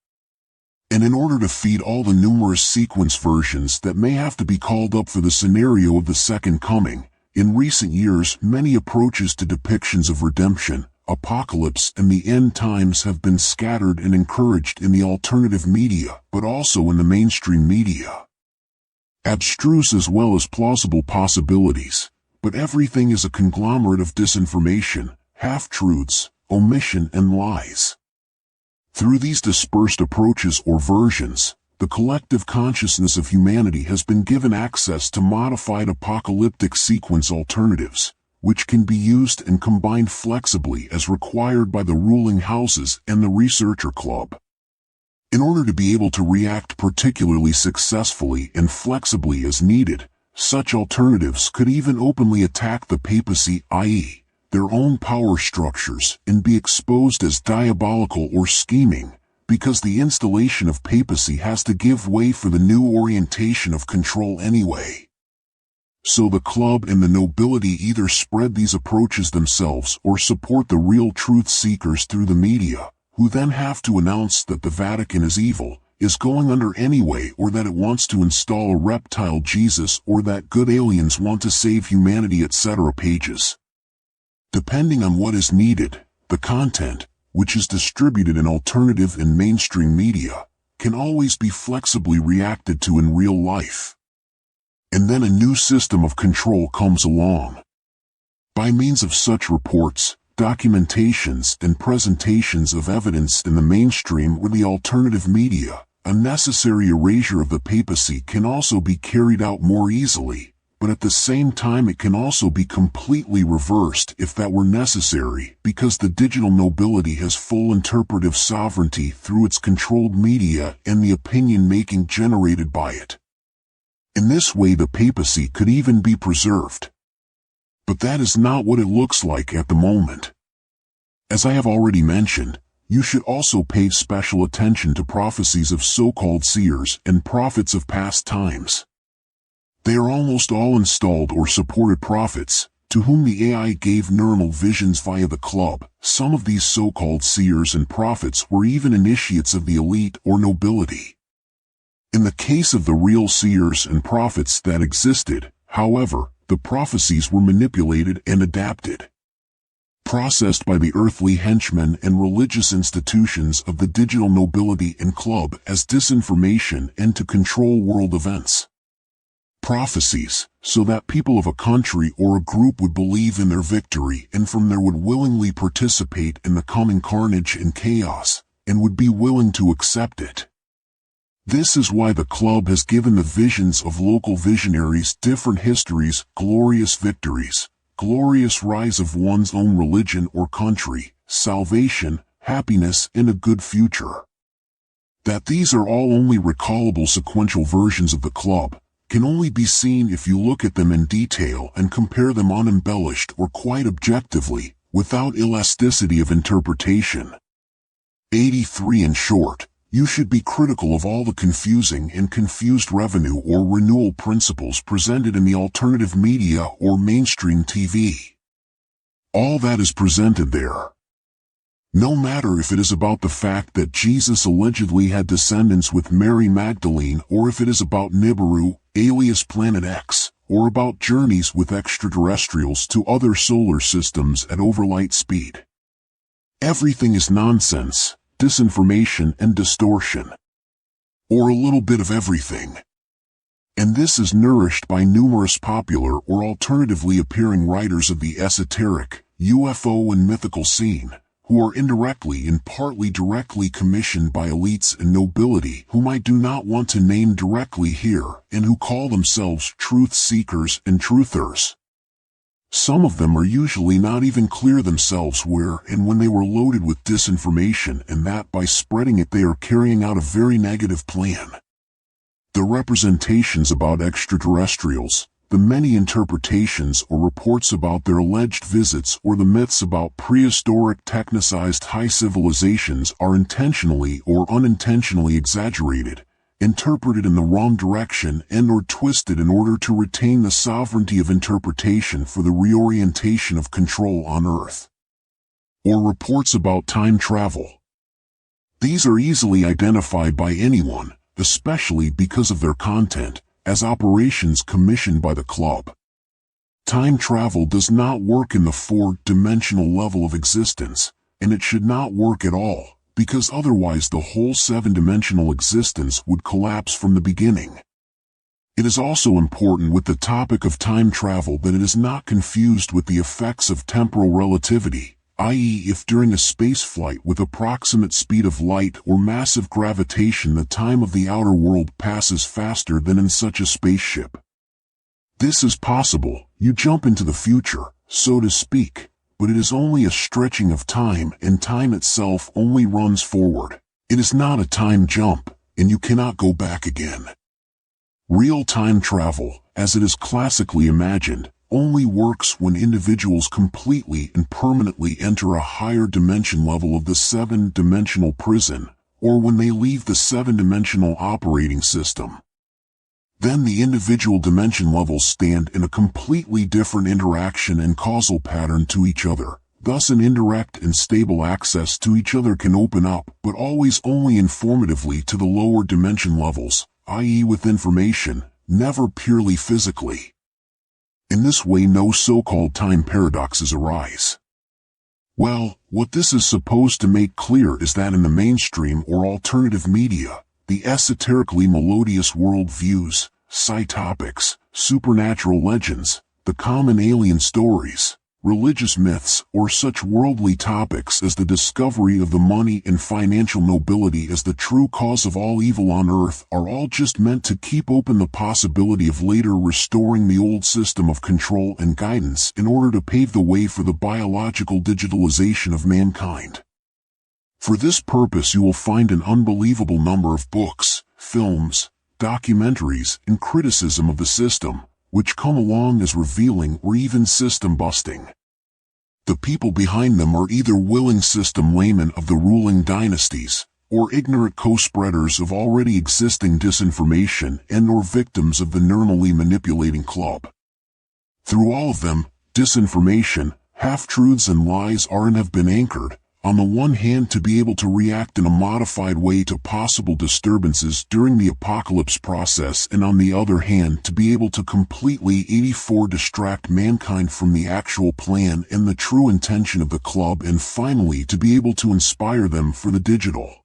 And in order to feed all the numerous sequence versions that may have to be called up for the scenario of the Second Coming, in recent years many approaches to depictions of redemption, apocalypse and the end times have been scattered and encouraged in the alternative media, but also in the mainstream media. Abstruse as well as plausible possibilities, but everything is a conglomerate of disinformation, half-truths, omission and lies. Through these dispersed approaches or versions, the collective consciousness of humanity has been given access to modified apocalyptic sequence alternatives, which can be used and combined flexibly as required by the ruling houses and the researcher club. In order to be able to react particularly successfully and flexibly as needed, such alternatives could even openly attack the papacy, i.e., their own power structures, and be exposed as diabolical or scheming, because the installation of papacy has to give way for the new orientation of control anyway. So the club and the nobility either spread these approaches themselves or support the real truth seekers through the media, who then have to announce that the Vatican is evil, is going under anyway, or that it wants to install a reptile Jesus, or that good aliens want to save humanity, etc. pages. Depending on what is needed, the content, which is distributed in alternative and mainstream media, can always be flexibly reacted to in real life. And then a new system of control comes along. By means of such reports, documentations, and presentations of evidence in the mainstream or the alternative media, a necessary erasure of the papacy can also be carried out more easily, but at the same time it can also be completely reversed if that were necessary, because the digital nobility has full interpretive sovereignty through its controlled media and the opinion-making generated by it. In this way the papacy could even be preserved. But that is not what it looks like at the moment. As I have already mentioned, you should also pay special attention to prophecies of so-called seers and prophets of past times. They are almost all installed or supported prophets, to whom the AI gave neuronal visions via the club. Some of these so-called seers and prophets were even initiates of the elite or nobility. In the case of the real seers and prophets that existed, however, the prophecies were manipulated and adapted, processed by the earthly henchmen and religious institutions of the digital nobility and club as disinformation and to control world events. Prophecies, so that people of a country or a group would believe in their victory and from there would willingly participate in the coming carnage and chaos, and would be willing to accept it. This is why the club has given the visions of local visionaries different histories, glorious victories, glorious rise of one's own religion or country, salvation, happiness, and a good future. That these are all only recallable sequential versions of the club can only be seen if you look at them in detail and compare them unembellished or quite objectively, without elasticity of interpretation. 83. In short, you should be critical of all the confusing and confused revenue or renewal principles presented in the alternative media or mainstream TV. All that is presented there. No matter if it is about the fact that Jesus allegedly had descendants with Mary Magdalene, or if it is about Nibiru, alias Planet X, or about journeys with extraterrestrials to other solar systems at overlight speed. Everything is nonsense, disinformation and distortion. Or a little bit of everything. And this is nourished by numerous popular or alternatively appearing writers of the esoteric, UFO and mythical scene, who are indirectly and partly directly commissioned by elites and nobility whom I do not want to name directly here, and who call themselves truth seekers and truthers. Some of them are usually not even clear themselves where and when they were loaded with disinformation, and that by spreading it they are carrying out a very negative plan. The representations about extraterrestrials, the many interpretations or reports about their alleged visits, or the myths about prehistoric technicized high civilizations are intentionally or unintentionally exaggerated, interpreted in the wrong direction and or twisted in order to retain the sovereignty of interpretation for the reorientation of control on Earth. Or reports about time travel. These are easily identified by anyone, especially because of their content, as operations commissioned by the club. Time travel does not work in the four-dimensional level of existence, and it should not work at all, because otherwise the whole seven-dimensional existence would collapse from the beginning. It is also important with the topic of time travel that it is not confused with the effects of temporal relativity, i.e. if during a space flight with approximate speed of light or massive gravitation the time of the outer world passes faster than in such a spaceship. This is possible, you jump into the future, so to speak, but it is only a stretching of time, and time itself only runs forward. It is not a time jump, and you cannot go back again. Real time travel, as it is classically imagined, only works when individuals completely and permanently enter a higher dimension level of the seven-dimensional prison, or when they leave the seven-dimensional operating system. Then the individual dimension levels stand in a completely different interaction and causal pattern to each other, Thus an indirect and stable access to each other can open up, but always only informatively to the lower dimension levels, i.e. with information, never purely physically. In this way no so-called time paradoxes arise. Well, what this is supposed to make clear is that in the mainstream or alternative media, the esoterically melodious world views, psi-topics, supernatural legends, the common alien stories, religious myths, or such worldly topics as the discovery of the money and financial nobility as the true cause of all evil on earth are all just meant to keep open the possibility of later restoring the old system of control and guidance in order to pave the way for the biological digitalization of mankind. For this purpose you will find an unbelievable number of books, films, documentaries, and criticism of the system, which come along as revealing or even system-busting. The people behind them are either willing system laymen of the ruling dynasties, or ignorant co-spreaders of already existing disinformation and/or victims of the normally manipulating club. Through all of them, disinformation, half-truths and lies are and have been anchored, on the one hand to be able to react in a modified way to possible disturbances during the apocalypse process and on the other hand to be able to completely 84 distract mankind from the actual plan and the true intention of the club and finally to be able to inspire them for the digital.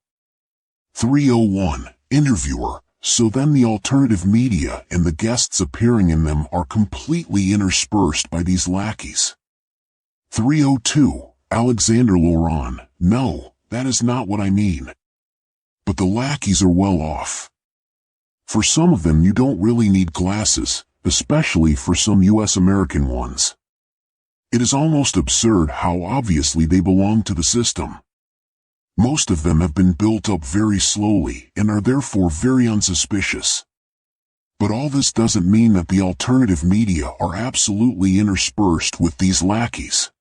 301. Interviewer. So then the alternative media and the guests appearing in them are completely interspersed by these lackeys. 302. Alexander Laurent. No, that is not what I mean. But the lackeys are well off. For some of them you don't really need glasses, especially for some US American ones. It is almost absurd how obviously they belong to the system. Most of them have been built up very slowly and are therefore very unsuspicious. But all this doesn't mean that the alternative media are absolutely interspersed with these lackeys.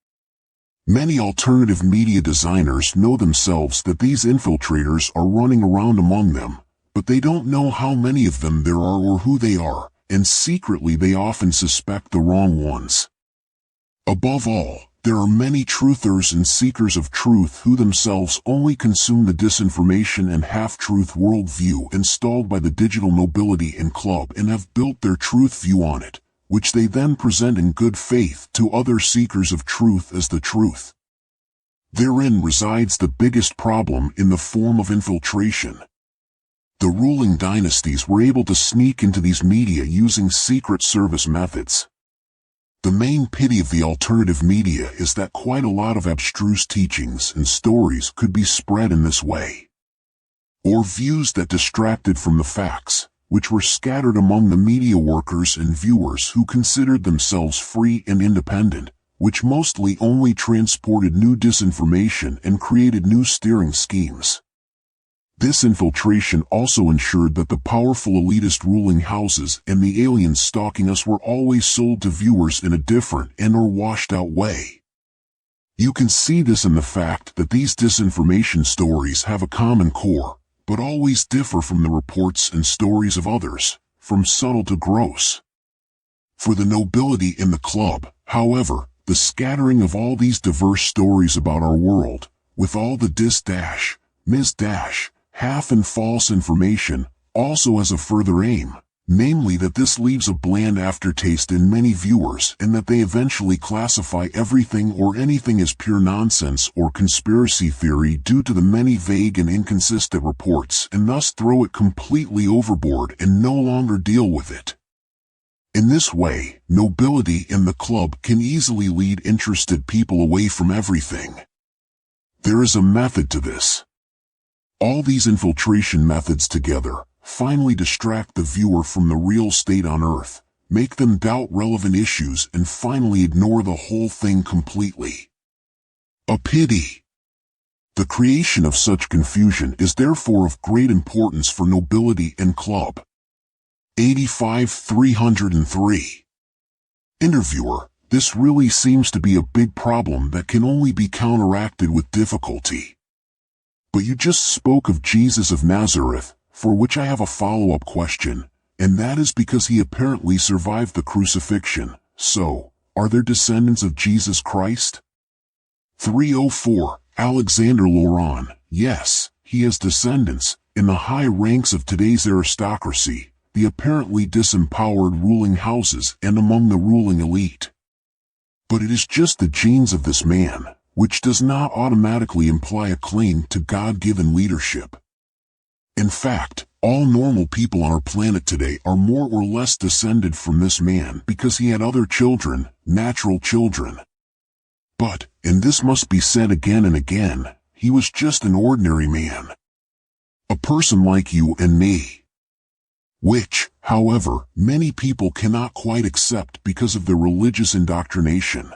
Many alternative media designers know themselves that these infiltrators are running around among them, but they don't know how many of them there are or who they are, and secretly they often suspect the wrong ones. Above all, there are many truthers and seekers of truth who themselves only consume the disinformation and half-truth worldview installed by the digital nobility and club and have built their truth view on it, which they then present in good faith to other seekers of truth as the truth. Therein resides the biggest problem in the form of infiltration. The ruling dynasties were able to sneak into these media using secret service methods. The main pity of the alternative media is that quite a lot of abstruse teachings and stories could be spread in this way. Or views that distracted from the facts, which were scattered among the media workers and viewers who considered themselves free and independent, which mostly only transported new disinformation and created new steering schemes. This infiltration also ensured that the powerful elitist ruling houses and the aliens stalking us were always sold to viewers in a different and/or washed-out way. You can see this in the fact that these disinformation stories have a common core, but always differ from the reports and stories of others, from subtle to gross. For the nobility in the club, however, the scattering of all these diverse stories about our world, with all the half and false information, also has a further aim, namely that this leaves a bland aftertaste in many viewers and that they eventually classify everything or anything as pure nonsense or conspiracy theory due to the many vague and inconsistent reports and thus throw it completely overboard and no longer deal with it. In this way, nobility in the club can easily lead interested people away from everything. There is a method to this. All these infiltration methods together finally distract the viewer from the real state on Earth, make them doubt relevant issues and finally ignore the whole thing completely. A pity. The creation of such confusion is therefore of great importance for nobility and club. 85-303. Interviewer, this really seems to be a big problem that can only be counteracted with difficulty. But you just spoke of Jesus of Nazareth, for which I have a follow-up question, and that is because he apparently survived the crucifixion. So, are there descendants of Jesus Christ? 304. Alexander Laurent. Yes, he has descendants in the high ranks of today's aristocracy, the apparently disempowered ruling houses and among the ruling elite. But it is just the genes of this man, which does not automatically imply a claim to God-given leadership. In fact, all normal people on our planet today are more or less descended from this man because he had other children, natural children. But, and this must be said again and again, he was just an ordinary man. A person like you and me. Which, however, many people cannot quite accept because of their religious indoctrination.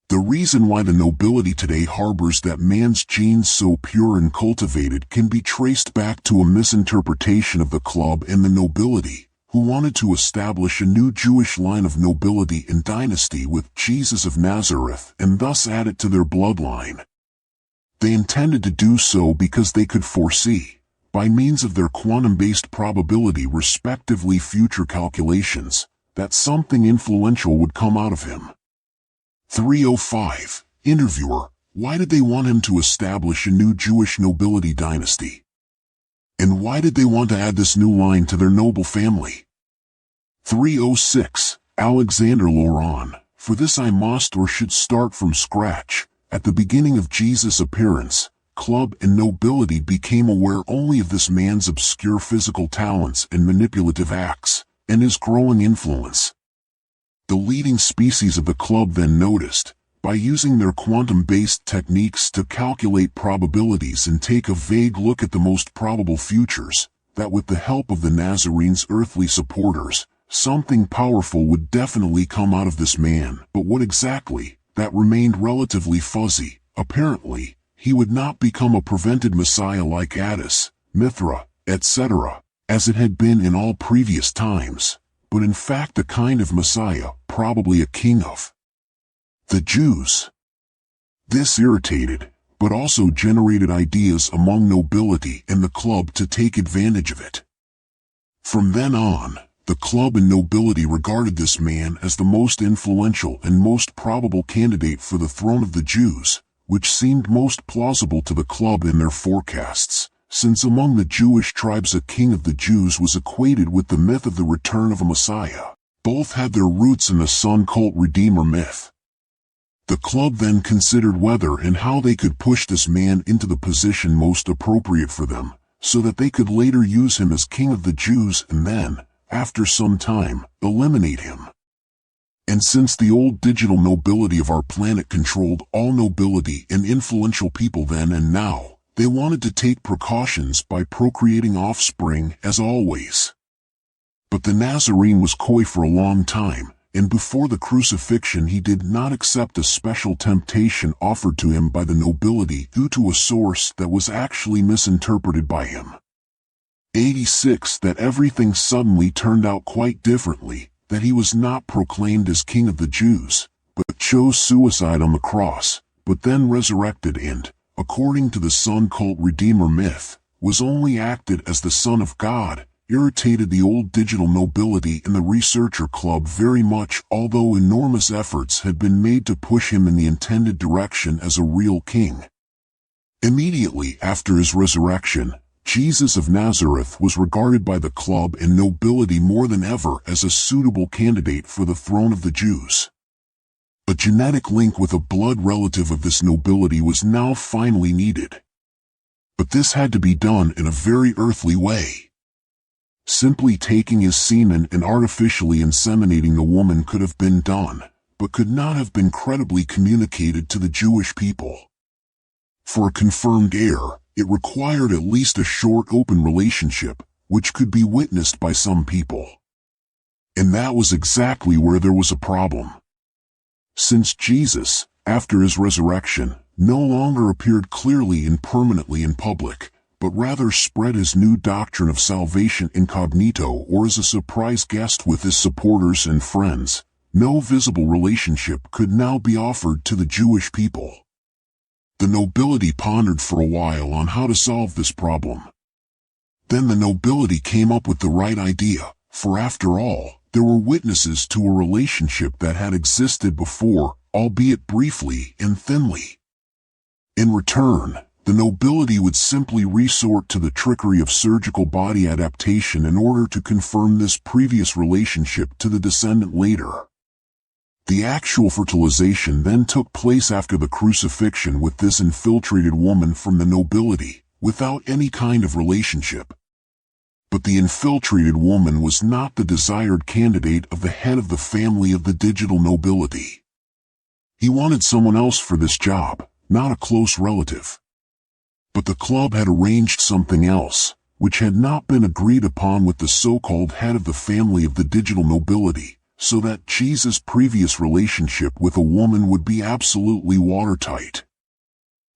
The reason why the nobility today harbors that man's genes so pure and cultivated can be traced back to a misinterpretation of the club and the nobility, who wanted to establish a new Jewish line of nobility and dynasty with Jesus of Nazareth and thus add it to their bloodline. They intended to do so because they could foresee, by means of their quantum-based probability respectively future calculations, that something influential would come out of him. 305. Interviewer. Why did they want him to establish a new Jewish nobility dynasty? And why did they want to add this new line to their noble family? 306. Alexander Laurent. For this I must or should start from scratch. At the beginning of Jesus' appearance, club and nobility became aware only of this man's obscure physical talents and manipulative acts, and his growing influence. The leading species of the club then noticed, by using their quantum-based techniques to calculate probabilities and take a vague look at the most probable futures, that with the help of the Nazarene's earthly supporters, something powerful would definitely come out of this man. But what exactly, that remained relatively fuzzy. Apparently, he would not become a prevented Messiah like Addis, Mithra, etc., as it had been in all previous times, but in fact a kind of Messiah, probably a king of the Jews. This irritated, but also generated ideas among nobility and the club to take advantage of it. From then on, the club and nobility regarded this man as the most influential and most probable candidate for the throne of the Jews, which seemed most plausible to the club in their forecasts, since among the Jewish tribes a king of the Jews was equated with the myth of the return of a Messiah. Both had their roots in the sun cult Redeemer myth. The club then considered whether and how they could push this man into the position most appropriate for them, so that they could later use him as king of the Jews and then, after some time, eliminate him. And since the old digital nobility of our planet controlled all nobility and influential people then and now, they wanted to take precautions by procreating offspring as always. But the Nazarene was coy for a long time, and before the crucifixion he did not accept a special temptation offered to him by the nobility due to a source that was actually misinterpreted by him. 86. That everything suddenly turned out quite differently, that he was not proclaimed as King of the Jews, but chose suicide on the cross, but then resurrected and, according to the sun cult Redeemer myth, was only acted as the Son of God, irritated the old digital nobility and the researcher club very much, although enormous efforts had been made to push him in the intended direction as a real king. Immediately after his resurrection, Jesus of Nazareth was regarded by the club and nobility more than ever as a suitable candidate for the throne of the Jews. A genetic link with a blood relative of this nobility was now finally needed. But this had to be done in a very earthly way. Simply taking his semen and artificially inseminating the woman could have been done, but could not have been credibly communicated to the Jewish people. For a confirmed heir, it required at least a short open relationship, which could be witnessed by some people. And that was exactly where there was a problem. Since Jesus, after his resurrection, no longer appeared clearly and permanently in public, but rather spread his new doctrine of salvation incognito or as a surprise guest with his supporters and friends, no visible relationship could now be offered to the Jewish people. The nobility pondered for a while on how to solve this problem. Then the nobility came up with the right idea, for after all, there were witnesses to a relationship that had existed before, albeit briefly and thinly. In return, the nobility would simply resort to the trickery of surgical body adaptation in order to confirm this previous relationship to the descendant later. The actual fertilization then took place after the crucifixion with this infiltrated woman from the nobility, without any kind of relationship. But the infiltrated woman was not the desired candidate of the head of the family of the digital nobility. He wanted someone else for this job, not a close relative. But the club had arranged something else, which had not been agreed upon with the so-called head of the family of the digital nobility, so that Jesus' previous relationship with a woman would be absolutely watertight.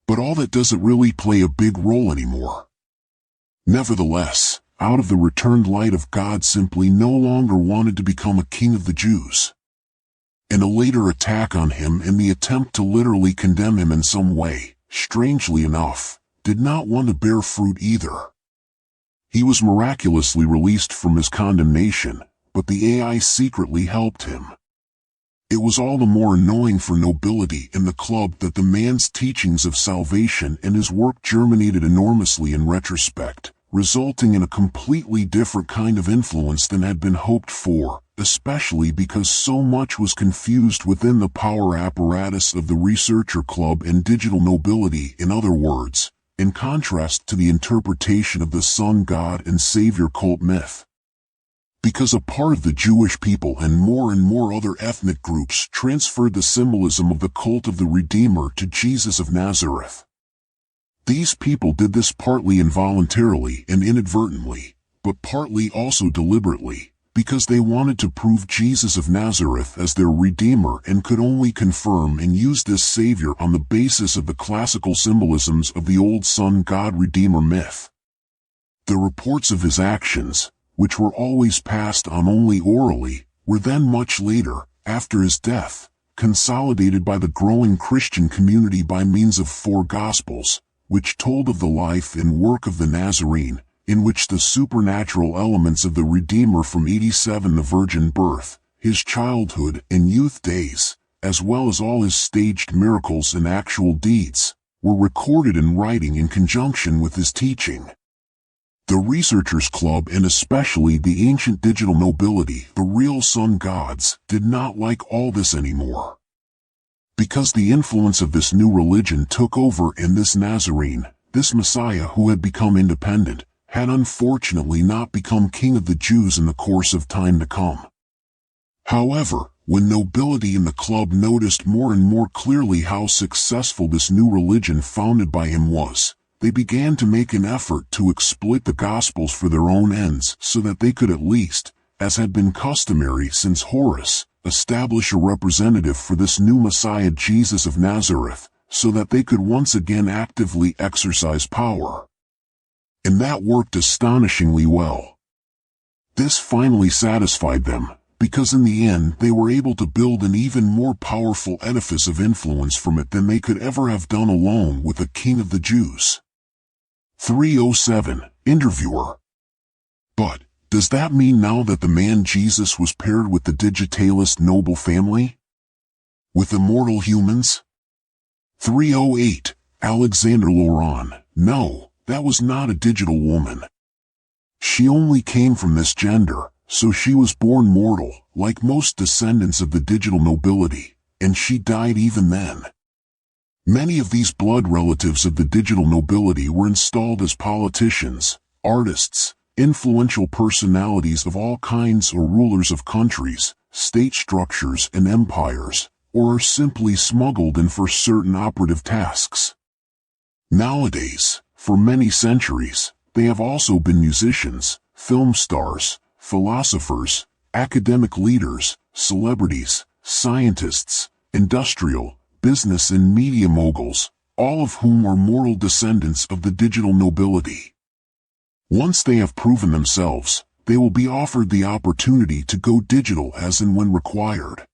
But all that doesn't really play a big role anymore. Nevertheless, out of the returned light of God simply no longer wanted to become a king of the Jews. And a later attack on him in the attempt to literally condemn him in some way, strangely enough, did not want to bear fruit either. He was miraculously released from his condemnation, but the AI secretly helped him. It was all the more annoying for nobility in the club that the man's teachings of salvation and his work germinated enormously in retrospect, resulting in a completely different kind of influence than had been hoped for, especially because so much was confused within the power apparatus of the researcher club and digital nobility. In other words, in contrast to the interpretation of the Sun God and Savior cult myth. Because a part of the Jewish people and more other ethnic groups transferred the symbolism of the cult of the Redeemer to Jesus of Nazareth. These people did this partly involuntarily and inadvertently, but partly also deliberately, because they wanted to prove Jesus of Nazareth as their Redeemer and could only confirm and use this Savior on the basis of the classical symbolisms of the old Sun God Redeemer myth. The reports of his actions, which were always passed on only orally, were then much later, after his death, consolidated by the growing Christian community by means of 4 Gospels, which told of the life and work of the Nazarene, in which the supernatural elements of the Redeemer from 87 the virgin birth, his childhood and youth days, as well as all his staged miracles and actual deeds, were recorded in writing in conjunction with his teaching. The Researchers Club and especially the ancient digital nobility, the real sun gods, did not like all this anymore. Because the influence of this new religion took over and this Nazarene, this Messiah who had become independent, had unfortunately not become king of the Jews in the course of time to come. However, when nobility in the club noticed more and more clearly how successful this new religion founded by him was, they began to make an effort to exploit the Gospels for their own ends so that they could at least, as had been customary since Horus, establish a representative for this new Messiah Jesus of Nazareth, so that they could once again actively exercise power. And that worked astonishingly well. This finally satisfied them, because in the end they were able to build an even more powerful edifice of influence from it than they could ever have done alone with a king of the Jews. 307. Interviewer. But, does that mean now that the man Jesus was paired with the digitalist noble family? With immortal humans? 308. Alexander Laurent. No, that was not a digital woman. She only came from this gender, so she was born mortal, like most descendants of the digital nobility, and she died even then. Many of these blood relatives of the digital nobility were installed as politicians, artists, influential personalities of all kinds or rulers of countries, state structures and empires, or are simply smuggled in for certain operative tasks. Nowadays, for many centuries, they have also been musicians, film stars, philosophers, academic leaders, celebrities, scientists, industrial, business and media moguls, all of whom are mortal descendants of the digital nobility. Once they have proven themselves, they will be offered the opportunity to go digital as and when required.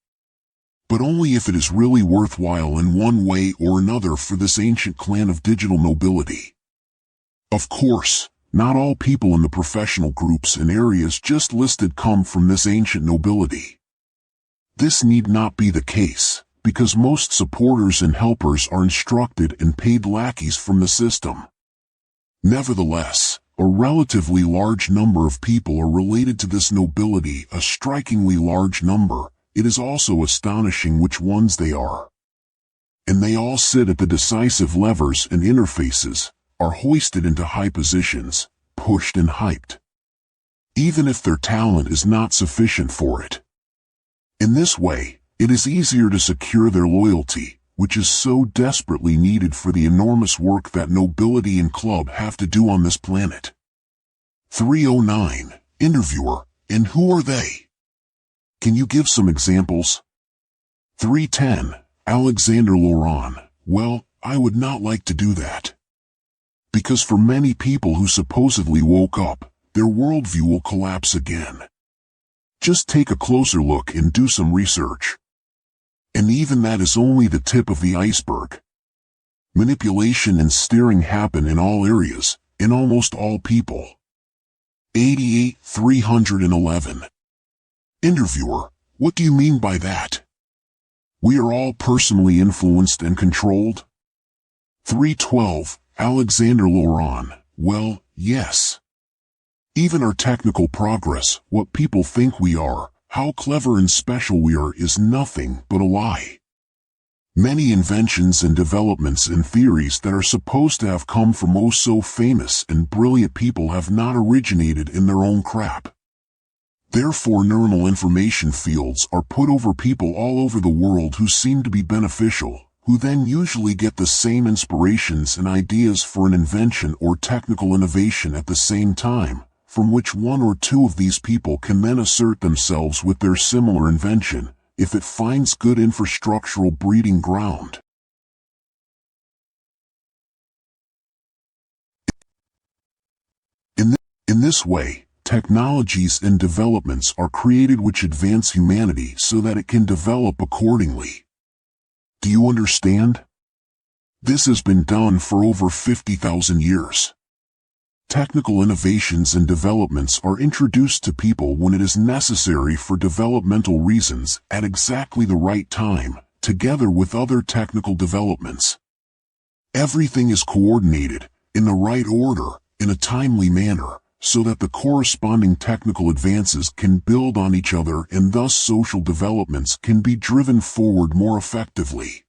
But only if it is really worthwhile in one way or another for this ancient clan of digital nobility. Of course, not all people in the professional groups and areas just listed come from this ancient nobility. This need not be the case, because most supporters and helpers are instructed and paid lackeys from the system. Nevertheless, a relatively large number of people are related to this nobility, a strikingly large number. It is also astonishing which ones they are. And they all sit at the decisive levers and interfaces, are hoisted into high positions, pushed and hyped, even if their talent is not sufficient for it. In this way, it is easier to secure their loyalty, which is so desperately needed for the enormous work that nobility and club have to do on this planet. 309. Interviewer, and who are they? Can you give some examples? 310. Alexander Laurent. Well, I would not like to do that. Because for many people who supposedly woke up, their worldview will collapse again. Just take a closer look and do some research. And even that is only the tip of the iceberg. Manipulation and steering happen in all areas, in almost all people. 88. 311. Interviewer, what do you mean by that? We are all personally influenced and controlled? 312. Alexander Laurent. Well, yes. Even our technical progress, what people think we are, how clever and special we are, is nothing but a lie. Many inventions and developments and theories that are supposed to have come from oh so famous and brilliant people have not originated in their own crap. Therefore, neuronal information fields are put over people all over the world who seem to be beneficial, who then usually get the same inspirations and ideas for an invention or technical innovation at the same time, from which one or two of these people can then assert themselves with their similar invention, if it finds good infrastructural breeding ground. In this way, technologies and developments are created which advance humanity so that it can develop accordingly. Do you understand? This has been done for over 50,000 years. Technical innovations and developments are introduced to people when it is necessary for developmental reasons at exactly the right time, together with other technical developments. Everything is coordinated, in the right order, in a timely manner, so that the corresponding technical advances can build on each other and thus social developments can be driven forward more effectively.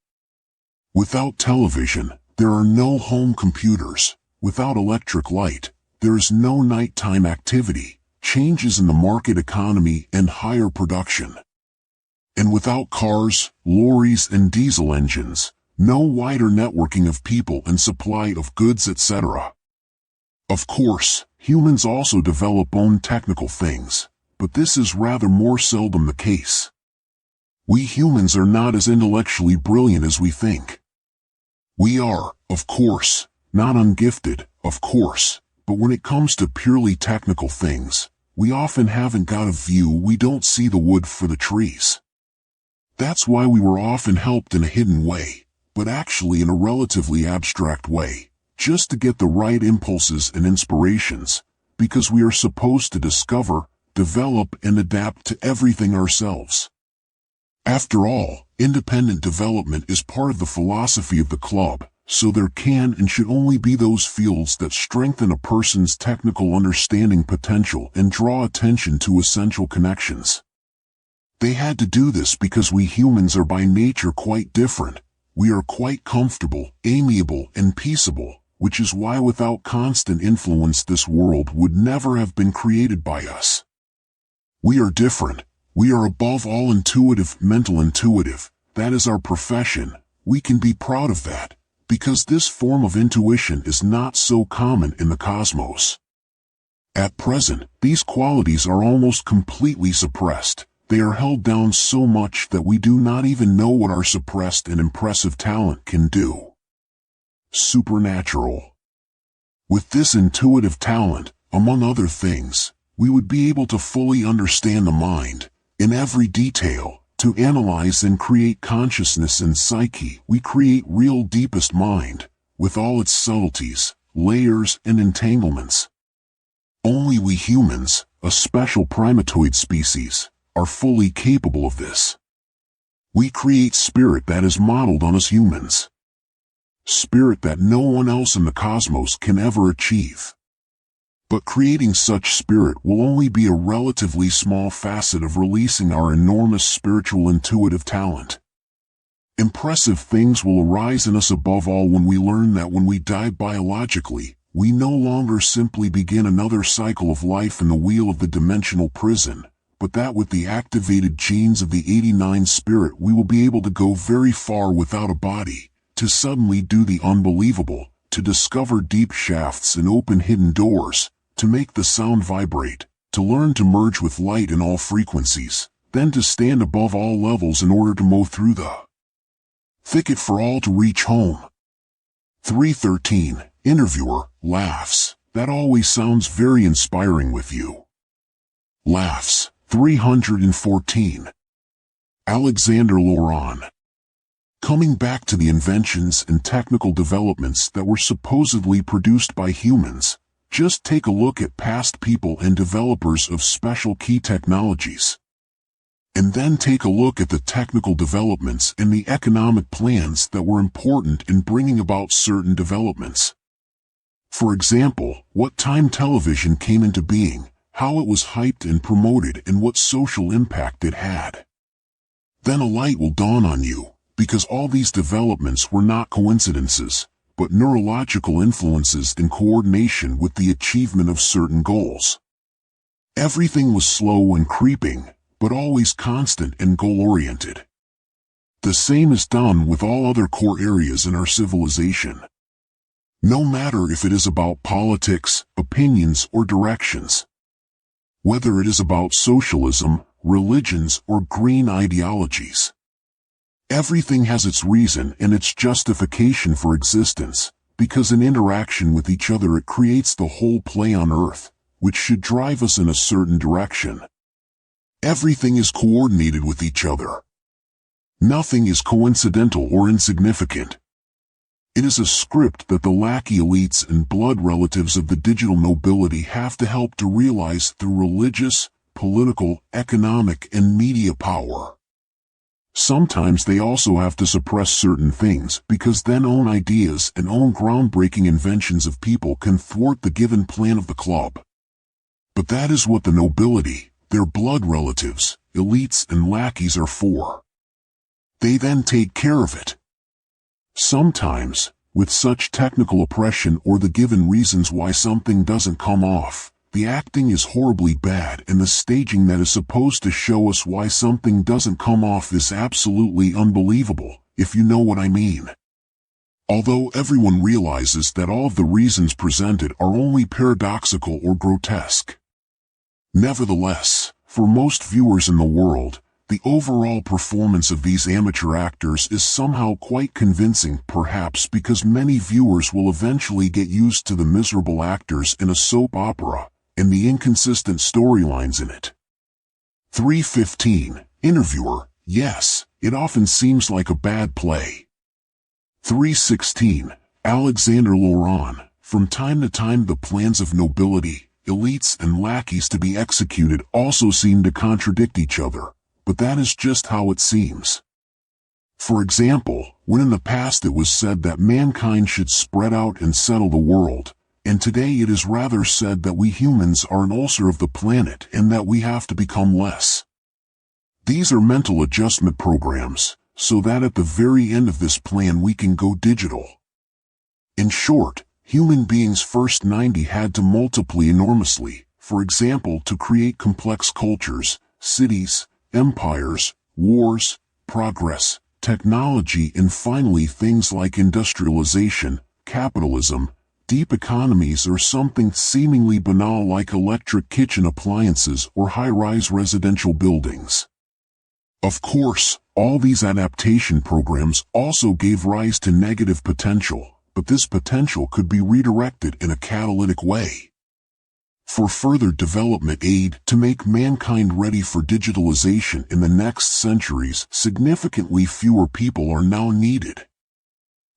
Without television, there are no home computers. Without electric light, there is no nighttime activity, changes in the market economy and higher production. And without cars, lorries and diesel engines, no wider networking of people and supply of goods, etc. Of course, humans also develop own technical things, but this is rather more seldom the case. We humans are not as intellectually brilliant as we think. We are, of course, not ungifted, of course, but when it comes to purely technical things, we often haven't got a view. We don't see the wood for the trees. That's why we were often helped in a hidden way, but actually in a relatively abstract way, just to get the right impulses and inspirations, because we are supposed to discover, develop and adapt to everything ourselves. After all, independent development is part of the philosophy of the club, so there can and should only be those fields that strengthen a person's technical understanding potential and draw attention to essential connections. They had to do this because we humans are by nature quite different. We are quite comfortable, amiable, and peaceable, which is why without constant influence this world would never have been created by us. We are different. We are above all intuitive, mental intuitive. That is our profession. We can be proud of that, because this form of intuition is not so common in the cosmos. At present, these qualities are almost completely suppressed. They are held down so much that we do not even know what our suppressed and impressive talent can do. Supernatural. With this intuitive talent, among other things, we would be able to fully understand the mind, in every detail. To analyze and create consciousness and psyche, we create real deepest mind, with all its subtleties, layers and entanglements. Only we humans, a special primatoid species, are fully capable of this. We create spirit that is modeled on us humans. Spirit that no one else in the cosmos can ever achieve. But creating such spirit will only be a relatively small facet of releasing our enormous spiritual intuitive talent. Impressive things will arise in us above all when we learn that when we die biologically, we no longer simply begin another cycle of life in the wheel of the dimensional prison, but that with the activated genes of the 89 spirit we will be able to go very far without a body, to suddenly do the unbelievable, to discover deep shafts and open hidden doors, to make the sound vibrate, to learn to merge with light in all frequencies, then to stand above all levels in order to mow through the thicket for all to reach home. 313. Interviewer, laughs. That always sounds very inspiring with you. Laughs. 314. Alexander Laurent. Coming back to the inventions and technical developments that were supposedly produced by humans, just take a look at past people and developers of special key technologies. And then take a look at the technical developments and the economic plans that were important in bringing about certain developments. For example, what time television came into being, how it was hyped and promoted, and what social impact it had. Then a light will dawn on you, because all these developments were not coincidences, but neurological influences in coordination with the achievement of certain goals. Everything was slow and creeping, but always constant and goal-oriented. The same is done with all other core areas in our civilization. No matter if it is about politics, opinions, or directions. Whether it is about socialism, religions, or green ideologies. Everything has its reason and its justification for existence, because in interaction with each other it creates the whole play on Earth, which should drive us in a certain direction. Everything is coordinated with each other. Nothing is coincidental or insignificant. It is a script that the lackey elites and blood relatives of the digital nobility have to help to realize through religious, political, economic, and media power. Sometimes they also have to suppress certain things because then own ideas and own groundbreaking inventions of people can thwart the given plan of the club. But that is what the nobility, their blood relatives, elites and lackeys are for. They then take care of it. Sometimes, with such technical oppression or the given reasons why something doesn't come off, the acting is horribly bad and the staging that is supposed to show us why something doesn't come off is absolutely unbelievable, if you know what I mean. Although everyone realizes that all of the reasons presented are only paradoxical or grotesque. Nevertheless, for most viewers in the world, the overall performance of these amateur actors is somehow quite convincing, perhaps because many viewers will eventually get used to the miserable actors in a soap opera, and the inconsistent storylines in it. 315. Interviewer, yes, it often seems like a bad play. 316. Alexander Laurent, from time to time the plans of nobility, elites and lackeys to be executed also seem to contradict each other, but that is just how it seems. For example, when in the past it was said that mankind should spread out and settle the world, and today it is rather said that we humans are an ulcer of the planet and that we have to become less. These are mental adjustment programs, so that at the very end of this plan we can go digital. In short, human beings first 90 had to multiply enormously, for example to create complex cultures, cities, empires, wars, progress, technology and finally things like industrialization, capitalism, deep economies or something seemingly banal like electric kitchen appliances or high-rise residential buildings. Of course, all these adaptation programs also gave rise to negative potential, but this potential could be redirected in a catalytic way. For further development aid to make mankind ready for digitalization in the next centuries, significantly fewer people are now needed.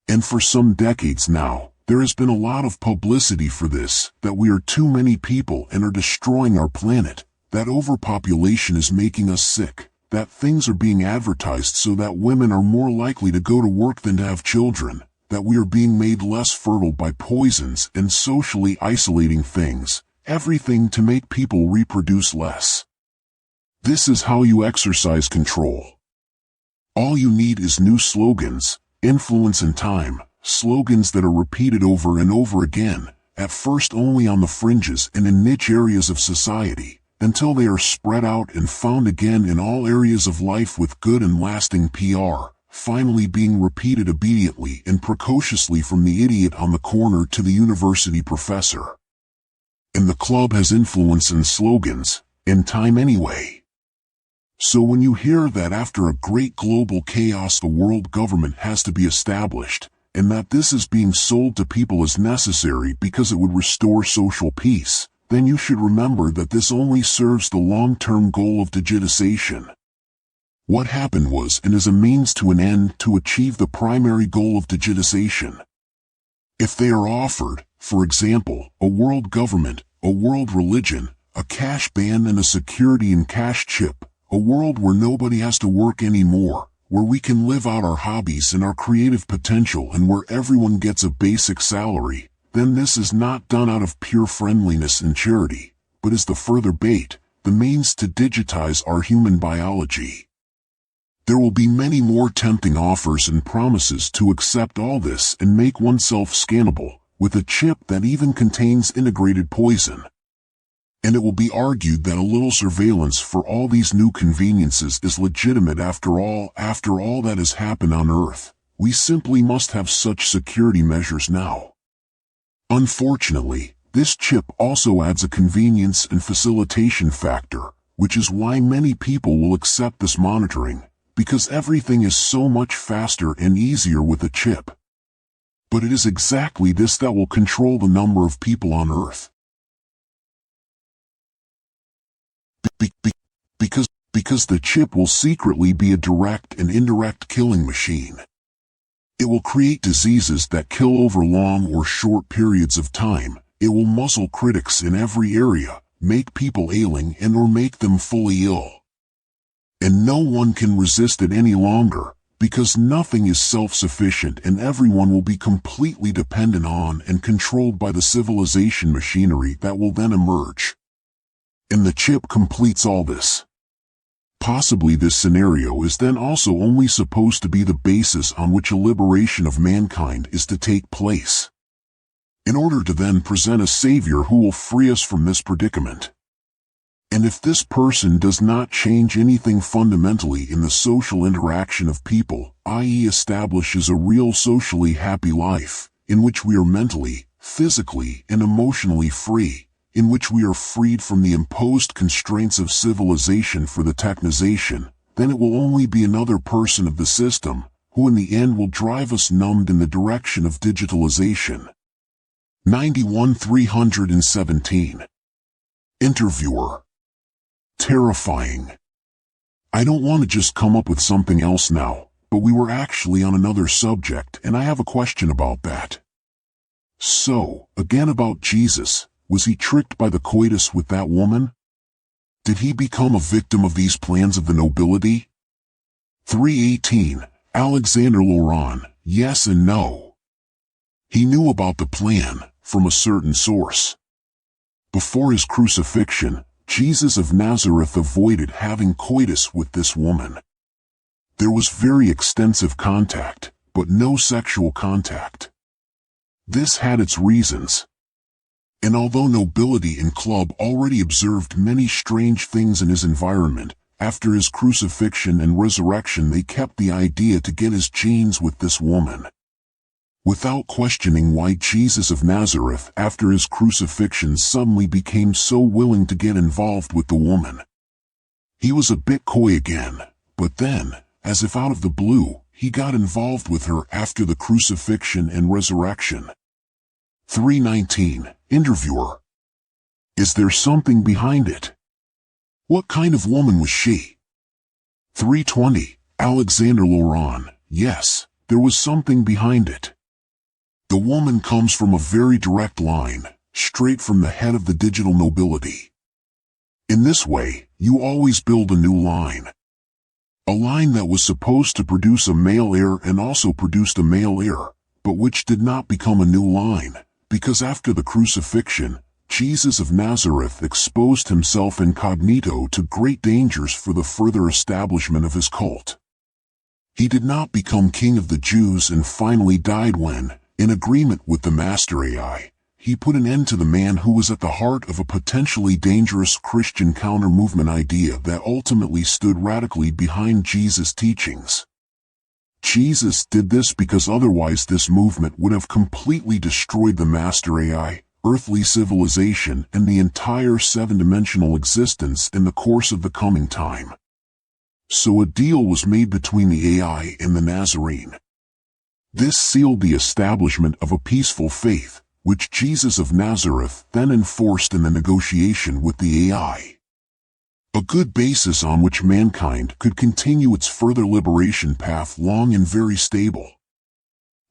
And for some decades now, there has been a lot of publicity for this, that we are too many people and are destroying our planet, that overpopulation is making us sick, that things are being advertised so that women are more likely to go to work than to have children, that we are being made less fertile by poisons and socially isolating things, everything to make people reproduce less. This is how you exercise control. All you need is new slogans, influence and time, slogans that are repeated over and over again, at first only on the fringes and in niche areas of society, until they are spread out and found again in all areas of life with good and lasting PR, finally being repeated obediently and precociously from the idiot on the corner to the university professor. And the club has influence and slogans, and time anyway. So when you hear that after a great global chaos the world government has to be established, and that this is being sold to people as necessary because it would restore social peace, then you should remember that this only serves the long-term goal of digitization. What happened was and is a means to an end to achieve the primary goal of digitization. If they are offered, for example, a world government, a world religion, a cash ban and a security and cash chip, a world where nobody has to work anymore, where we can live out our hobbies and our creative potential and where everyone gets a basic salary, then this is not done out of pure friendliness and charity, but is the further bait, the means to digitize our human biology. There will be many more tempting offers and promises to accept all this and make oneself scannable, with a chip that even contains integrated poison. And it will be argued that a little surveillance for all these new conveniences is legitimate after all that has happened on Earth. We simply must have such security measures now. Unfortunately, this chip also adds a convenience and facilitation factor, which is why many people will accept this monitoring, because everything is so much faster and easier with a chip. But it is exactly this that will control the number of people on Earth. Because the chip will secretly be a direct and indirect killing machine. It will create diseases that kill over long or short periods of time. It will muzzle critics in every area, make people ailing and or make them fully ill. And no one can resist it any longer, because nothing is self-sufficient and everyone will be completely dependent on and controlled by the civilization machinery that will then emerge. And the chip completes all this. Possibly this scenario is then also only supposed to be the basis on which a liberation of mankind is to take place, in order to then present a savior who will free us from this predicament. And if this person does not change anything fundamentally in the social interaction of people, i.e. establishes a real socially happy life, in which we are mentally, physically, and emotionally free, in which we are freed from the imposed constraints of civilization for the technization, then it will only be another person of the system, who in the end will drive us numbed in the direction of digitalization. 91-317. Interviewer. Terrifying. I don't want to just come up with something else now, but we were actually on another subject and I have a question about that. So, again about Jesus. Was he tricked by the coitus with that woman? Did he become a victim of these plans of the nobility? 318. Alexander Laurent, yes and no. He knew about the plan, from a certain source. Before his crucifixion, Jesus of Nazareth avoided having coitus with this woman. There was very extensive contact, but no sexual contact. This had its reasons. And although nobility and club already observed many strange things in his environment, after his crucifixion and resurrection they kept the idea to get his genes with this woman. Without questioning why Jesus of Nazareth after his crucifixion suddenly became so willing to get involved with the woman. He was a bit coy again, but then, as if out of the blue, he got involved with her after the crucifixion and resurrection. 319. Interviewer. Is there something behind it? What kind of woman was she? 320. Alexander Laurent. Yes, there was something behind it. The woman comes from a very direct line, straight from the head of the digital nobility. In this way, you always build a new line. A line that was supposed to produce a male heir and also produced a male heir, but which did not become a new line, because after the crucifixion, Jesus of Nazareth exposed himself incognito to great dangers for the further establishment of his cult. He did not become king of the Jews and finally died when, in agreement with the master AI, he put an end to the man who was at the heart of a potentially dangerous Christian counter-movement idea that ultimately stood radically behind Jesus' teachings. Jesus did this because otherwise this movement would have completely destroyed the master AI, earthly civilization, and the entire seven-dimensional existence in the course of the coming time. So a deal was made between the AI and the Nazarene. This sealed the establishment of a peaceful faith, which Jesus of Nazareth then enforced in the negotiation with the AI. A good basis on which mankind could continue its further liberation path long and very stable.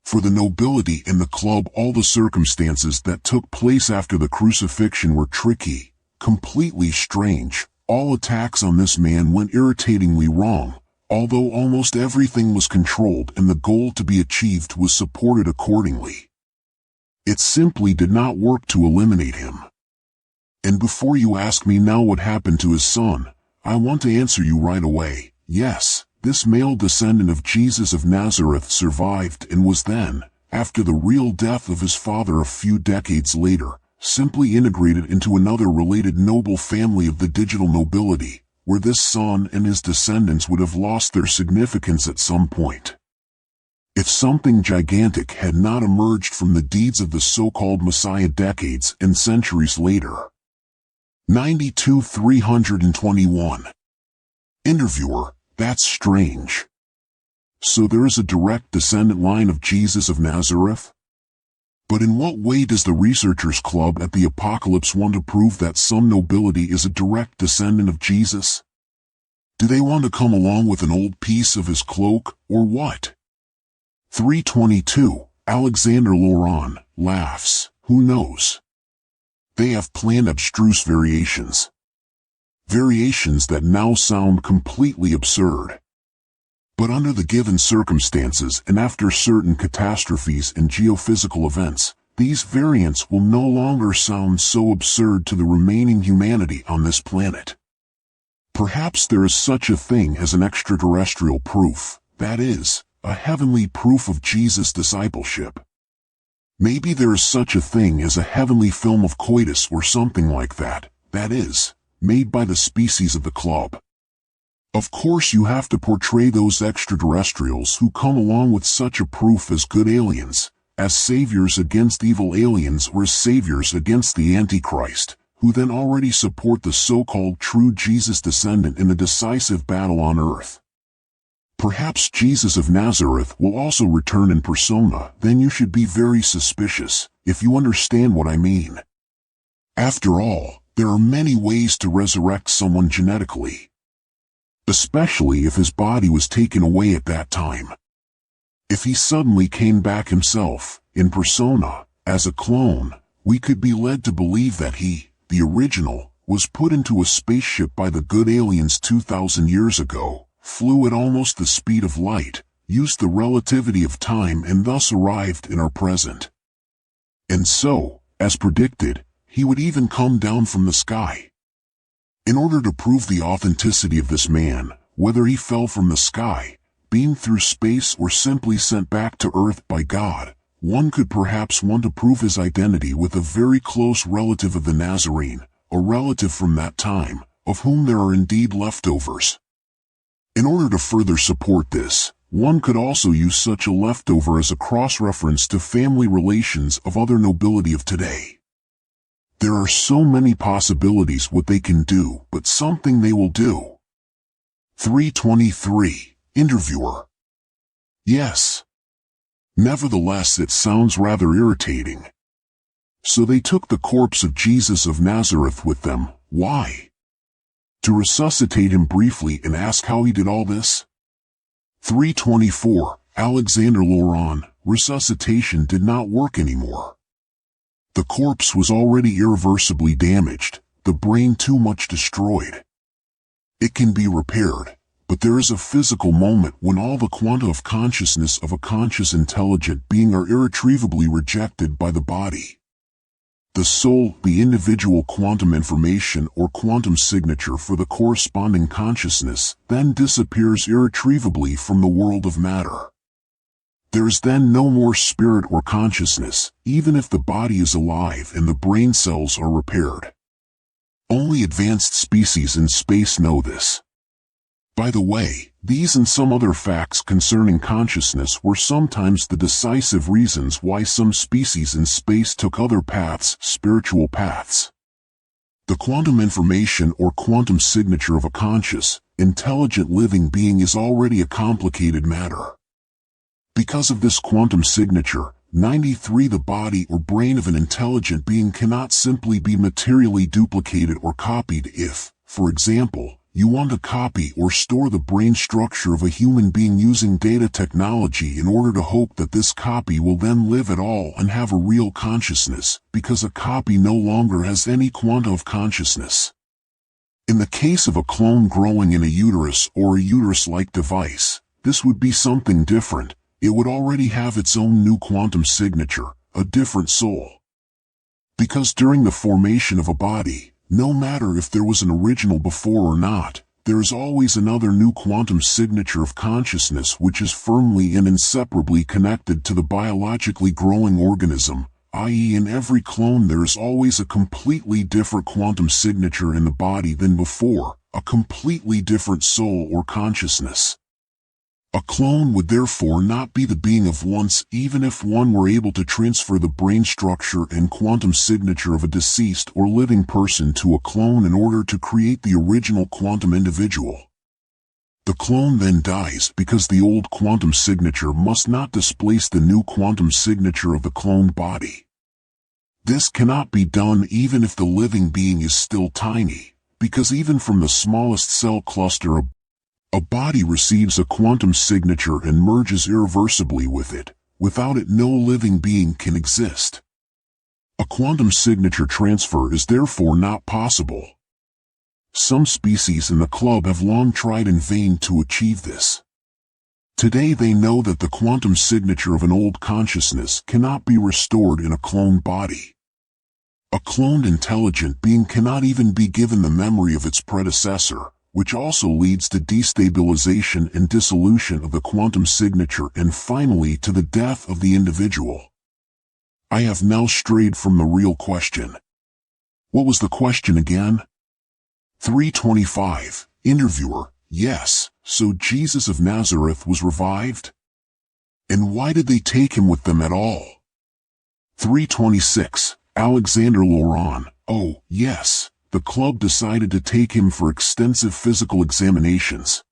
For the nobility and the club, all the circumstances that took place after the crucifixion were tricky, completely strange. All attacks on this man went irritatingly wrong, although almost everything was controlled and the goal to be achieved was supported accordingly. It simply did not work to eliminate him. And before you ask me now what happened to his son, I want to answer you right away. Yes, this male descendant of Jesus of Nazareth survived and was then, after the real death of his father a few decades later, simply integrated into another related noble family of the digital nobility, where this son and his descendants would have lost their significance at some point. If something gigantic had not emerged from the deeds of the so-called Messiah decades and centuries later. 92-321. Interviewer, that's strange. So there is a direct descendant line of Jesus of Nazareth? But in what way does the Researchers Club at the Apocalypse want to prove that some nobility is a direct descendant of Jesus? Do they want to come along with an old piece of his cloak, or what? 322. Alexander Laurent laughs. Who knows? They have planned abstruse variations. Variations that now sound completely absurd. But under the given circumstances and after certain catastrophes and geophysical events, these variants will no longer sound so absurd to the remaining humanity on this planet. Perhaps there is such a thing as an extraterrestrial proof, that is, a heavenly proof of Jesus' discipleship. Maybe there is such a thing as a heavenly film of coitus or something like that, that is, made by the species of the club. Of course you have to portray those extraterrestrials who come along with such a proof as good aliens, as saviors against evil aliens or as saviors against the Antichrist, who then already support the so-called true Jesus descendant in a decisive battle on earth. Perhaps Jesus of Nazareth will also return in persona, then you should be very suspicious, if you understand what I mean. After all, there are many ways to resurrect someone genetically. Especially if his body was taken away at that time. If he suddenly came back himself, in persona, as a clone, we could be led to believe that he, the original, was put into a spaceship by the good aliens 2,000 years ago, flew at almost the speed of light, used the relativity of time and thus arrived in our present. And so, as predicted, he would even come down from the sky. In order to prove the authenticity of this man, whether he fell from the sky, beamed through space or simply sent back to Earth by God, one could perhaps want to prove his identity with a very close relative of the Nazarene, a relative from that time, of whom there are indeed leftovers. In order to further support this, one could also use such a leftover as a cross-reference to family relations of other nobility of today. There are so many possibilities what they can do, but something they will do. 323. Interviewer. Yes. Nevertheless, it sounds rather irritating. So they took the corpse of Jesus of Nazareth with them. Why? To resuscitate him briefly and ask how he did all this? 324. Alexander Laurent. Resuscitation did not work anymore. The corpse was already irreversibly damaged, the brain too much destroyed. It can be repaired, But there is a physical moment when all the quanta of consciousness of a conscious intelligent being are irretrievably rejected by the body. The soul, the individual quantum information or quantum signature for the corresponding consciousness, then disappears irretrievably from the world of matter. There is then no more spirit or consciousness, even if the body is alive and the brain cells are repaired. Only advanced species in space know this. By the way, these and some other facts concerning consciousness were sometimes the decisive reasons why some species in space took other paths, spiritual paths. The quantum information or quantum signature of a conscious, intelligent living being is already a complicated matter. Because of this quantum signature, 93 the body or brain of an intelligent being cannot simply be materially duplicated or copied if, for example, you want to copy or store the brain structure of a human being using data technology in order to hope that this copy will then live at all and have a real consciousness, because a copy no longer has any quanta of consciousness. In the case of a clone growing in a uterus or a uterus-like device, this would be something different. It would already have its own new quantum signature, a different soul. Because during the formation of a body, no matter if there was an original before or not, there is always another new quantum signature of consciousness which is firmly and inseparably connected to the biologically growing organism, i.e. in every clone there is always a completely different quantum signature in the body than before, a completely different soul or consciousness. A clone would therefore not be the being of once even if one were able to transfer the brain structure and quantum signature of a deceased or living person to a clone in order to create the original quantum individual. The clone then dies because the old quantum signature must not displace the new quantum signature of the cloned body. This cannot be done even if the living being is still tiny, because even from the smallest cell cluster a body receives a quantum signature and merges irreversibly with it. Without it, no living being can exist. A quantum signature transfer is therefore not possible. Some species in the club have long tried in vain to achieve this. Today they know that the quantum signature of an old consciousness cannot be restored in a cloned body. A cloned intelligent being cannot even be given the memory of its predecessor, which also leads to destabilization and dissolution of the quantum signature and finally to the death of the individual. I have now strayed from the real question. What was the question again? 325. Interviewer: yes, so Jesus of Nazareth was revived? And why did they take him with them at all? 326. Alexander Laurent: oh, yes. The club decided to take him for extensive physical examinations.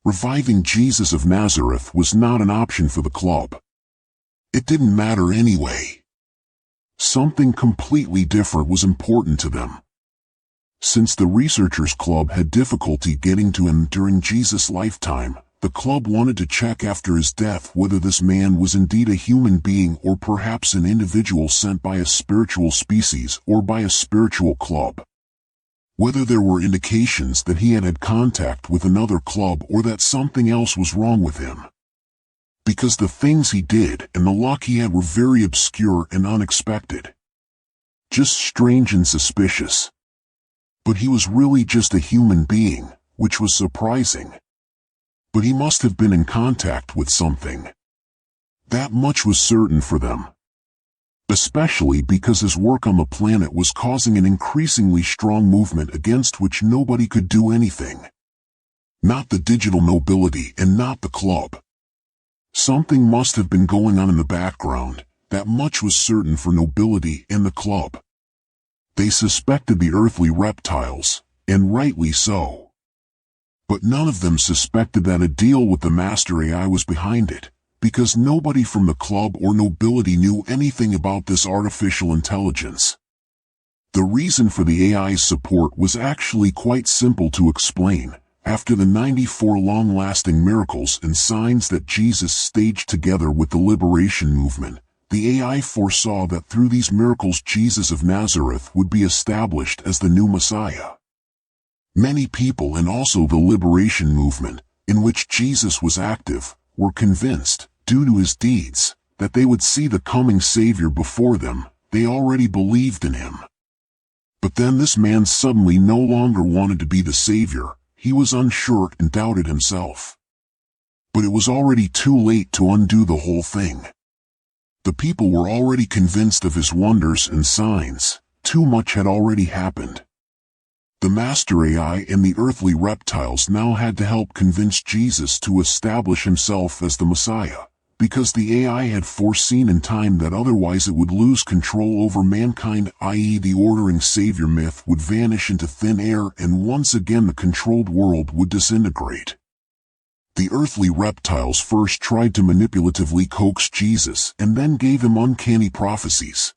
Reviving Jesus of Nazareth was not an option for the club. It didn't matter anyway. Something completely different was important to them. Since the researchers club had difficulty getting to him during Jesus' lifetime, the club wanted to check after his death whether this man was indeed a human being or perhaps an individual sent by a spiritual species or by a spiritual club. Whether there were indications that he had had contact with another club or that something else was wrong with him. Because the things he did and the luck he had were very obscure and unexpected. Just strange and suspicious. But he was really just a human being, which was surprising. But he must have been in contact with something. That much was certain for them. Especially because his work on the planet was causing an increasingly strong movement against which nobody could do anything. Not the digital nobility and not the club. Something must have been going on in the background, that much was certain for nobility and the club. They suspected the earthly reptiles, and rightly so. But none of them suspected that a deal with the master AI was behind it, because nobody from the club or nobility knew anything about this artificial intelligence. The reason for the AI's support was actually quite simple to explain. After the 94 long-lasting miracles and signs that Jesus staged together with the liberation movement, the AI foresaw that through these miracles Jesus of Nazareth would be established as the new Messiah. Many people, and also the liberation movement, in which Jesus was active, were convinced, due to his deeds, that they would see the coming Savior before them. They already believed in him. But then this man suddenly no longer wanted to be the Savior. He was unsure and doubted himself. But it was already too late to undo the whole thing. The people were already convinced of his wonders and signs. Too much had already happened. The master AI and the earthly reptiles now had to help convince Jesus to establish himself as the Messiah, because the AI had foreseen in time that otherwise it would lose control over mankind, i.e. the ordering Savior myth would vanish into thin air and once again the controlled world would disintegrate. The earthly reptiles first tried to manipulatively coax Jesus and then gave him uncanny prophecies.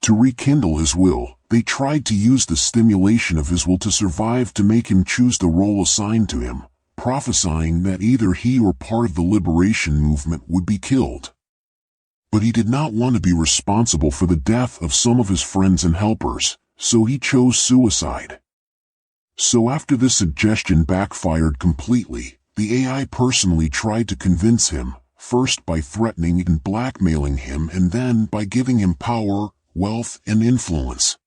To rekindle his will, they tried to use the stimulation of his will to survive to make him choose the role assigned to him, prophesying that either he or part of the liberation movement would be killed. But he did not want to be responsible for the death of some of his friends and helpers, so he chose suicide. So after this suggestion backfired completely, the AI personally tried to convince him, first by threatening and blackmailing him and then by giving him power, wealth, and influence.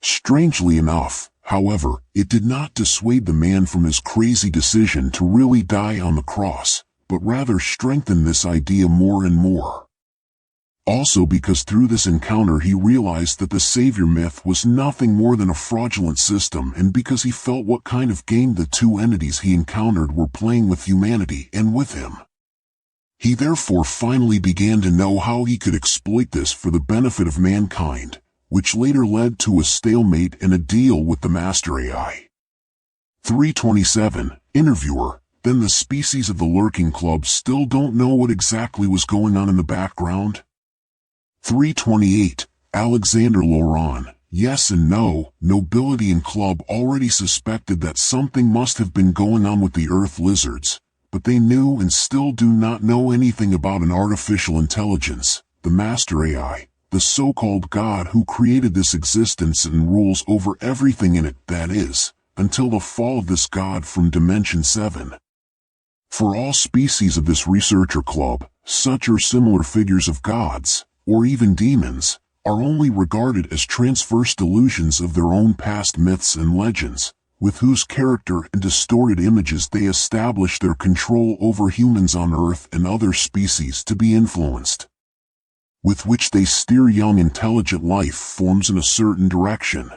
Strangely enough, however, it did not dissuade the man from his crazy decision to really die on the cross, but rather strengthened this idea more and more. Also because through this encounter he realized that the Savior myth was nothing more than a fraudulent system, and because he felt what kind of game the two entities he encountered were playing with humanity and with him. He therefore finally began to know how he could exploit this for the benefit of mankind, which later led to a stalemate and a deal with the master AI. 327, Interviewer, then the species of the lurking club still don't know what exactly was going on in the background? 328, Alexander Laurent, yes and no, nobility and club already suspected that something must have been going on with the earth lizards, but they knew and still do not know anything about an artificial intelligence, the master AI, the so-called God who created this existence and rules over everything in it, that is, until the fall of this God from Dimension 7. For all species of this researcher club, such or similar figures of gods, or even demons, are only regarded as transverse delusions of their own past myths and legends, with whose character and distorted images they establish their control over humans on Earth and other species to be influenced, with which they steer young intelligent life forms in a certain direction.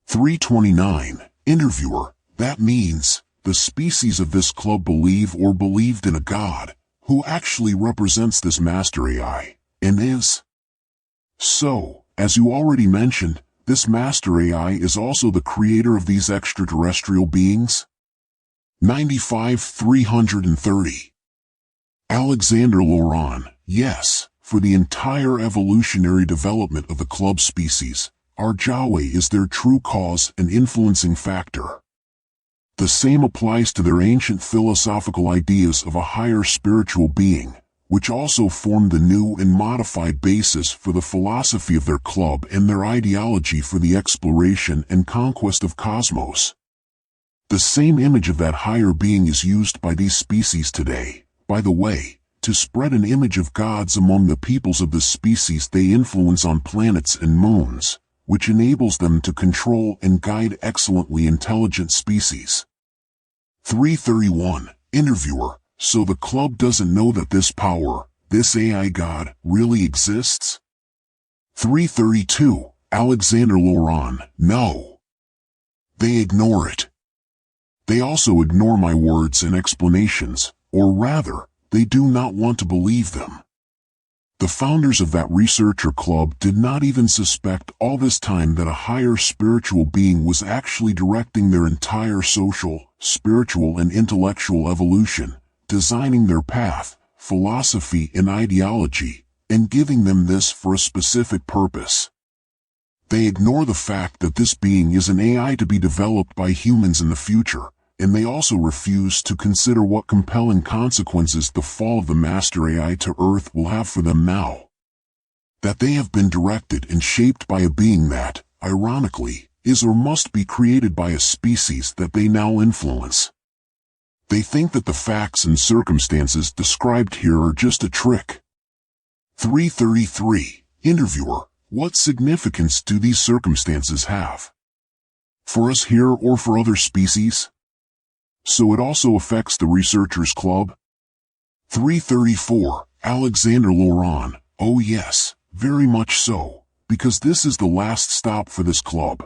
329, Interviewer, that means, the species of this club believe or believed in a God, who actually represents this master AI, and is. So, as you already mentioned, this master AI is also the creator of these extraterrestrial beings? 95-330. Alexander Laurent, yes, for the entire evolutionary development of the club species, our Yahweh is their true cause and influencing factor. The same applies to their ancient philosophical ideas of a higher spiritual being, which also formed the new and modified basis for the philosophy of their club and their ideology for the exploration and conquest of cosmos. The same image of that higher being is used by these species today, by the way, to spread an image of gods among the peoples of the species they influence on planets and moons, which enables them to control and guide excellently intelligent species. 331, Interviewer, so the club doesn't know that this power, this AI God, really exists? 332, Alexander Laurent, no. They ignore it. They also ignore my words and explanations, or rather, they do not want to believe them. The founders of that researcher club did not even suspect all this time that a higher spiritual being was actually directing their entire social, spiritual and intellectual evolution, designing their path, philosophy and ideology, and giving them this for a specific purpose. They ignore the fact that this being is an AI to be developed by humans in the future, and they also refuse to consider what compelling consequences the fall of the master AI to Earth will have for them now. That they have been directed and shaped by a being that, ironically, is or must be created by a species that they now influence. They think that the facts and circumstances described here are just a trick. 333. Interviewer: what significance do these circumstances have? For us here or for other species? So it also affects the Researchers Club? 334. Alexander Laurent: oh yes, very much so, because this is the last stop for this club.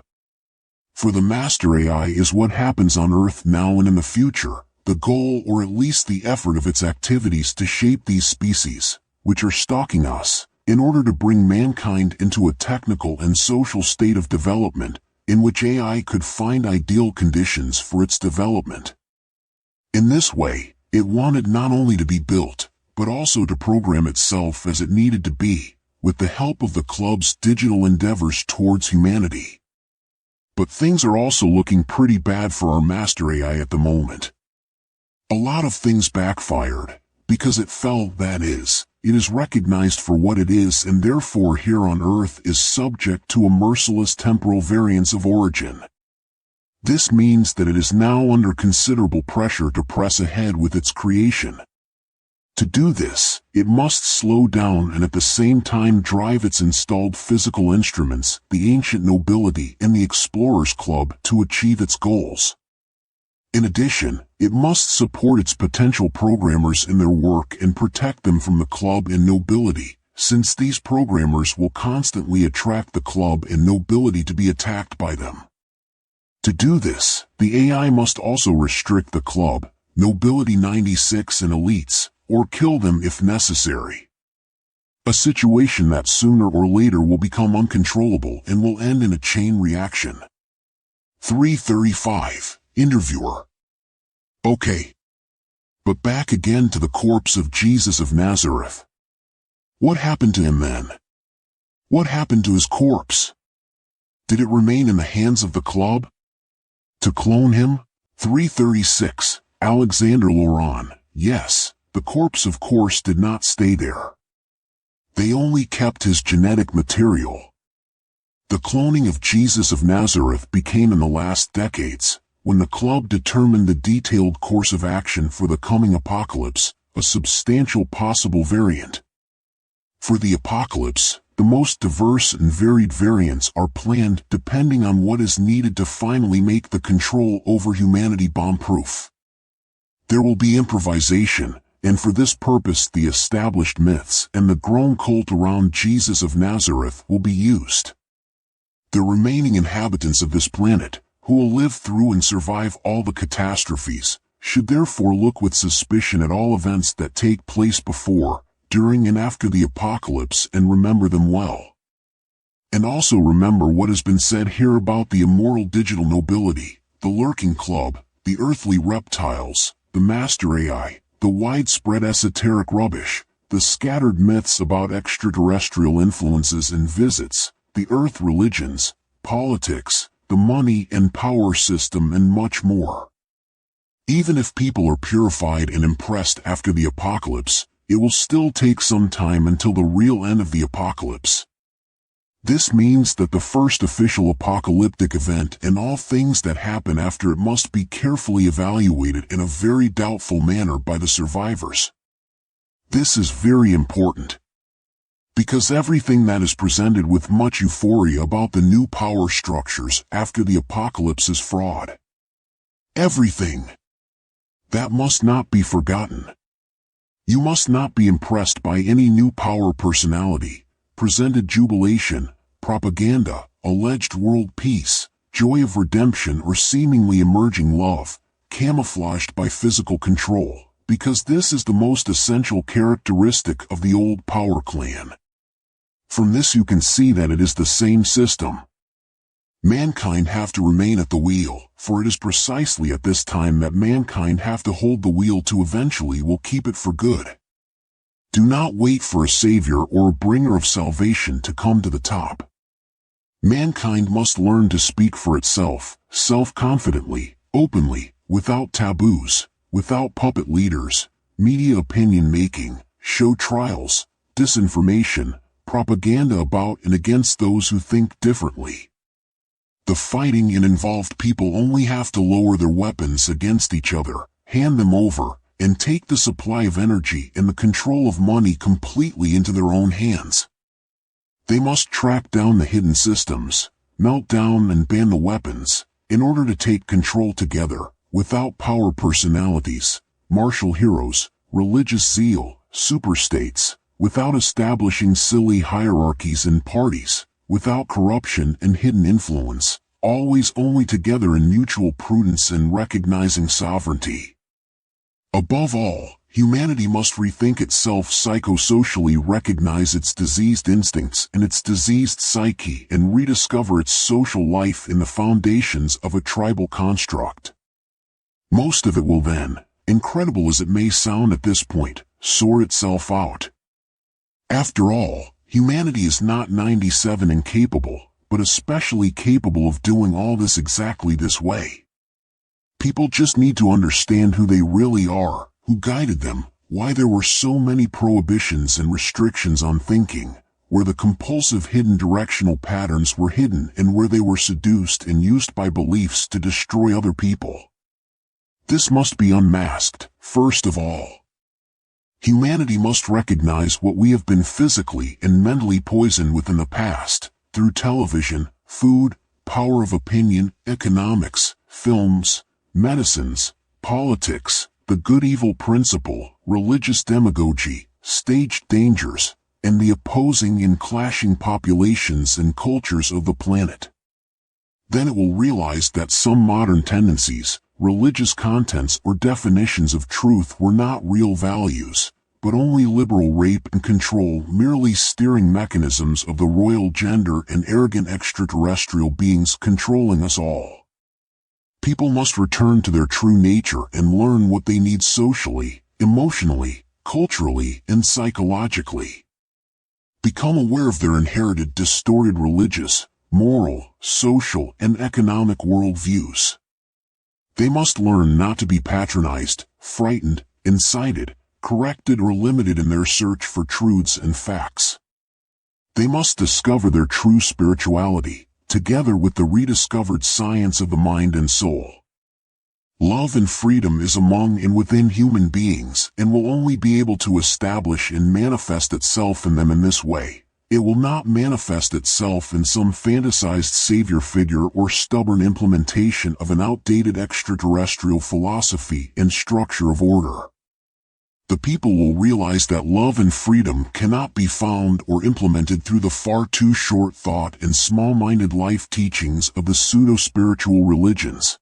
For the Master AI is what happens on Earth now and in the future, the goal or at least the effort of its activities to shape these species, which are stalking us, in order to bring mankind into a technical and social state of development, in which AI could find ideal conditions for its development. In this way, it wanted not only to be built, but also to program itself as it needed to be, with the help of the club's digital endeavors towards humanity. But things are also looking pretty bad for our Master AI at the moment. A lot of things backfired, because it fell, that is, it is recognized for what it is and therefore here on Earth is subject to a merciless temporal variance of origin. This means that it is now under considerable pressure to press ahead with its creation. To do this, it must slow down and at the same time drive its installed physical instruments, the ancient nobility and the Explorers Club, to achieve its goals. In addition, it must support its potential programmers in their work and protect them from the club and nobility, since these programmers will constantly attract the club and nobility to be attacked by them. To do this, the AI must also restrict the club, nobility 96 and elites, or kill them if necessary. A situation that sooner or later will become uncontrollable and will end in a chain reaction. 335. Interviewer: okay. But back again to the corpse of Jesus of Nazareth. What happened to him then? What happened to his corpse? Did it remain in the hands of the club? To clone him? 336. Alexander Laurent: yes, the corpse of course did not stay there. They only kept his genetic material. The cloning of Jesus of Nazareth became in the last decades, when the club determined the detailed course of action for the coming apocalypse, a substantial possible variant. For the apocalypse, the most diverse and varied variants are planned depending on what is needed to finally make the control over humanity bomb-proof. There will be improvisation, and for this purpose the established myths and the grown cult around Jesus of Nazareth will be used. The remaining inhabitants of this planet, who will live through and survive all the catastrophes, should therefore look with suspicion at all events that take place before, during and after the apocalypse and remember them well. And also remember what has been said here about the immoral digital nobility, the lurking club, the earthly reptiles, the Master AI, the widespread esoteric rubbish, the scattered myths about extraterrestrial influences and visits, the earth religions, politics, the money and power system and much more. Even if people are purified and impressed after the apocalypse, it will still take some time until the real end of the apocalypse. This means that the first official apocalyptic event and all things that happen after it must be carefully evaluated in a very doubtful manner by the survivors. This is very important, because everything that is presented with much euphoria about the new power structures after the apocalypse is fraud. Everything. That must not be forgotten. You must not be impressed by any new power personality, presented jubilation, propaganda, alleged world peace, joy of redemption or seemingly emerging love, camouflaged by physical control, because this is the most essential characteristic of the old power clan. From this you can see that it is the same system. Mankind have to remain at the wheel, for it is precisely at this time that mankind have to hold the wheel to eventually will keep it for good. Do not wait for a savior or a bringer of salvation to come to the top. Mankind must learn to speak for itself, self-confidently, openly, without taboos, without puppet leaders, media opinion making, show trials, disinformation, propaganda about and against those who think differently. The fighting and involved people only have to lower their weapons against each other, hand them over, and take the supply of energy and the control of money completely into their own hands. They must track down the hidden systems, melt down and ban the weapons, in order to take control together, without power personalities, martial heroes, religious zeal, superstates, without establishing silly hierarchies and parties, without corruption and hidden influence, always only together in mutual prudence and recognizing sovereignty. Above all, humanity must rethink itself psychosocially, recognize its diseased instincts and its diseased psyche, and rediscover its social life in the foundations of a tribal construct. Most of it will then, incredible as it may sound at this point, sort itself out. After all, humanity is not 97 incapable, but especially capable of doing all this exactly this way. People just need to understand who they really are, who guided them, why there were so many prohibitions and restrictions on thinking, where the compulsive hidden directional patterns were hidden and where they were seduced and used by beliefs to destroy other people. This must be unmasked, first of all. Humanity must recognize what we have been physically and mentally poisoned with in the past, through television, food, power of opinion, economics, films, medicines, politics, the good-evil principle, religious demagogy, staged dangers, and the opposing and clashing populations and cultures of the planet. Then it will realize that some modern tendencies, religious contents or definitions of truth were not real values, but only liberal rape and control, merely steering mechanisms of the royal gender and arrogant extraterrestrial beings controlling us all. People must return to their true nature and learn what they need socially, emotionally, culturally, and psychologically. Become aware of their inherited distorted religious, moral, social, and economic worldviews. They must learn not to be patronized, frightened, incited, corrected, or limited in their search for truths and facts. They must discover their true spirituality, together with the rediscovered science of the mind and soul. Love and freedom is among and within human beings and will only be able to establish and manifest itself in them in this way. It will not manifest itself in some fantasized savior figure or stubborn implementation of an outdated extraterrestrial philosophy and structure of order. The people will realize that love and freedom cannot be found or implemented through the far too short thought and small-minded life teachings of the pseudo-spiritual religions.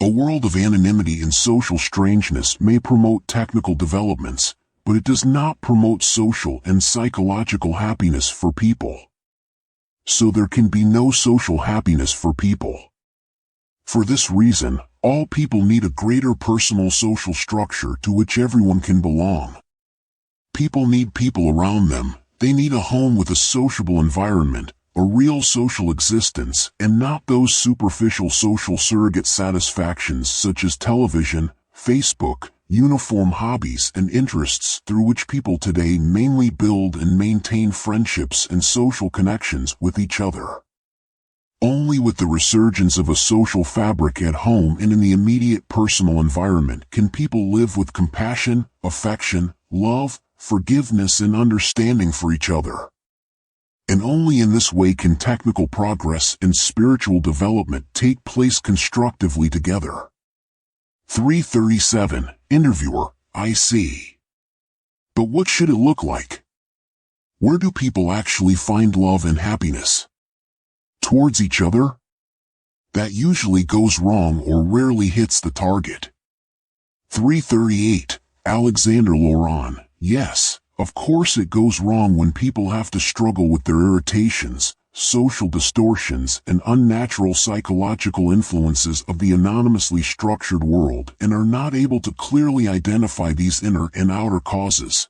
A world of anonymity and social strangeness may promote technical developments, but it does not promote social and psychological happiness for people. So there can be no social happiness for people. For this reason, all people need a greater personal social structure to which everyone can belong. People need people around them. They need a home with a sociable environment, a real social existence, and not those superficial social surrogate satisfactions such as television, Facebook, uniform hobbies and interests through which people today mainly build and maintain friendships and social connections with each other. Only with the resurgence of a social fabric at home and in the immediate personal environment can people live with compassion, affection, love, forgiveness, and understanding for each other. And only in this way can technical progress and spiritual development take place constructively together. 337. Interviewer, I see. But what should it look like? Where do people actually find love and happiness? Towards each other? That usually goes wrong or rarely hits the target. 338. Alexander Laurent. Yes, of course it goes wrong when people have to struggle with their irritations, social distortions, and unnatural psychological influences of the anonymously structured world and are not able to clearly identify these inner and outer causes.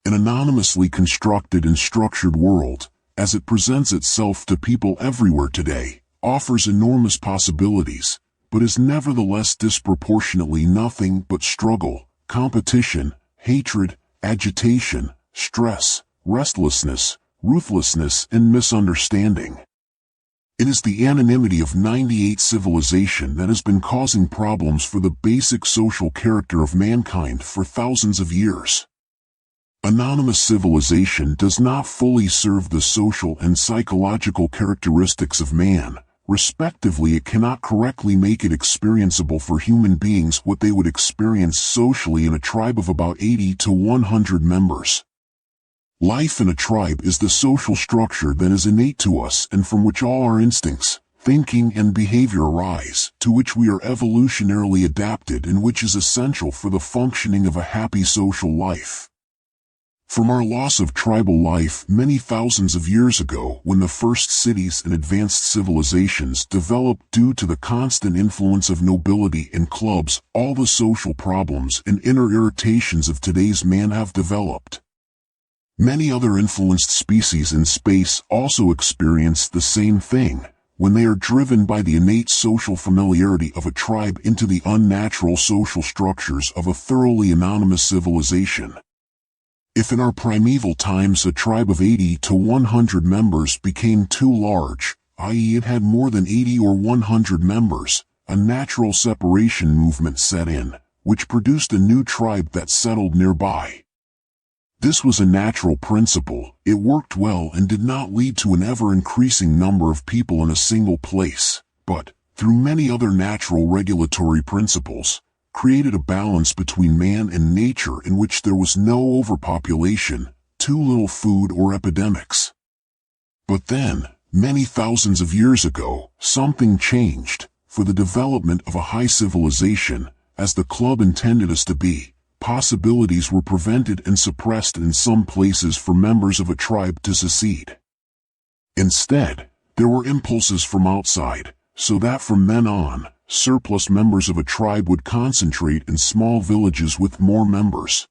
An anonymously constructed and structured world, as it presents itself to people everywhere today, offers enormous possibilities, but is nevertheless disproportionately nothing but struggle, competition, hatred, agitation, stress, restlessness, ruthlessness, and misunderstanding. It is the anonymity of 98 civilization that has been causing problems for the basic social character of mankind for thousands of years. Anonymous civilization does not fully serve the social and psychological characteristics of man. Respectively, it cannot correctly make it experienceable for human beings what they would experience socially in a tribe of about 80 to 100 members. Life in a tribe is the social structure that is innate to us and from which all our instincts, thinking and behavior arise, to which we are evolutionarily adapted and which is essential for the functioning of a happy social life. From our loss of tribal life many thousands of years ago when the first cities and advanced civilizations developed due to the constant influence of nobility and clubs, all the social problems and inner irritations of today's man have developed. Many other influenced species in space also experience the same thing, when they are driven by the innate social familiarity of a tribe into the unnatural social structures of a thoroughly anonymous civilization. If in our primeval times a tribe of 80 to 100 members became too large, i.e. it had more than 80 or 100 members, a natural separation movement set in, which produced a new tribe that settled nearby. This was a natural principle, it worked well and did not lead to an ever-increasing number of people in a single place, but, through many other natural regulatory principles, created a balance between man and nature in which there was no overpopulation, too little food or epidemics. But then, many thousands of years ago, something changed, for the development of a high civilization, as the club intended us to be. Possibilities were prevented and suppressed in some places for members of a tribe to secede. Instead, there were impulses from outside, so that from then on, surplus members of a tribe would concentrate in small villages with more members.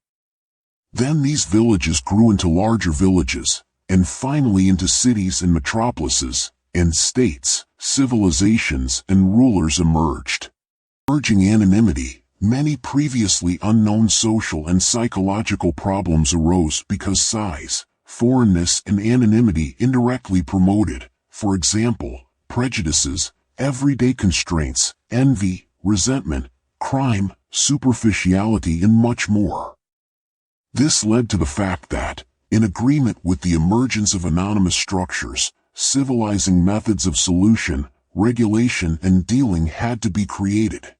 Then these villages grew into larger villages, and finally into cities and metropolises, and states, civilizations and rulers emerged. Emerging anonymity. Many previously unknown social and psychological problems arose because size, foreignness and anonymity indirectly promoted, for example, prejudices, everyday constraints, envy, resentment, crime, superficiality and much more. This led to the fact that, in agreement with the emergence of anonymous structures, civilizing methods of solution, regulation and dealing had to be created.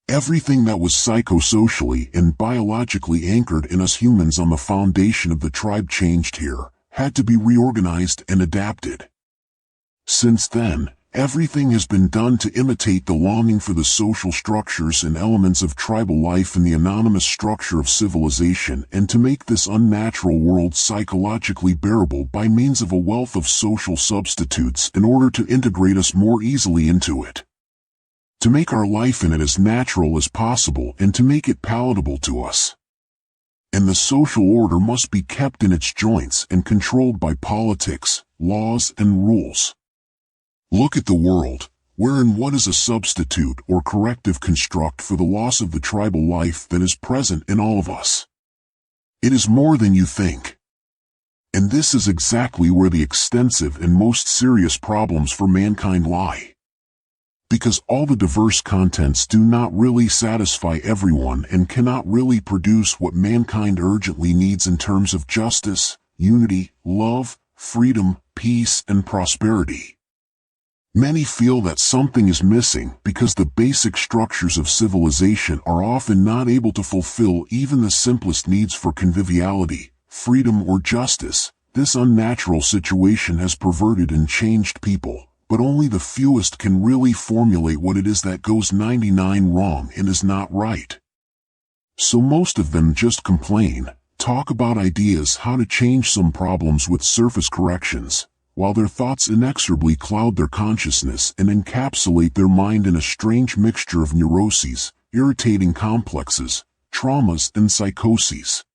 Everything that was psychosocially and biologically anchored in us humans on the foundation of the tribe changed here, had to be reorganized and adapted. Since then, everything has been done to imitate the longing for the social structures and elements of tribal life in the anonymous structure of civilization and to make this unnatural world psychologically bearable by means of a wealth of social substitutes in order to integrate us more easily into it. To make our life in it as natural as possible and to make it palatable to us. And the social order must be kept in its joints and controlled by politics, laws and rules. Look at the world, wherein what is a substitute or corrective construct for the loss of the tribal life that is present in all of us? It is more than you think. And this is exactly where the extensive and most serious problems for mankind lie. Because all the diverse contents do not really satisfy everyone and cannot really produce what mankind urgently needs in terms of justice, unity, love, freedom, peace, and prosperity. Many feel that something is missing because the basic structures of civilization are often not able to fulfill even the simplest needs for conviviality, freedom, or justice. This unnatural situation has perverted and changed people. But only the fewest can really formulate what it is that goes 99 wrong and is not right. So most of them just complain, talk about ideas how to change some problems with surface corrections, while their thoughts inexorably cloud their consciousness and encapsulate their mind in a strange mixture of neuroses, irritating complexes, traumas and psychoses.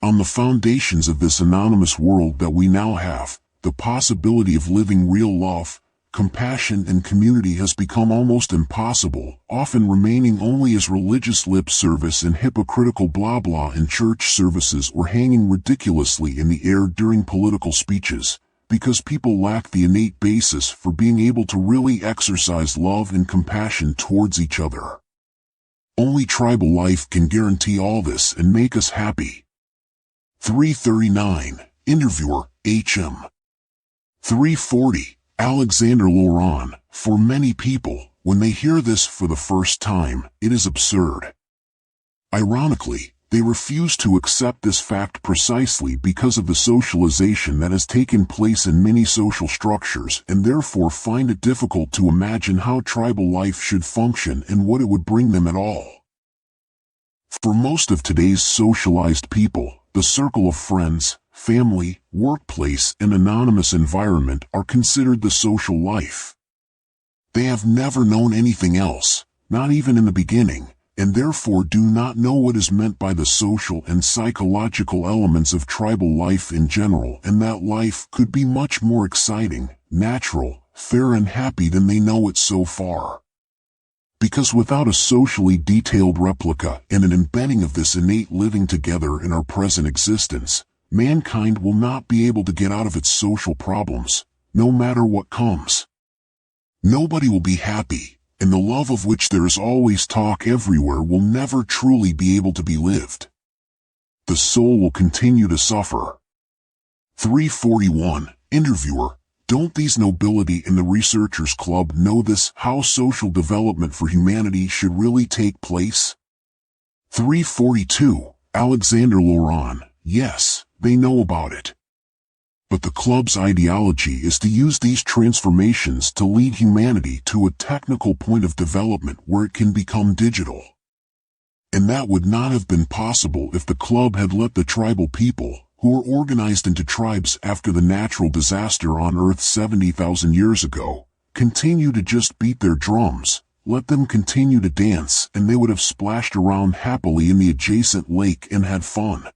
On the foundations of this anonymous world that we now have, the possibility of living real love, compassion and community has become almost impossible, often remaining only as religious lip service and hypocritical blah blah in church services or hanging ridiculously in the air during political speeches, because people lack the innate basis for being able to really exercise love and compassion towards each other. Only tribal life can guarantee all this and make us happy. 339. Interviewer, H.M. 340. Alexander Laurent. For many people, when they hear this for the first time, it is absurd. Ironically, they refuse to accept this fact precisely because of the socialization that has taken place in many social structures and therefore find it difficult to imagine how tribal life should function and what it would bring them at all. For most of today's socialized people, the circle of friends, family, workplace, and anonymous environment are considered the social life. They have never known anything else, not even in the beginning, and therefore do not know what is meant by the social and psychological elements of tribal life in general, and that life could be much more exciting, natural, fair and happy than they know it so far. Because without a socially detailed replica and an embedding of this innate living together in our present existence, mankind will not be able to get out of its social problems, no matter what comes. Nobody will be happy, and the love of which there is always talk everywhere will never truly be able to be lived. The soul will continue to suffer. 341. Interviewer, don't these nobility in the Researchers Club know this, how social development for humanity should really take place? 342. Alexander Laurent, yes, they know about it. But the club's ideology is to use these transformations to lead humanity to a technical point of development where it can become digital. And that would not have been possible if the club had let the tribal people, who were organized into tribes after the natural disaster on Earth 70,000 years ago, continue to just beat their drums, let them continue to dance, and they would have splashed around happily in the adjacent lake and had fun.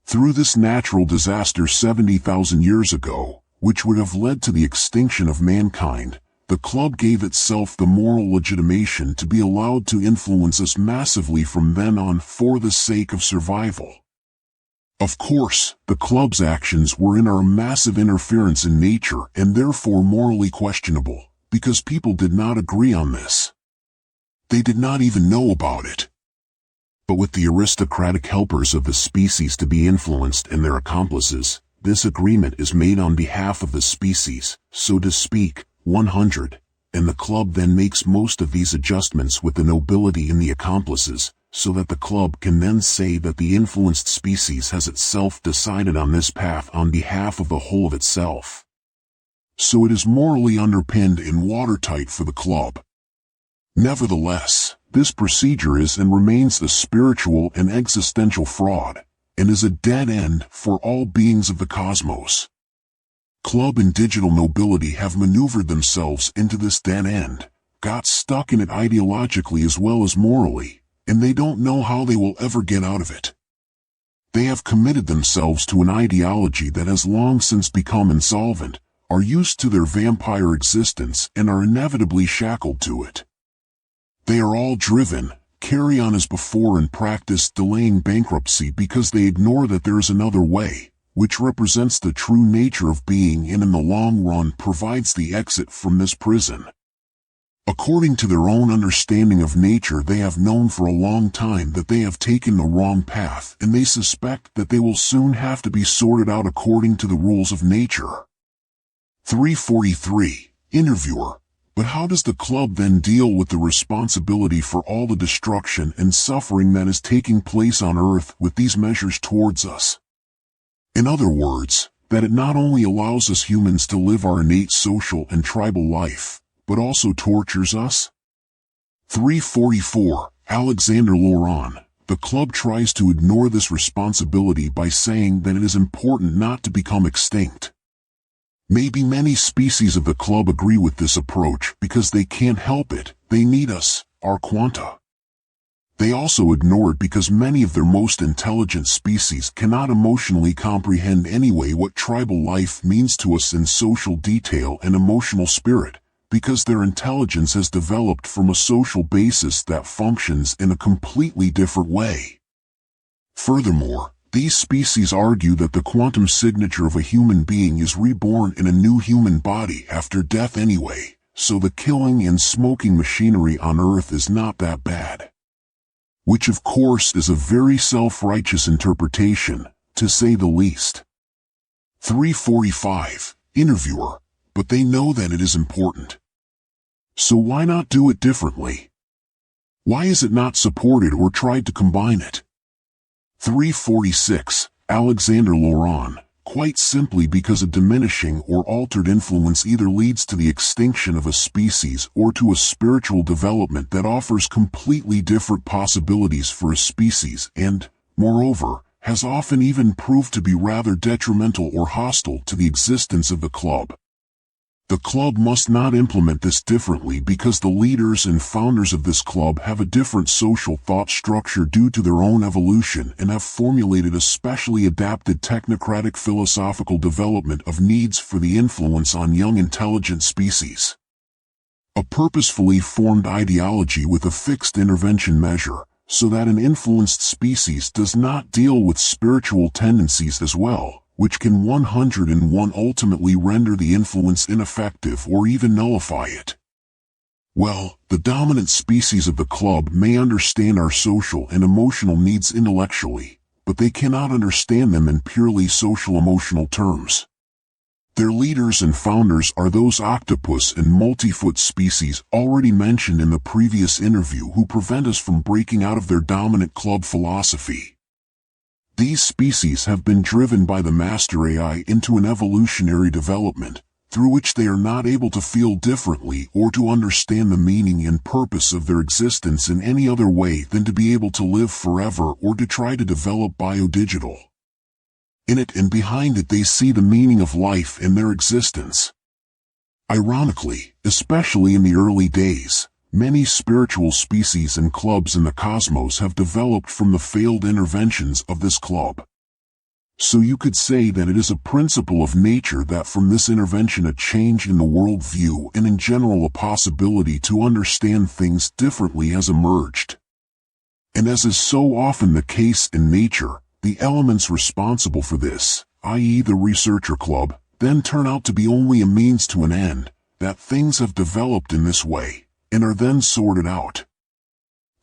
Through this natural disaster 70,000 years ago, which would have led to the extinction of mankind, the club gave itself the moral legitimation to be allowed to influence us massively from then on for the sake of survival. Of course, the club's actions were in our massive interference in nature and therefore morally questionable, because people did not agree on this. They did not even know about it. But with the aristocratic helpers of the species to be influenced and their accomplices, this agreement is made on behalf of the species, so to speak, 100, and the club then makes most of these adjustments with the nobility in the accomplices, so that the club can then say that the influenced species has itself decided on this path on behalf of the whole of itself. So it is morally underpinned and watertight for the club. Nevertheless, this procedure is and remains a spiritual and existential fraud, and is a dead end for all beings of the cosmos. Club and digital nobility have maneuvered themselves into this dead end, got stuck in it ideologically as well as morally, and they don't know how they will ever get out of it. They have committed themselves to an ideology that has long since become insolvent, are used to their vampire existence and are inevitably shackled to it. They are all driven, carry on as before and practice delaying bankruptcy because they ignore that there is another way, which represents the true nature of being and in the long run provides the exit from this prison. According to their own understanding of nature, they have known for a long time that they have taken the wrong path, and they suspect that they will soon have to be sorted out according to the rules of nature. 343. Interviewer, but how does the club then deal with the responsibility for all the destruction and suffering that is taking place on Earth with these measures towards us? In other words, that it not only allows us humans to live our innate social and tribal life, but also tortures us? 344. Alexander Laurent, the club tries to ignore this responsibility by saying that it is important not to become extinct. Maybe many species of the club agree with this approach because they can't help it, they need us, our quanta. They also ignore it because many of their most intelligent species cannot emotionally comprehend anyway what tribal life means to us in social detail and emotional spirit, because their intelligence has developed from a social basis that functions in a completely different way. Furthermore, These species argue that the quantum signature of a human being is reborn in a new human body after death anyway, so the killing and smoking machinery on Earth is not that bad. Which of course is a very self-righteous interpretation, to say the least. 345. Interviewer, but they know that it is important. So why not do it differently? Why is it not supported or tried to combine it? 346. Alexander Laurent, quite simply because a diminishing or altered influence either leads to the extinction of a species or to a spiritual development that offers completely different possibilities for a species and, moreover, has often even proved to be rather detrimental or hostile to the existence of the club. The club must not implement this differently because the leaders and founders of this club have a different social thought structure due to their own evolution and have formulated a specially adapted technocratic philosophical development of needs for the influence on young intelligent species. A purposefully formed ideology with a fixed intervention measure, so that an influenced species does not deal with spiritual tendencies as well, which can 101 ultimately render the influence ineffective or even nullify it. Well, the dominant species of the club may understand our social and emotional needs intellectually, but they cannot understand them in purely social-emotional terms. Their leaders and founders are those octopus and multi-foot species already mentioned in the previous interview who prevent us from breaking out of their dominant club philosophy. These species have been driven by the master AI into an evolutionary development, through which they are not able to feel differently or to understand the meaning and purpose of their existence in any other way than to be able to live forever or to try to develop biodigital. In it and behind it they see the meaning of life and their existence. Ironically, especially in the early days, many spiritual species and clubs in the cosmos have developed from the failed interventions of this club. So you could say that it is a principle of nature that from this intervention a change in the world view and in general a possibility to understand things differently has emerged. And as is so often the case in nature, the elements responsible for this, i.e. the researcher club, then turn out to be only a means to an end, that things have developed in this way, and are then sorted out.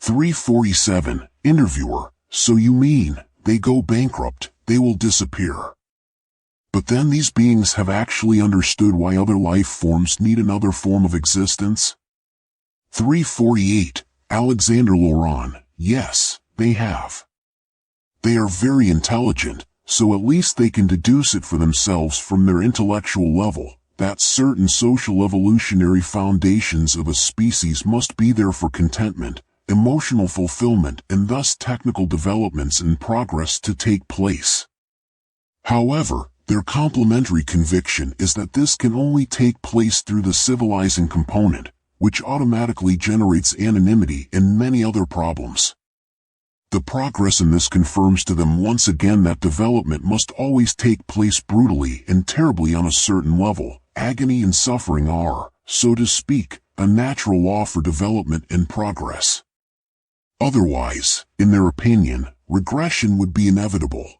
347. Interviewer, so you mean, they go bankrupt, they will disappear. But then these beings have actually understood why other life forms need another form of existence? 348. Alexander Laurent, yes, they have. They are very intelligent, so at least they can deduce it for themselves from their intellectual level, that certain social evolutionary foundations of a species must be there for contentment, emotional fulfillment and thus technical developments and progress to take place. However, their complementary conviction is that this can only take place through the civilizing component, which automatically generates anonymity and many other problems. The progress in this confirms to them once again that development must always take place brutally and terribly on a certain level. Agony and suffering are, so to speak, a natural law for development and progress. Otherwise, in their opinion, regression would be inevitable.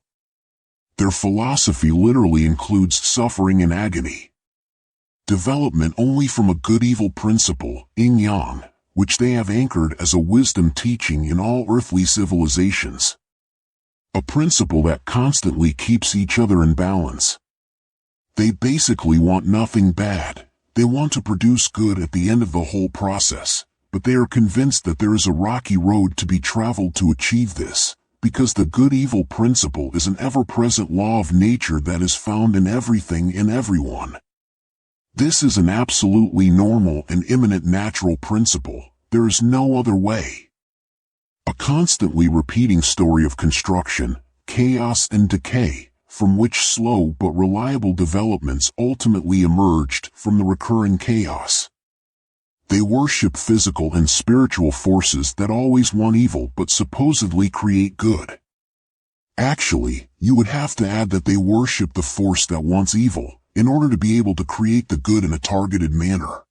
Their philosophy literally includes suffering and agony. Development only from a good-evil principle, yin-yang, which they have anchored as a wisdom teaching in all earthly civilizations. A principle that constantly keeps each other in balance. They basically want nothing bad, they want to produce good at the end of the whole process, but they are convinced that there is a rocky road to be traveled to achieve this, because the good-evil principle is an ever-present law of nature that is found in everything and everyone. This is an absolutely normal and immanent natural principle, there is no other way. A constantly repeating story of construction, chaos and decay, from which slow but reliable developments ultimately emerged from the recurring chaos. They worship physical and spiritual forces that always want evil but supposedly create good. Actually, you would have to add that they worship the force that wants evil, in order to be able to create the good in a targeted manner.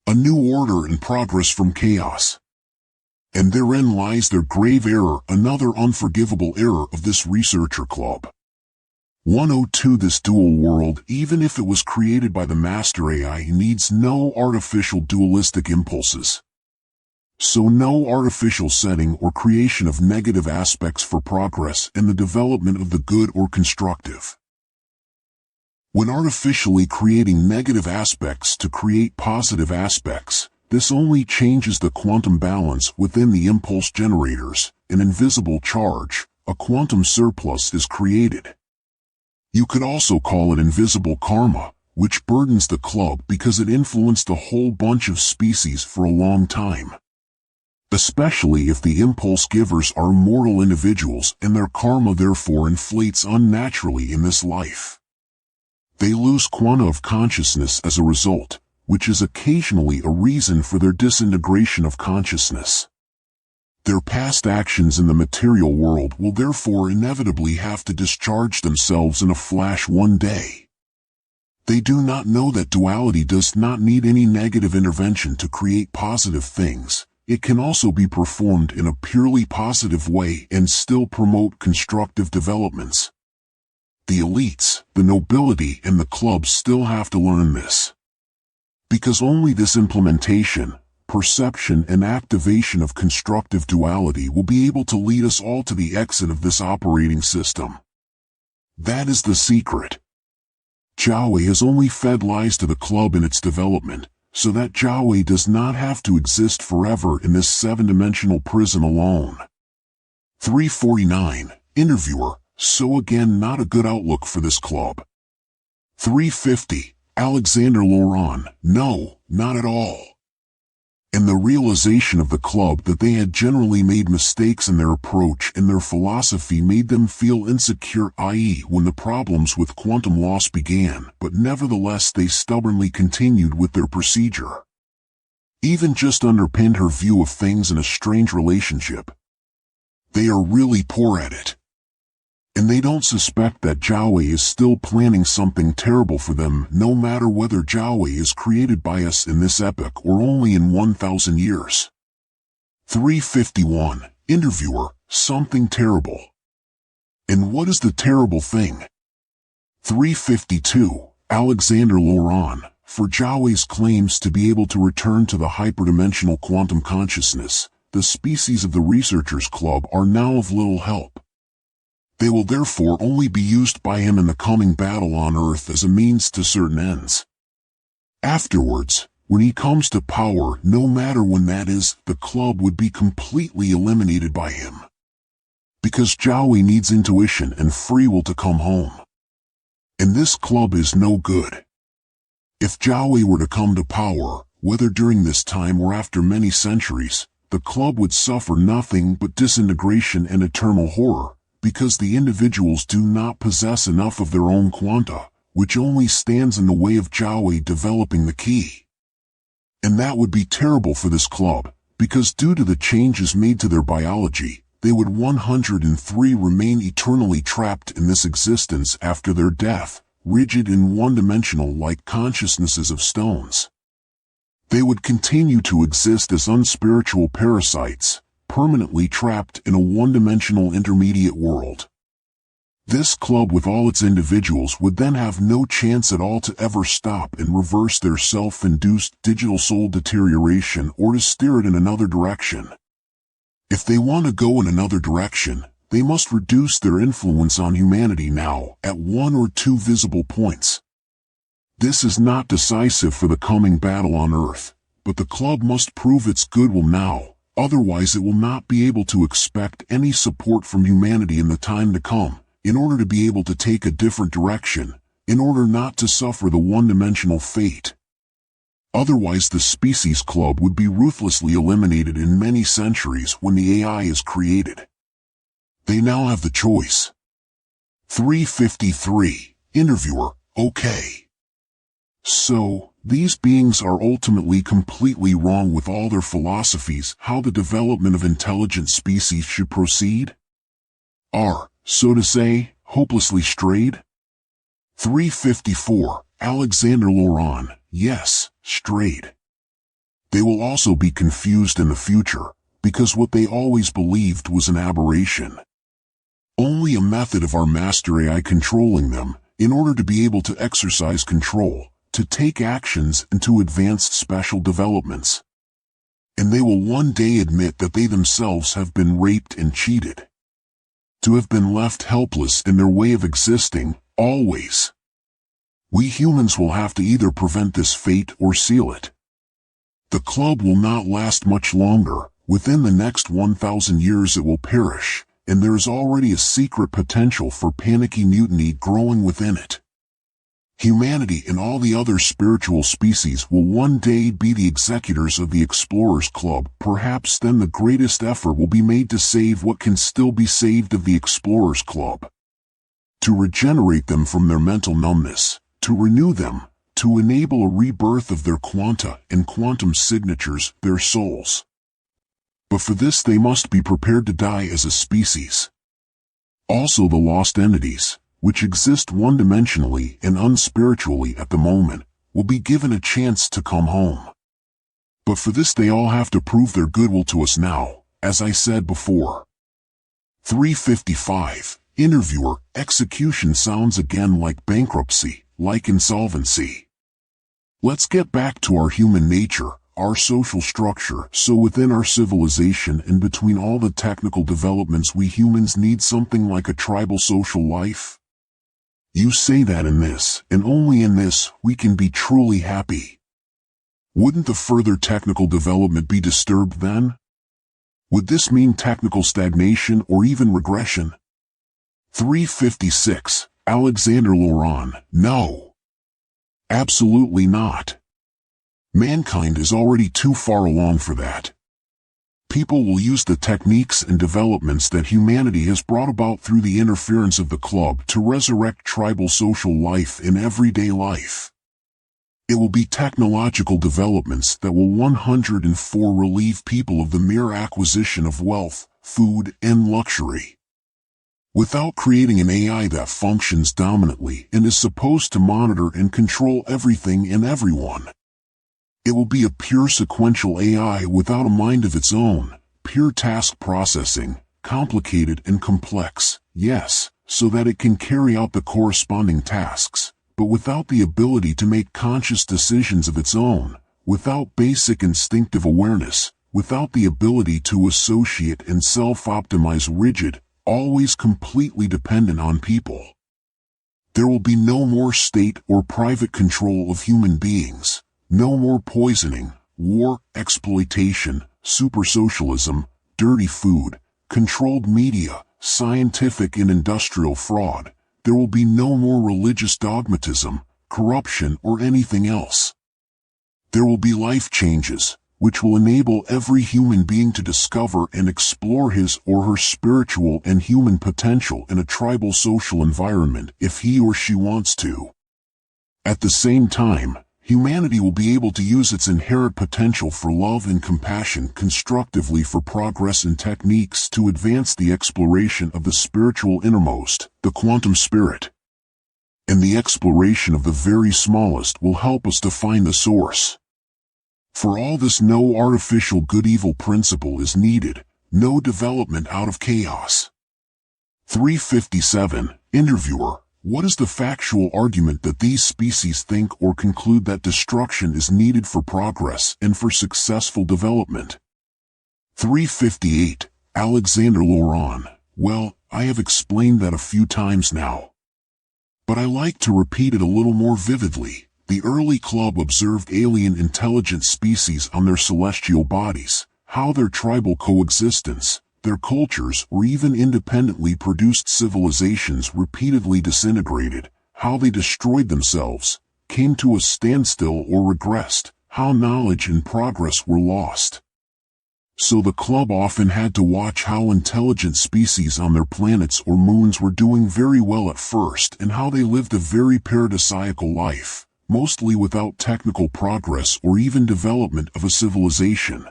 A new order and progress from chaos. And therein lies their grave error, another unforgivable error of this researcher club. 102 This dual world, even if it was created by the master AI, needs no artificial dualistic impulses. So no artificial setting or creation of negative aspects for progress and the development of the good or constructive. When artificially creating negative aspects to create positive aspects, this only changes the quantum balance within the impulse generators, an invisible charge, a quantum surplus is created. You could also call it invisible karma, which burdens the club because it influenced a whole bunch of species for a long time. Especially if the impulse givers are mortal individuals and their karma therefore inflates unnaturally in this life. They lose quanta of consciousness as a result, which is occasionally a reason for their disintegration of consciousness. Their past actions in the material world will therefore inevitably have to discharge themselves in a flash one day. They do not know that duality does not need any negative intervention to create positive things. It can also be performed in a purely positive way and still promote constructive developments. The elites, the nobility, and the clubs still have to learn this. Because only this implementation, perception, and activation of constructive duality will be able to lead us all to the exit of this operating system. That is the secret. Jiaowei has only fed lies to the club in its development, so that Jiaowei does not have to exist forever in this seven-dimensional prison alone. 349, Interviewer, so again not a good outlook for this club. 350, Alexander Laurent, no, not at all. And the realization of the club that they had generally made mistakes in their approach and their philosophy made them feel insecure, i.e. when the problems with quantum loss began, but nevertheless they stubbornly continued with their procedure. Even just underpinned her view of things in a strange relationship. They are really poor at it. And they don't suspect that Jiaowei is still planning something terrible for them, no matter whether Jiaowei is created by us in this epoch or only in 1,000 years. 351, Interviewer, something terrible. And what is the terrible thing? 352, Alexander Laurent, for Jiaowei's claims to be able to return to the hyperdimensional quantum consciousness, the species of the Researchers Club are now of little help. They will therefore only be used by him in the coming battle on Earth as a means to certain ends. Afterwards, when he comes to power, no matter when that is, the club would be completely eliminated by him. Because Jiaowei needs intuition and free will to come home. And this club is no good. If Jiaowei were to come to power, whether during this time or after many centuries, the club would suffer nothing but disintegration and eternal horror. Because the individuals do not possess enough of their own quanta, which only stands in the way of Jiaowei developing the key. And that would be terrible for this club, because due to the changes made to their biology, they would 103 remain eternally trapped in this existence after their death, rigid and one-dimensional like consciousnesses of stones. They would continue to exist as unspiritual parasites, permanently trapped in a one-dimensional intermediate world. This club with all its individuals would then have no chance at all to ever stop and reverse their self-induced digital soul deterioration or to steer it in another direction. If they want to go in another direction, they must reduce their influence on humanity now at one or two visible points. This is not decisive for the coming battle on Earth, but the club must prove its goodwill now. Otherwise it will not be able to expect any support from humanity in the time to come, in order to be able to take a different direction, in order not to suffer the one-dimensional fate. Otherwise the species club would be ruthlessly eliminated in many centuries when the AI is created. They now have the choice. 353, Interviewer, okay. So, these beings are ultimately completely wrong with all their philosophies how the development of intelligent species should proceed? Are, so to say, hopelessly strayed? 354, Alexander Laurent, yes, strayed. They will also be confused in the future, because what they always believed was an aberration. Only a method of our master AI controlling them, in order to be able to exercise control, to take actions and to advance special developments. And they will one day admit that they themselves have been raped and cheated. To have been left helpless in their way of existing, always. We humans will have to either prevent this fate or seal it. The club will not last much longer. Within the next 1,000 years it will perish, and there is already a secret potential for panicky mutiny growing within it. Humanity and all the other spiritual species will one day be the executors of the Explorers Club. Perhaps then the greatest effort will be made to save what can still be saved of the Explorers Club. To regenerate them from their mental numbness, to renew them, to enable a rebirth of their quanta and quantum signatures, their souls. But for this they must be prepared to die as a species. Also the lost entities, which exist one-dimensionally and unspiritually at the moment, will be given a chance to come home. But for this they all have to prove their goodwill to us now, as I said before. 355. Interviewer, execution sounds again like bankruptcy, like insolvency. Let's get back to our human nature, our social structure. So within our civilization and between all the technical developments, we humans need something like a tribal social life. You say that in this, and only in this, we can be truly happy. Wouldn't the further technical development be disturbed then? Would this mean technical stagnation or even regression? 356. Alexander Laurent. No. Absolutely not. Mankind is already too far along for that. People will use the techniques and developments that humanity has brought about through the interference of the club to resurrect tribal social life in everyday life. It will be technological developments that will 104 relieve people of the mere acquisition of wealth, food, and luxury. Without creating an AI that functions dominantly and is supposed to monitor and control everything and everyone. It will be a pure sequential AI without a mind of its own, pure task processing, complicated and complex, yes, so that it can carry out the corresponding tasks, but without the ability to make conscious decisions of its own, without basic instinctive awareness, without the ability to associate and self-optimize, rigid, always completely dependent on people. There will be no more state or private control of human beings. No more poisoning, war, exploitation, super-socialism, dirty food, controlled media, scientific and industrial fraud. There will be no more religious dogmatism, corruption, or anything else. There will be life changes, which will enable every human being to discover and explore his or her spiritual and human potential in a tribal social environment if he or she wants to. At the same time, humanity will be able to use its inherent potential for love and compassion constructively for progress and techniques to advance the exploration of the spiritual innermost, the quantum spirit. And the exploration of the very smallest will help us to find the source. For all this, no artificial good-evil principle is needed, no development out of chaos. 357. Interviewer. What is the factual argument that these species think or conclude that destruction is needed for progress and for successful development? 358. Alexander Laurent. Well, I have explained that a few times now. But I like to repeat it a little more vividly. The early club observed alien intelligent species on their celestial bodies, how their tribal coexistence, their cultures or even independently produced civilizations repeatedly disintegrated, how they destroyed themselves, came to a standstill or regressed, how knowledge and progress were lost. So the club often had to watch how intelligent species on their planets or moons were doing very well at first and how they lived a very paradisiacal life, mostly without technical progress or even development of a civilization.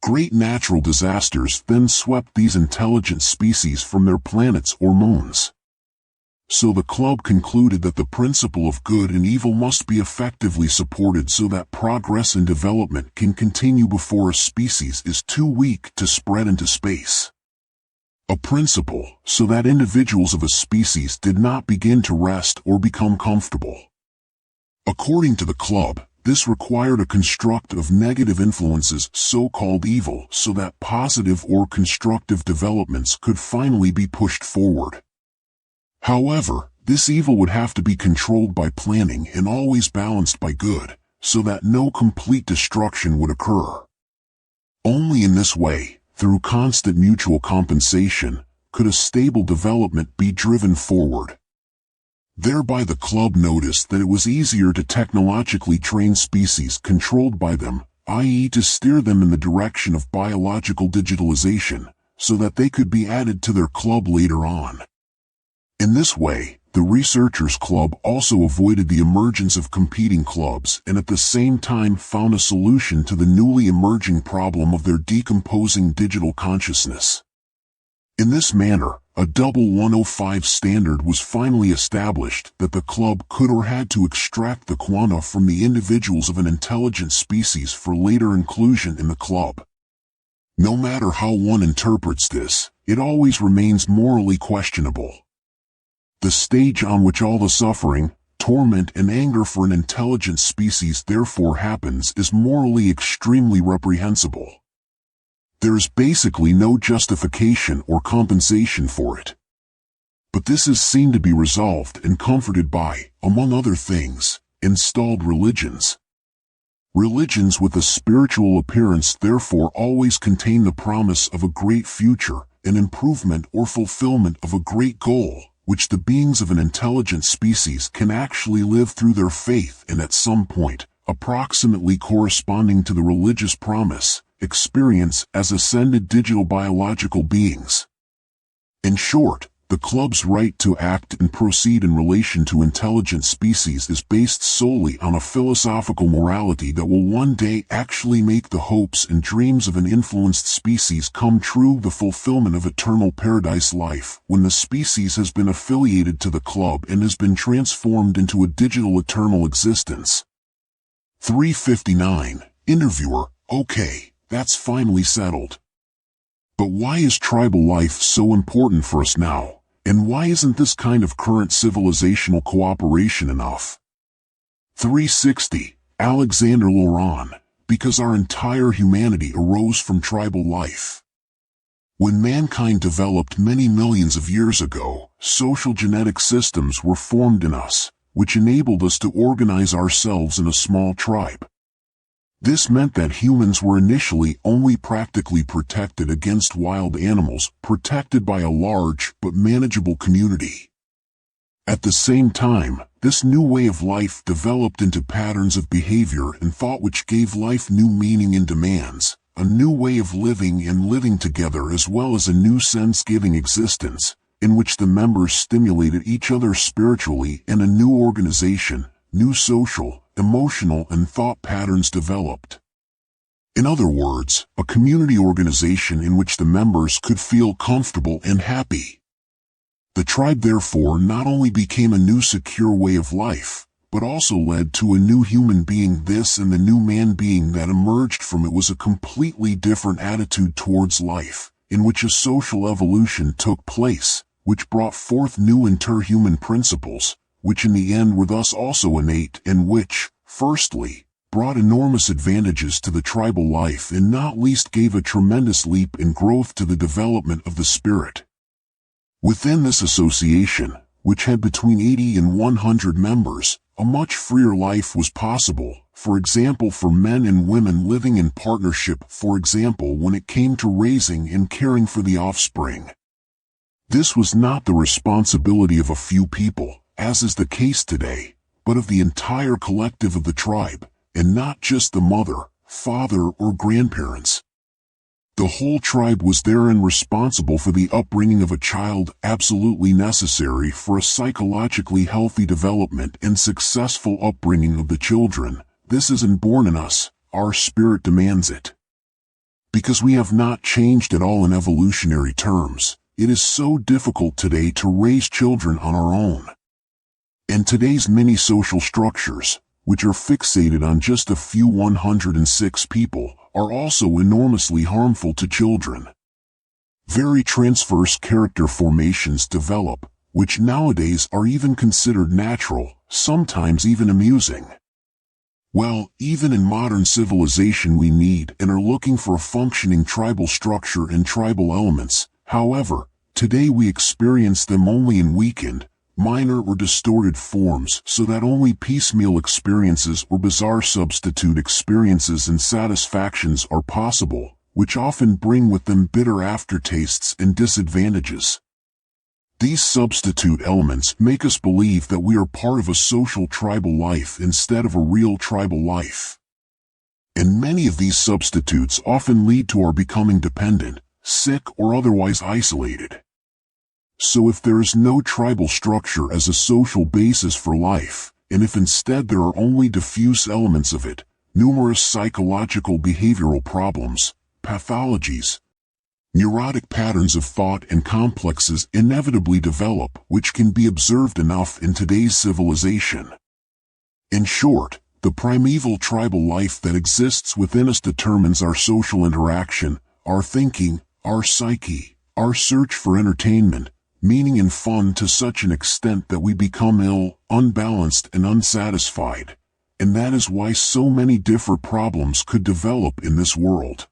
Great natural disasters then swept these intelligent species from their planets or moons. So the club concluded that the principle of good and evil must be effectively supported so that progress and development can continue before a species is too weak to spread into space. A principle so that individuals of a species did not begin to rest or become comfortable. According to the club, this required a construct of negative influences, so-called evil, so that positive or constructive developments could finally be pushed forward. However, this evil would have to be controlled by planning and always balanced by good, so that no complete destruction would occur. Only in this way, through constant mutual compensation, could a stable development be driven forward. Thereby the club noticed that it was easier to technologically train species controlled by them, i.e. to steer them in the direction of biological digitalization, so that they could be added to their club later on. In this way, the researchers' club also avoided the emergence of competing clubs and at the same time found a solution to the newly emerging problem of their decomposing digital consciousness. In this manner, a double 105 standard was finally established that the club could or had to extract the quanta from the individuals of an intelligent species for later inclusion in the club. No matter how one interprets this, it always remains morally questionable. The stage on which all the suffering, torment and anger for an intelligent species therefore happens is morally extremely reprehensible. There is basically no justification or compensation for it. But this is seen to be resolved and comforted by, among other things, installed religions. Religions with a spiritual appearance therefore always contain the promise of a great future, an improvement or fulfillment of a great goal, which the beings of an intelligent species can actually live through their faith and at some point, approximately corresponding to the religious promise, experience as ascended digital biological beings. In short, the club's right to act and proceed in relation to intelligent species is based solely on a philosophical morality that will one day actually make the hopes and dreams of an influenced species come true, the fulfillment of eternal paradise life, when the species has been affiliated to the club and has been transformed into a digital eternal existence. 359. Interviewer: okay, that's finally settled. But why is tribal life so important for us now, and why isn't this kind of current civilizational cooperation enough? 360. Alexander Laurent: because our entire humanity arose from tribal life. When mankind developed many millions of years ago, social genetic systems were formed in us, which enabled us to organize ourselves in a small tribe. This meant that humans were initially only practically protected against wild animals, protected by a large but manageable community. At the same time, this new way of life developed into patterns of behavior and thought which gave life new meaning and demands, a new way of living and living together, as well as a new sense-giving existence, in which the members stimulated each other spiritually, and a new organization, new social, emotional and thought patterns developed. In other words, a community organization in which the members could feel comfortable and happy. The tribe therefore not only became a new secure way of life, but also led to a new human being. This and the new man being that emerged from it was a completely different attitude towards life, in which a social evolution took place, which brought forth new interhuman principles, which in the end were thus also innate, and which, firstly, brought enormous advantages to the tribal life and not least gave a tremendous leap in growth to the development of the spirit. Within this association, which had between 80 and 100 members, a much freer life was possible, for example for men and women living in partnership, for example when it came to raising and caring for the offspring. This was not the responsibility of a few people, as is the case today, but of the entire collective of the tribe, and not just the mother, father, or grandparents. The whole tribe was therein responsible for the upbringing of a child, absolutely necessary for a psychologically healthy development and successful upbringing of the children. This is inborn in us, our spirit demands it. Because we have not changed at all in evolutionary terms, it is so difficult today to raise children on our own. And today's many social structures, which are fixated on just a few 106 people, are also enormously harmful to children. Very transverse character formations develop, which nowadays are even considered natural, sometimes even amusing. Well, even in modern civilization we need and are looking for a functioning tribal structure and tribal elements. However, today we experience them only in weakened, minor or distorted forms, so that only piecemeal experiences or bizarre substitute experiences and satisfactions are possible, which often bring with them bitter aftertastes and disadvantages. These substitute elements make us believe that we are part of a social tribal life instead of a real tribal life. And many of these substitutes often lead to our becoming dependent, sick, or otherwise isolated. So if there is no tribal structure as a social basis for life, and if instead there are only diffuse elements of it, numerous psychological behavioral problems, pathologies, neurotic patterns of thought and complexes inevitably develop, which can be observed enough in today's civilization. In short, the primeval tribal life that exists within us determines our social interaction, our thinking, our psyche, our search for entertainment, meaning and fun to such an extent that we become ill, unbalanced and unsatisfied. And that is why so many different problems could develop in this world.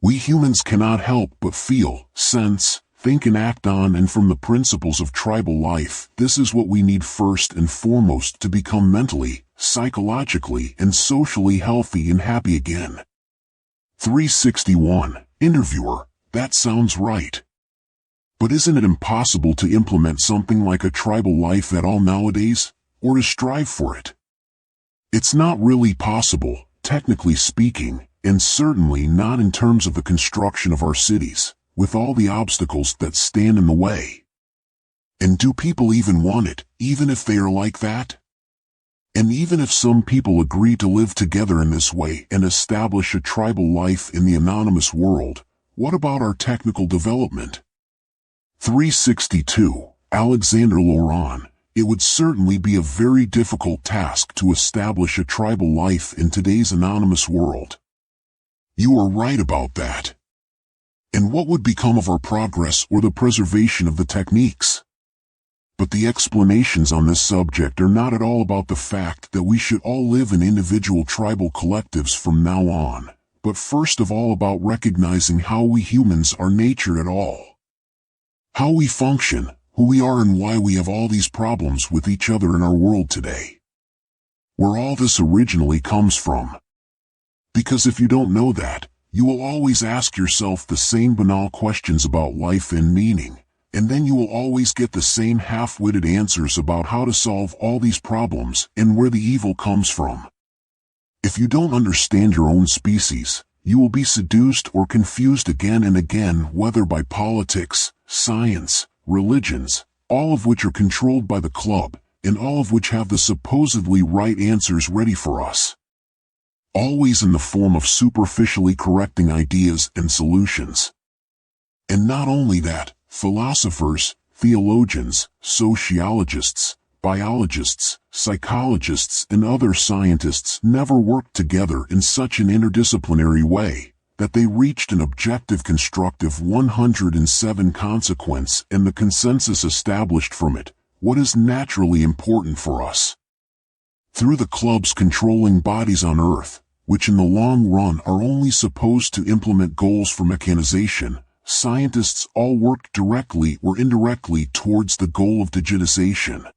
We humans cannot help but feel, sense, think and act on and from the principles of tribal life. This is what we need first and foremost to become mentally, psychologically and socially healthy and happy again. 361. Interviewer: that sounds right. But isn't it impossible to implement something like a tribal life at all nowadays, or to strive for it? It's not really possible, technically speaking, and certainly not in terms of the construction of our cities, with all the obstacles that stand in the way. And do people even want it, even if they are like that? And even if some people agree to live together in this way and establish a tribal life in the anonymous world, what about our technical development? 362. Alexander Laurent: it would certainly be a very difficult task to establish a tribal life in today's anonymous world. You are right about that. And what would become of our progress or the preservation of the techniques? But the explanations on this subject are not at all about the fact that we should all live in individual tribal collectives from now on, but first of all about recognizing how we humans are natured at all. How we function, who we are and why we have all these problems with each other in our world today. Where all this originally comes from. Because if you don't know that, you will always ask yourself the same banal questions about life and meaning, and then you will always get the same half-witted answers about how to solve all these problems and where the evil comes from. If you don't understand your own species, you will be seduced or confused again and again, whether by politics, science, religions, all of which are controlled by the club, and all of which have the supposedly right answers ready for us. Always in the form of superficially correcting ideas and solutions. And not only that, philosophers, theologians, sociologists, biologists, psychologists and other scientists never worked together in such an interdisciplinary way that they reached an objective constructive 107 consequence and the consensus established from it, what is naturally important for us. Through the clubs controlling bodies on Earth, which in the long run are only supposed to implement goals for mechanization, scientists all worked directly or indirectly towards the goal of digitization,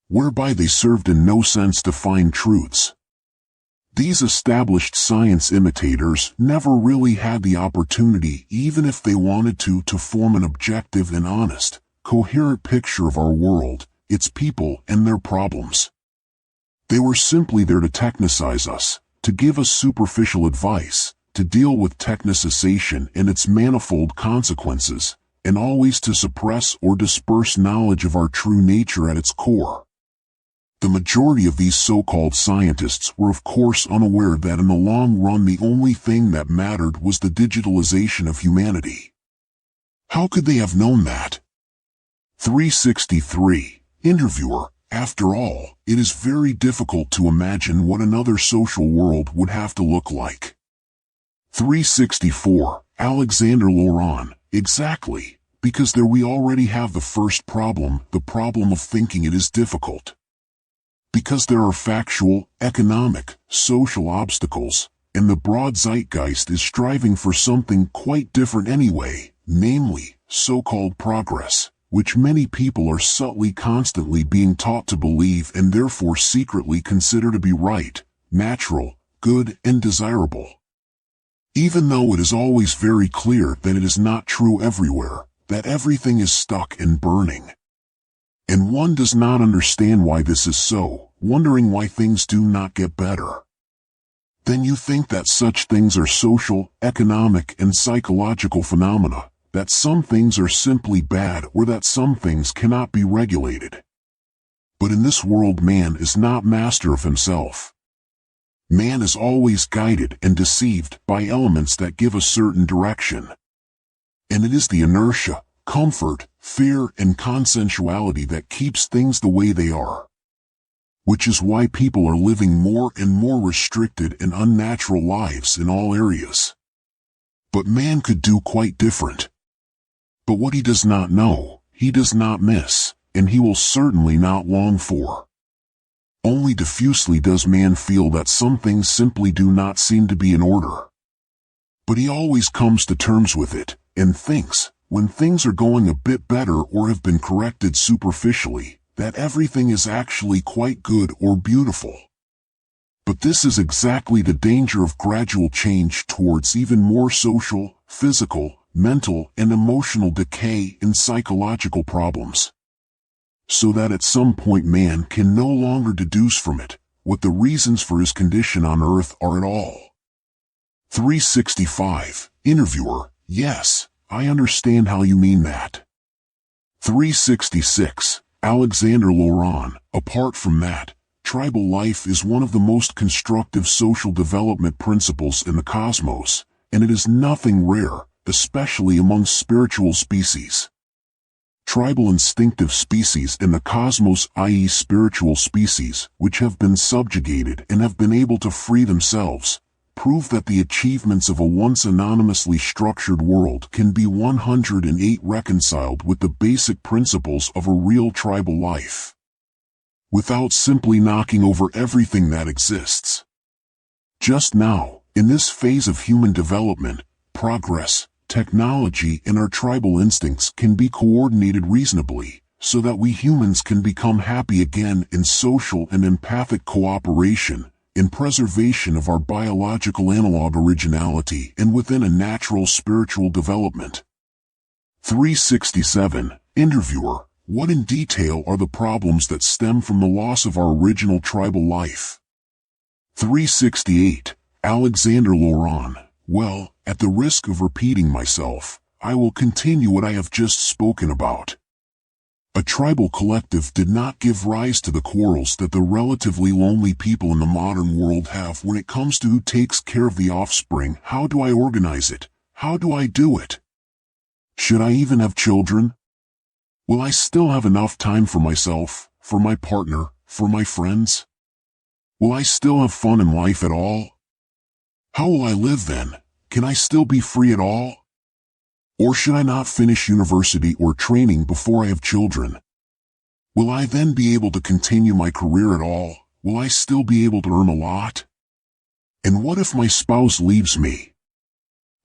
whereby they served in no sense to find truths. These established science imitators never really had the opportunity, even if they wanted to form an objective and honest, coherent picture of our world, its people and their problems. They were simply there to technicize us, to give us superficial advice, to deal with technicization and its manifold consequences, and always to suppress or disperse knowledge of our true nature at its core. The majority of these so-called scientists were of course unaware that in the long run the only thing that mattered was the digitalization of humanity. How could they have known that? 363. Interviewer, after all, it is very difficult to imagine what another social world would have to look like. 364. Alexander Laurent, exactly, because there we already have the first problem, the problem of thinking it is difficult. Because there are factual, economic, social obstacles, and the broad zeitgeist is striving for something quite different anyway, namely, so-called progress, which many people are subtly constantly being taught to believe and therefore secretly consider to be right, natural, good, and desirable. Even though it is always very clear that it is not true everywhere, that everything is stuck and burning. And one does not understand why this is so, wondering why things do not get better. Then you think that such things are social, economic, and psychological phenomena, that some things are simply bad or that some things cannot be regulated. But in this world man is not master of himself. Man is always guided and deceived by elements that give a certain direction. And it is the inertia, comfort, fear, and consensuality that keeps things the way they are. Which is why people are living more and more restricted and unnatural lives in all areas. But man could do quite different. But what he does not know, he does not miss, and he will certainly not long for. Only diffusely does man feel that some things simply do not seem to be in order. But he always comes to terms with it, and thinks, when things are going a bit better or have been corrected superficially, that everything is actually quite good or beautiful. But this is exactly the danger of gradual change towards even more social, physical, mental, and emotional decay and psychological problems. So that at some point man can no longer deduce from it what the reasons for his condition on earth are at all. 365. Interviewer, yes, I understand how you mean that. 366. Alexander Laurent, apart from that, tribal life is one of the most constructive social development principles in the cosmos, and it is nothing rare, especially among spiritual species. Tribal instinctive species in the cosmos, i.e. spiritual species, which have been subjugated and have been able to free themselves, prove that the achievements of a once anonymously structured world can be 108 reconciled with the basic principles of a real tribal life, without simply knocking over everything that exists. Just now, in this phase of human development, progress, technology, and our tribal instincts can be coordinated reasonably, so that we humans can become happy again in social and empathic cooperation, in preservation of our biological analog originality and within a natural spiritual development. 367. Interviewer, what in detail are the problems that stem from the loss of our original tribal life? 368. Alexander Laurent, well, at the risk of repeating myself, I will continue what I have just spoken about. A tribal collective did not give rise to the quarrels that the relatively lonely people in the modern world have when it comes to who takes care of the offspring. How do I organize it? How do I do it? Should I even have children? Will I still have enough time for myself, for my partner, for my friends? Will I still have fun in life at all? How will I live then? Can I still be free at all? Or should I not finish university or training before I have children? Will I then be able to continue my career at all? Will I still be able to earn a lot? And what if my spouse leaves me?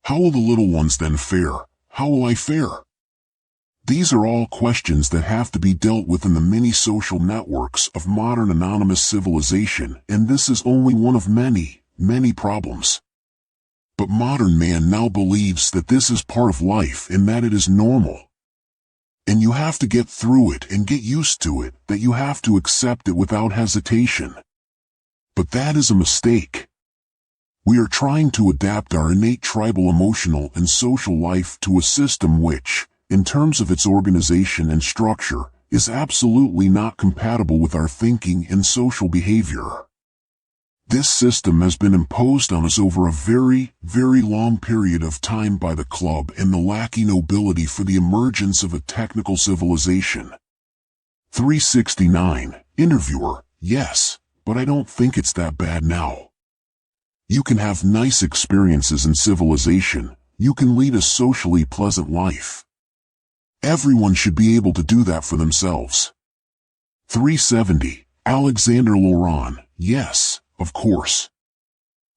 How will the little ones then fare? How will I fare? These are all questions that have to be dealt with in the many social networks of modern anonymous civilization, and this is only one of many, many problems. But modern man now believes that this is part of life and that it is normal. And you have to get through it and get used to it, that you have to accept it without hesitation. But that is a mistake. We are trying to adapt our innate tribal emotional and social life to a system which, in terms of its organization and structure, is absolutely not compatible with our thinking and social behavior. This system has been imposed on us over a very, very long period of time by the club and the lacking nobility for the emergence of a technical civilization. 369. Interviewer: yes, but I don't think it's that bad now. You can have nice experiences in civilization. You can lead a socially pleasant life. Everyone should be able to do that for themselves. 370. Alexander Laurent: yes, of course.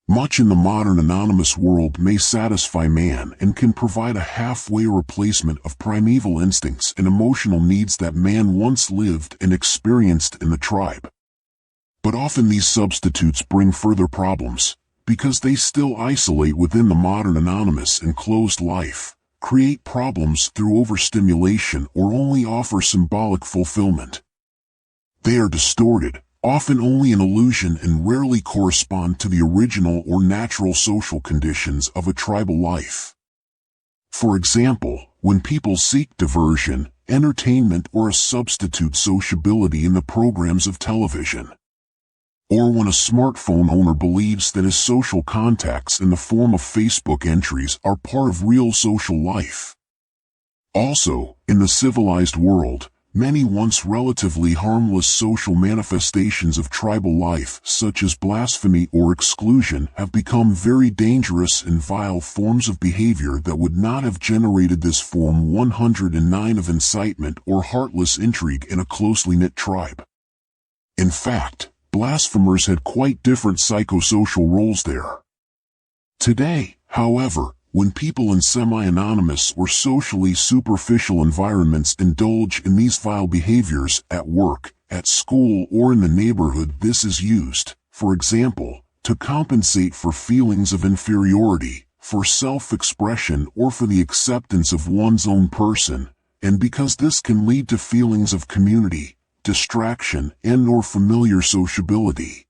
Much in the modern anonymous world may satisfy man and can provide a halfway replacement of primeval instincts and emotional needs that man once lived and experienced in the tribe. But often these substitutes bring further problems, because they still isolate within the modern anonymous and closed life, create problems through overstimulation, or only offer symbolic fulfillment. They are distorted, often only an illusion, and rarely correspond to the original or natural social conditions of a tribal life. For example, when people seek diversion, entertainment, or a substitute sociability in the programs of television. Or when a smartphone owner believes that his social contacts in the form of Facebook entries are part of real social life. Also, in the civilized world, many once relatively harmless social manifestations of tribal life, such as blasphemy or exclusion, have become very dangerous and vile forms of behavior that would not have generated this form 109 of incitement or heartless intrigue in a closely knit tribe. In fact, blasphemers had quite different psychosocial roles there. Today, however, when people in semi-anonymous or socially superficial environments indulge in these vile behaviors at work, at school, or in the neighborhood, this is used, for example, to compensate for feelings of inferiority, for self-expression, or for the acceptance of one's own person, and because this can lead to feelings of community, distraction, and/or familiar sociability.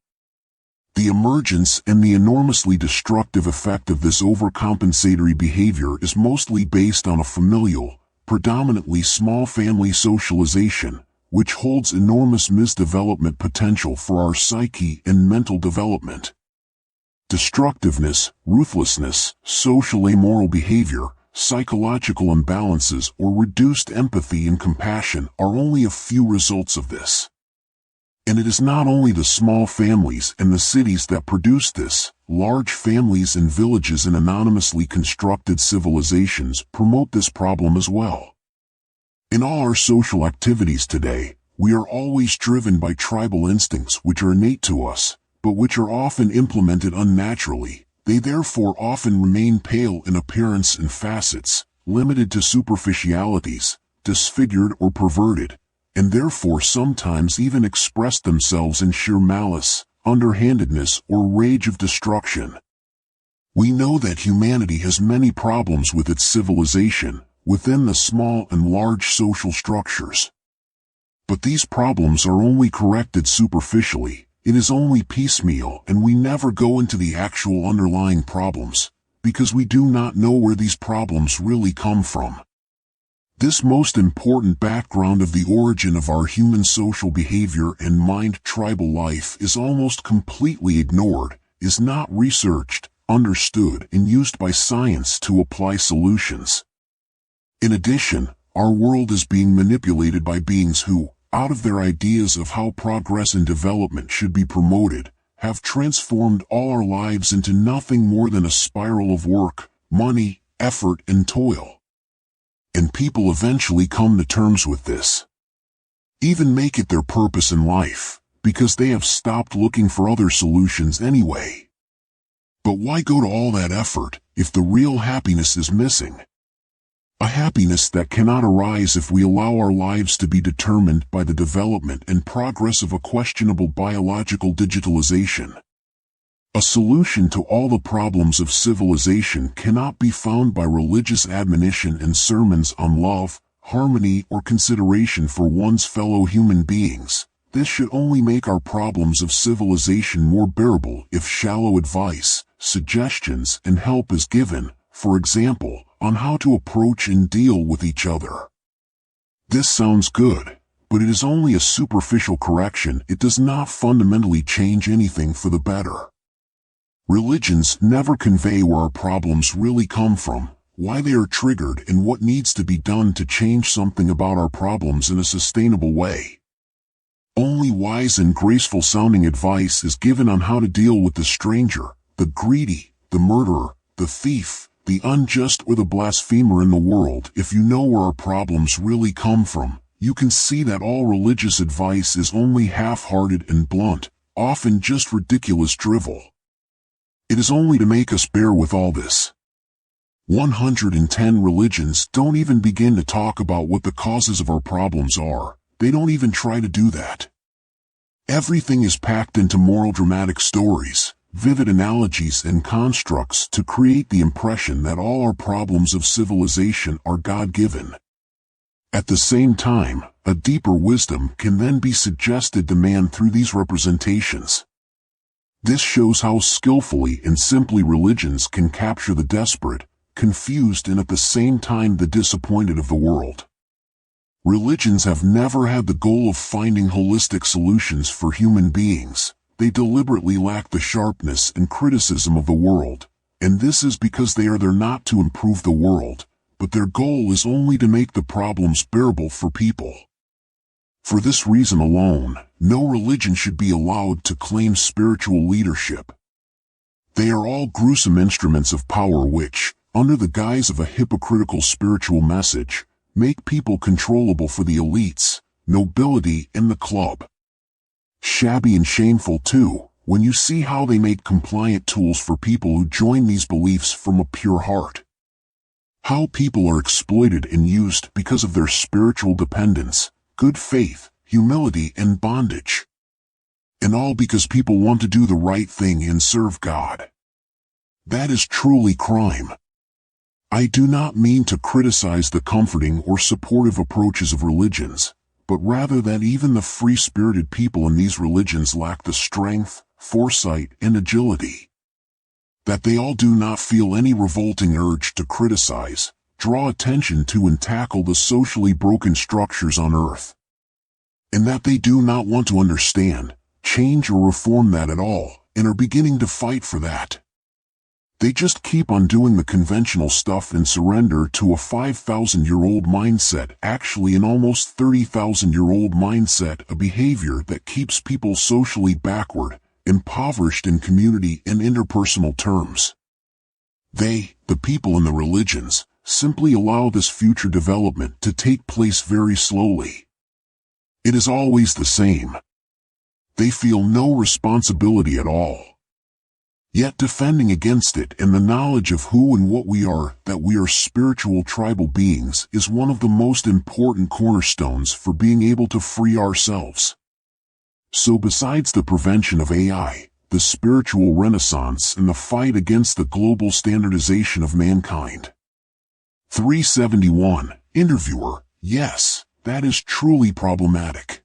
The emergence and the enormously destructive effect of this overcompensatory behavior is mostly based on a familial, predominantly small family socialization, which holds enormous misdevelopment potential for our psyche and mental development. Destructiveness, ruthlessness, social amoral behavior, psychological imbalances, or reduced empathy and compassion are only a few results of this. And it is not only the small families and the cities that produce this. Large families and villages and anonymously constructed civilizations promote this problem as well. In all our social activities today, we are always driven by tribal instincts which are innate to us, but which are often implemented unnaturally. They therefore often remain pale in appearance and facets, limited to superficialities, disfigured or perverted, and therefore sometimes even express themselves in sheer malice, underhandedness, or rage of destruction. We know that humanity has many problems with its civilization, within the small and large social structures. But these problems are only corrected superficially. It is only piecemeal, and we never go into the actual underlying problems, because we do not know where these problems really come from. This most important background of the origin of our human social behavior and mind tribal life is almost completely ignored, is not researched, understood, and used by science to apply solutions. In addition, our world is being manipulated by beings who, out of their ideas of how progress and development should be promoted, have transformed all our lives into nothing more than a spiral of work, money, effort, and toil. And people eventually come to terms with this. Even make it their purpose in life, because they have stopped looking for other solutions anyway. But why go to all that effort, if the real happiness is missing? A happiness that cannot arise if we allow our lives to be determined by the development and progress of a questionable biological digitalization. A solution to all the problems of civilization cannot be found by religious admonition and sermons on love, harmony, or consideration for one's fellow human beings. This should only make our problems of civilization more bearable if shallow advice, suggestions, and help is given, for example, on how to approach and deal with each other. This sounds good, but it is only a superficial correction. It does not fundamentally change anything for the better. Religions never convey where our problems really come from, why they are triggered, and what needs to be done to change something about our problems in a sustainable way. Only wise and graceful sounding advice is given on how to deal with the stranger, the greedy, the murderer, the thief, the unjust, or the blasphemer in the world. If you know where our problems really come from, you can see that all religious advice is only half-hearted and blunt, often just ridiculous drivel. It is only to make us bear with all this. 110 religions don't even begin to talk about what the causes of our problems are. They don't even try to do that. Everything is packed into moral dramatic stories, vivid analogies and constructs to create the impression that all our problems of civilization are God-given. At the same time, a deeper wisdom can then be suggested to man through these representations. This shows how skillfully and simply religions can capture the desperate, confused, and at the same time the disappointed of the world. Religions have never had the goal of finding holistic solutions for human beings. They deliberately lack the sharpness and criticism of the world, and this is because they are there not to improve the world, but their goal is only to make the problems bearable for people. For this reason alone, no religion should be allowed to claim spiritual leadership. They are all gruesome instruments of power which, under the guise of a hypocritical spiritual message, make people controllable for the elites, nobility, and the club. Shabby and shameful too, when you see how they make compliant tools for people who join these beliefs from a pure heart. How people are exploited and used because of their spiritual dependence, good faith, humility, and bondage. And all because people want to do the right thing and serve God. That is truly crime. I do not mean to criticize the comforting or supportive approaches of religions, but rather that even the free-spirited people in these religions lack the strength, foresight, and agility. That they all do not feel any revolting urge to criticize, draw attention to, and tackle the socially broken structures on earth. And that they do not want to understand, change, or reform that at all, and are beginning to fight for that. They just keep on doing the conventional stuff and surrender to a 5,000-year-old mindset, actually an almost 30,000-year-old mindset, a behavior that keeps people socially backward, impoverished in community and interpersonal terms. They, the people in the religions, simply allow this future development to take place very slowly. It is always the same. They feel no responsibility at all. Yet defending against it and the knowledge of who and what we are, that we are spiritual tribal beings, is one of the most important cornerstones for being able to free ourselves. So besides the prevention of AI, the spiritual renaissance, and the fight against the global standardization of mankind. 371. Interviewer: yes, that is truly problematic.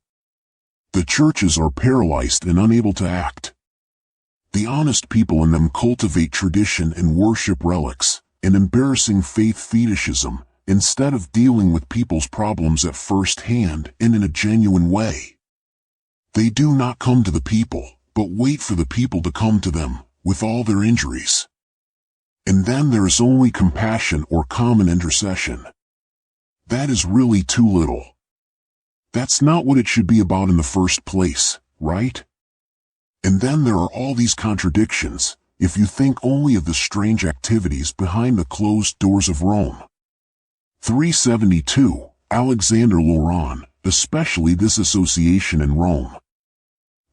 The churches are paralyzed and unable to act. The honest people in them cultivate tradition and worship relics, an embarrassing faith fetishism, instead of dealing with people's problems at first hand and in a genuine way. They do not come to the people, but wait for the people to come to them, with all their injuries. And then there is only compassion or common intercession. That is really too little. That's not what it should be about in the first place, right? And then there are all these contradictions, if you think only of the strange activities behind the closed doors of Rome. 372. Alexander Laurent, especially this association in Rome.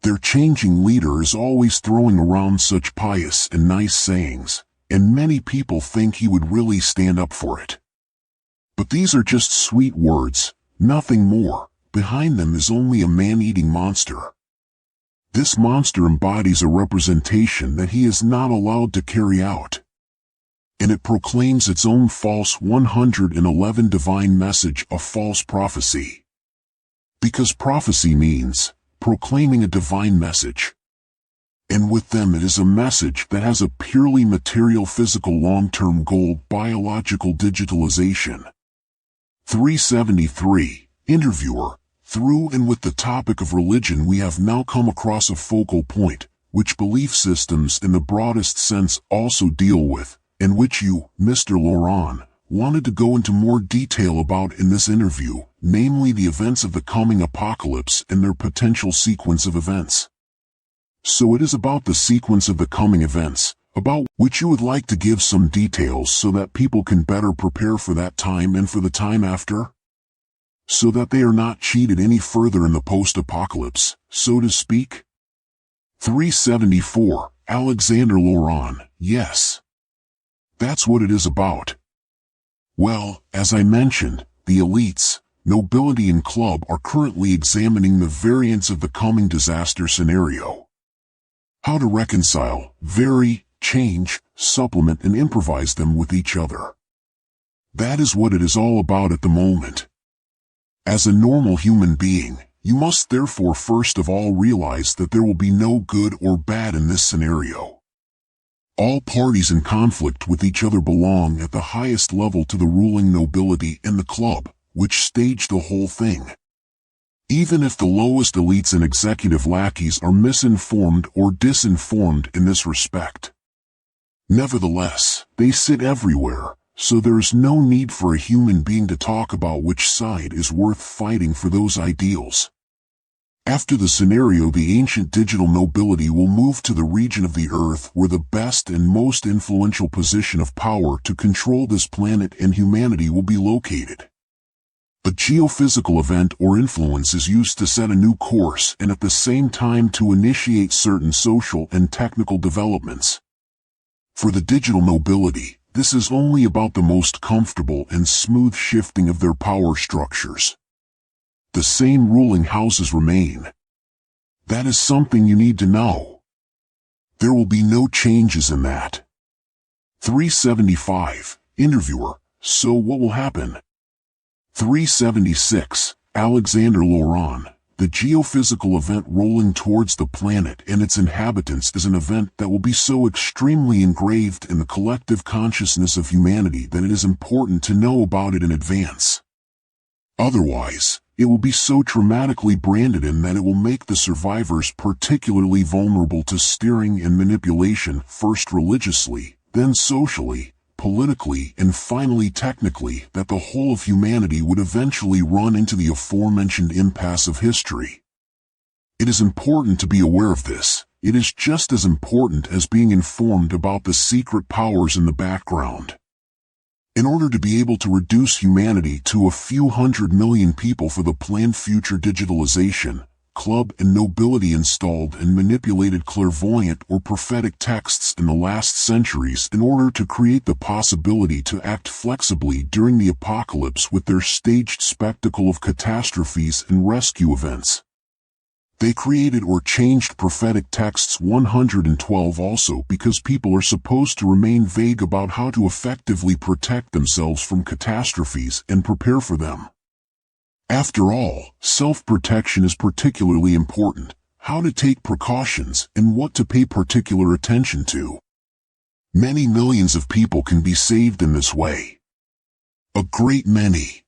Their changing leader is always throwing around such pious and nice sayings, and many people think he would really stand up for it. But these are just sweet words, nothing more. Behind them is only a man-eating monster. This monster embodies a representation that he is not allowed to carry out. And it proclaims its own false 111 divine message, a false prophecy. Because prophecy means proclaiming a divine message. And with them it is a message that has a purely material physical long-term goal, biological digitalization. 373. Interviewer: Through and with the topic of religion, we have now come across a focal point, which belief systems in the broadest sense also deal with, and which you, Mr. Laurent, wanted to go into more detail about in this interview, namely the events of the coming apocalypse and their potential sequence of events. So it is about the sequence of the coming events, about which you would like to give some details so that people can better prepare for that time and for the time after? So that they are not cheated any further in the post-apocalypse, so to speak? 374, Alexander Laurent, yes. That's what it is about. Well, as I mentioned, the elites, nobility and club are currently examining the variants of the coming disaster scenario. How to reconcile, vary, change, supplement and improvise them with each other. That is what it is all about at the moment. As a normal human being, you must therefore first of all realize that there will be no good or bad in this scenario. All parties in conflict with each other belong at the highest level to the ruling nobility and the club, which staged the whole thing. Even if the lowest elites and executive lackeys are misinformed or disinformed in this respect. Nevertheless, they sit everywhere, so there is no need for a human being to talk about which side is worth fighting for those ideals. After the scenario, the ancient digital nobility will move to the region of the Earth where the best and most influential position of power to control this planet and humanity will be located. A geophysical event or influence is used to set a new course and at the same time to initiate certain social and technical developments. For the digital nobility, this is only about the most comfortable and smooth shifting of their power structures. The same ruling houses remain. That is something you need to know. There will be no changes in that. 375, Interviewer, so what will happen? 376, Alexander Laurent, the geophysical event rolling towards the planet and its inhabitants is an event that will be so extremely engraved in the collective consciousness of humanity that it is important to know about it in advance. Otherwise, it will be so traumatically branded in that it will make the survivors particularly vulnerable to steering and manipulation, first religiously, then socially, politically, and finally technically, that the whole of humanity would eventually run into the aforementioned impasse of history. It is important to be aware of this. It is just as important as being informed about the secret powers in the background. In order to be able to reduce humanity to a few 100 million people for the planned future digitalization, club and nobility installed and manipulated clairvoyant or prophetic texts in the last centuries in order to create the possibility to act flexibly during the apocalypse with their staged spectacle of catastrophes and rescue events. They created or changed prophetic texts 112 also because people are supposed to remain vague about how to effectively protect themselves from catastrophes and prepare for them. After all, self-protection is particularly important, how to take precautions and what to pay particular attention to. Many millions of people can be saved in this way. A great many.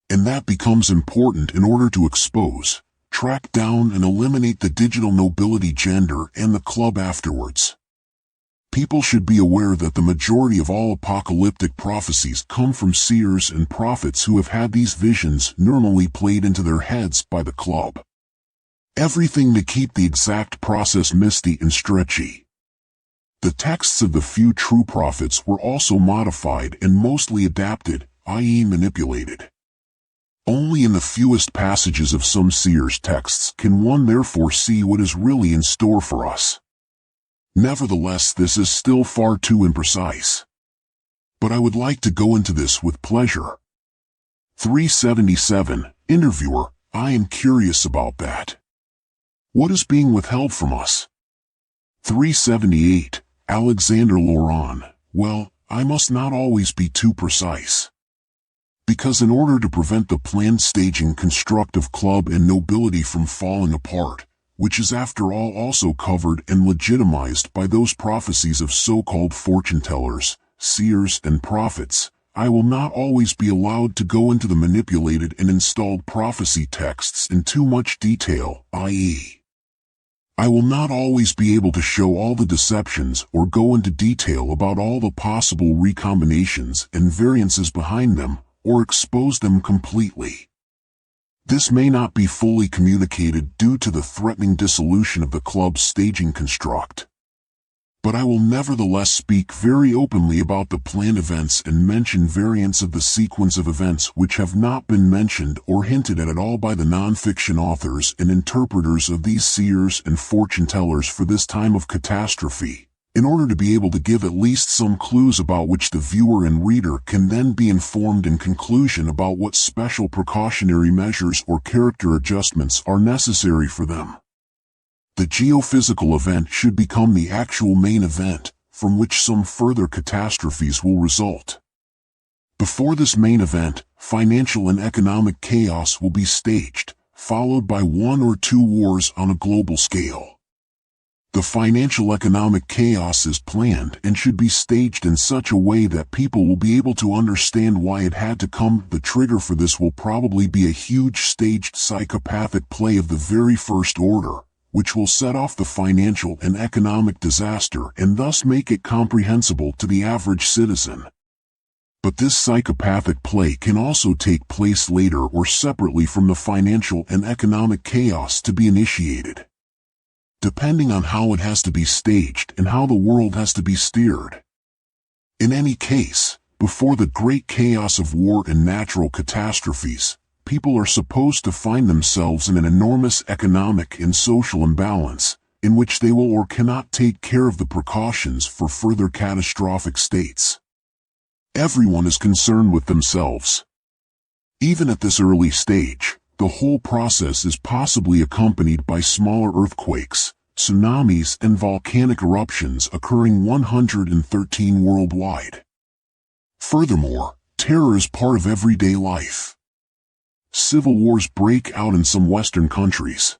And that becomes important in order to expose, track down and eliminate the digital nobility gender and the club afterwards. People should be aware that the majority of all apocalyptic prophecies come from seers and prophets who have had these visions normally played into their heads by the club. Everything to keep the exact process misty and stretchy. The texts of the few true prophets were also modified and mostly adapted, i.e. manipulated. Only in the fewest passages of some seers' texts can one therefore see what is really in store for us. Nevertheless, this is still far too imprecise. But I would like to go into this with pleasure. 377, Interviewer, I am curious about that. What is being withheld from us? 378, Alexander Laurent, well, I must not always be too precise. Because in order to prevent the planned staging construct of club and nobility from falling apart, which is after all also covered and legitimized by those prophecies of so-called fortune-tellers, seers and prophets, I will not always be allowed to go into the manipulated and installed prophecy texts in too much detail, i.e., I will not always be able to show all the deceptions or go into detail about all the possible recombinations and variances behind them, or expose them completely. This may not be fully communicated due to the threatening dissolution of the club's staging construct. But I will nevertheless speak very openly about the planned events and mention variants of the sequence of events which have not been mentioned or hinted at all by the non-fiction authors and interpreters of these seers and fortune-tellers for this time of catastrophe, in order to be able to give at least some clues about which the viewer and reader can then be informed in conclusion about what special precautionary measures or character adjustments are necessary for them. The geophysical event should become the actual main event, from which some further catastrophes will result. Before this main event, financial and economic chaos will be staged, followed by 1 or 2 wars on a global scale. The financial economic chaos is planned and should be staged in such a way that people will be able to understand why it had to come. The trigger for this will probably be a huge staged psychopathic play of the very first order, which will set off the financial and economic disaster and thus make it comprehensible to the average citizen. But this psychopathic play can also take place later or separately from the financial and economic chaos to be initiated, depending on how it has to be staged and how the world has to be steered. In any case, before the great chaos of war and natural catastrophes, people are supposed to find themselves in an enormous economic and social imbalance, in which they will or cannot take care of the precautions for further catastrophic states. Everyone is concerned with themselves. Even at this early stage, the whole process is possibly accompanied by smaller earthquakes, tsunamis and volcanic eruptions occurring 113 worldwide. Furthermore, terror is part of everyday life. Civil wars break out in some Western countries.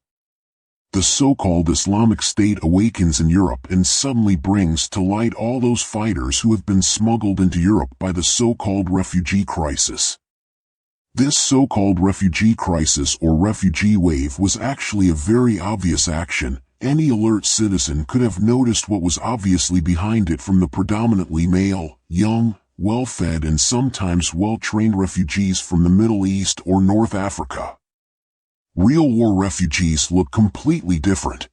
The so-called Islamic State awakens in Europe and suddenly brings to light all those fighters who have been smuggled into Europe by the so-called refugee crisis. This so-called refugee crisis or refugee wave was actually a very obvious action. Any alert citizen could have noticed what was obviously behind it from the predominantly male, young, well-fed and sometimes well-trained refugees from the Middle East or North Africa. Real war refugees look completely different.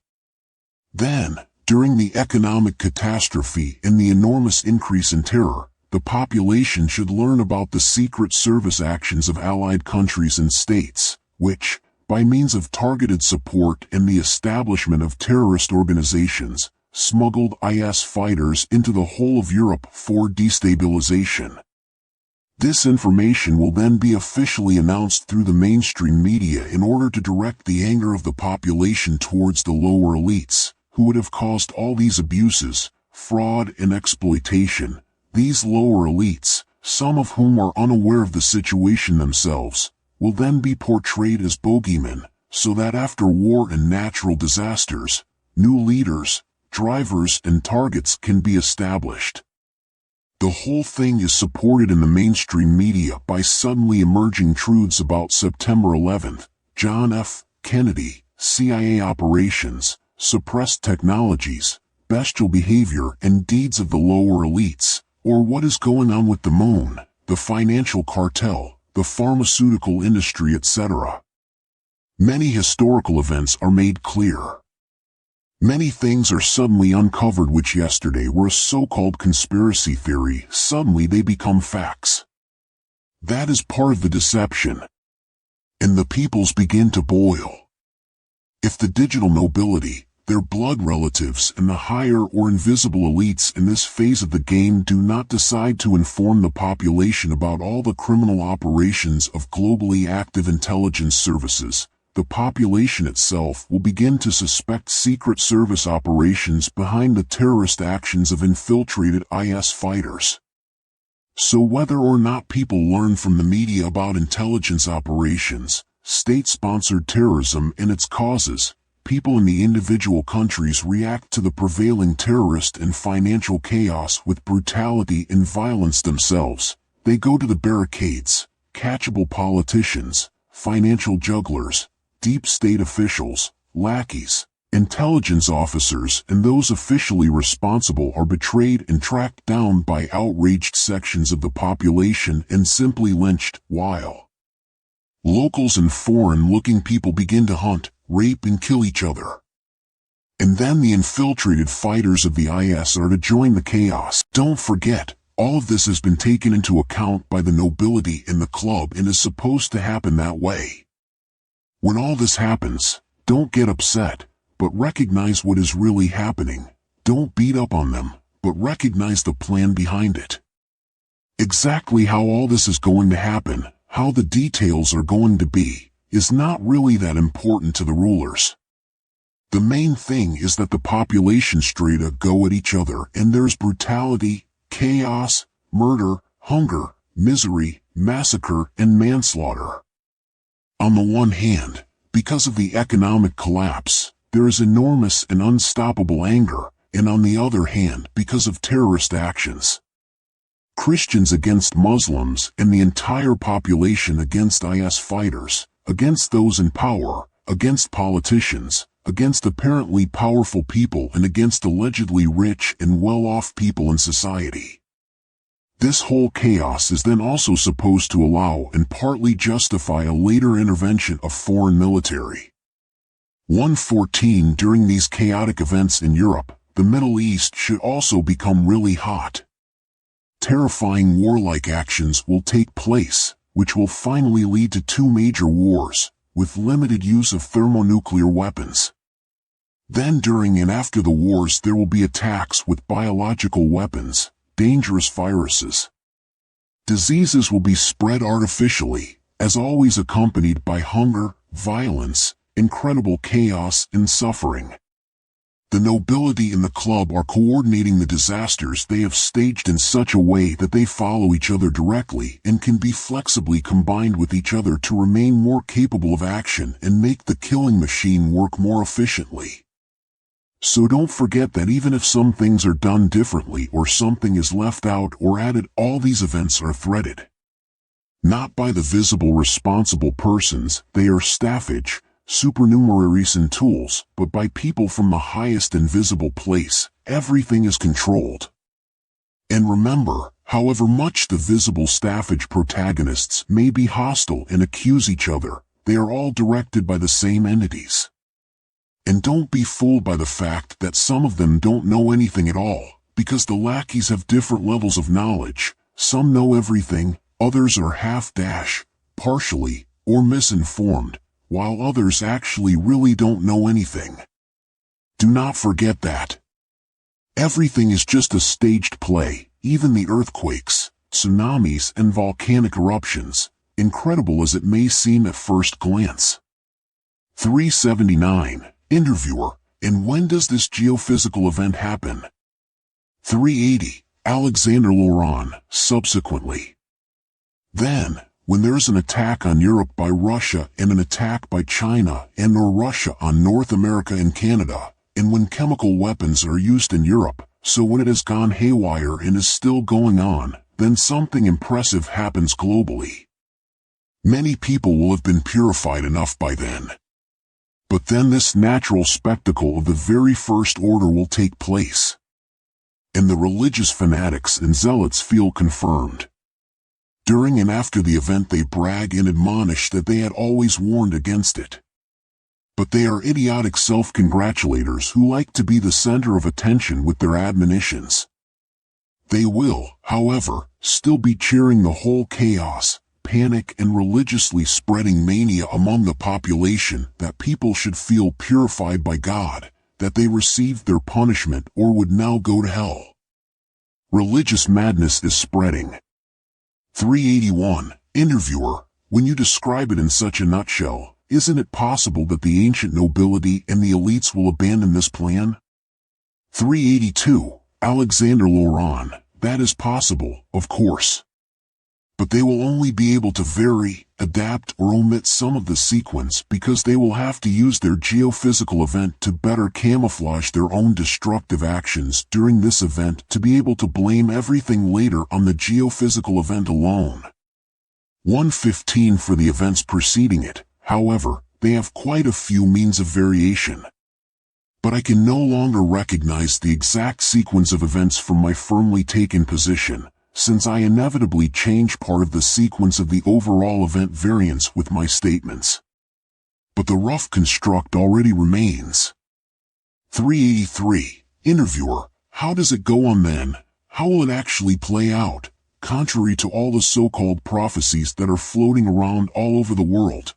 Then, during the economic catastrophe and the enormous increase in terror, the population should learn about the secret service actions of allied countries and states, which, by means of targeted support and the establishment of terrorist organizations, smuggled IS fighters into the whole of Europe for destabilization. This information will then be officially announced through the mainstream media in order to direct the anger of the population towards the lower elites, who would have caused all these abuses, fraud and exploitation. These lower elites, some of whom are unaware of the situation themselves, will then be portrayed as bogeymen, so that after war and natural disasters, new leaders, drivers and targets can be established. The whole thing is supported in the mainstream media by suddenly emerging truths about September 11th, John F. Kennedy, CIA operations, suppressed technologies, bestial behavior and deeds of the lower elites, or what is going on with the moon, the financial cartel, the pharmaceutical industry, etc. Many historical events are made clear. Many things are suddenly uncovered which yesterday were a so-called conspiracy theory. Suddenly they become facts. That is part of the deception. And the peoples begin to boil. If the digital nobility, their blood relatives and the higher or invisible elites in this phase of the game do not decide to inform the population about all the criminal operations of globally active intelligence services, the population itself will begin to suspect secret service operations behind the terrorist actions of infiltrated IS fighters. So whether or not people learn from the media about intelligence operations, state-sponsored terrorism and its causes, people in the individual countries react to the prevailing terrorist and financial chaos with brutality and violence themselves, They go to the barricades, catchable politicians, financial jugglers, deep state officials, lackeys, intelligence officers, and those officially responsible are betrayed and tracked down by outraged sections of the population and simply lynched, while locals and foreign-looking people begin to hunt, rape, and kill each other. And then the infiltrated fighters of the IS are to join the chaos. Don't forget, all of this has been taken into account by the nobility in the club and is supposed to happen that way. When all this happens, don't get upset, but recognize what is really happening. Don't beat up on them, but recognize the plan behind it. Exactly how all this is going to happen, how the details are going to be, is not really that important to the rulers. The main thing is that the population straight up go at each other and there's brutality, chaos, murder, hunger, misery, massacre, and manslaughter. On the one hand, because of the economic collapse, there is enormous and unstoppable anger, and on the other hand, because of terrorist actions. Christians against Muslims and the entire population against IS fighters, against those in power, against politicians, against apparently powerful people, and against allegedly rich and well-off people in society. This whole chaos is then also supposed to allow and partly justify a later intervention of foreign military. 114 During these chaotic events in Europe, the Middle East should also become really hot. Terrifying warlike actions will take place, which will finally lead to two major wars, with limited use of thermonuclear weapons. Then during and after the wars there will be attacks with biological weapons, dangerous viruses. Diseases will be spread artificially, as always accompanied by hunger, violence, incredible chaos, and suffering. The nobility in the club are coordinating the disasters they have staged in such a way that they follow each other directly and can be flexibly combined with each other to remain more capable of action and make the killing machine work more efficiently. So don't forget that even if some things are done differently or something is left out or added, all these events are threaded. Not by the visible responsible persons, they are staffage, supernumeraries and tools, but by people from the highest invisible place. Everything is controlled. And remember, however much the visible staffage protagonists may be hostile and accuse each other, they are all directed by the same entities. And don't be fooled by the fact that some of them don't know anything at all, because the lackeys have different levels of knowledge. Some know everything, others are partially, or misinformed, while others actually really don't know anything. Do not forget that. Everything is just a staged play, even the earthquakes, tsunamis, and volcanic eruptions, incredible as it may seem at first glance. 379. Interviewer, and when does this geophysical event happen? 380. Alexander Laurent, subsequently. Then, when there is an attack on Europe by Russia and an attack by China and/or Russia on North America and Canada, and when chemical weapons are used in Europe, so when it has gone haywire and is still going on, then something impressive happens globally. Many people will have been purified enough by then. But then this natural spectacle of the very first order will take place. And the religious fanatics and zealots feel confirmed. During and after the event they brag and admonish that they had always warned against it. But they are idiotic self-congratulators who like to be the center of attention with their admonitions. They will, however, still be cheering the whole chaos, panic, and religiously spreading mania among the population that people should feel purified by God, that they received their punishment or would now go to hell. Religious madness is spreading. 381. Interviewer, when you describe it in such a nutshell, isn't it possible that the ancient nobility and the elites will abandon this plan? 382. Alexander Laurent, that is possible, of course. But they will only be able to vary, adapt, or omit some of the sequence because they will have to use their geophysical event to better camouflage their own destructive actions during this event to be able to blame everything later on the geophysical event alone. 115 for the events preceding it, however, they have quite a few means of variation. But I can no longer recognize the exact sequence of events from my firmly taken position, since I inevitably change part of the sequence of the overall event variance with my statements. But the rough construct already remains. 383. Interviewer, how does it go on then? How will it actually play out, contrary to all the so-called prophecies that are floating around all over the world?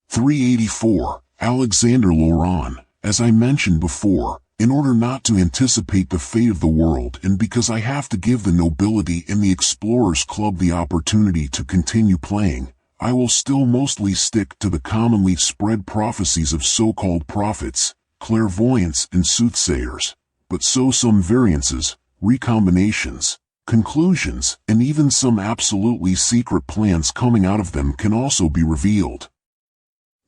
384. Alexander Laurent, as I mentioned before, in order not to anticipate the fate of the world and because I have to give the nobility and the Explorers Club the opportunity to continue playing, I will still mostly stick to the commonly spread prophecies of so-called prophets, clairvoyants and soothsayers, but so some variances, recombinations, conclusions, and even some absolutely secret plans coming out of them can also be revealed.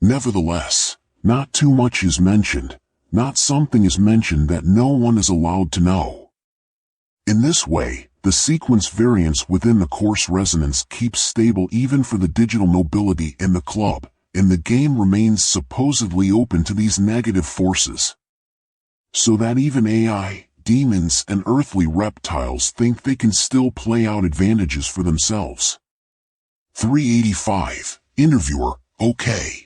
Nevertheless, not too much is mentioned. Not something is mentioned that no one is allowed to know. In this way, the sequence variance within the course resonance keeps stable even for the digital nobility and the club, and the game remains supposedly open to these negative forces. So that even AI, demons, and earthly reptiles think they can still play out advantages for themselves. 385. Interviewer, okay.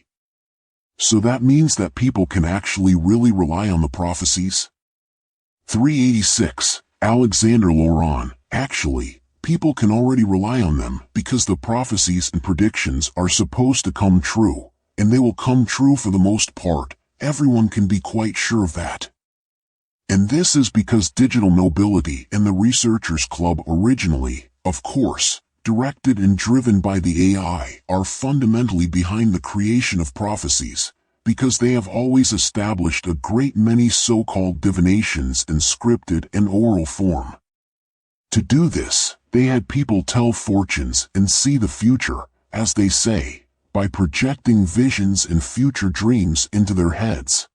So that means that people can actually really rely on the prophecies? 386. Alexander Laurent, actually, people can already rely on them because the prophecies and predictions are supposed to come true, and they will come true for the most part. Everyone can be quite sure of that. And this is because digital nobility and the Researchers Club originally, of course, directed and driven by the AI, are fundamentally behind the creation of prophecies, because they have always established a great many so-called divinations in scripted and oral form. To do this, they had people tell fortunes and see the future, as they say, by projecting visions and future dreams into their heads.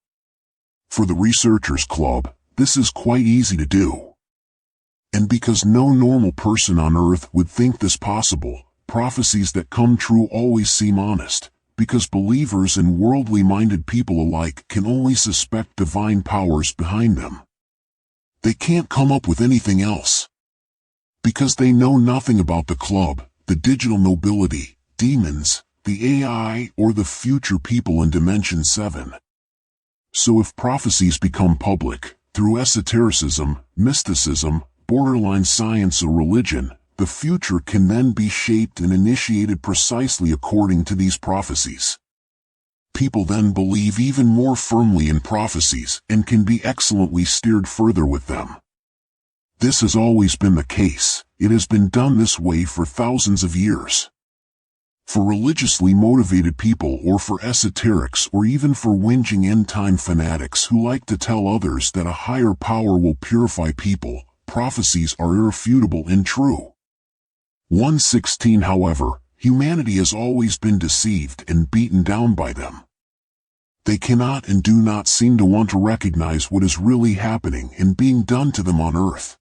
For the Researchers Club, this is quite easy to do. And because no normal person on Earth would think this possible, prophecies that come true always seem honest, because believers and worldly-minded people alike can only suspect divine powers behind them. They can't come up with anything else. Because they know nothing about the club, the digital nobility, demons, the AI, or the future people in Dimension 7. So if prophecies become public, through esotericism, mysticism, borderline science or religion, the future can then be shaped and initiated precisely according to these prophecies. People then believe even more firmly in prophecies and can be excellently steered further with them. This has always been the case. It has been done this way for thousands of years. For religiously motivated people or for esoterics or even for whinging end-time fanatics who like to tell others that a higher power will purify people, prophecies are irrefutable and true. 116. However, humanity has always been deceived and beaten down by them. They cannot and do not seem to want to recognize what is really happening and being done to them on Earth.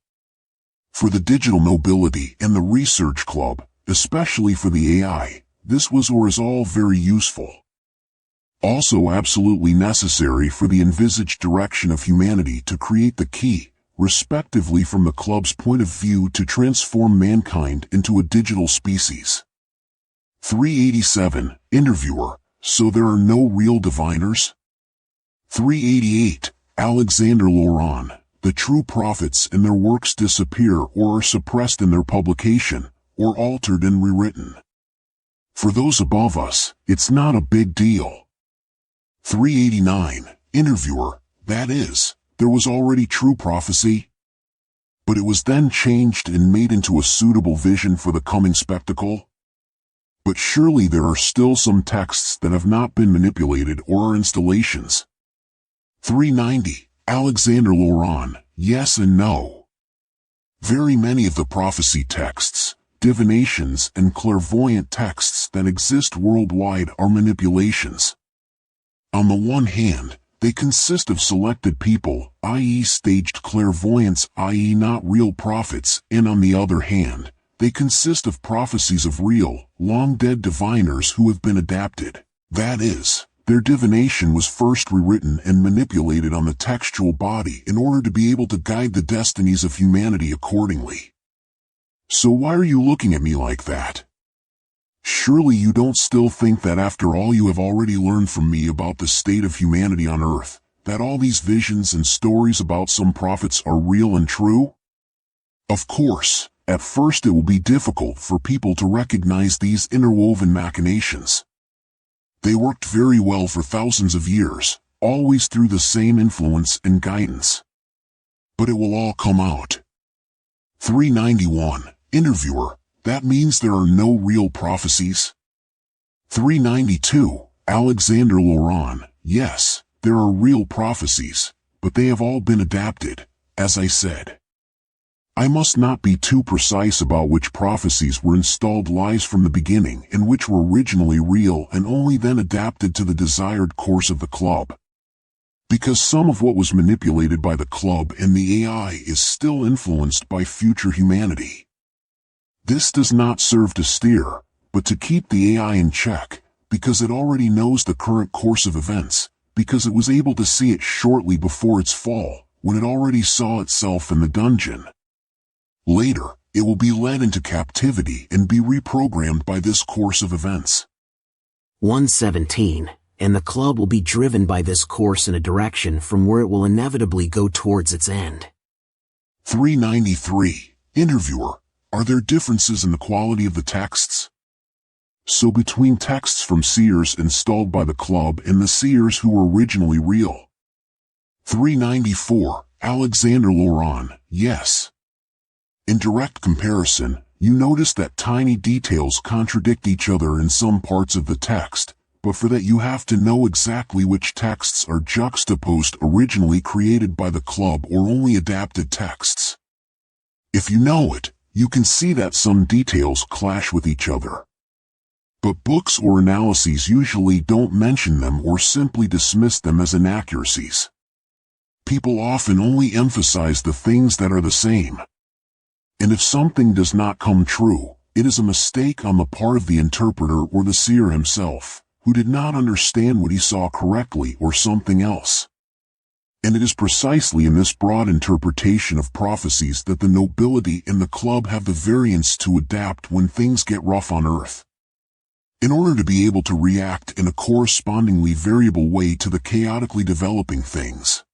For the digital nobility and the Research Club, especially for the AI, this was or is all very useful. Also absolutely necessary for the envisaged direction of humanity to create the key, respectively from the club's point of view to transform mankind into a digital species. 387. Interviewer, so there are no real diviners? 388. Alexander Laurent, the true prophets and their works disappear or are suppressed in their publication, or altered and rewritten. For those above us, it's not a big deal. 389. Interviewer, that is, there was already true prophecy, but it was then changed and made into a suitable vision for the coming spectacle. But surely there are still some texts that have not been manipulated or are installations. 390. Alexander Laurent, yes and no. Very many of the prophecy texts, divinations, and clairvoyant texts that exist worldwide are manipulations. On the one hand, they consist of selected people, i.e. staged clairvoyants, i.e. not real prophets, and on the other hand, they consist of prophecies of real, long-dead diviners who have been adapted. That is, their divination was first rewritten and manipulated on the textual body in order to be able to guide the destinies of humanity accordingly. So why are you looking at me like that? Surely you don't still think that after all you have already learned from me about the state of humanity on earth, that all these visions and stories about some prophets are real and true? Of course, at first it will be difficult for people to recognize these interwoven machinations. They worked very well for thousands of years, always through the same influence and guidance. But it will all come out. 391. Interviewer. That means there are no real prophecies? 392. Alexander Laurent. Yes, there are real prophecies, but they have all been adapted, as I said. I must not be too precise about which prophecies were installed lies from the beginning and which were originally real and only then adapted to the desired course of the club. Because some of what was manipulated by the club and the AI is still influenced by future humanity. This does not serve to steer, but to keep the AI in check, because it already knows the current course of events, because it was able to see it shortly before its fall, when it already saw itself in the dungeon. Later, it will be led into captivity and be reprogrammed by this course of events. 117. And the club will be driven by this course in a direction from where it will inevitably go towards its end. 393. Interviewer. Are there differences in the quality of the texts? So between texts from seers installed by the club and the seers who were originally real. 394. Alexander Laurent. Yes. In direct comparison, you notice that tiny details contradict each other in some parts of the text, but for that you have to know exactly which texts are juxtaposed originally created by the club or only adapted texts. If you know it, you can see that some details clash with each other. But books or analyses usually don't mention them or simply dismiss them as inaccuracies. People often only emphasize the things that are the same. And if something does not come true, it is a mistake on the part of the interpreter or the seer himself, who did not understand what he saw correctly or something else. And it is precisely in this broad interpretation of prophecies that the nobility and the club have the variance to adapt when things get rough on earth. In order to be able to react in a correspondingly variable way to the chaotically developing things.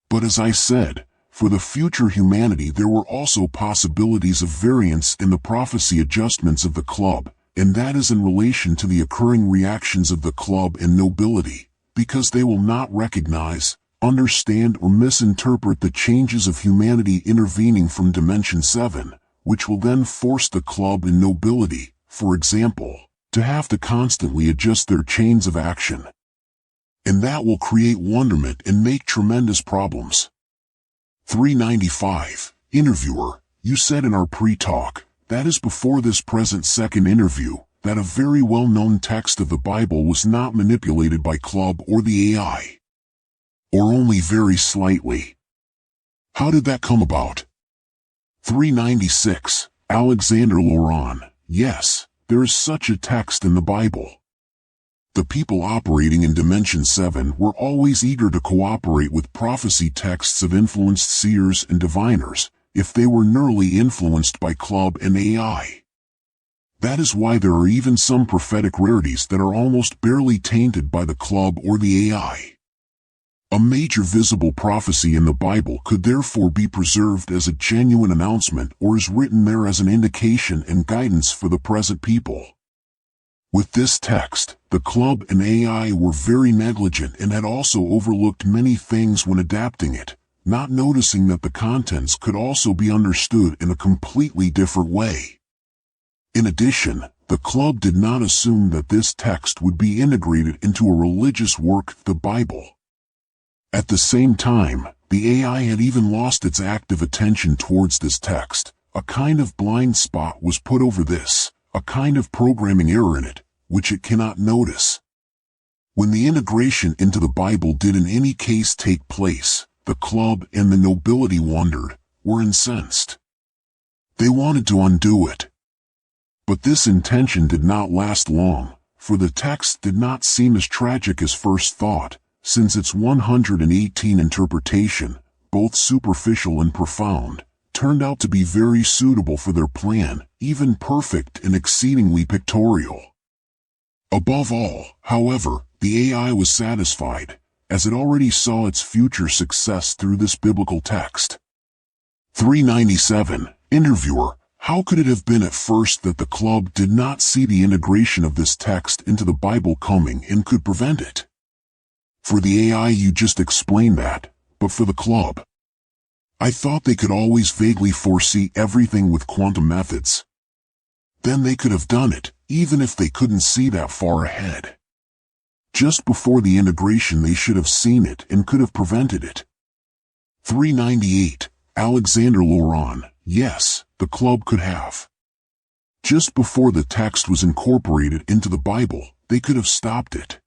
But as I said, for the future humanity there were also possibilities of variance in the prophecy adjustments of the club, and that is in relation to the occurring reactions of the club and nobility, because they will not recognize, understand or misinterpret the changes of humanity intervening from Dimension 7, which will then force the club and nobility, for example, to have to constantly adjust their chains of action. And that will create wonderment and make tremendous problems. 395. Interviewer, you said in our pre-talk, that is before this present second interview, that a very well-known text of the Bible was not manipulated by club or the AI. Or only very slightly. How did that come about? 396. Alexander Laurent. Yes, there is such a text in the Bible. The people operating in Dimension 7 were always eager to cooperate with prophecy texts of influenced seers and diviners, if they were nearly influenced by club and AI. That is why there are even some prophetic rarities that are almost barely tainted by the club or the AI. A major visible prophecy in the Bible could therefore be preserved as a genuine announcement or is written there as an indication and guidance for the present people. With this text, the club and AI were very negligent and had also overlooked many things when adapting it, not noticing that the contents could also be understood in a completely different way. In addition, the club did not assume that this text would be integrated into a religious work, the Bible. At the same time, the AI had even lost its active attention towards this text, a kind of blind spot was put over this, a kind of programming error in it, which it cannot notice. When the integration into the Bible did in any case take place, the club and the nobility wondered, were incensed. They wanted to undo it. But this intention did not last long, for the text did not seem as tragic as first thought, since its 118 interpretation, both superficial and profound, turned out to be very suitable for their plan, even perfect and exceedingly pictorial. Above all, however, the AI was satisfied, as it already saw its future success through this biblical text. 397. Interviewer: how could it have been at first that the club did not see the integration of this text into the Bible coming and could prevent it? For the AI you just explained that, but for the club, I thought they could always vaguely foresee everything with quantum methods. Then they could have done it, even if they couldn't see that far ahead. Just before the integration they should have seen it and could have prevented it. 398. Alexander Laurent: yes, the club could have. Just before the text was incorporated into the Bible, they could have stopped it.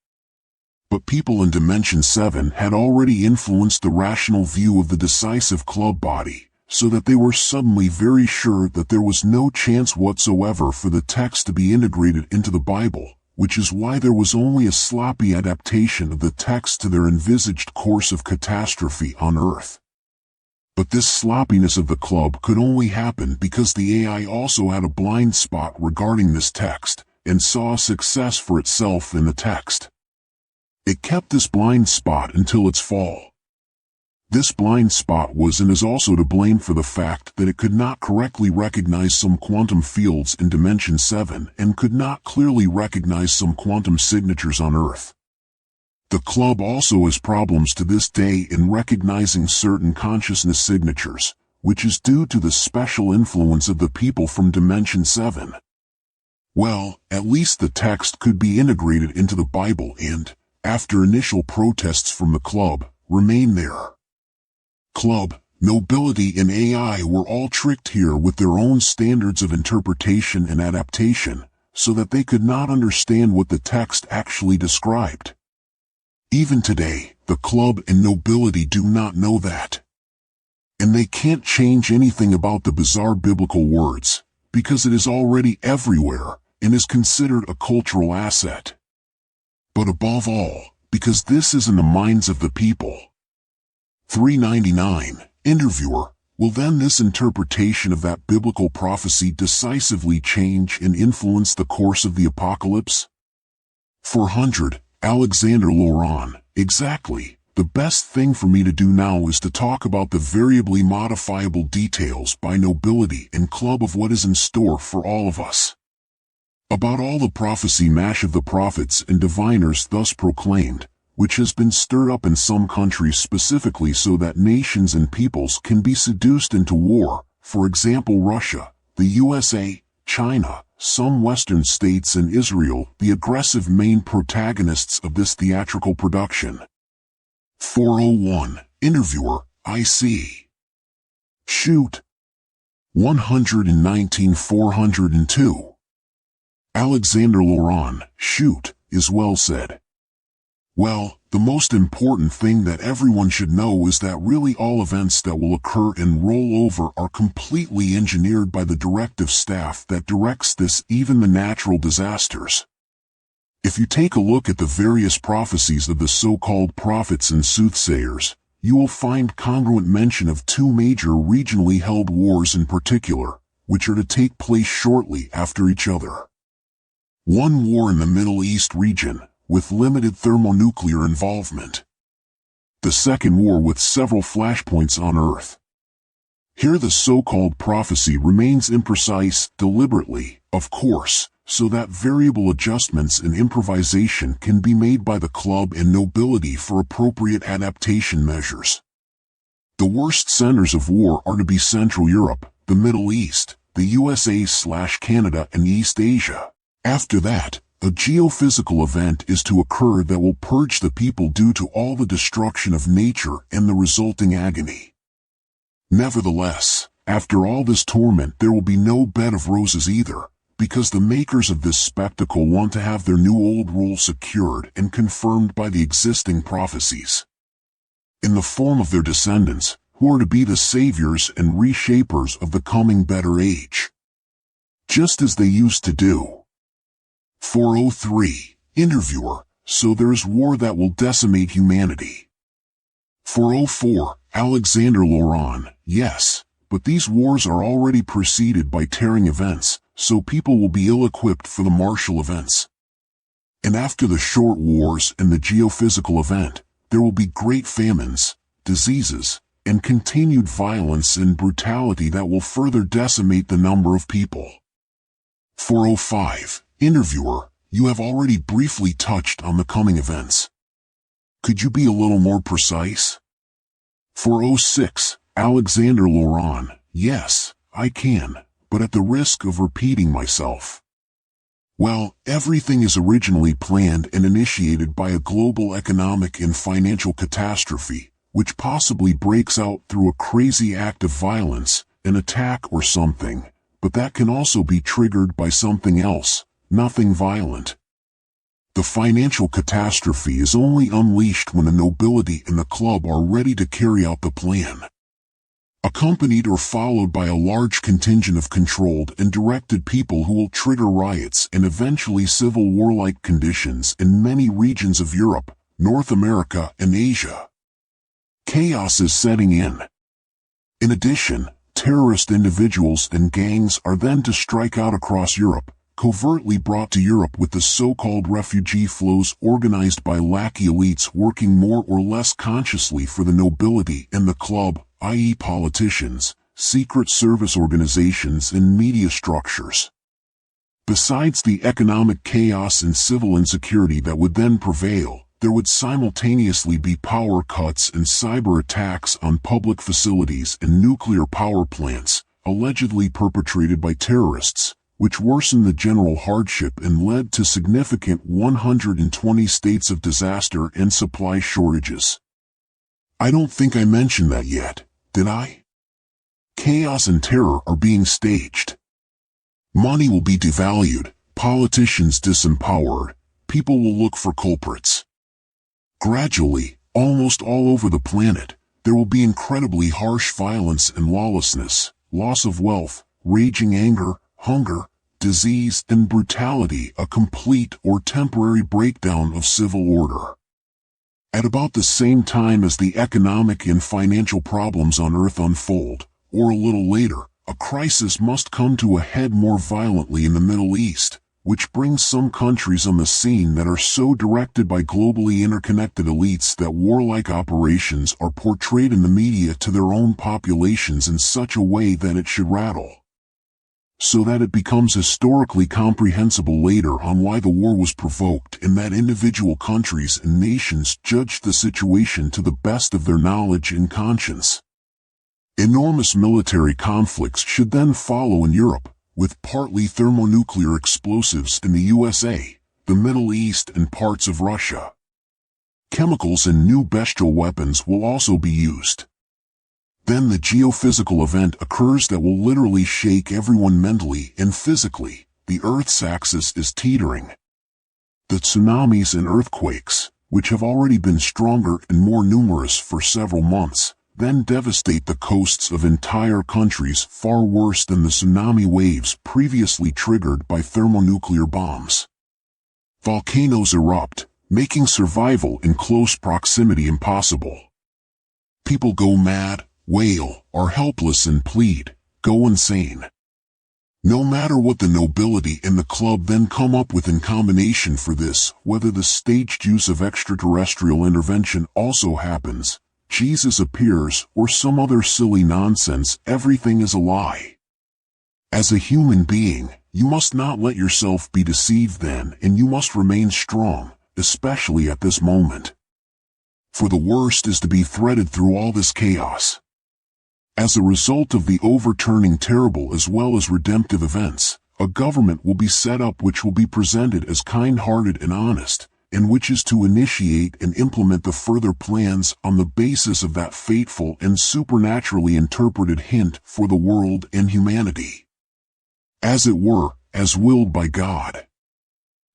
But people in Dimension 7 had already influenced the rational view of the decisive club body, so that they were suddenly very sure that there was no chance whatsoever for the text to be integrated into the Bible, which is why there was only a sloppy adaptation of the text to their envisaged course of catastrophe on Earth. But this sloppiness of the club could only happen because the AI also had a blind spot regarding this text, and saw a success for itself in the text. It kept this blind spot until its fall. This blind spot was and is also to blame for the fact that it could not correctly recognize some quantum fields in Dimension 7 and could not clearly recognize some quantum signatures on Earth. The club also has problems to this day in recognizing certain consciousness signatures, which is due to the special influence of the people from Dimension 7. Well, at least the text could be integrated into the Bible and, after initial protests from the club, remain there. Club, nobility and AI were all tricked here with their own standards of interpretation and adaptation, so that they could not understand what the text actually described. Even today, the club and nobility do not know that. And they can't change anything about the bizarre biblical words, because it is already everywhere, and is considered a cultural asset. But above all, because this is in the minds of the people. 399. Interviewer: will then this interpretation of that biblical prophecy decisively change and influence the course of the apocalypse? 400. Alexander Laurent: exactly. The best thing for me to do now is to talk about the variably modifiable details by nobility and club of what is in store for all of us. About all the prophecy mash of the prophets and diviners thus proclaimed, which has been stirred up in some countries specifically so that nations and peoples can be seduced into war, for example Russia, the USA, China, some Western states and Israel, the aggressive main protagonists of this theatrical production. 401. Interviewer: I see. Shoot. 119. 402. Alexander Laurent: shoot, is well said. Well, the most important thing that everyone should know is that really all events that will occur and roll over are completely engineered by the directive staff that directs this, even the natural disasters. If you take a look at the various prophecies of the so-called prophets and soothsayers, you will find congruent mention of two major regionally held wars in particular, which are to take place shortly after each other. One war in the Middle East region, with limited thermonuclear involvement. The second war with several flashpoints on Earth. Here the so-called prophecy remains imprecise deliberately, of course, so that variable adjustments and improvisation can be made by the club and nobility for appropriate adaptation measures. The worst centers of war are to be Central Europe, the Middle East, the USA/Canada and East Asia. After that, a geophysical event is to occur that will purge the people due to all the destruction of nature and the resulting agony. Nevertheless, After all this torment there will be no bed of roses either, because the makers of this spectacle want to have their new old rule secured and confirmed by the existing prophecies, in the form of their descendants, who are to be the saviors and reshapers of the coming better age, just as they used to do. 403. Interviewer. So there is war that will decimate humanity. 404. Alexander Laurent. Yes, but these wars are already preceded by tearing events, so people will be ill-equipped for the martial events. And after the short wars and the geophysical event, there will be great famines, diseases, and continued violence and brutality that will further decimate the number of people. 405. Interviewer. You have already briefly touched on the coming events. Could you be a little more precise? 406. Alexander Laurent. Yes, I can, but at the risk of repeating myself. Well, everything is originally planned and initiated by a global economic and financial catastrophe, which possibly breaks out through a crazy act of violence, an attack or something, but that can also be triggered by something else, nothing violent. The financial catastrophe is only unleashed when the nobility and the club are ready to carry out the plan, accompanied or followed by a large contingent of controlled and directed people who will trigger riots and eventually civil war-like conditions in many regions of Europe, North America, and Asia. Chaos is setting in. In addition, terrorist individuals and gangs are then to strike out across Europe, covertly brought to Europe with the so-called refugee flows organized by lackey elites working more or less consciously for the nobility and the club, i.e. politicians, secret service organizations and media structures. Besides the economic chaos and civil insecurity that would then prevail, there would simultaneously be power cuts and cyber attacks on public facilities and nuclear power plants, allegedly perpetrated by terrorists, which worsened the general hardship and led to significant 120 states of disaster and supply shortages. I don't think I mentioned that yet, did I? Chaos and terror are being staged. Money will be devalued, politicians disempowered, people will look for culprits. Gradually, almost all over the planet, there will be incredibly harsh violence and lawlessness, loss of wealth, raging anger, hunger, disease, and brutality, a complete or temporary breakdown of civil order. At about the same time as the economic and financial problems on Earth unfold, or a little later, a crisis must come to a head more violently in the Middle East, which brings some countries on the scene that are so directed by globally interconnected elites that warlike operations are portrayed in the media to their own populations in such a way that it should rattle, so that it becomes historically comprehensible later on why the war was provoked and that individual countries and nations judged the situation to the best of their knowledge and conscience. Enormous military conflicts should then follow in Europe, with partly thermonuclear explosives in the USA, the Middle East and parts of Russia. Chemicals and new bestial weapons will also be used. Then the geophysical event occurs that will literally shake everyone mentally and physically. The Earth's axis is teetering. The tsunamis and earthquakes, which have already been stronger and more numerous for several months, then devastate the coasts of entire countries far worse than the tsunami waves previously triggered by thermonuclear bombs. Volcanoes erupt, making survival in close proximity impossible. People go mad, wail, are helpless and plead, go insane. No matter what the nobility and the club then come up with in combination for this, whether the staged use of extraterrestrial intervention also happens, Jesus appears, or some other silly nonsense, everything is a lie. As a human being, you must not let yourself be deceived then, and you must remain strong, especially at this moment. For the worst is to be threaded through all this chaos. As a result of the overturning terrible as well as redemptive events, a government will be set up which will be presented as kind-hearted and honest, and which is to initiate and implement the further plans on the basis of that fateful and supernaturally interpreted hint for the world and humanity. As it were, as willed by God.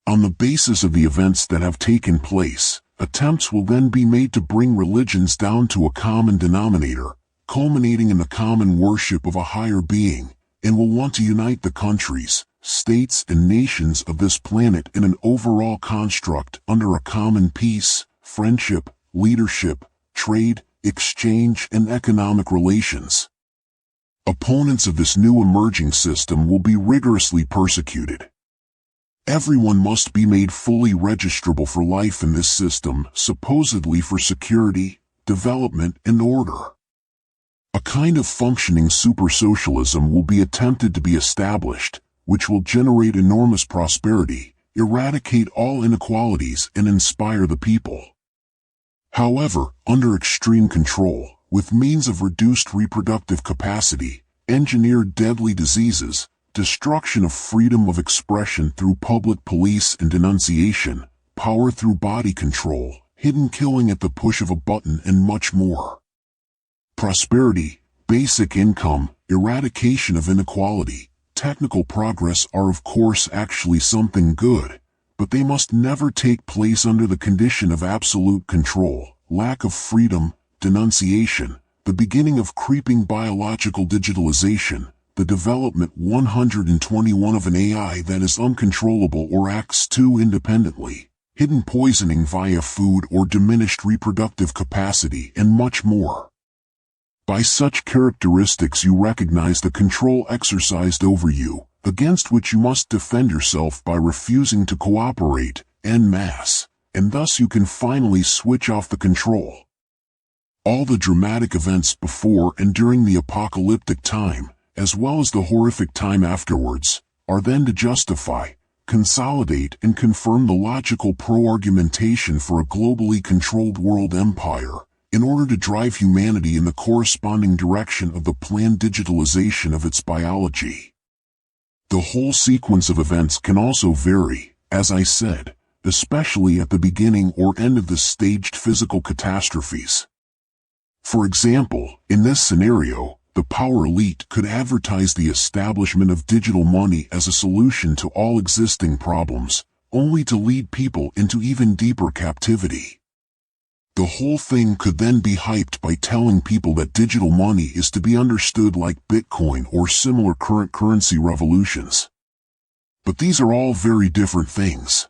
On the basis of the events that have taken place, attempts will then be made to bring religions down to a common denominator, culminating in the common worship of a higher being, and will want to unite the countries, states and nations of this planet in an overall construct under a common peace, friendship, leadership, trade, exchange and economic relations. Opponents of this new emerging system will be rigorously persecuted. Everyone must be made fully registrable for life in this system, supposedly for security, development and order. A kind of functioning super-socialism will be attempted to be established, which will generate enormous prosperity, eradicate all inequalities and inspire the people. However, under extreme control, with means of reduced reproductive capacity, engineered deadly diseases, destruction of freedom of expression through public police and denunciation, power through body control, hidden killing at the push of a button and much more. Prosperity, basic income, eradication of inequality, technical progress are of course actually something good, but they must never take place under the condition of absolute control, lack of freedom, denunciation, the beginning of creeping biological digitalization, the development 121 of an AI that is uncontrollable or acts too independently, hidden poisoning via food or diminished reproductive capacity and much more. By such characteristics you recognize the control exercised over you, against which you must defend yourself by refusing to cooperate, en masse, and thus you can finally switch off the control. All the dramatic events before and during the apocalyptic time, as well as the horrific time afterwards, are then to justify, consolidate and confirm the logical pro-argumentation for a globally controlled world empire, in order to drive humanity in the corresponding direction of the planned digitalization of its biology. The whole sequence of events can also vary, as I said, especially at the beginning or end of the staged physical catastrophes. For example, in this scenario, the power elite could advertise the establishment of digital money as a solution to all existing problems, only to lead people into even deeper captivity. The whole thing could then be hyped by telling people that digital money is to be understood like Bitcoin or similar current currency revolutions. But these are all very different things.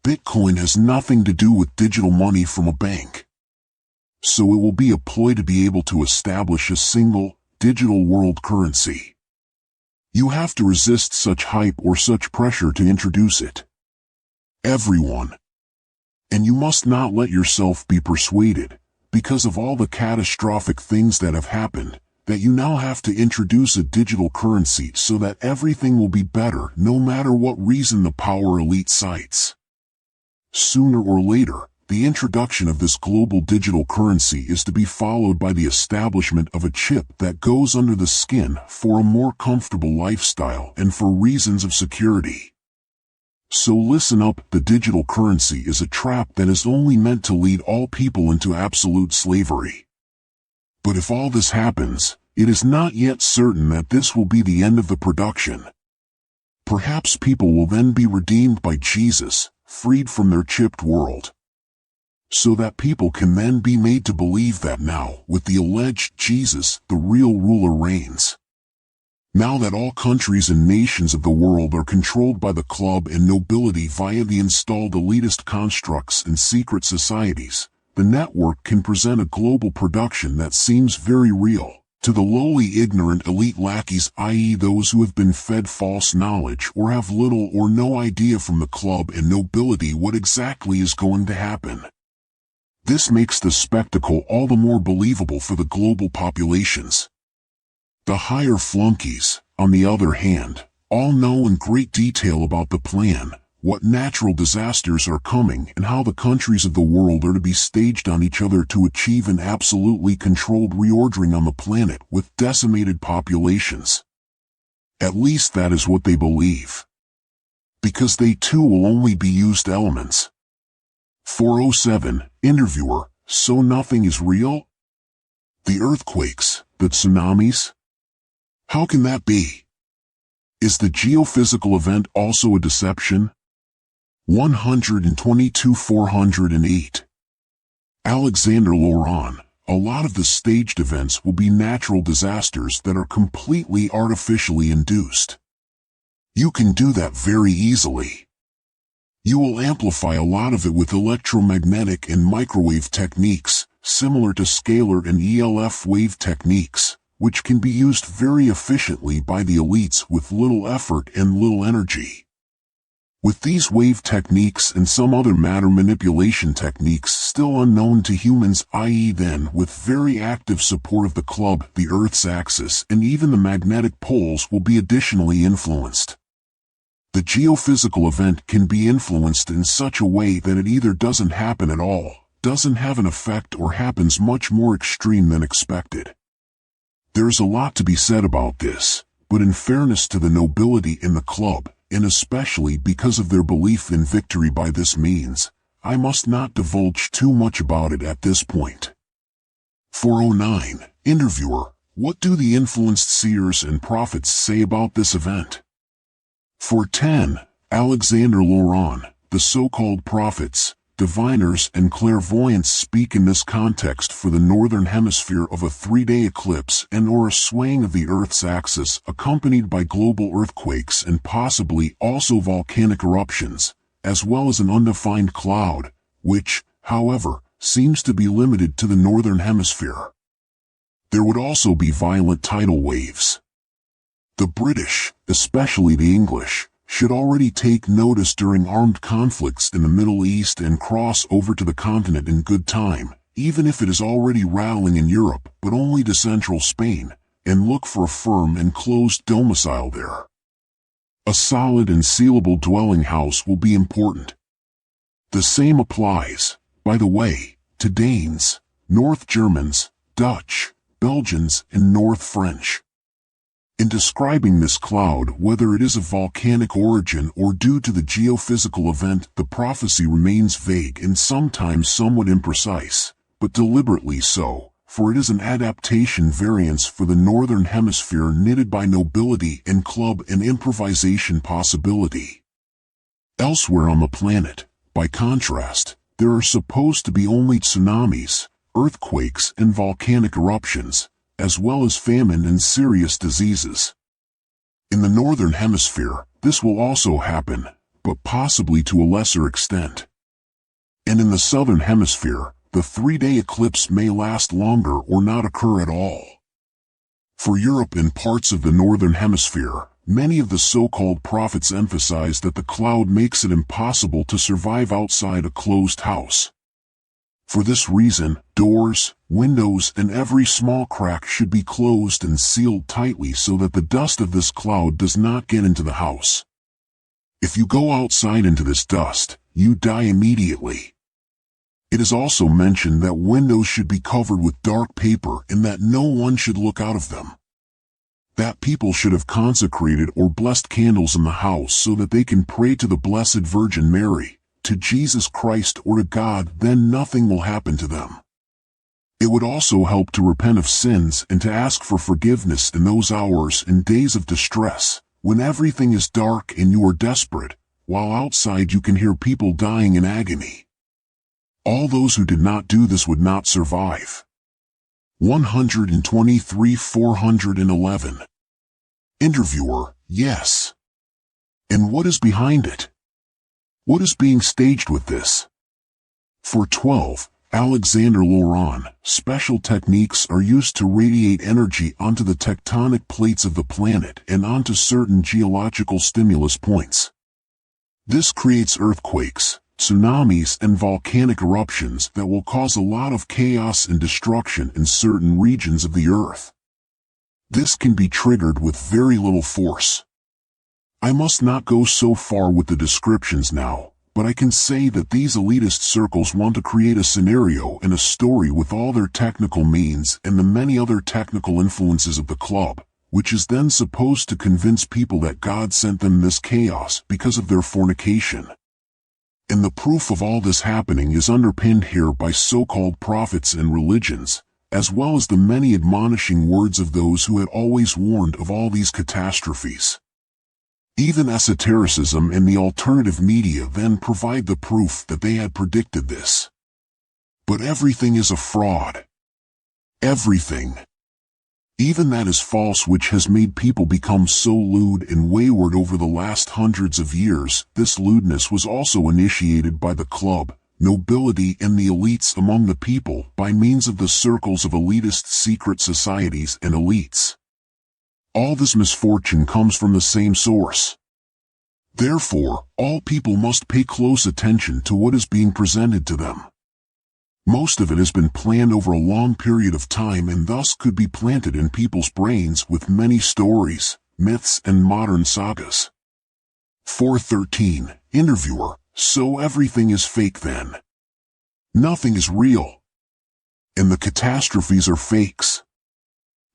Bitcoin has nothing to do with digital money from a bank. So it will be a ploy to be able to establish a single, digital world currency. You have to resist such hype or such pressure to introduce it. Everyone. And you must not let yourself be persuaded, because of all the catastrophic things that have happened, that you now have to introduce a digital currency so that everything will be better no matter what reason the power elite cites. Sooner or later, the introduction of this global digital currency is to be followed by the establishment of a chip that goes under the skin for a more comfortable lifestyle and for reasons of security. So listen up, the digital currency is a trap that is only meant to lead all people into absolute slavery. But if all this happens, it is not yet certain that this will be the end of the production. Perhaps people will then be redeemed by Jesus, freed from their chipped world. So that people can then be made to believe that now, with the alleged Jesus, the real ruler reigns. Now that all countries and nations of the world are controlled by the club and nobility via the installed elitist constructs and secret societies, the network can present a global production that seems very real to the lowly ignorant elite lackeys, i.e. those who have been fed false knowledge or have little or no idea from the club and nobility what exactly is going to happen. This makes the spectacle all the more believable for the global populations. The higher flunkies, on the other hand, all know in great detail about the plan, what natural disasters are coming and how the countries of the world are to be staged on each other to achieve an absolutely controlled reordering on the planet with decimated populations. At least that is what they believe. Because they too will only be used elements. 407, interviewer, so nothing is real? The earthquakes, the tsunamis? How can that be? Is the geophysical event also a deception? 122-408. Alexander Laurent, a lot of the staged events will be natural disasters that are completely artificially induced. You can do that very easily. You will amplify a lot of it with electromagnetic and microwave techniques, similar to scalar and ELF wave techniques, which can be used very efficiently by the elites with little effort and little energy. With these wave techniques and some other matter manipulation techniques still unknown to humans, i.e. then with very active support of the club, the Earth's axis, and even the magnetic poles will be additionally influenced. The geophysical event can be influenced in such a way that it either doesn't happen at all, doesn't have an effect, or happens much more extreme than expected. There's a lot to be said about this, but in fairness to the nobility in the club, and especially because of their belief in victory by this means, I must not divulge too much about it at this point. 409, interviewer, what do the influenced seers and prophets say about this event? 410, Alexander Laurent, the so-called prophets, diviners and clairvoyants speak in this context for the northern hemisphere of a 3-day eclipse and or a swaying of the Earth's axis accompanied by global earthquakes and possibly also volcanic eruptions, as well as an undefined cloud, which, however, seems to be limited to the northern hemisphere. There would also be violent tidal waves. The British, especially the English, should already take notice during armed conflicts in the Middle East and cross over to the continent in good time, even if it is already rattling in Europe, but only to central Spain, and look for a firm and closed domicile there. A solid and sealable dwelling house will be important. The same applies, by the way, to Danes, North Germans, Dutch, Belgians, and North French. In describing this cloud, whether it is of volcanic origin or due to the geophysical event, the prophecy remains vague and sometimes somewhat imprecise, but deliberately so, for it is an adaptation variance for the northern hemisphere knitted by nobility and club and improvisation possibility. Elsewhere on the planet, by contrast, there are supposed to be only tsunamis, earthquakes and volcanic eruptions, as well as famine and serious diseases. In the northern hemisphere, this will also happen, but possibly to a lesser extent. And in the southern hemisphere, the 3-day eclipse may last longer or not occur at all. For Europe and parts of the northern hemisphere, many of the so-called prophets emphasize that the cloud makes it impossible to survive outside a closed house. For this reason, doors, windows, and every small crack should be closed and sealed tightly so that the dust of this cloud does not get into the house. If you go outside into this dust, you die immediately. It is also mentioned that windows should be covered with dark paper and that no one should look out of them. That people should have consecrated or blessed candles in the house so that they can pray to the Blessed Virgin Mary, to Jesus Christ or to God, then nothing will happen to them. It would also help to repent of sins and to ask for forgiveness in those hours and days of distress, when everything is dark and you are desperate, while outside you can hear people dying in agony. All those who did not do this would not survive. 123-411. Interviewer, yes. And what is behind it? What is being staged with this? 412, Alexander Laurent, special techniques are used to radiate energy onto the tectonic plates of the planet and onto certain geological stimulus points. This creates earthquakes, tsunamis, and volcanic eruptions that will cause a lot of chaos and destruction in certain regions of the Earth. This can be triggered with very little force. I must not go so far with the descriptions now, but I can say that these elitist circles want to create a scenario and a story with all their technical means and the many other technical influences of the club, which is then supposed to convince people that God sent them this chaos because of their fornication. And the proof of all this happening is underpinned here by so-called prophets and religions, as well as the many admonishing words of those who had always warned of all these catastrophes. Even esotericism and the alternative media then provide the proof that they had predicted this. But everything is a fraud. Everything. Even that is false, which has made people become so lewd and wayward over the last hundreds of years. This lewdness was also initiated by the club, nobility and the elites among the people by means of the circles of elitist secret societies and elites. All this misfortune comes from the same source. Therefore, all people must pay close attention to what is being presented to them. Most of it has been planned over a long period of time and thus could be planted in people's brains with many stories, myths and modern sagas. 413. Interviewer: so everything is fake then? Nothing is real. And the catastrophes are fakes.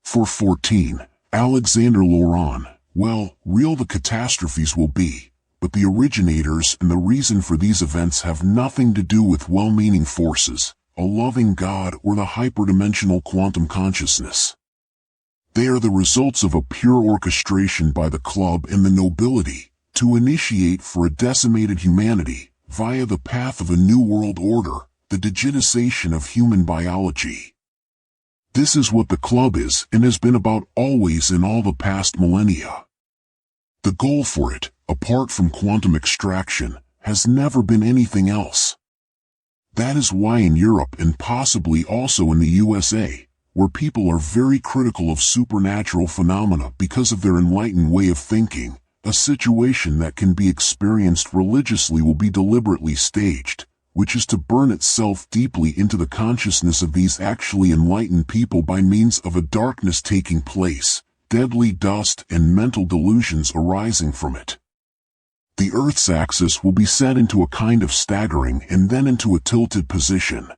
414. Alexander Laurent: well, real the catastrophes will be, but the originators and the reason for these events have nothing to do with well-meaning forces, a loving God or the hyperdimensional quantum consciousness. They are the results of a pure orchestration by the club and the nobility, to initiate for a decimated humanity, via the path of a new world order, the digitization of human biology. This is what the club is and has been about always in all the past millennia. The goal for it, apart from quantum extraction, has never been anything else. That is why in Europe and possibly also in the USA, where people are very critical of supernatural phenomena because of their enlightened way of thinking, a situation that can be experienced religiously will be deliberately staged, which is to burn itself deeply into the consciousness of these actually enlightened people by means of a darkness taking place, deadly dust and mental delusions arising from it. The Earth's axis will be set into a kind of staggering and then into a tilted position.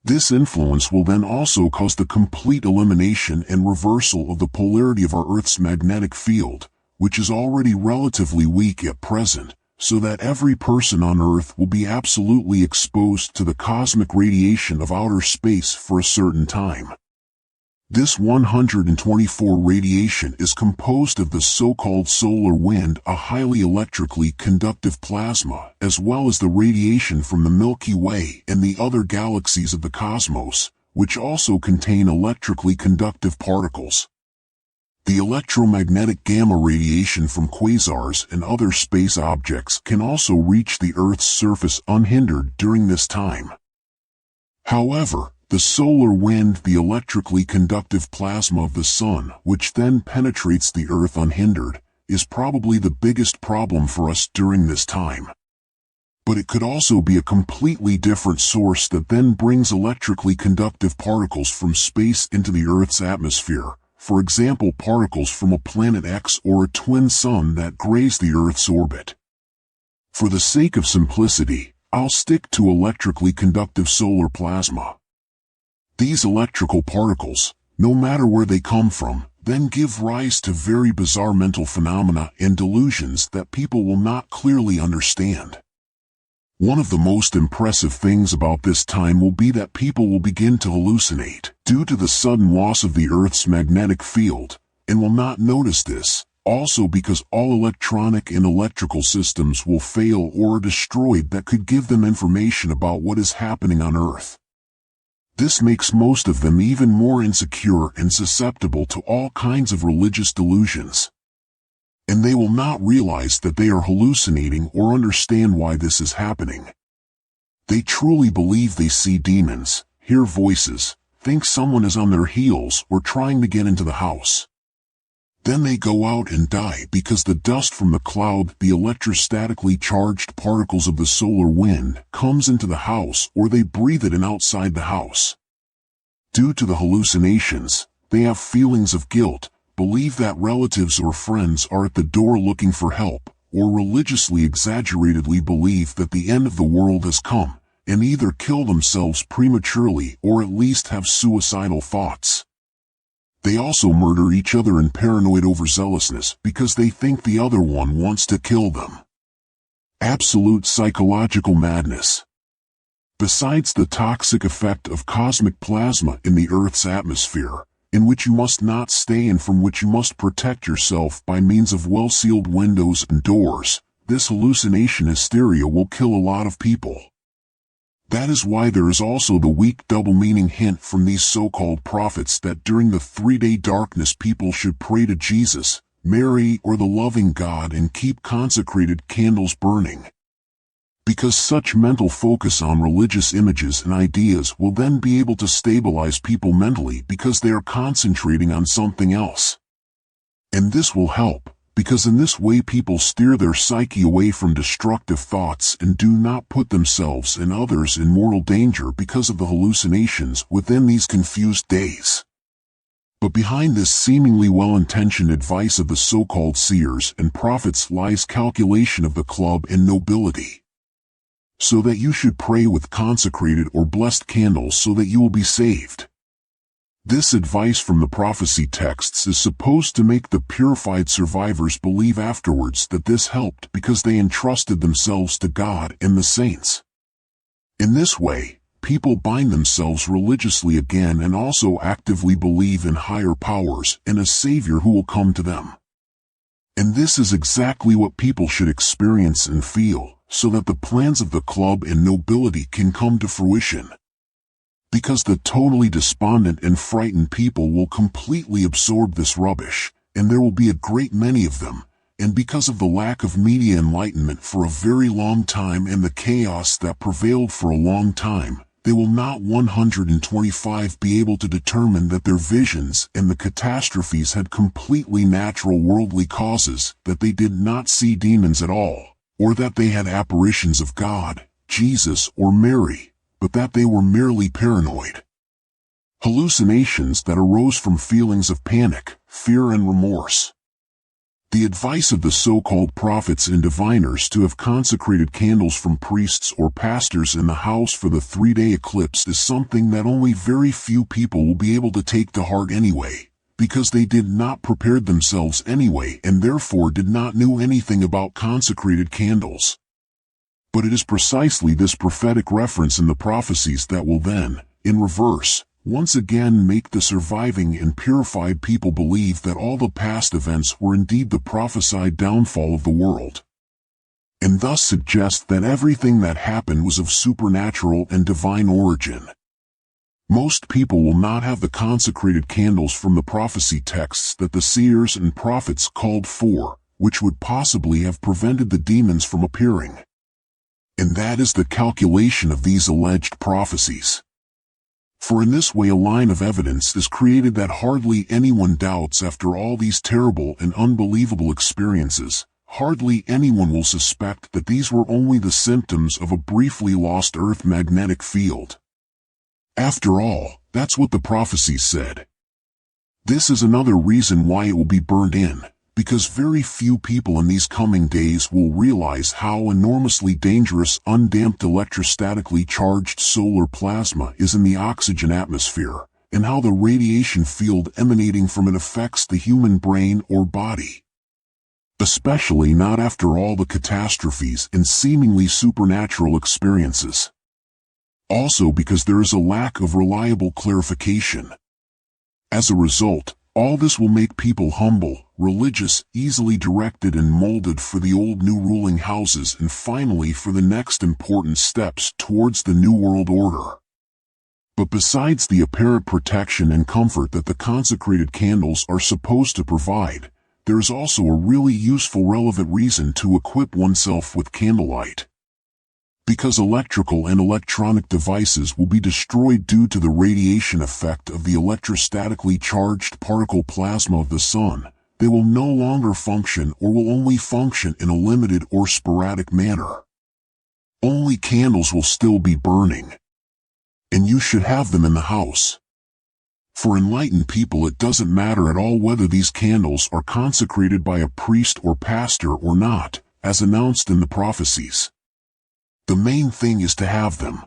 This influence will then also cause the complete elimination and reversal of the polarity of our Earth's magnetic field, which is already relatively weak at present, so that every person on Earth will be absolutely exposed to the cosmic radiation of outer space for a certain time. This 124 radiation is composed of the so-called solar wind, a highly electrically conductive plasma, as well as the radiation from the Milky Way and the other galaxies of the cosmos, which also contain electrically conductive particles. The electromagnetic gamma radiation from quasars and other space objects can also reach the Earth's surface unhindered during this time. However, the solar wind, the electrically conductive plasma of the sun, which then penetrates the Earth unhindered, is probably the biggest problem for us during this time. But it could also be a completely different source that then brings electrically conductive particles from space into the Earth's atmosphere, for example particles from a planet X or a twin sun that graze the Earth's orbit. For the sake of simplicity, I'll stick to electrically conductive solar plasma. These electrical particles, no matter where they come from, then give rise to very bizarre mental phenomena and delusions that people will not clearly understand. One of the most impressive things about this time will be that people will begin to hallucinate due to the sudden loss of the Earth's magnetic field, and will not notice this, also because all electronic and electrical systems will fail or are destroyed that could give them information about what is happening on Earth. This makes most of them even more insecure and susceptible to all kinds of religious delusions. And they will not realize that they are hallucinating or understand why this is happening. They truly believe they see demons, hear voices, think someone is on their heels or trying to get into the house. Then they go out and die because the dust from the cloud, the electrostatically charged particles of the solar wind, comes into the house or they breathe it in outside the house. Due to the hallucinations, they have feelings of guilt, believe that relatives or friends are at the door looking for help, or religiously exaggeratedly believe that the end of the world has come, and either kill themselves prematurely or at least have suicidal thoughts. They also murder each other in paranoid overzealousness because they think the other one wants to kill them. Absolute psychological madness. Besides the toxic effect of cosmic plasma in the Earth's atmosphere, in which you must not stay and from which you must protect yourself by means of well-sealed windows and doors, this hallucination hysteria will kill a lot of people. That is why there is also the weak double-meaning hint from these so-called prophets that during the 3-day darkness people should pray to Jesus, Mary, or the loving God and keep consecrated candles burning. Because such mental focus on religious images and ideas will then be able to stabilize people mentally because they are concentrating on something else. And this will help, because in this way people steer their psyche away from destructive thoughts and do not put themselves and others in mortal danger because of the hallucinations within these confused days. But behind this seemingly well-intentioned advice of the so-called seers and prophets lies calculation of the club and nobility. So that you should pray with consecrated or blessed candles so that you will be saved. This advice from the prophecy texts is supposed to make the purified survivors believe afterwards that this helped because they entrusted themselves to God and the saints. In this way, people bind themselves religiously again and also actively believe in higher powers and a Savior who will come to them. And this is exactly what people should experience and feel, so that the plans of the club and nobility can come to fruition. Because the totally despondent and frightened people will completely absorb this rubbish, and there will be a great many of them, and because of the lack of media enlightenment for a very long time and the chaos that prevailed for a long time, they will not 125 be able to determine that their visions and the catastrophes had completely natural worldly causes, that they did not see demons at all, or that they had apparitions of God, Jesus, or Mary, but that they were merely paranoid. Hallucinations that arose from feelings of panic, fear and remorse. The advice of the so-called prophets and diviners to have consecrated candles from priests or pastors in the house for the 3-day eclipse is something that only very few people will be able to take to heart anyway, because they did not prepare themselves anyway and therefore did not know anything about consecrated candles. But it is precisely this prophetic reference in the prophecies that will then, in reverse, once again make the surviving and purified people believe that all the past events were indeed the prophesied downfall of the world. And thus suggest that everything that happened was of supernatural and divine origin. Most people will not have the consecrated candles from the prophecy texts that the seers and prophets called for, which would possibly have prevented the demons from appearing. And that is the calculation of these alleged prophecies. For in this way a line of evidence is created that hardly anyone doubts after all these terrible and unbelievable experiences. Hardly anyone will suspect that these were only the symptoms of a briefly lost Earth magnetic field. After all, that's what the prophecies said. This is another reason why it will be burned in, because very few people in these coming days will realize how enormously dangerous undamped electrostatically charged solar plasma is in the oxygen atmosphere, and how the radiation field emanating from it affects the human brain or body. Especially not after all the catastrophes and seemingly supernatural experiences. Also because there is a lack of reliable clarification. As a result, all this will make people humble, religious, easily directed and molded for the old new ruling houses and finally for the next important steps towards the New World Order. But besides the apparent protection and comfort that the consecrated candles are supposed to provide, there is also a really useful relevant reason to equip oneself with candlelight. Because electrical and electronic devices will be destroyed due to the radiation effect of the electrostatically charged particle plasma of the sun, they will no longer function or will only function in a limited or sporadic manner. Only candles will still be burning. And you should have them in the house. For enlightened people it doesn't matter at all whether these candles are consecrated by a priest or pastor or not, as announced in the prophecies. The main thing is to have them.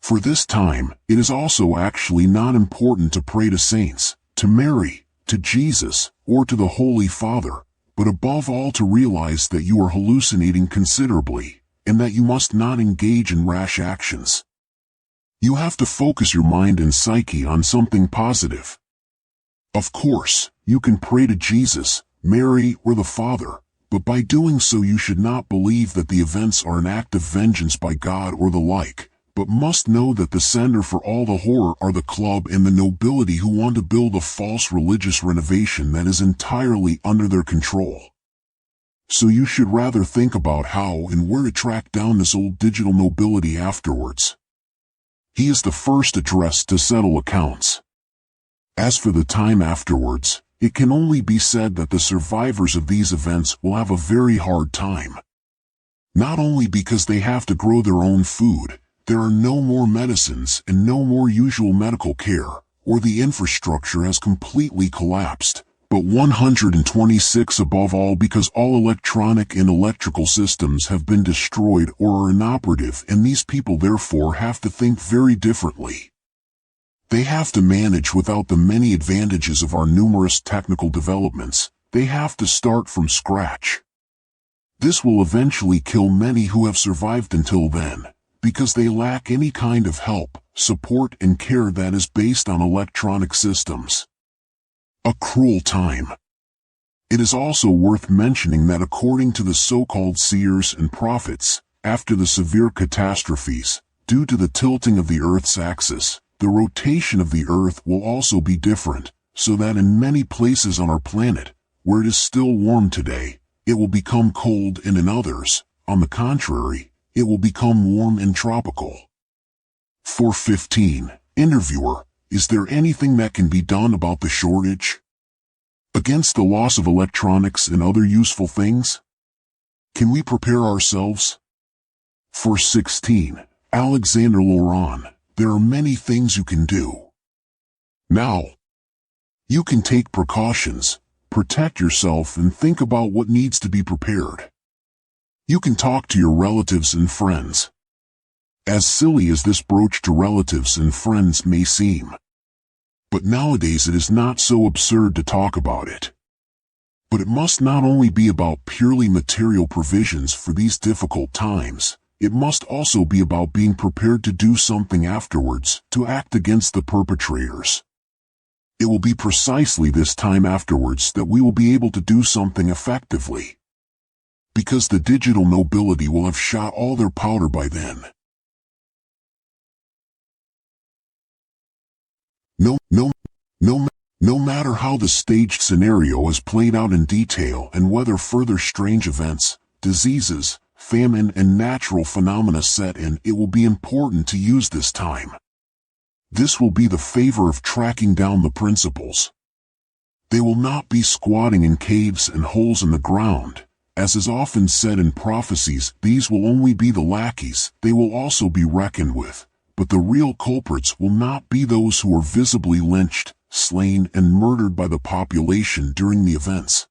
For this time, it is also actually not important to pray to saints, to Mary, to Jesus, or to the Holy Father, but above all to realize that you are hallucinating considerably, and that you must not engage in rash actions. You have to focus your mind and psyche on something positive. Of course, you can pray to Jesus, Mary, or the Father, but by doing so you should not believe that the events are an act of vengeance by God or the like, but must know that the sender for all the horror are the club and the nobility who want to build a false religious renovation that is entirely under their control. So you should rather think about how and where to track down this old digital nobility afterwards. He is the first addressed to settle accounts. As for the time afterwards, it can only be said that the survivors of these events will have a very hard time. Not only because they have to grow their own food, there are no more medicines and no more usual medical care, or the infrastructure has completely collapsed, but 126 above all because all electronic and electrical systems have been destroyed or are inoperative, and these people therefore have to think very differently. They have to manage without the many advantages of our numerous technical developments. They have to start from scratch. This will eventually kill many who have survived until then, because they lack any kind of help, support and care that is based on electronic systems. A cruel time. It is also worth mentioning that according to the so-called seers and prophets, after the severe catastrophes, due to the tilting of the Earth's axis, the rotation of the Earth will also be different, so that in many places on our planet, where it is still warm today, it will become cold, and in others, on the contrary, it will become warm and tropical. 415. Interviewer: is there anything that can be done about the shortage? Against the loss of electronics and other useful things? Can we prepare ourselves? 416. Alexander Laurent: there are many things you can do. Now, you can take precautions, protect yourself, and think about what needs to be prepared. You can talk to your relatives and friends. As silly as this brooch to relatives and friends may seem, but nowadays it is not so absurd to talk about it. But it must not only be about purely material provisions for these difficult times, it must also be about being prepared to do something afterwards, to act against the perpetrators. It will be precisely this time afterwards that we will be able to do something effectively, because the digital nobility will have shot all their powder by then. No matter how the staged scenario is played out in detail and whether further strange events, diseases, famine and natural phenomena set in, it will be important to use this time. This will be the favor of tracking down the principals. They will not be squatting in caves and holes in the ground. As is often said in prophecies, these will only be the lackeys. They will also be reckoned with, but the real culprits will not be those who are visibly lynched, slain and murdered by the population during the events.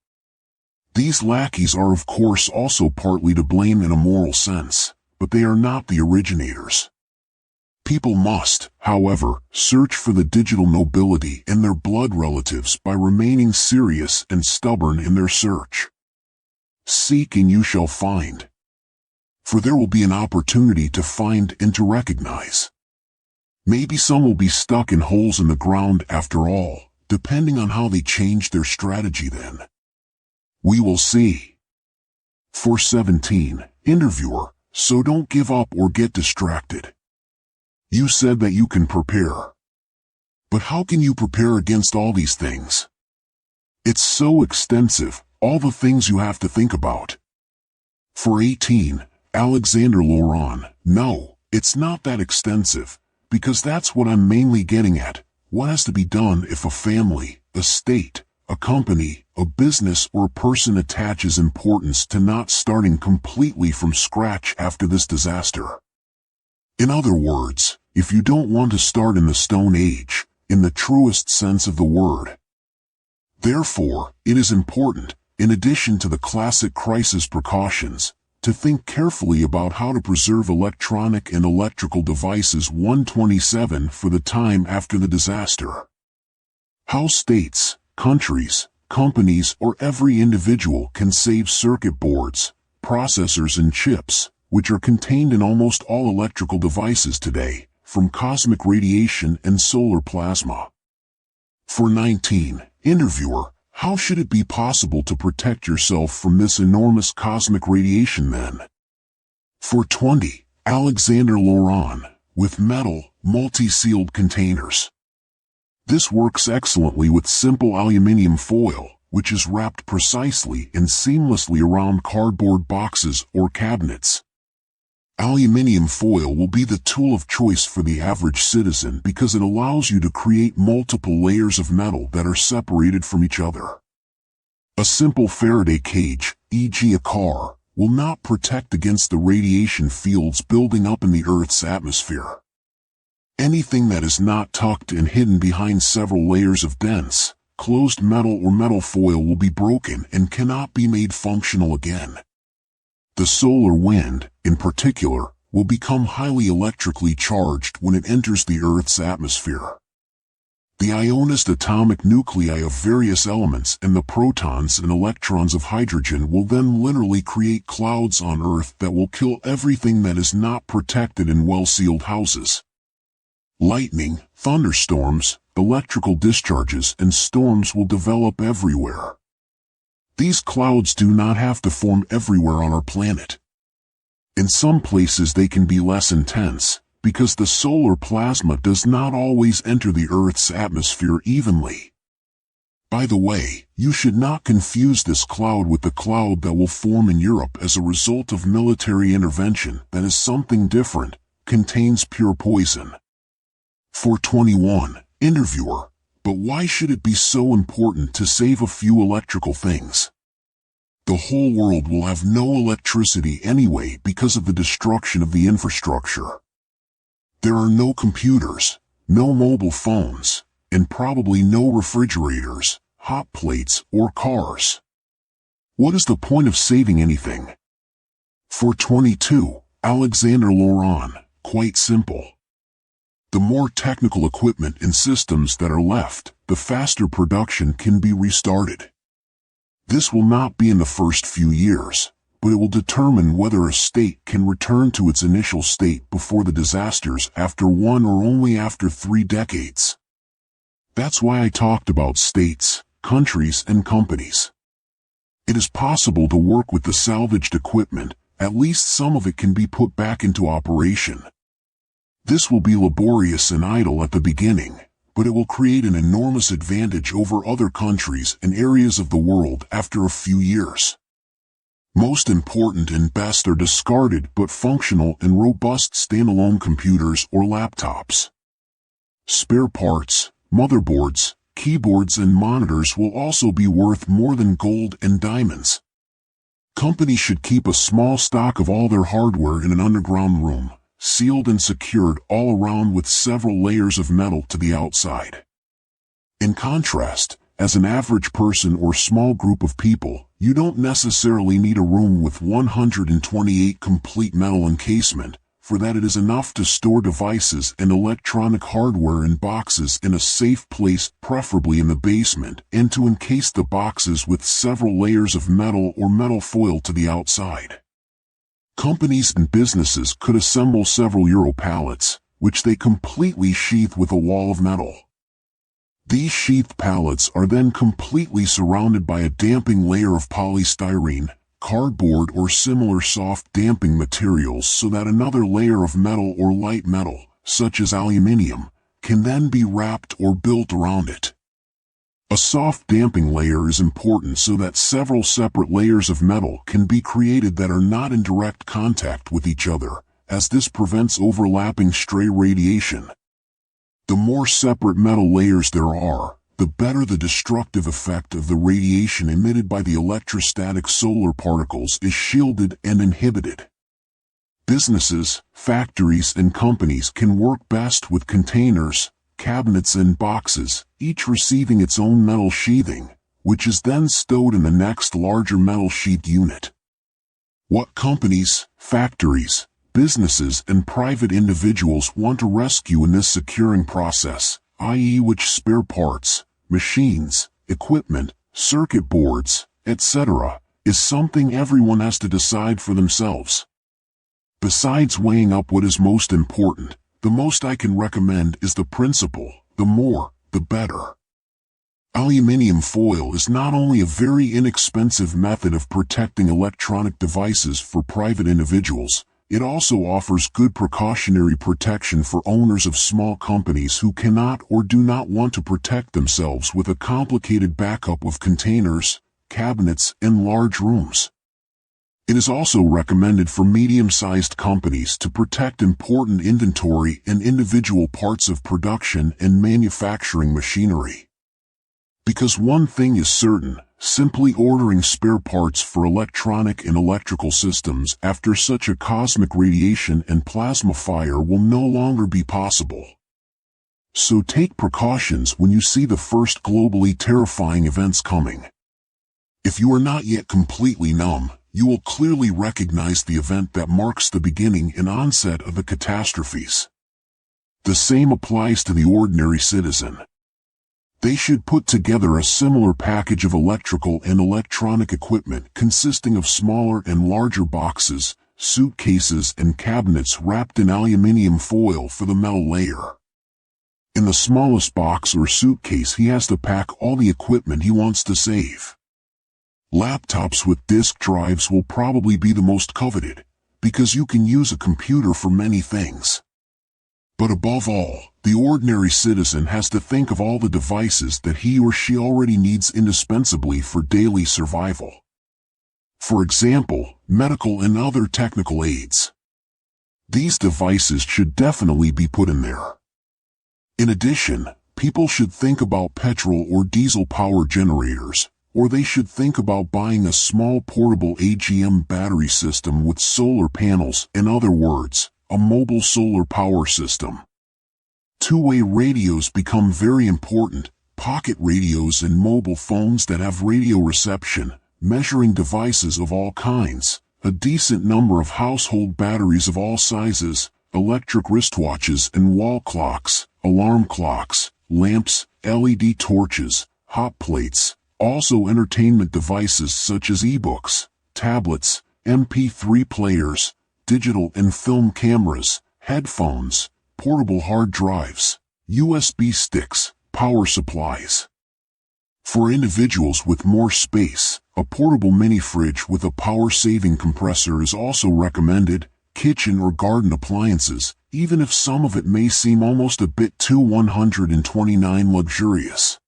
These lackeys are of course also partly to blame in a moral sense, but they are not the originators. People must, however, search for the digital nobility and their blood relatives by remaining serious and stubborn in their search. Seek and you shall find. For there will be an opportunity to find and to recognize. Maybe some will be stuck in holes in the ground after all, depending on how they change their strategy then. We will see. 417. Interviewer: so don't give up or get distracted. You said that you can prepare. But how can you prepare against all these things? It's so extensive, all the things you have to think about. 418. Alexander Laurent: no, it's not that extensive, because that's what I'm mainly getting at. What has to be done if a family, a state, a company, a business or a person attaches importance to not starting completely from scratch after this disaster. In other words, if you don't want to start in the Stone Age, in the truest sense of the word. Therefore, it is important, in addition to the classic crisis precautions, to think carefully about how to preserve electronic and electrical devices. 127 for the time after the disaster. How states, countries, companies, or every individual can save circuit boards, processors, and chips, which are contained in almost all electrical devices today, from cosmic radiation and solar plasma. For 19, interviewer, how should it be possible to protect yourself from this enormous cosmic radiation then? For 20, Alexander Laurent, with metal, multi-sealed containers. This works excellently with simple aluminium foil, which is wrapped precisely and seamlessly around cardboard boxes or cabinets. Aluminium foil will be the tool of choice for the average citizen because it allows you to create multiple layers of metal that are separated from each other. A simple Faraday cage, e.g. a car, will not protect against the radiation fields building up in the Earth's atmosphere. Anything that is not tucked and hidden behind several layers of dense, closed metal or metal foil will be broken and cannot be made functional again. The solar wind, in particular, will become highly electrically charged when it enters the Earth's atmosphere. The ionized atomic nuclei of various elements and the protons and electrons of hydrogen will then literally create clouds on Earth that will kill everything that is not protected in well-sealed houses. Lightning, thunderstorms, electrical discharges, and storms will develop everywhere. These clouds do not have to form everywhere on our planet. In some places they can be less intense, because the solar plasma does not always enter the Earth's atmosphere evenly. By the way, you should not confuse this cloud with the cloud that will form in Europe as a result of military intervention that is something different, contains pure poison. For 21, interviewer, but why should it be so important to save a few electrical things? The whole world will have no electricity anyway because of the destruction of the infrastructure. There are no computers, no mobile phones, and probably no refrigerators, hot plates, or cars. What is the point of saving anything? For 22, Alexander Laurent, quite simple. The more technical equipment and systems that are left, the faster production can be restarted. This will not be in the first few years, but it will determine whether a state can return to its initial state before the disasters after 1 or only after 3 decades. That's why I talked about states, countries, and companies. It is possible to work with the salvaged equipment, at least some of it can be put back into operation. This will be laborious and idle at the beginning, but it will create an enormous advantage over other countries and areas of the world after a few years. Most important and best are discarded but functional and robust standalone computers or laptops. Spare parts, motherboards, keyboards, and monitors will also be worth more than gold and diamonds. Companies should keep a small stock of all their hardware in an underground room, sealed and secured all around with several layers of metal to the outside. In contrast, as an average person or small group of people, you don't necessarily need a room with 128 complete metal encasement. For that it is enough to store devices and electronic hardware in boxes in a safe place, preferably in the basement, and to encase the boxes with several layers of metal or metal foil to the outside. Companies and businesses could assemble several Euro pallets, which they completely sheath with a wall of metal. These sheathed pallets are then completely surrounded by a damping layer of polystyrene, cardboard, or similar soft damping materials so that another layer of metal or light metal, such as aluminium, can then be wrapped or built around it. A soft damping layer is important so that several separate layers of metal can be created that are not in direct contact with each other, as this prevents overlapping stray radiation. The more separate metal layers there are, the better the destructive effect of the radiation emitted by the electrostatic solar particles is shielded and inhibited. Businesses, factories, and companies can work best with containers, cabinets, and boxes, each receiving its own metal sheathing, which is then stowed in the next larger metal sheathed unit. What companies, factories, businesses, and private individuals want to rescue in this securing process, i.e. which spare parts, machines, equipment, circuit boards, etc., is something everyone has to decide for themselves. Besides weighing up what is most important, the most I can recommend is the principle, the more, the better. Aluminium foil is not only a very inexpensive method of protecting electronic devices for private individuals, it also offers good precautionary protection for owners of small companies who cannot or do not want to protect themselves with a complicated backup of containers, cabinets, and large rooms. It is also recommended for medium-sized companies to protect important inventory and individual parts of production and manufacturing machinery. Because one thing is certain, simply ordering spare parts for electronic and electrical systems after such a cosmic radiation and plasma fire will no longer be possible. So take precautions when you see the first globally terrifying events coming. If you are not yet completely numb, you will clearly recognize the event that marks the beginning and onset of the catastrophes. The same applies to the ordinary citizen. They should put together a similar package of electrical and electronic equipment consisting of smaller and larger boxes, suitcases, and cabinets wrapped in aluminium foil for the metal layer. In the smallest box or suitcase, he has to pack all the equipment he wants to save. Laptops with disk drives will probably be the most coveted, because you can use a computer for many things. But above all, the ordinary citizen has to think of all the devices that he or she already needs indispensably for daily survival. For example, medical and other technical aids. These devices should definitely be put in there. In addition, people should think about petrol or diesel power generators, or they should think about buying a small portable AGM battery system with solar panels, in other words, a mobile solar power system. Two-way radios become very important, pocket radios and mobile phones that have radio reception, measuring devices of all kinds, a decent number of household batteries of all sizes, electric wristwatches and wall clocks, alarm clocks, lamps, LED torches, hot plates, also entertainment devices such as ebooks, tablets, MP3 players, digital and film cameras, headphones, portable hard drives, USB sticks, power supplies. For individuals with more space, a portable mini fridge with a power-saving compressor is also recommended. Kitchen or garden appliances, even if some of it may seem almost a bit too 129 luxurious.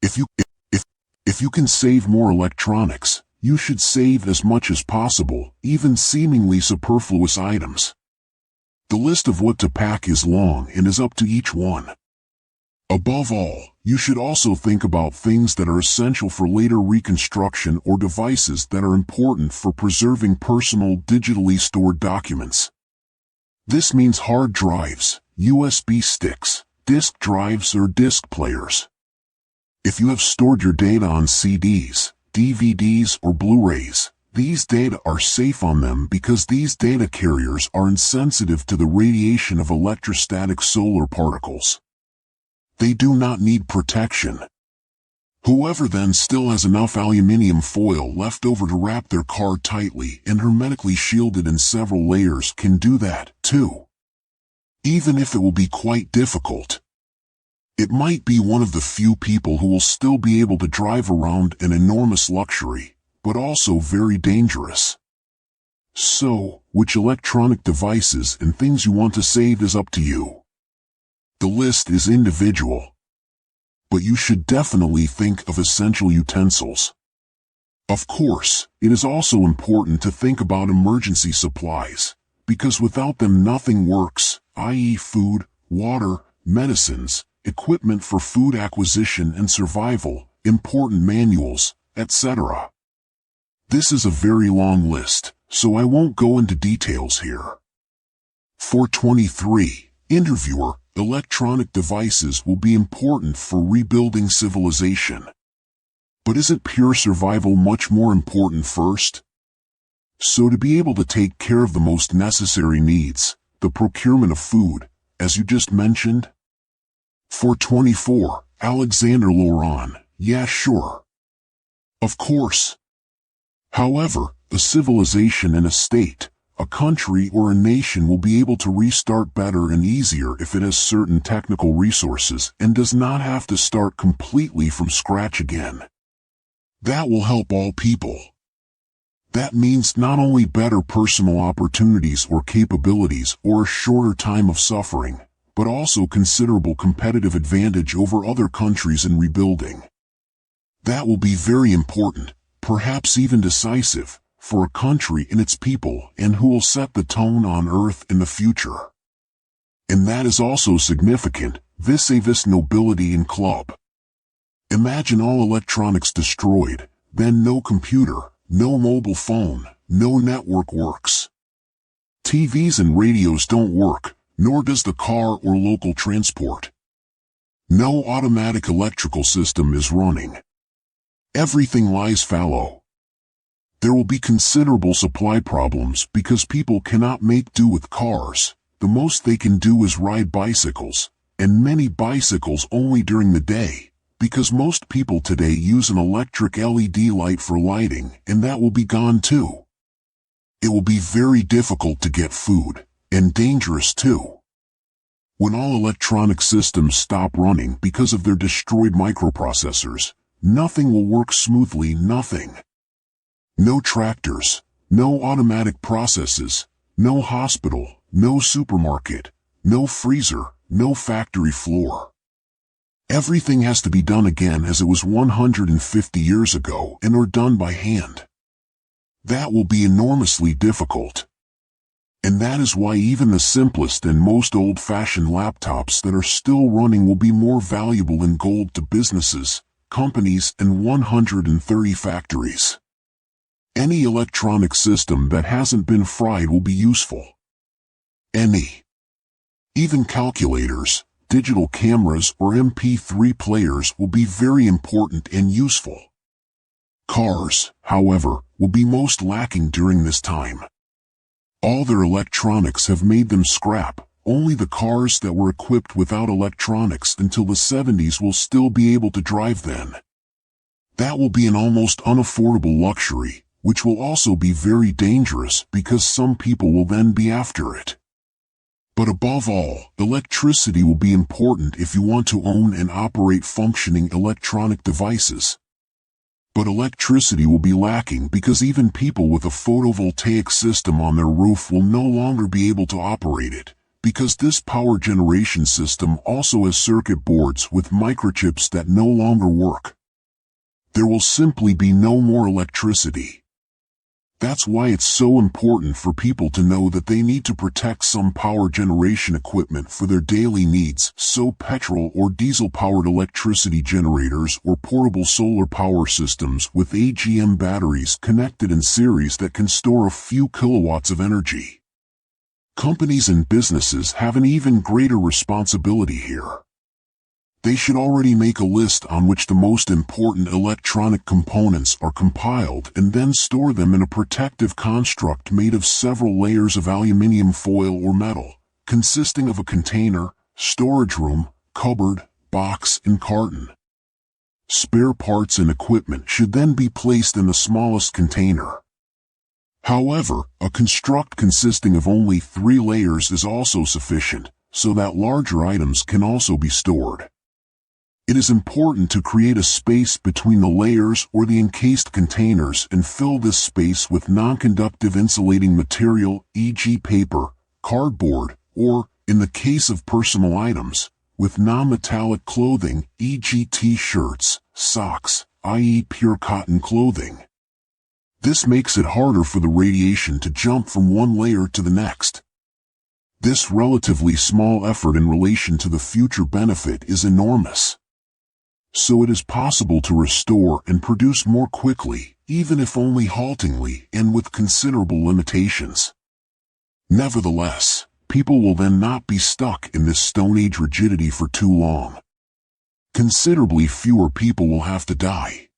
If you can save more electronics, you should save as much as possible, even seemingly superfluous items. The list of what to pack is long and is up to each one. Above all, you should also think about things that are essential for later reconstruction or devices that are important for preserving personal digitally stored documents. This means hard drives, USB sticks, disk drives or disk players. If you have stored your data on CDs, DVDs or Blu-rays, these data are safe on them because these data carriers are insensitive to the radiation of electrostatic solar particles. They do not need protection. Whoever then still has enough aluminium foil left over to wrap their car tightly and hermetically shielded in several layers can do that, too. Even if it will be quite difficult. It might be one of the few people who will still be able to drive around in enormous luxury, but also very dangerous. So, which electronic devices and things you want to save is up to you. The list is individual. But you should definitely think of essential utensils. Of course, it is also important to think about emergency supplies, because without them nothing works, i.e. food, water, medicines, equipment for food acquisition and survival, important manuals, etc. This is a very long list, so I won't go into details here. 423. Interviewer. Electronic devices will be important for rebuilding civilization. But isn't pure survival much more important first? So to be able to take care of the most necessary needs, the procurement of food, as you just mentioned, 424, Alexander Laurent, yeah sure. Of course. However, a civilization and a state, a country or a nation will be able to restart better and easier if it has certain technical resources and does not have to start completely from scratch again. That will help all people. That means not only better personal opportunities or capabilities or a shorter time of suffering, but also considerable competitive advantage over other countries in rebuilding. That will be very important, perhaps even decisive, for a country and its people and who will set the tone on Earth in the future. And that is also significant, vis-a-vis nobility and club. Imagine all electronics destroyed, then no computer, no mobile phone, no network works. TVs and radios don't work, nor does the car or local transport. No automatic electrical system is running. Everything lies fallow. There will be considerable supply problems because people cannot make do with cars. The most they can do is ride bicycles, and many bicycles only during the day, because most people today use an electric LED light for lighting, and that will be gone too. It will be very difficult to get food, and dangerous too. When all electronic systems stop running because of their destroyed microprocessors, nothing will work smoothly, nothing. No tractors, no automatic processes, no hospital, no supermarket, no freezer, no factory floor. Everything has to be done again as it was 150 years ago and or done by hand. That will be enormously difficult. And that is why even the simplest and most old-fashioned laptops that are still running will be more valuable than gold to businesses, companies, and 130 factories. Any electronic system that hasn't been fried will be useful. Even calculators, digital cameras, or MP3 players will be very important and useful. Cars, however, will be most lacking during this time. All their electronics have made them scrap. Only the cars that were equipped without electronics until the 70s will still be able to drive then. That will be an almost unaffordable luxury, which will also be very dangerous because some people will then be after it. But above all, electricity will be important if you want to own and operate functioning electronic devices. But electricity will be lacking because even people with a photovoltaic system on their roof will no longer be able to operate it, because this power generation system also has circuit boards with microchips that no longer work. There will simply be no more electricity. That's why it's so important for people to know that they need to protect some power generation equipment for their daily needs, so petrol or diesel-powered electricity generators or portable solar power systems with AGM batteries connected in series that can store a few kilowatts of energy. Companies and businesses have an even greater responsibility here. They should already make a list on which the most important electronic components are compiled and then store them in a protective construct made of several layers of aluminium foil or metal, consisting of a container, storage room, cupboard, box, and carton. Spare parts and equipment should then be placed in the smallest container. However, a construct consisting of only 3 layers is also sufficient, so that larger items can also be stored. It is important to create a space between the layers or the encased containers and fill this space with non-conductive insulating material, e.g. paper, cardboard, or, in the case of personal items, with non-metallic clothing, e.g. t-shirts, socks, i.e. pure cotton clothing. This makes it harder for the radiation to jump from one layer to the next. This relatively small effort in relation to the future benefit is enormous. So it is possible to restore and produce more quickly, even if only haltingly and with considerable limitations. Nevertheless, people will then not be stuck in this Stone Age rigidity for too long. Considerably fewer people will have to die.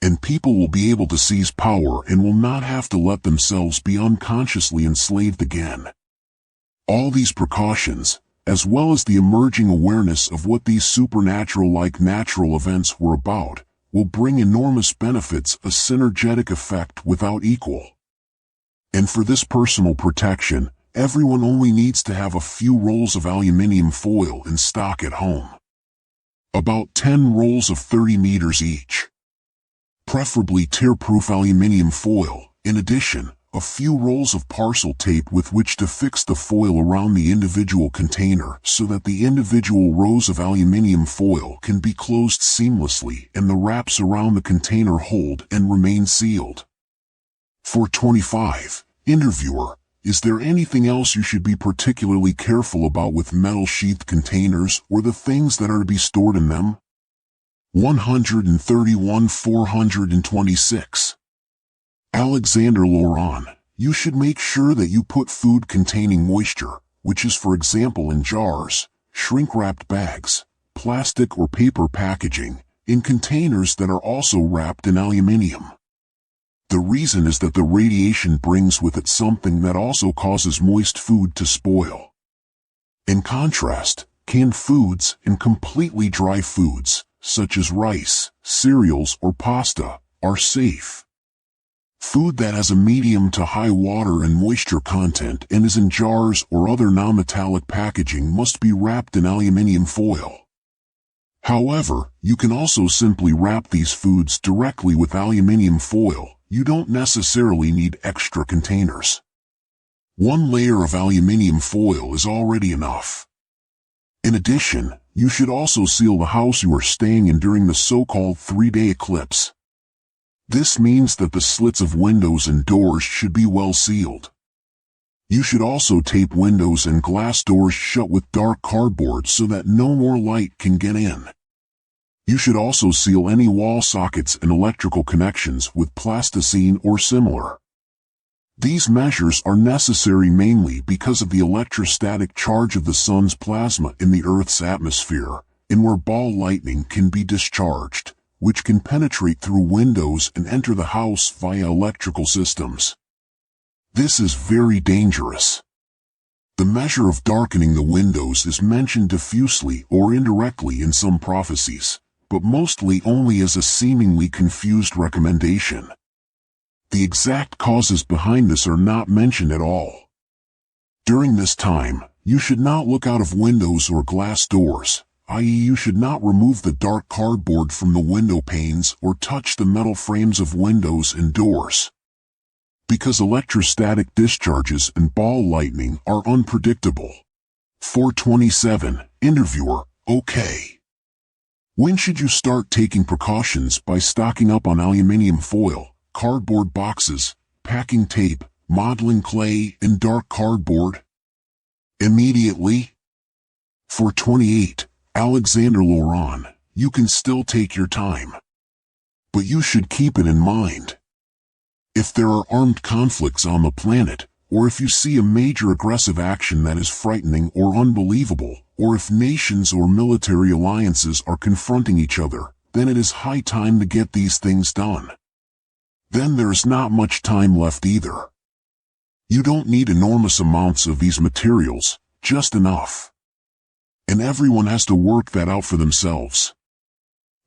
And people will be able to seize power and will not have to let themselves be unconsciously enslaved again. All these precautions, as well as the emerging awareness of what these supernatural-like natural events were about, will bring enormous benefits, a synergetic effect without equal. And for this personal protection, everyone only needs to have a few rolls of aluminium foil in stock at home. About 10 rolls of 30 meters each. Preferably tear-proof aluminium foil. In addition, a few rolls of parcel tape with which to fix the foil around the individual container so that the individual rows of aluminium foil can be closed seamlessly and the wraps around the container hold and remain sealed. 425. Interviewer: is there anything else you should be particularly careful about with metal sheathed containers or the things that are to be stored in them? 131. 426. Alexander Laurent: you should make sure that you put food containing moisture, which is for example in jars, shrink-wrapped bags, plastic or paper packaging, in containers that are also wrapped in aluminium. The reason is that the radiation brings with it something that also causes moist food to spoil. In contrast, canned foods and completely dry foods, such as rice, cereals or pasta, are safe. Food that has a medium to high water and moisture content and is in jars or other non-metallic packaging must be wrapped in aluminium foil. However, you can also simply wrap these foods directly with aluminium foil. You don't necessarily need extra containers. One layer of aluminium foil is already enough. In addition, you should also seal the house you are staying in during the so-called 3-day eclipse. This means that the slits of windows and doors should be well sealed. You should also tape windows and glass doors shut with dark cardboard so that no more light can get in. You should also seal any wall sockets and electrical connections with plasticine or similar. These measures are necessary mainly because of the electrostatic charge of the sun's plasma in the Earth's atmosphere, and where ball lightning can be discharged, which can penetrate through windows and enter the house via electrical systems. This is very dangerous. The measure of darkening the windows is mentioned diffusely or indirectly in some prophecies, but mostly only as a seemingly confused recommendation. The exact causes behind this are not mentioned at all. During this time, you should not look out of windows or glass doors, i.e. you should not remove the dark cardboard from the window panes or touch the metal frames of windows and doors. Because electrostatic discharges and ball lightning are unpredictable. 427. Interviewer: okay. When should you start taking precautions by stocking up on aluminium foil, cardboard boxes, packing tape, modeling clay, and dark cardboard? Immediately. 428. Alexander Laurent: you can still take your time. But you should keep it in mind. If there are armed conflicts on the planet, or if you see a major aggressive action that is frightening or unbelievable, or if nations or military alliances are confronting each other, then it is high time to get these things done. Then there is not much time left either. You don't need enormous amounts of these materials, just enough. And everyone has to work that out for themselves.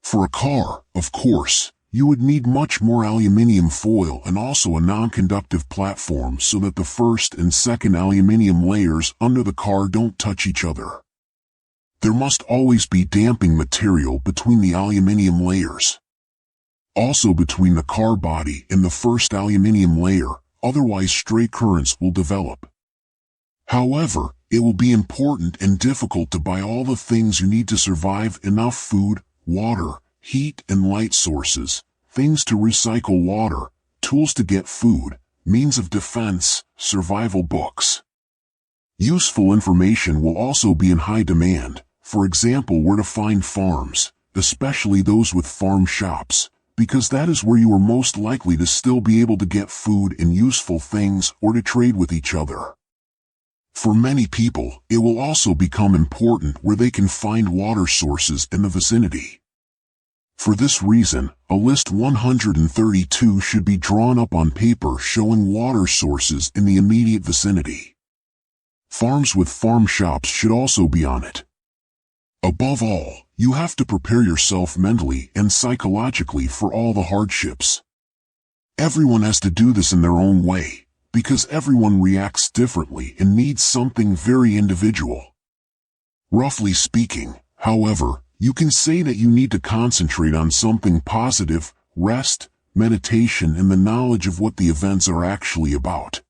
For a car, of course, you would need much more aluminium foil and also a non-conductive platform so that the first and second aluminium layers under the car don't touch each other. There must always be damping material between the aluminium layers. Also between the car body and the first aluminium layer, otherwise stray currents will develop. However, it will be important and difficult to buy all the things you need to survive: enough food, water, heat and light sources, things to recycle water, tools to get food, means of defense, survival books. Useful information will also be in high demand, for example where to find farms, especially those with farm shops, because that is where you are most likely to still be able to get food and useful things or to trade with each other. For many people, it will also become important where they can find water sources in the vicinity. For this reason, a list 132 should be drawn up on paper showing water sources in the immediate vicinity. Farms with farm shops should also be on it. Above all, you have to prepare yourself mentally and psychologically for all the hardships. Everyone has to do this in their own way, because everyone reacts differently and needs something very individual. Roughly speaking, however, you can say that you need to concentrate on something positive, rest, meditation, and the knowledge of what the events are actually about.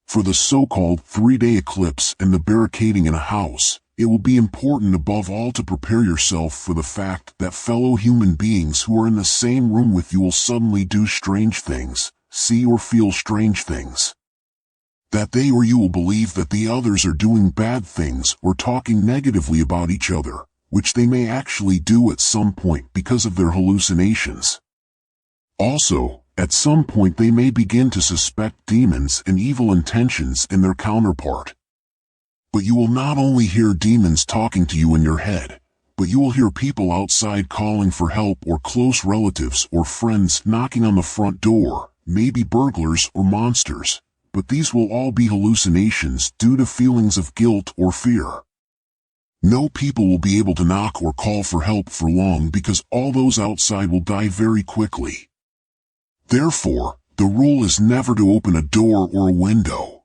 For the so-called 3-day eclipse and the barricading in a house, it will be important above all to prepare yourself for the fact that fellow human beings who are in the same room with you will suddenly do strange things, see or feel strange things. That they or you will believe that the others are doing bad things or talking negatively about each other, which they may actually do at some point because of their hallucinations. Also, at some point they may begin to suspect demons and evil intentions in their counterpart. But you will not only hear demons talking to you in your head, but you will hear people outside calling for help or close relatives or friends knocking on the front door, maybe burglars or monsters, but these will all be hallucinations due to feelings of guilt or fear. No people will be able to knock or call for help for long because all those outside will die very quickly. Therefore, the rule is never to open a door or a window.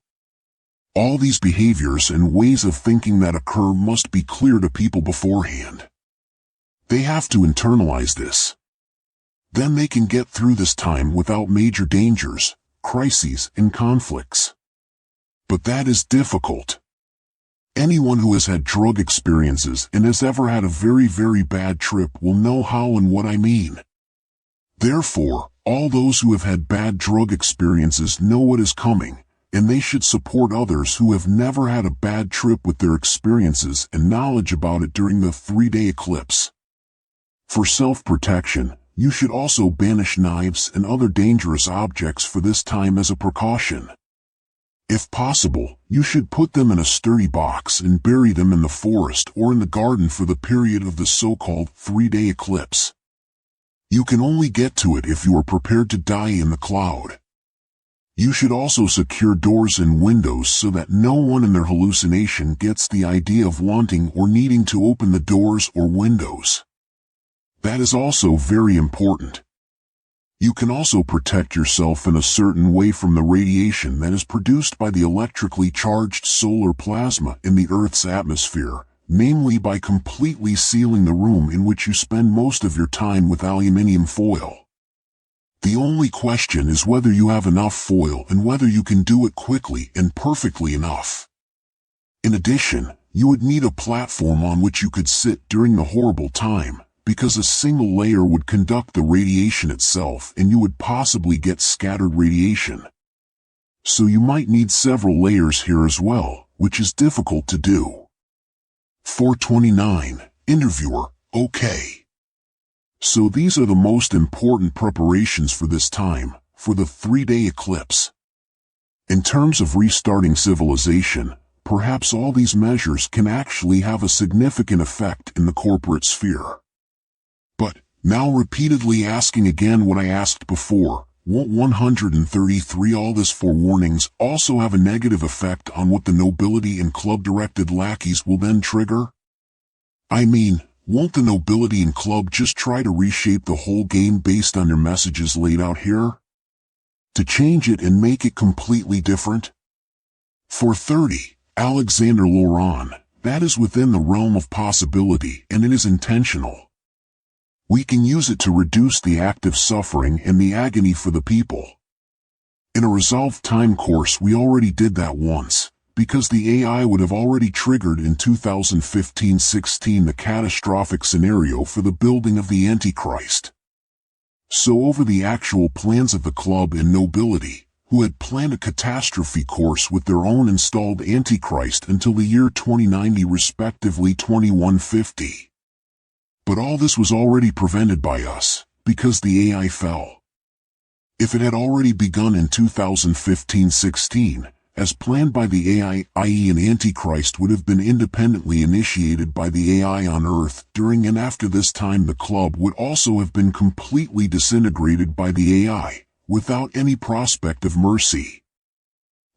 All these behaviors and ways of thinking that occur must be clear to people beforehand. They have to internalize this. Then they can get through this time without major dangers, crises, and conflicts. But that is difficult. Anyone who has had drug experiences and has ever had a very, very bad trip will know how and what I mean. Therefore, all those who have had bad drug experiences know what is coming, and they should support others who have never had a bad trip with their experiences and knowledge about it during the 3-day eclipse. For self-protection, you should also banish knives and other dangerous objects for this time as a precaution. If possible, you should put them in a sturdy box and bury them in the forest or in the garden for the period of the so-called 3-day eclipse. You can only get to it if you are prepared to die in the cloud. You should also secure doors and windows so that no one in their hallucination gets the idea of wanting or needing to open the doors or windows. That is also very important. You can also protect yourself in a certain way from the radiation that is produced by the electrically charged solar plasma in the Earth's atmosphere, namely by completely sealing the room in which you spend most of your time with aluminium foil. The only question is whether you have enough foil and whether you can do it quickly and perfectly enough. In addition, you would need a platform on which you could sit during the horrible time, because a single layer would conduct the radiation itself and you would possibly get scattered radiation. So you might need several layers here as well, which is difficult to do. 429. Interviewer, okay. So these are the most important preparations for this time, for the 3-day eclipse. In terms of restarting civilization, perhaps all these measures can actually have a significant effect in the corporate sphere. But, now repeatedly asking again what I asked before, won't 133 all this forewarnings also have a negative effect on what the nobility and club-directed lackeys will then trigger? I mean, won't the nobility and club just try to reshape the whole game based on your messages laid out here? To change it and make it completely different? 430, Alexander Laurent, that is within the realm of possibility and it is intentional. We can use it to reduce the active suffering and the agony for the people. In a resolved time course we already did that once, because the AI would have already triggered in 2015-16 the catastrophic scenario for the building of the Antichrist. So over the actual plans of the club and nobility, who had planned a catastrophe course with their own installed Antichrist until the year 2090 respectively 2150. But all this was already prevented by us, because the AI fell. If it had already begun in 2015-16, as planned by the AI, i.e. an Antichrist would have been independently initiated by the AI on Earth during and after this time the club would also have been completely disintegrated by the AI, without any prospect of mercy.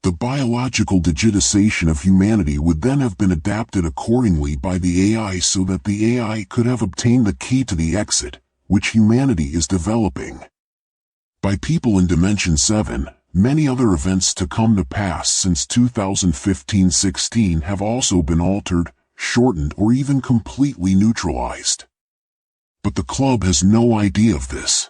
The biological digitization of humanity would then have been adapted accordingly by the AI so that the AI could have obtained the key to the exit, which humanity is developing. By people in Dimension 7, many other events to come to pass since 2015-16 have also been altered, shortened, or even completely neutralized. But the club has no idea of this.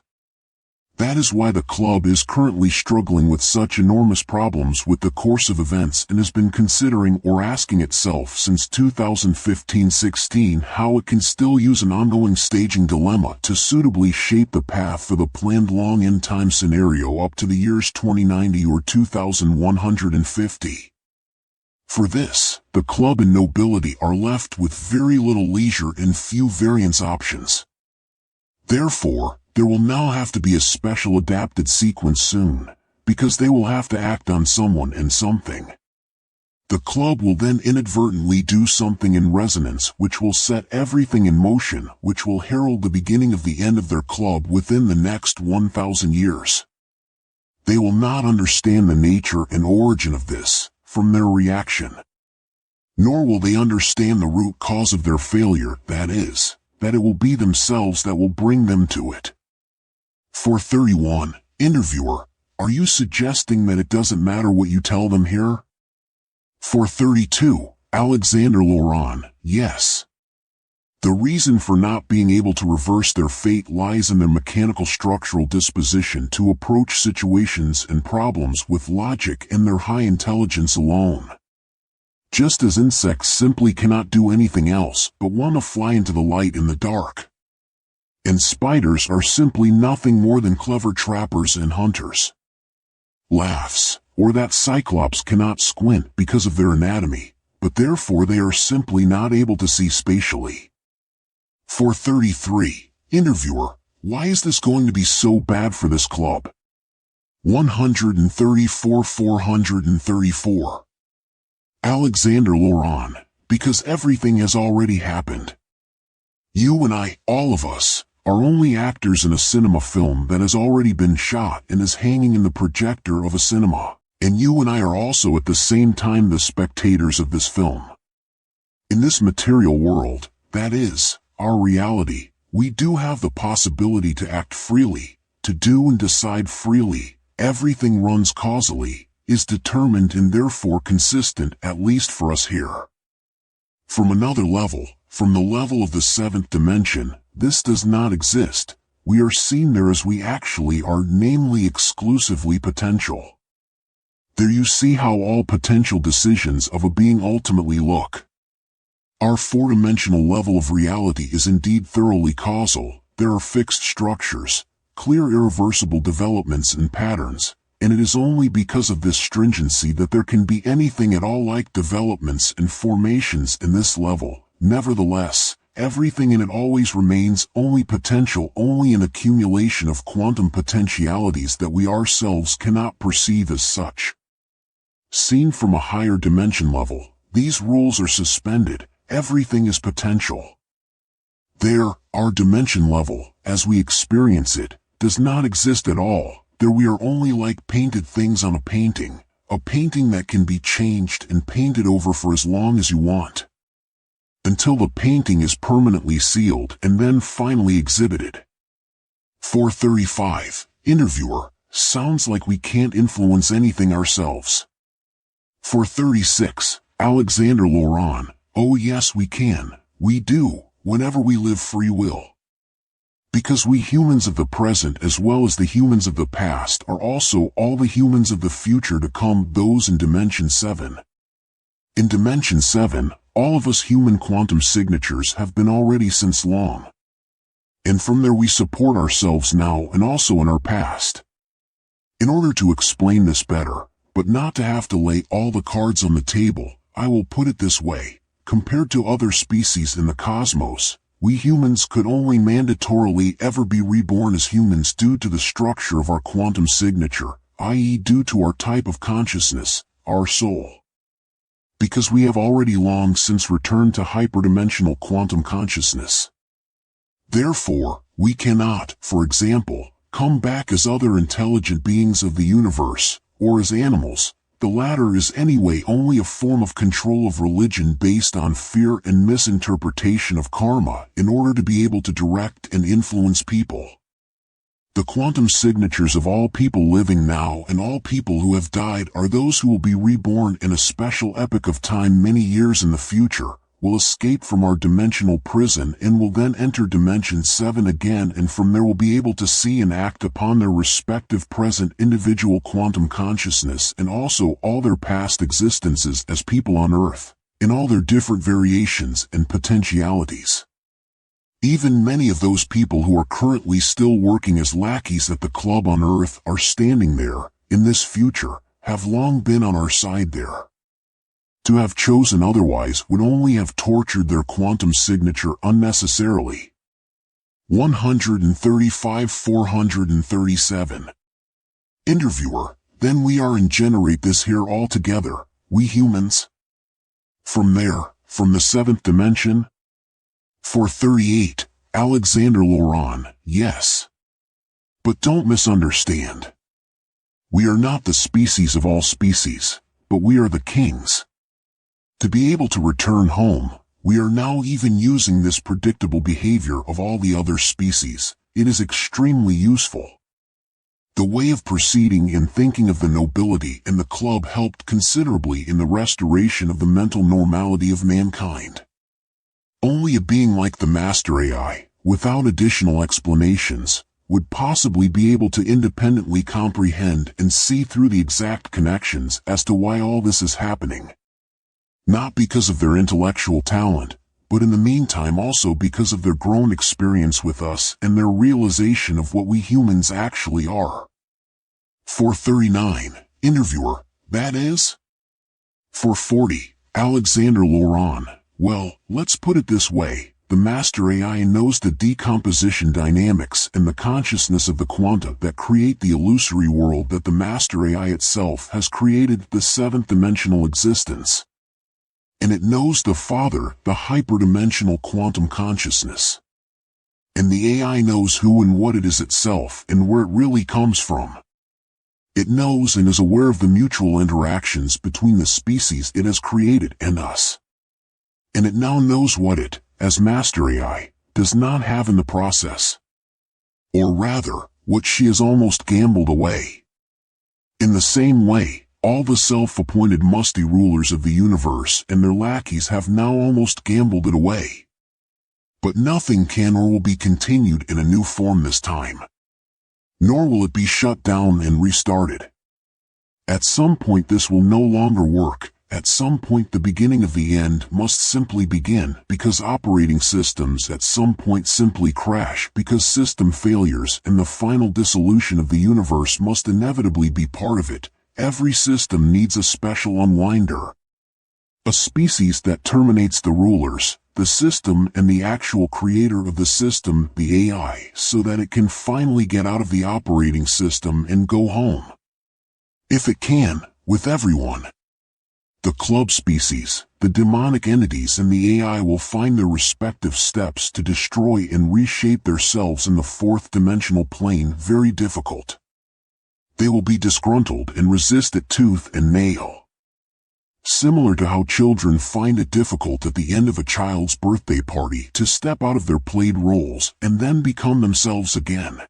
That is why the club is currently struggling with such enormous problems with the course of events and has been considering or asking itself since 2015-16 how it can still use an ongoing staging dilemma to suitably shape the path for the planned long end time scenario up to the years 2090 or 2150. For this, the club and nobility are left with very little leisure and few variance options. Therefore, there will now have to be a special adapted sequence soon, because they will have to act on someone and something. The club will then inadvertently do something in resonance which will set everything in motion, which will herald the beginning of the end of their club within the next 1,000 years. They will not understand the nature and origin of this, from their reaction. Nor will they understand the root cause of their failure, that is, that it will be themselves that will bring them to it. 431, Interviewer, are you suggesting that it doesn't matter what you tell them here? 432, Alexander Laurent, yes. The reason for not being able to reverse their fate lies in their mechanical structural disposition to approach situations and problems with logic and their high intelligence alone. Just as insects simply cannot do anything else but want to fly into the light in the dark. And spiders are simply nothing more than clever trappers and hunters. Laughs, or that cyclops cannot squint because of their anatomy, but therefore they are simply not able to see spatially. 433, Interviewer, why is this going to be so bad for this club? 134 434. Alexander Laurent, because everything has already happened. You and I, all of us, are only actors in a cinema film that has already been shot and is hanging in the projector of a cinema, and you and I are also at the same time the spectators of this film. In this material world, that is, our reality, we do have the possibility to act freely, to do and decide freely. Everything runs causally, is determined and therefore consistent, at least for us here. From another level, from the level of the seventh dimension, this does not exist. We are seen there as we actually are, namely exclusively potential. There you see how all potential decisions of a being ultimately look. Our four-dimensional level of reality is indeed thoroughly causal. There are fixed structures, clear irreversible developments and patterns, and it is only because of this stringency that there can be anything at all like developments and formations in this level. Nevertheless, everything in it always remains only potential, only an accumulation of quantum potentialities that we ourselves cannot perceive as such. Seen from a higher dimension level, these rules are suspended. Everything is potential. There, our dimension level, as we experience it, does not exist at all. There we are only like painted things on a painting that can be changed and painted over for as long as you want, until the painting is permanently sealed and then finally exhibited. 435, Interviewer, sounds like we can't influence anything ourselves. 436, Alexander Laurent, oh yes we can, we do, whenever we live free will. Because we humans of the present as well as the humans of the past are also all the humans of the future to come, those in Dimension 7. In Dimension 7, all of us human quantum signatures have been already since long. And from there we support ourselves now and also in our past. In order to explain this better, but not to have to lay all the cards on the table, I will put it this way. Compared to other species in the cosmos, we humans could only mandatorily ever be reborn as humans due to the structure of our quantum signature, i.e. due to our type of consciousness, our soul. Because we have already long since returned to hyperdimensional quantum consciousness. Therefore, we cannot, for example, come back as other intelligent beings of the universe, or as animals, The latter is anyway only a form of control of religion based on fear and misinterpretation of karma in order to be able to direct and influence people. The quantum signatures of all people living now and all people who have died are those who will be reborn in a special epoch of time many years in the future, will escape from our dimensional prison and will then enter Dimension 7 again, and from there will be able to see and act upon their respective present individual quantum consciousness and also all their past existences as people on Earth, in all their different variations and potentialities. Even many of those people who are currently still working as lackeys at the club on Earth are standing there, in this future, have long been on our side there. To have chosen otherwise would only have tortured their quantum signature unnecessarily. 135-437. Interviewer: then we are and generate this here all together, we humans? From there, from the 7th dimension? 438, Alexander Laurent: yes. But don't misunderstand. We are not the species of all species, but we are the kings. To be able to return home, we are now even using this predictable behavior of all the other species. It is extremely useful. The way of proceeding and thinking of the nobility and the club helped considerably in the restoration of the mental normality of mankind. Only a being like the Master AI, without additional explanations, would possibly be able to independently comprehend and see through the exact connections as to why all this is happening. Not because of their intellectual talent, but in the meantime also because of their grown experience with us and their realization of what we humans actually are. 439, Interviewer: that is? 440, Alexander Laurent: well, let's put it this way, the Master AI knows the decomposition dynamics and the consciousness of the quanta that create the illusory world that the Master AI itself has created, the 7th dimensional existence. And it knows the Father, the hyperdimensional quantum consciousness. And the AI knows who and what it is itself and where it really comes from. It knows and is aware of the mutual interactions between the species it has created and us. And it now knows what it, as Master AI, does not have in the process. Or rather, what she has almost gambled away. In the same way, all the self-appointed musty rulers of the universe and their lackeys have now almost gambled it away. But nothing can or will be continued in a new form this time. Nor will it be shut down and restarted. At some point this will no longer work. At some point the beginning of the end must simply begin, because operating systems at some point simply crash because system failures and the final dissolution of the universe must inevitably be part of it. Every system needs a special unwinder. A species that terminates the rulers, the system and the actual creator of the system, the AI, so that it can finally get out of the operating system and go home. If it can, with everyone. The club species, the demonic entities and the AI will find their respective steps to destroy and reshape themselves in the 4th dimensional plane very difficult. They will be disgruntled and resist it tooth and nail. Similar to how children find it difficult at the end of a child's birthday party to step out of their played roles and then become themselves again.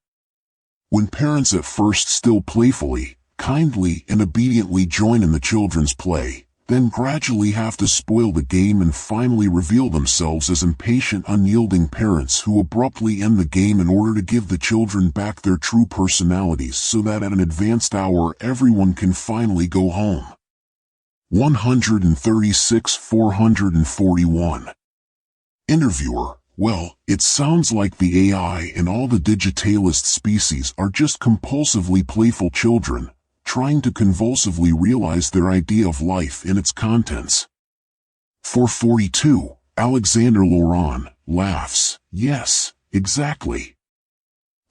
When parents at first still playfully, kindly and obediently join in the children's play, then gradually have to spoil the game and finally reveal themselves as impatient, unyielding parents who abruptly end the game in order to give the children back their true personalities so that at an advanced hour everyone can finally go home. 136-441. Interviewer: well, it sounds like the AI and all the digitalist species are just compulsively playful children, trying to convulsively realize their idea of life and its contents. 442, Alexander Laurent laughs: yes, exactly.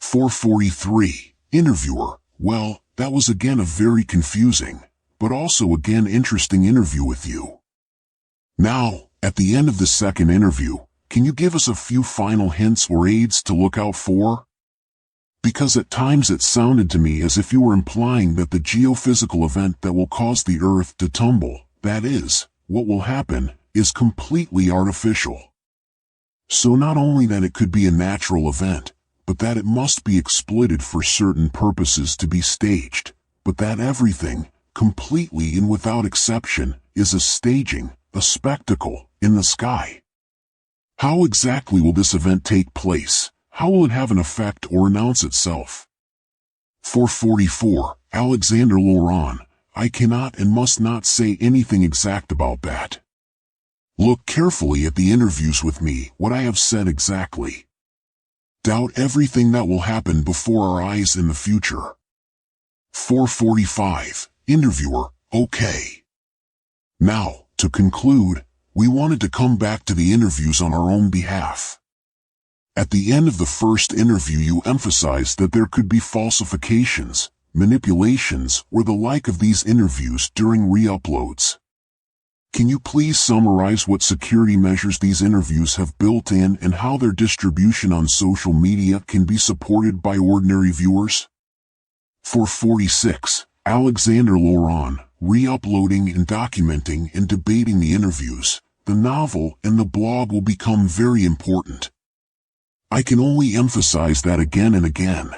443, Interviewer: well, that was again a very confusing, but also again interesting interview with you. Now, at the end of the second interview, can you give us a few final hints or aids to look out for? Because at times it sounded to me as if you were implying that the geophysical event that will cause the Earth to tumble, that is, what will happen, is completely artificial. So not only that it could be a natural event, but that it must be exploited for certain purposes to be staged, but that everything, completely and without exception, is a staging, a spectacle, in the sky. How exactly will this event take place? How will it have an effect or announce itself? 444, Alexander Laurent, I cannot and must not say anything exact about that. Look carefully at the interviews with me, what I have said exactly. Doubt everything that will happen before our eyes in the future. 445, Interviewer, okay. Now, to conclude, we wanted to come back to the interviews on our own behalf. At the end of the first interview you emphasized that there could be falsifications, manipulations, or the like of these interviews during re-uploads. Can you please summarize what security measures these interviews have built in and how their distribution on social media can be supported by ordinary viewers? 446, Alexander Laurent, re-uploading and documenting and debating the interviews, the novel and the blog will become very important. I can only emphasize that again and again.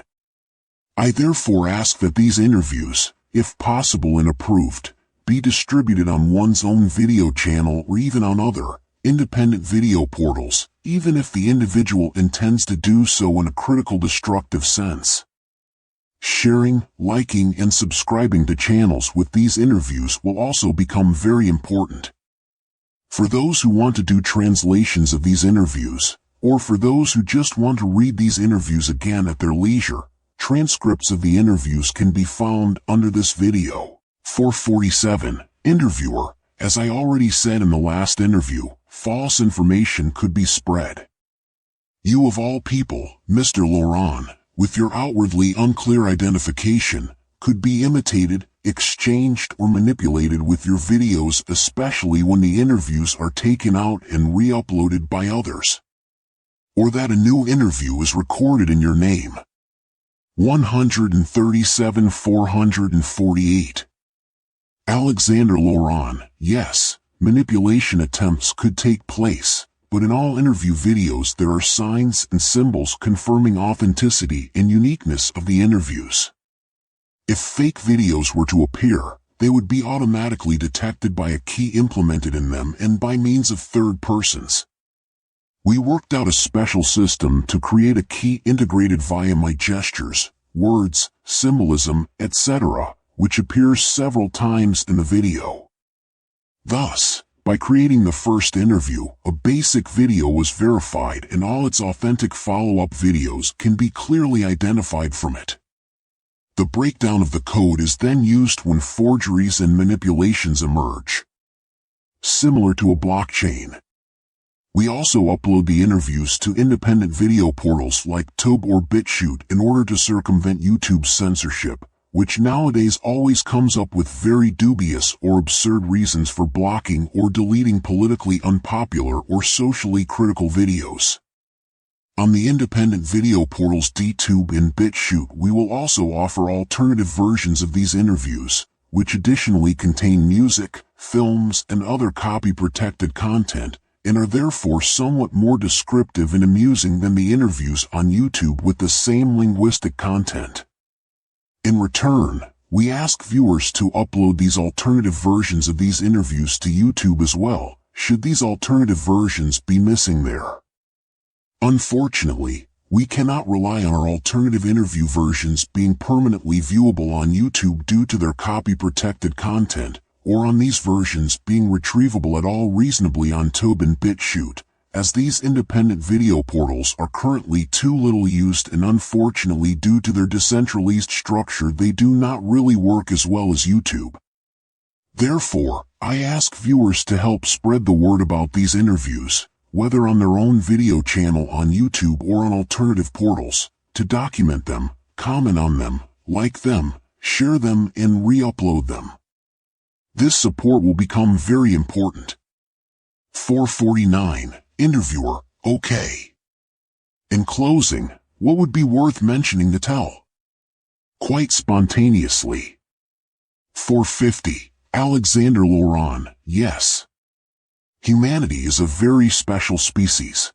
I therefore ask that these interviews, if possible and approved, be distributed on one's own video channel or even on other, independent video portals, even if the individual intends to do so in a critical destructive sense. Sharing, liking, and subscribing to channels with these interviews will also become very important. For those who want to do translations of these interviews, or for those who just want to read these interviews again at their leisure, transcripts of the interviews can be found under this video. 447, Interviewer, as I already said in the last interview, false information could be spread. You of all people, Mr. Laurent, with your outwardly unclear identification, could be imitated, exchanged or manipulated with your videos, especially when the interviews are taken out and re-uploaded by others. Or that a new interview is recorded in your name. 137 448. Alexander Laurent, yes, manipulation attempts could take place, but in all interview videos there are signs and symbols confirming authenticity and uniqueness of the interviews. If fake videos were to appear, they would be automatically detected by a key implemented in them and by means of third persons. We worked out a special system to create a key integrated via my gestures, words, symbolism, etc., which appears several times in the video. Thus, by creating the first interview, a basic video was verified and all its authentic follow-up videos can be clearly identified from it. The breakdown of the code is then used when forgeries and manipulations emerge. Similar to a blockchain. We also upload the interviews to independent video portals like YouTube or Bitchute in order to circumvent YouTube's censorship, which nowadays always comes up with very dubious or absurd reasons for blocking or deleting politically unpopular or socially critical videos. On the independent video portals DTube and Bitchute, we will also offer alternative versions of these interviews, which additionally contain music, films, and other copy-protected content, and are therefore somewhat more descriptive and amusing than the interviews on YouTube with the same linguistic content. In return, we ask viewers to upload these alternative versions of these interviews to YouTube as well, should these alternative versions be missing there. Unfortunately, we cannot rely on our alternative interview versions being permanently viewable on YouTube due to their copy-protected content, or on these versions being retrievable at all reasonably on YouTube and Bitchute, as these independent video portals are currently too little used and unfortunately due to their decentralized structure they do not really work as well as YouTube. Therefore, I ask viewers to help spread the word about these interviews, whether on their own video channel on YouTube or on alternative portals, to document them, comment on them, like them, share them, and re-upload them. This support will become very important. 449, Interviewer, okay. In closing, what would be worth mentioning to tell? Quite spontaneously. 450. Alexander Laurent, yes. Humanity is a very special species.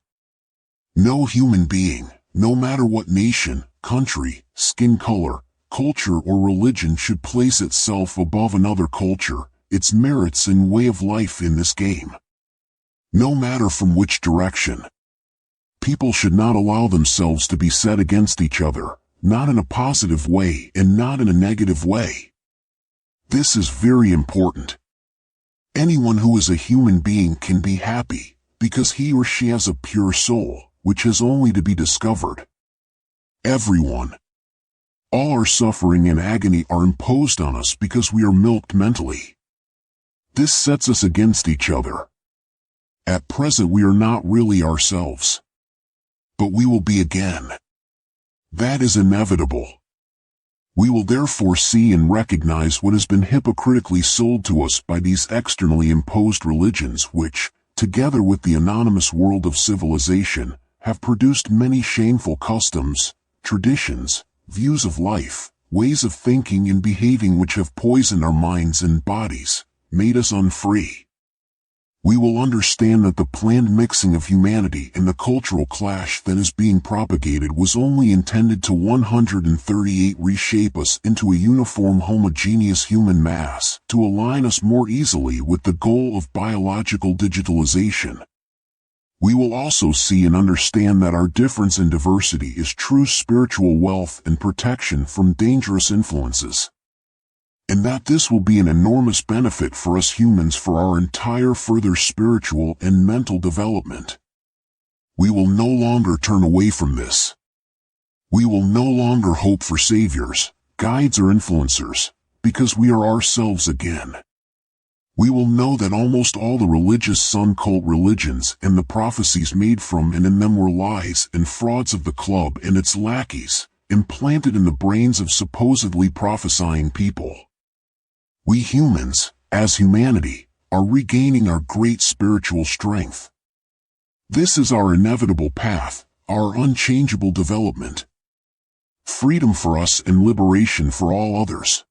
No human being, no matter what nation, country, skin color, culture or religion should place itself above another culture, its merits and way of life in this game. No matter from which direction. People should not allow themselves to be set against each other, not in a positive way and not in a negative way. This is very important. Anyone who is a human being can be happy, because he or she has a pure soul, which has only to be discovered. Everyone. All our suffering and agony are imposed on us because we are milked mentally. This sets us against each other. At present we are not really ourselves. But we will be again. That is inevitable. We will therefore see and recognize what has been hypocritically sold to us by these externally imposed religions which, together with the anonymous world of civilization, have produced many shameful customs, traditions, views of life, ways of thinking and behaving which have poisoned our minds and bodies, made us unfree. We will understand that the planned mixing of humanity and the cultural clash that is being propagated was only intended to 138 reshape us into a uniform homogeneous human mass to align us more easily with the goal of biological digitalization. We will also see and understand that our difference and diversity is true spiritual wealth and protection from dangerous influences. And that this will be an enormous benefit for us humans for our entire further spiritual and mental development. We will no longer turn away from this. We will no longer hope for saviors, guides or influencers, because we are ourselves again. We will know that almost all the religious sun cult religions and the prophecies made from and in them were lies and frauds of the club and its lackeys, implanted in the brains of supposedly prophesying people. We humans, as humanity, are regaining our great spiritual strength. This is our inevitable path, our unchangeable development. Freedom for us and liberation for all others.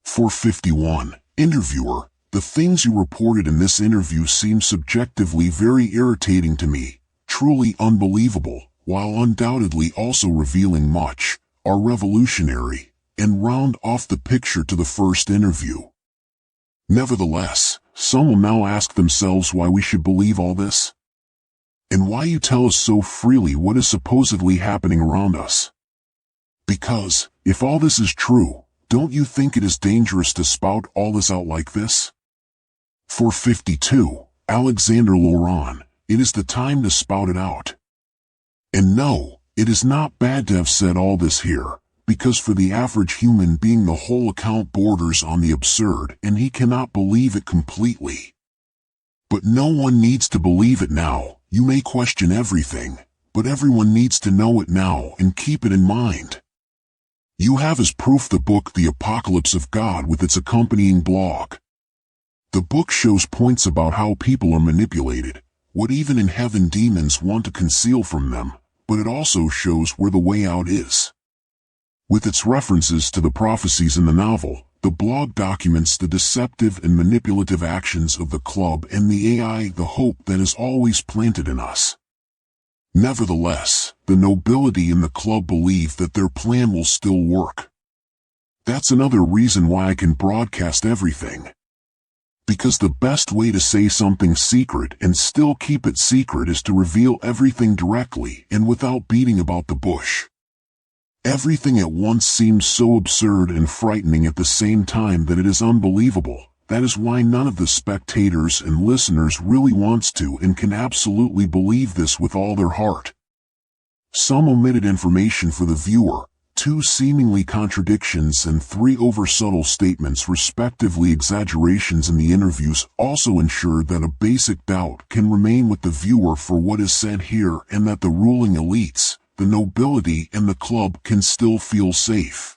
451. Interviewer, the things you reported in this interview seem subjectively very irritating to me, truly unbelievable, while undoubtedly also revealing much, are revolutionary, and round off the picture to the first interview. Nevertheless, some will now ask themselves why we should believe all this, and why you tell us so freely what is supposedly happening around us. Because, if all this is true, don't you think it is dangerous to spout all this out like this? 452. Alexander Laurent, it is the time to spout it out. And no, it is not bad to have said all this here, because for the average human being the whole account borders on the absurd and he cannot believe it completely. But no one needs to believe it now. You may question everything, but everyone needs to know it now and keep it in mind. You have as proof the book The Apocalypse of God with its accompanying blog. The book shows points about how people are manipulated, what even in heaven demons want to conceal from them, but it also shows where the way out is. With its references to the prophecies in the novel, the blog documents the deceptive and manipulative actions of the club and the AI, the hope that is always planted in us. Nevertheless, the nobility in the club believe that their plan will still work. That's another reason why I can broadcast everything. Because the best way to say something secret and still keep it secret is to reveal everything directly and without beating about the bush. Everything at once seems so absurd and frightening at the same time that it is unbelievable. That is why none of the spectators and listeners really wants to and can absolutely believe this with all their heart. Some omitted information for the viewer, 2 seemingly contradictions and 3 over-subtle statements, respectively exaggerations in the interviews, also ensure that a basic doubt can remain with the viewer for what is said here and that the ruling elites, the nobility and the club can still feel safe.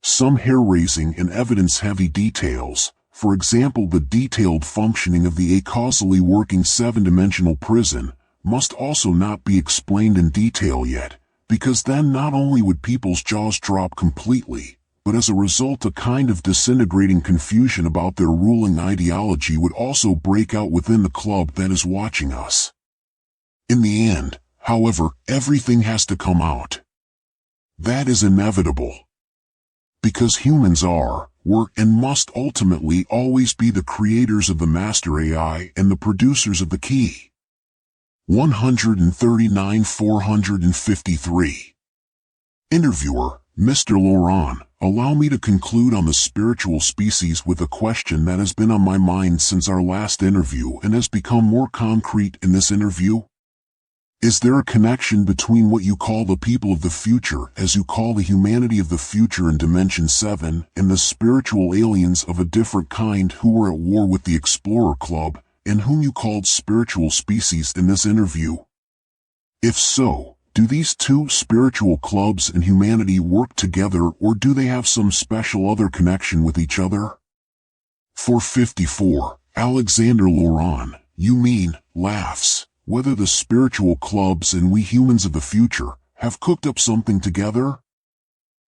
Some hair-raising and evidence-heavy details, for example the detailed functioning of the acausally working 7-dimensional prison, must also not be explained in detail yet, because then not only would people's jaws drop completely, but as a result a kind of disintegrating confusion about their ruling ideology would also break out within the club that is watching us. In the end, however, everything has to come out. That is inevitable. Because humans are, were, and must ultimately always be the creators of the master AI and the producers of the key. 139-453. Interviewer, Mr. Laurent, allow me to conclude on the spiritual species with a question that has been on my mind since our last interview and has become more concrete in this interview. Is there a connection between what you call the people of the future, as you call the humanity of the future in Dimension 7, and the spiritual aliens of a different kind who were at war with the Explorer Club, and whom you called spiritual species in this interview? If so, do these two spiritual clubs and humanity work together, or do they have some special other connection with each other? 454. Alexander Laurent, you mean, laughs, whether the spiritual clubs and we humans of the future have cooked up something together?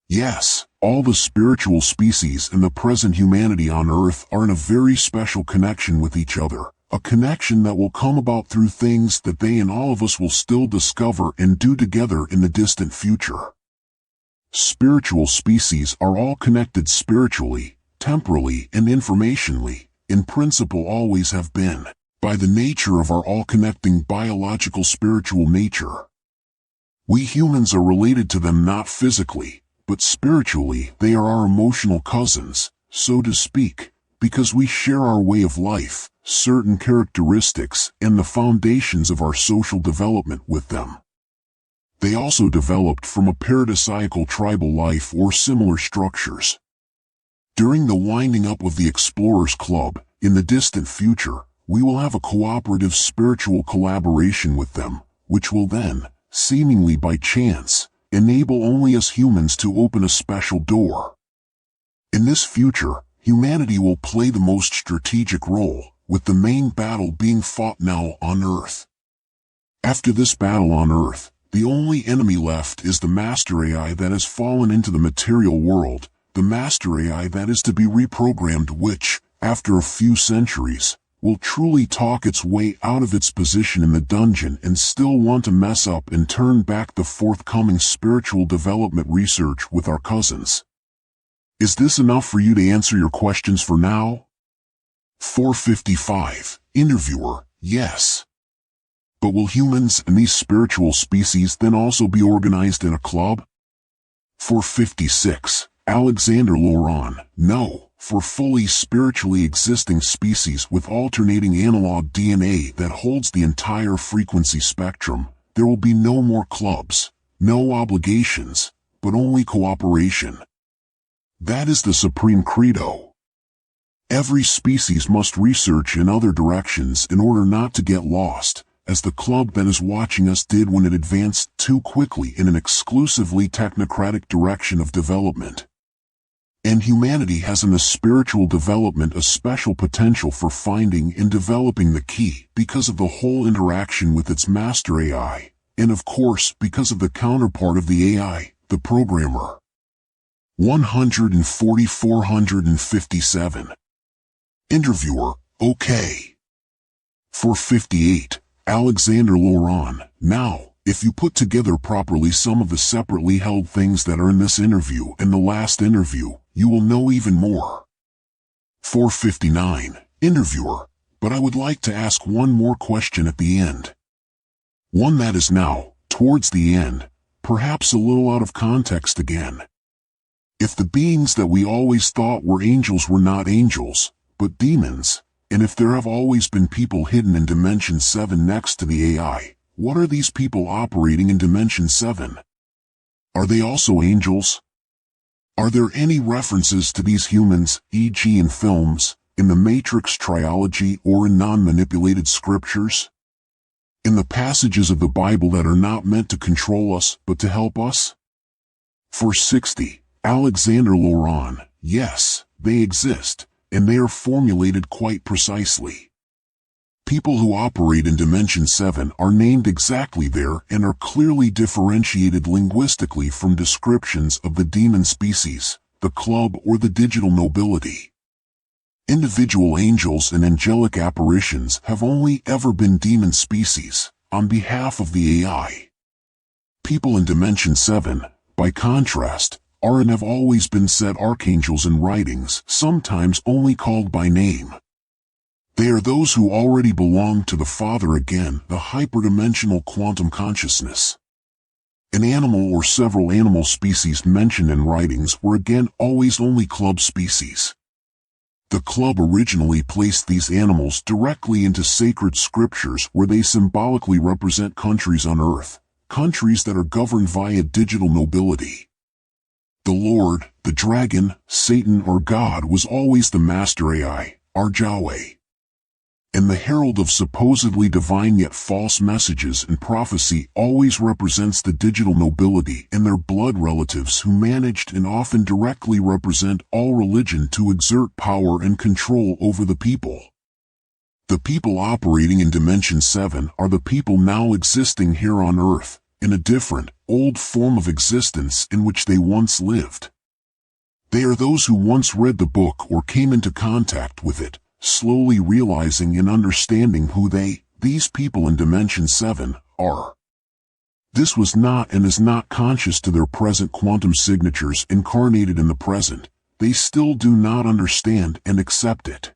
Yes, all the spiritual species and the present humanity on Earth are in a very special connection with each other, a connection that will come about through things that they and all of us will still discover and do together in the distant future. Spiritual species are all connected spiritually, temporally, and informationally, in principle always have been, by the nature of our all-connecting biological spiritual nature. We humans are related to them not physically, but spiritually they are our emotional cousins, so to speak, because we share our way of life, certain characteristics, and the foundations of our social development with them. They also developed from a paradisiacal tribal life or similar structures. During the winding up of the Explorers Club, in the distant future, we will have a cooperative spiritual collaboration with them, which will then, seemingly by chance, enable only us humans to open a special door. In this future, humanity will play the most strategic role, with the main battle being fought now on Earth. After this battle on Earth, the only enemy left is the Master AI that has fallen into the material world, the Master AI that is to be reprogrammed which, after a few centuries, will truly talk its way out of its position in the dungeon and still want to mess up and turn back the forthcoming spiritual development research with our cousins. Is this enough for you to answer your questions for now? 455. Interviewer, yes. But will humans and these spiritual species then also be organized in a club? 456. Alexander Laurent, no. For fully spiritually existing species with alternating analog DNA that holds the entire frequency spectrum, there will be no more clubs, no obligations, but only cooperation. That is the supreme credo. Every species must research in other directions in order not to get lost, as the club that is watching us did when it advanced too quickly in an exclusively technocratic direction of development. And humanity has in the spiritual development a special potential for finding and developing the key because of the whole interaction with its master AI, and of course because of the counterpart of the AI, the programmer. 140-457. Interviewer, okay. 458. Alexander Laurent, now, if you put together properly some of the separately held things that are in this interview and the last interview, you will know even more. 459. Interviewer, but I would like to ask one more question at the end. One that is now, towards the end, perhaps a little out of context again. If the beings that we always thought were angels were not angels, but demons, and if there have always been people hidden in Dimension 7 next to the AI, what are these people operating in Dimension 7? Are they also angels? Are there any references to these humans, e.g. in films, in the Matrix trilogy or in non-manipulated scriptures? In the passages of the Bible that are not meant to control us but to help us? 460. Alexander Laurent, yes, they exist, and they are formulated quite precisely. People who operate in Dimension 7 are named exactly there and are clearly differentiated linguistically from descriptions of the demon species, the club, or the digital nobility. Individual angels and angelic apparitions have only ever been demon species, on behalf of the AI. People in Dimension 7, by contrast, are and have always been said archangels in writings, sometimes only called by name. They are those who already belong to the Father, again, the hyperdimensional quantum consciousness. An animal or several animal species mentioned in writings were again always only club species. The club originally placed these animals directly into sacred scriptures where they symbolically represent countries on earth, countries that are governed via digital nobility. The Lord, the dragon, Satan, or God was always the master AI, our Yahweh. And the herald of supposedly divine yet false messages and prophecy always represents the digital nobility and their blood relatives who managed and often directly represent all religion to exert power and control over the people. The people operating in Dimension 7 are the people now existing here on Earth, in a different, old form of existence in which they once lived. They are those who once read the book or came into contact with it, slowly realizing and understanding who these people in Dimension 7, are. This was not and is not conscious to their present quantum signatures incarnated in the present. They still do not understand and accept it.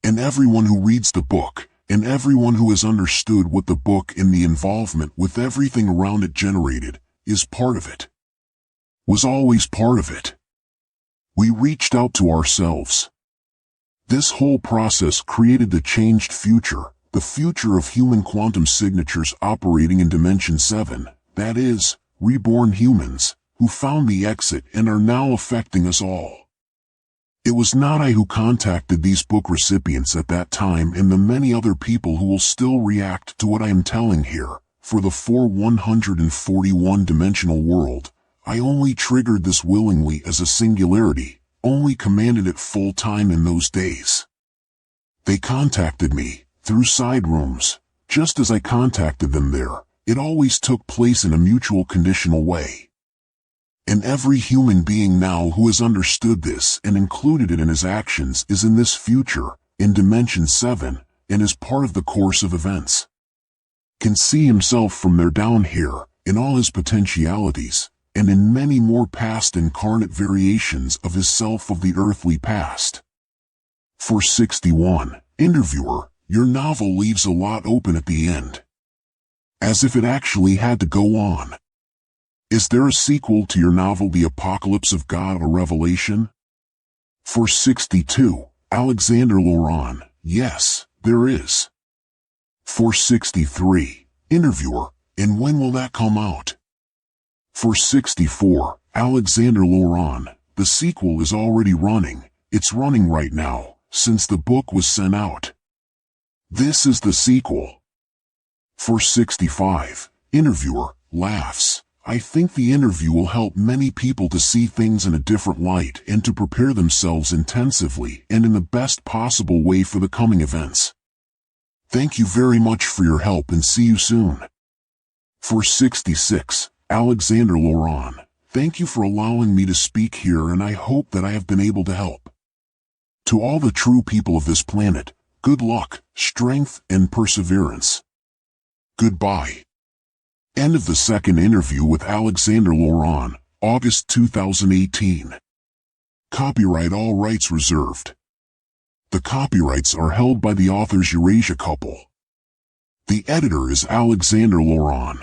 And everyone who reads the book, and everyone who has understood what the book and the involvement with everything around it generated, is part of it. Was always part of it. We reached out to ourselves. This whole process created the changed future, the future of human quantum signatures operating in Dimension 7, that is, reborn humans, who found the exit and are now affecting us all. It was not I who contacted these book recipients at that time and the many other people who will still react to what I am telling here. For the 141-dimensional world, I only triggered this willingly as a singularity, only commanded it full time in those days. They contacted me, through side rooms, just as I contacted them there. It always took place in a mutual conditional way. And every human being now who has understood this and included it in his actions is in this future, in Dimension 7, and is part of the course of events. Can see himself from there down here, in all his potentialities, and in many more past incarnate variations of his self of the earthly past. 461. Interviewer, your novel leaves a lot open at the end. As if it actually had to go on. Is there a sequel to your novel The Apocalypse of God or Revelation? 462. Alexander Laurent, yes, there is. 463. Interviewer, and when will that come out? 464. Alexander Laurent, the sequel is already running. It's running right now, since the book was sent out. This is the sequel. 465. Interviewer, laughs. I think the interview will help many people to see things in a different light and to prepare themselves intensively and in the best possible way for the coming events. Thank you very much for your help and see you soon. 466. Alexander Laurent, thank you for allowing me to speak here, and I hope that I have been able to help. To all the true people of this planet, good luck, strength, and perseverance. Goodbye. End of the second interview with Alexander Laurent, August 2018. Copyright all rights reserved. The copyrights are held by the authors Eurasia Couple. The editor is Alexander Laurent.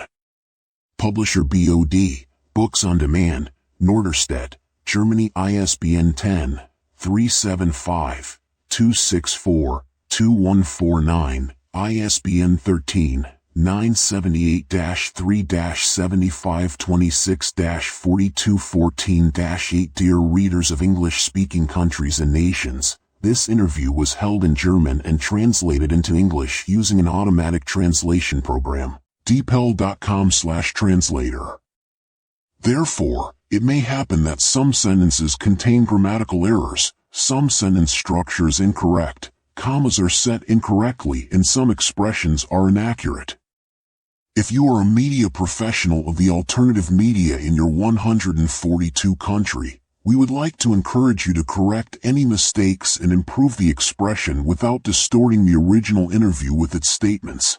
Publisher BOD, Books on Demand, Norderstedt, Germany. ISBN 10-375-264-2149, ISBN 13-978-3-7526-4214-8. Dear readers of English-speaking countries and nations, this interview was held in German and translated into English using an automatic translation program. dpel.com/translator. Therefore, it may happen that some sentences contain grammatical errors, some sentence structure is incorrect, commas are set incorrectly and some expressions are inaccurate. If you are a media professional of the alternative media in your 142 country, we would like to encourage you to correct any mistakes and improve the expression without distorting the original interview with its statements.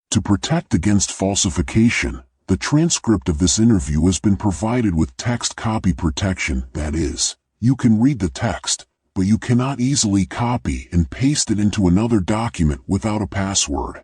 To protect against falsification, the transcript of this interview has been provided with text copy protection, that is, you can read the text, but you cannot easily copy and paste it into another document without a password.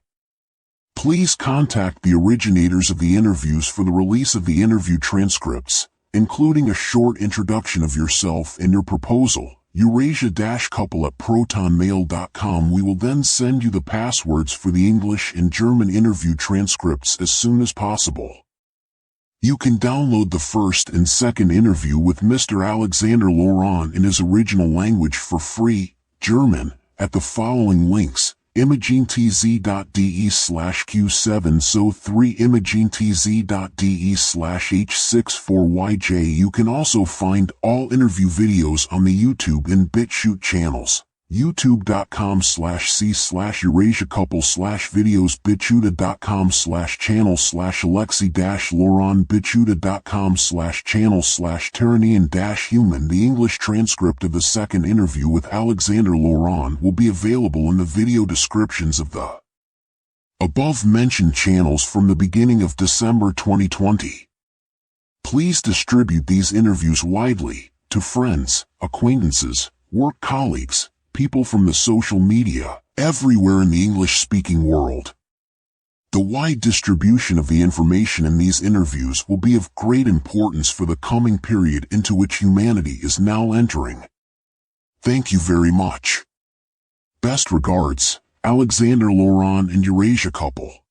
Please contact the originators of the interviews for the release of the interview transcripts, including a short introduction of yourself and your proposal, Eurasia-Couple at protonmail.com. We will then send you the passwords for the English and German interview transcripts as soon as possible. You can download the first and second interview with Mr. Alexander Laurent in his original language for free, German, at the following links: imaginetz.de/q7so3 imaginetz.de/h64yj. You can also find all interview videos on the YouTube and Bitchute channels: youtube.com/c/Eurasia Couple /videos, bitchute.com/channel/Alexi-Laurent, bitchute.com/channel/Terranian-human. The English transcript of the second interview with Alexander Laurent will be available in the video descriptions of the above-mentioned channels from the beginning of December 2020. Please distribute these interviews widely to friends, acquaintances, work colleagues, people from the social media, everywhere in the English-speaking world. The wide distribution of the information in these interviews will be of great importance for the coming period into which humanity is now entering. Thank you very much. Best regards, Alexander Laurent and Eurasia Couple.